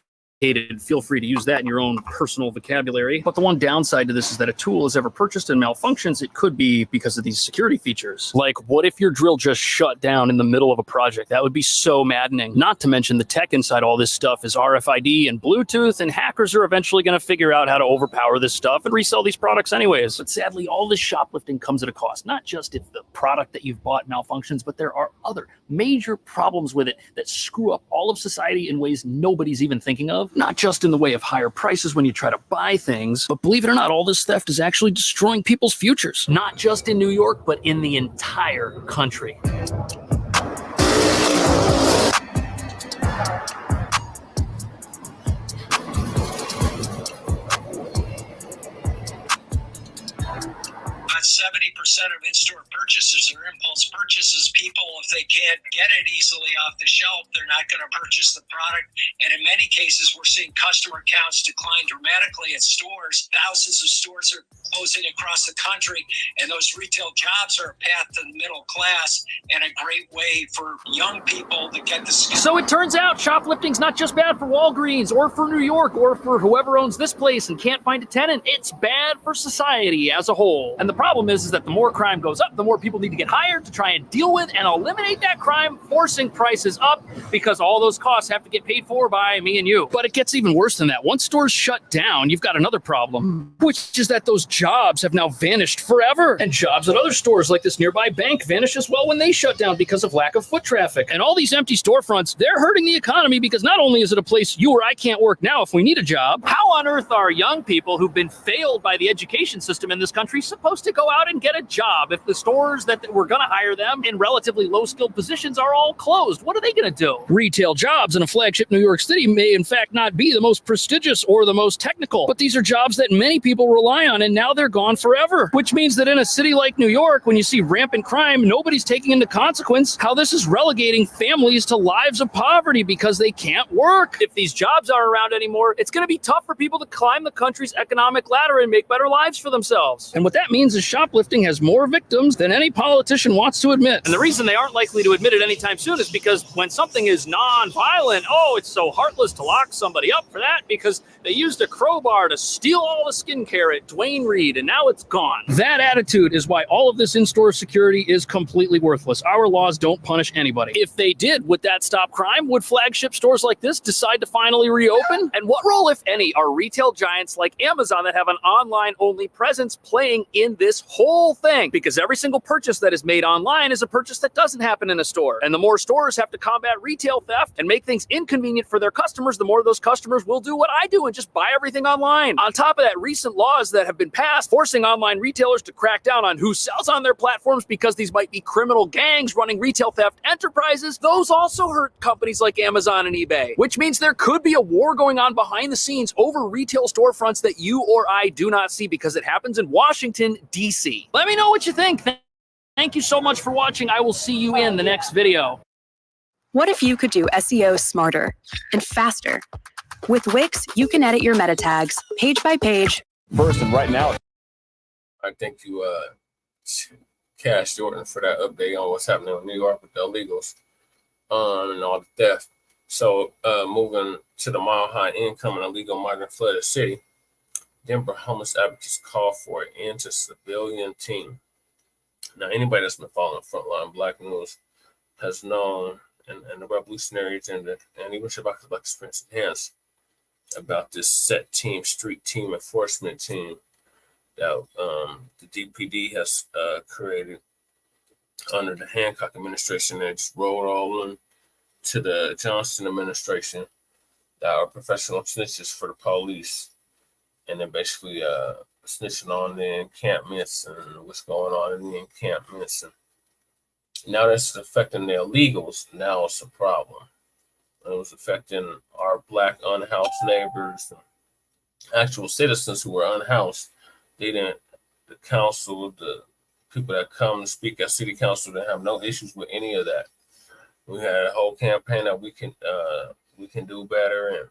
Speaker 20: Feel free to use that in your own personal vocabulary. But the one downside to this is that a tool is ever purchased and malfunctions, it could be because of these security features. Like, what if your drill just shut down in the middle of a project? That would be so maddening. Not to mention the tech inside all this stuff is RFID and Bluetooth, and hackers are eventually going to figure out how to overpower this stuff and resell these products anyways. But sadly, all this shoplifting comes at a cost. Not just if the product that you've bought malfunctions, but there are other major problems with it that screw up all of society in ways nobody's even thinking of. Not just in the way of higher prices when you try to buy things, but believe it or not, all this theft is actually destroying people's futures. Not just in New York, but in the entire country.
Speaker 8: About 70% of in-store purchases are impulse purchases. People, if they can't get it easily off the shelf, they're not going to purchase the product. And in many cases, we're seeing customer counts decline dramatically at stores. Thousands of stores are closing across the country, and those retail jobs are a path to the middle class and a great way for young people to get the skill.
Speaker 20: So it turns out shoplifting's not just bad for Walgreens or for New York or for whoever owns this place and can't find a tenant. It's bad for society as a whole. And the problem is that the more crime goes up, the more people need to get hired to try and deal with and eliminate that crime, forcing prices up because all those costs have to get paid for by me and you. But it gets even worse than that. Once stores shut down, you've got another problem, which is that those jobs have now vanished forever. And jobs at other stores like this nearby bank vanish as well when they shut down because of lack of foot traffic. And all these empty storefronts, they're hurting the economy because not only is it a place you or I can't work now if we need a job, how on earth are young people who've been failed by the education system in this country supposed to go out and get a job if the stores that were going to hire them in relatively low-skilled positions are all closed? What are they going to do? Retail jobs in a flagship New York City may in fact not be the most prestigious or the most technical, but these are jobs that many people rely on, and now they're gone forever. Which means that in a city like New York, when you see rampant crime, nobody's taking into consequence how this is relegating families to lives of poverty because they can't work. If these jobs aren't around anymore, it's going to be tough for people to climb the country's economic ladder and make better lives for themselves. And what that means is shoplifting has more victims than any politician wants to admit. And the reason they aren't likely to admit it anytime soon is because when something is non-violent, it's so heartless to lock somebody up for that because they used a crowbar to steal all the skincare at Dwayne Reed and now it's gone. That attitude is why all of this in-store security is completely worthless. Our laws don't punish anybody. If they did, would that stop crime? Would flagship stores like this decide to finally reopen? And what role, if any, are retail giants like Amazon that have an online-only presence playing in this whole thing? Because every single purchase that is made online is a purchase that doesn't happen in a store. And the more stores have to combat retail theft and make things inconvenient for their customers, the more those customers will do what I do and just buy everything online. On top of that, recent laws that have been passed forcing online retailers to crack down on who sells on their platforms because these might be criminal gangs running retail theft enterprises, those also hurt companies like Amazon and eBay, which means there could be a war going on behind the scenes over retail storefronts that you or I do not see because it happens in Washington, D.C. Let me know what you think. Thank you so much for watching. I will see you in the next video.
Speaker 10: What if you could do SEO smarter and faster? With Wix, you can edit your meta tags page by page.
Speaker 24: First and right now.
Speaker 1: I think you Cash Jordan for that update on what's happening in New York with the illegals and all the theft. So moving to the mile-high income and illegal migrant flooded city, Denver homeless advocates call for an end to civilian team. Now, anybody that's been following Frontline Black News has known, and the revolutionary agenda, and even Shabaka's Black Experience Enhanced, about this set team, street team enforcement team that the DPD has created under the Hancock administration and just rolled all in to the Johnson administration that are professional snitches for the police. And they're basically snitching on the encampments and what's going on in the encampments. And now that's affecting the illegals. Now it's a problem. And it was affecting our Black unhoused neighbors, actual citizens who were unhoused. They didn't, the council, the people that come to speak at city council didn't have no issues with any of that. We had a whole campaign that we can we can do better, and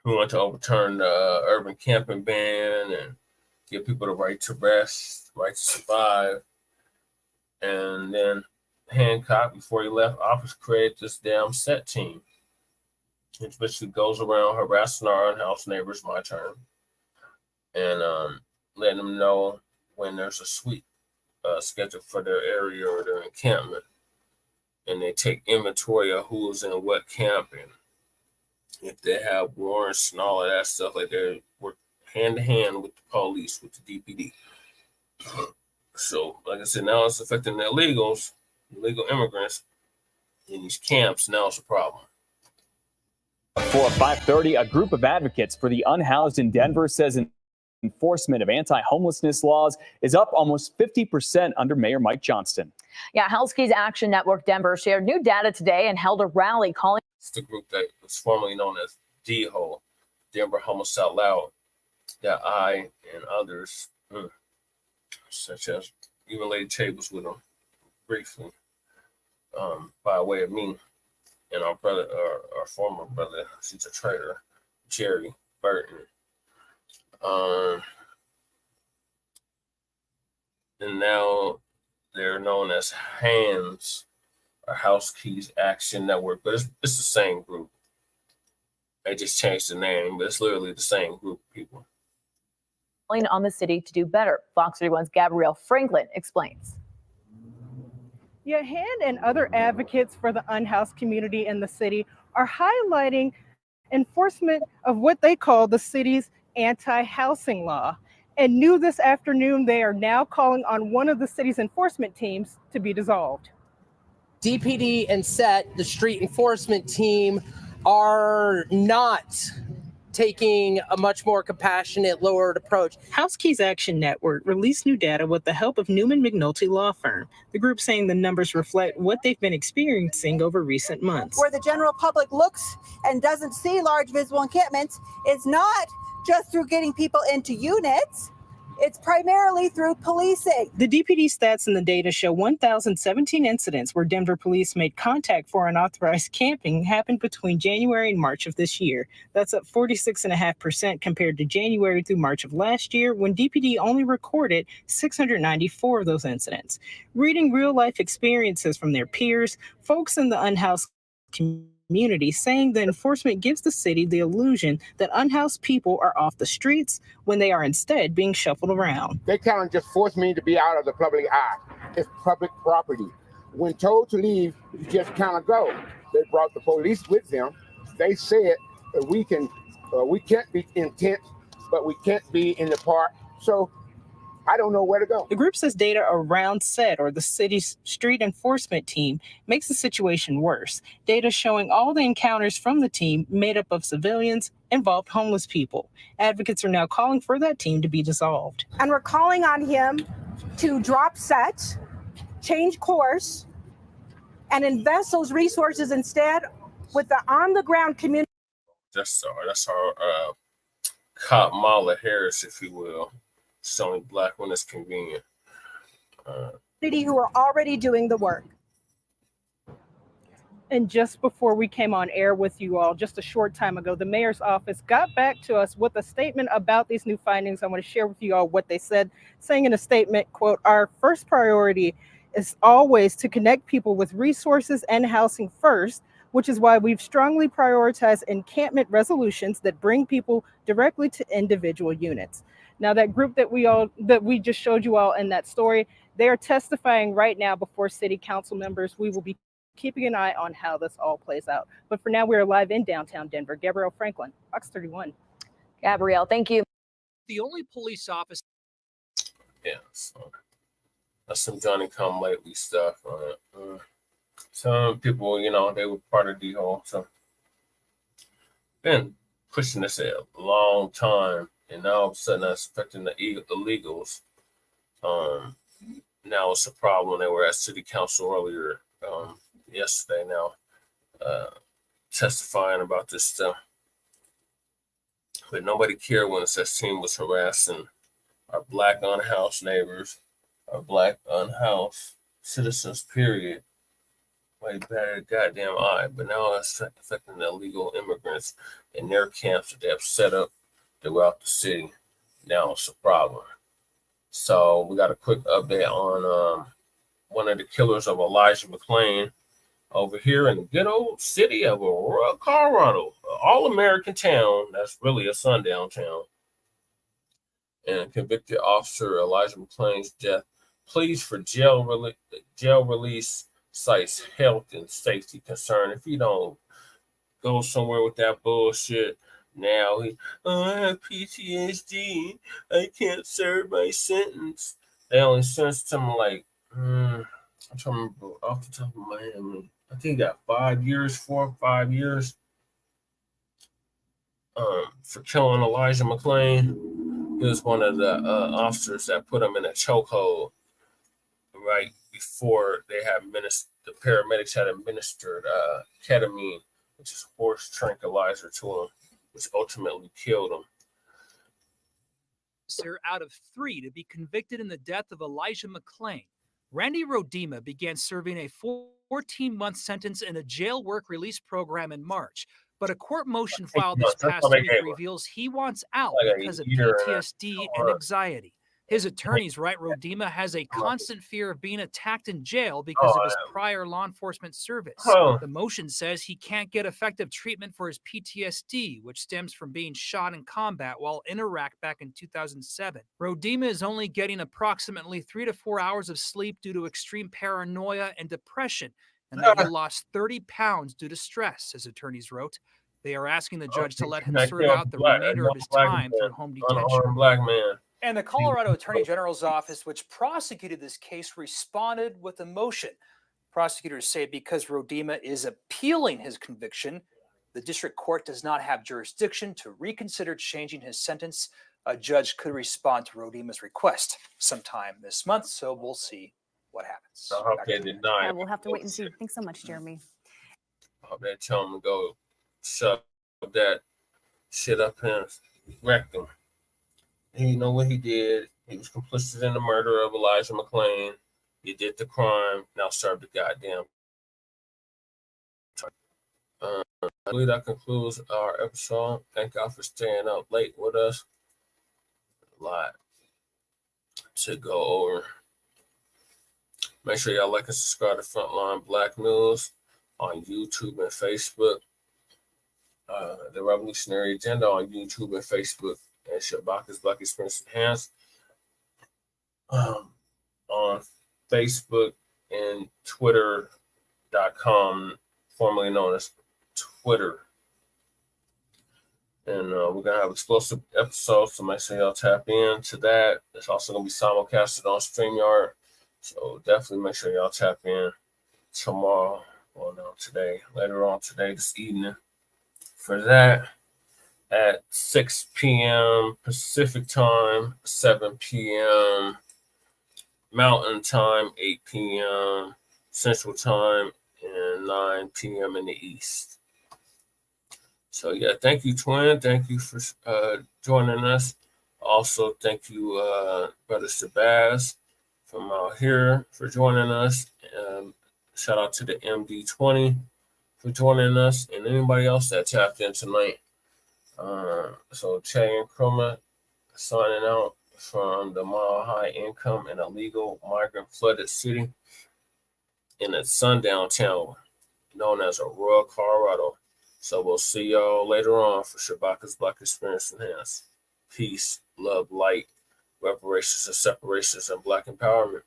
Speaker 1: we want to overturn the urban camping ban and give people the right to rest, right to survive. And then Hancock, before he left office, created this damn set team. It basically goes around harassing our unhoused neighbors, my term, and letting them know when there's a sweep scheduled for their area or their encampment. And they take inventory of who's in what camp, and if they have warrants and all of that stuff, like they work hand to hand with the police, with the DPD. So, like I said, now it's affecting the illegals, illegal immigrants in these camps. Now it's a problem.
Speaker 24: For 5:30, a group of advocates for the unhoused in Denver says enforcement of anti-homelessness laws is up almost 50% under Mayor Mike Johnston.
Speaker 4: Yeah, Hell's Action Network Denver shared new data today and held a rally calling.
Speaker 1: It's the group that was formerly known as DHO, Denver Homeless Out Loud, that I and others, such as even Lady Tables with them briefly, by way of me and our brother, our former brother, he's a traitor, Jerry Burton. And now they're known as HANDS, or House Keys Action Network, but it's the same group. They just changed the name, but it's literally the same group of people.
Speaker 4: On the city to do better. Fox 31's Gabrielle Franklin explains.
Speaker 11: Yeah, HAND and other advocates for the unhoused community in the city are highlighting enforcement of what they call the city's anti-housing law. And new this afternoon, they are now calling on one of the city's enforcement teams to be dissolved.
Speaker 12: DPD and SET, the street enforcement team, are not taking a much more compassionate, lowered approach.
Speaker 14: House Keys Action Network released new data with the help of Newman McNulty Law Firm. The group saying the numbers reflect what they've been experiencing over recent months.
Speaker 15: Where the general public looks and doesn't see large visible encampments, it's not just through getting people into units. It's primarily through policing.
Speaker 14: The DPD stats in the data show 1,017 incidents where Denver police made contact for unauthorized camping happened between January and March of this year. That's up 46.5% compared to January through March of last year, when DPD only recorded 694 of those incidents. Reading real-life experiences from their peers, folks in the unhoused community saying the enforcement gives the city the illusion that unhoused people are off the streets when they are instead being shuffled around.
Speaker 16: They kind of just forced me to be out of the public eye. It's public property. When told to leave, you just kind of go. They brought the police with them. They said that we can't be in tents, but we can't be in the park. So I don't know where to go.
Speaker 14: The group says data around SET, or the city's street enforcement team, makes the situation worse. Data showing all the encounters from the team made up of civilians involved homeless people. Advocates are now calling for that team to be dissolved.
Speaker 15: And we're calling on him to drop SET, change course, and invest those resources instead with the on-the-ground community.
Speaker 1: That's our cop Mala Harris, if you will. It's only black when it's convenient.
Speaker 15: Who are already doing the work.
Speaker 11: And just before we came on air with you all, just a short time ago, the mayor's office got back to us with a statement about these new findings. I want to share with you all what they said, saying in a statement, quote, "Our first priority is always to connect people with resources and housing first, which is why we've strongly prioritized encampment resolutions that bring people directly to individual units." Now, that group that we just showed you all in that story, they are testifying right now before city council members. We will be keeping an eye on how this all plays out. But for now, we are live in downtown Denver. Gabrielle Franklin, Fox 31.
Speaker 4: Gabrielle, thank you.
Speaker 17: The only police officer.
Speaker 1: Yeah, so that's some Johnny come lately stuff. Some people, they were part of the whole. So been pushing this a long time. And now all of a sudden that's affecting the illegals. Now it's a problem. They were at city council earlier yesterday now testifying about this stuff. But nobody cared when this team was harassing our Black unhoused neighbors, our Black unhoused citizens, period. way better goddamn eye, but now it's affecting the illegal immigrants and their camps that they have set up throughout the city. Now it's a problem. So we got a quick update on one of the killers of Elijah McClain over here in the good old city of Aurora, Colorado, an all-American town that's really a sundown town. And convicted officer Elijah McClain's death pleas for jail release cites health and safety concern. If you don't go somewhere with that bullshit, now I have PTSD. I can't serve my sentence. They only sentenced him like, I'm trying to remember off the top of my head. I think he got 5 years, 4 or 5 years for killing Elijah McClain. He was one of the officers that put him in a chokehold right before they had the paramedics had administered ketamine, which is horse tranquilizer, to him, which ultimately killed him.
Speaker 17: Out of 3 to be convicted in the death of Elijah McClain, Randy Rodema began serving a 14-month sentence in a jail work release program in March. But a court motion filed this past week reveals he wants out because of PTSD and anxiety. His attorneys write Rodema has a constant fear of being attacked in jail because of his prior law enforcement service. The motion says he can't get effective treatment for his PTSD, which stems from being shot in combat while in Iraq back in 2007. Rodema is only getting approximately 3 to 4 hours of sleep due to extreme paranoia and depression, and that he lost 30 pounds due to stress, his attorneys wrote. They are asking the judge to let him serve out the remainder of his time through home detention.
Speaker 1: Black man.
Speaker 17: And the Colorado Attorney General's office, which prosecuted this case, responded with a motion. Prosecutors say because Rodema is appealing his conviction, the district court does not have jurisdiction to reconsider changing his sentence. A judge could respond to Rodema's request sometime this month, so we'll see what happens.
Speaker 1: I hope they deny it.
Speaker 3: We'll have to wait and see. Thanks so much, Jeremy.
Speaker 1: I hope they tell him to go shove that shit up his rectum. He know what he did. He was complicit in the murder of Elijah McClain. He did the crime. Now serve the goddamn. I believe that concludes our episode. Thank y'all for staying up late with us. A lot to go over. Make sure y'all like and subscribe to Frontline Black News on YouTube and Facebook. The Revolutionary Agenda on YouTube and Facebook. And Shabaka's Black Experience Enhanced on Facebook and Twitter.com, formerly known as Twitter. And we're going to have explosive episodes, so make sure y'all tap into that. It's also going to be simulcasted on StreamYard, so definitely make sure y'all tap in tomorrow, later on today, this evening, for that. At 6 p.m. Pacific time, 7 p.m. Mountain time, 8 p.m. Central time, and 9 p.m. in the East. So, yeah, thank you, Twin. Thank you for joining us. Also, thank you, Brother Shabazz from out here for joining us. Shout out to the MD20 for joining us, and anybody else that tapped in tonight. So Che and Krumah signing out from the Mile High Income and Illegal Migrant Flooded City in a sundown town known as Aurora, Colorado. So we'll see y'all later on for Shabaka's Black Experience Enhanced. Peace, love, light, reparations and separations, and Black empowerment.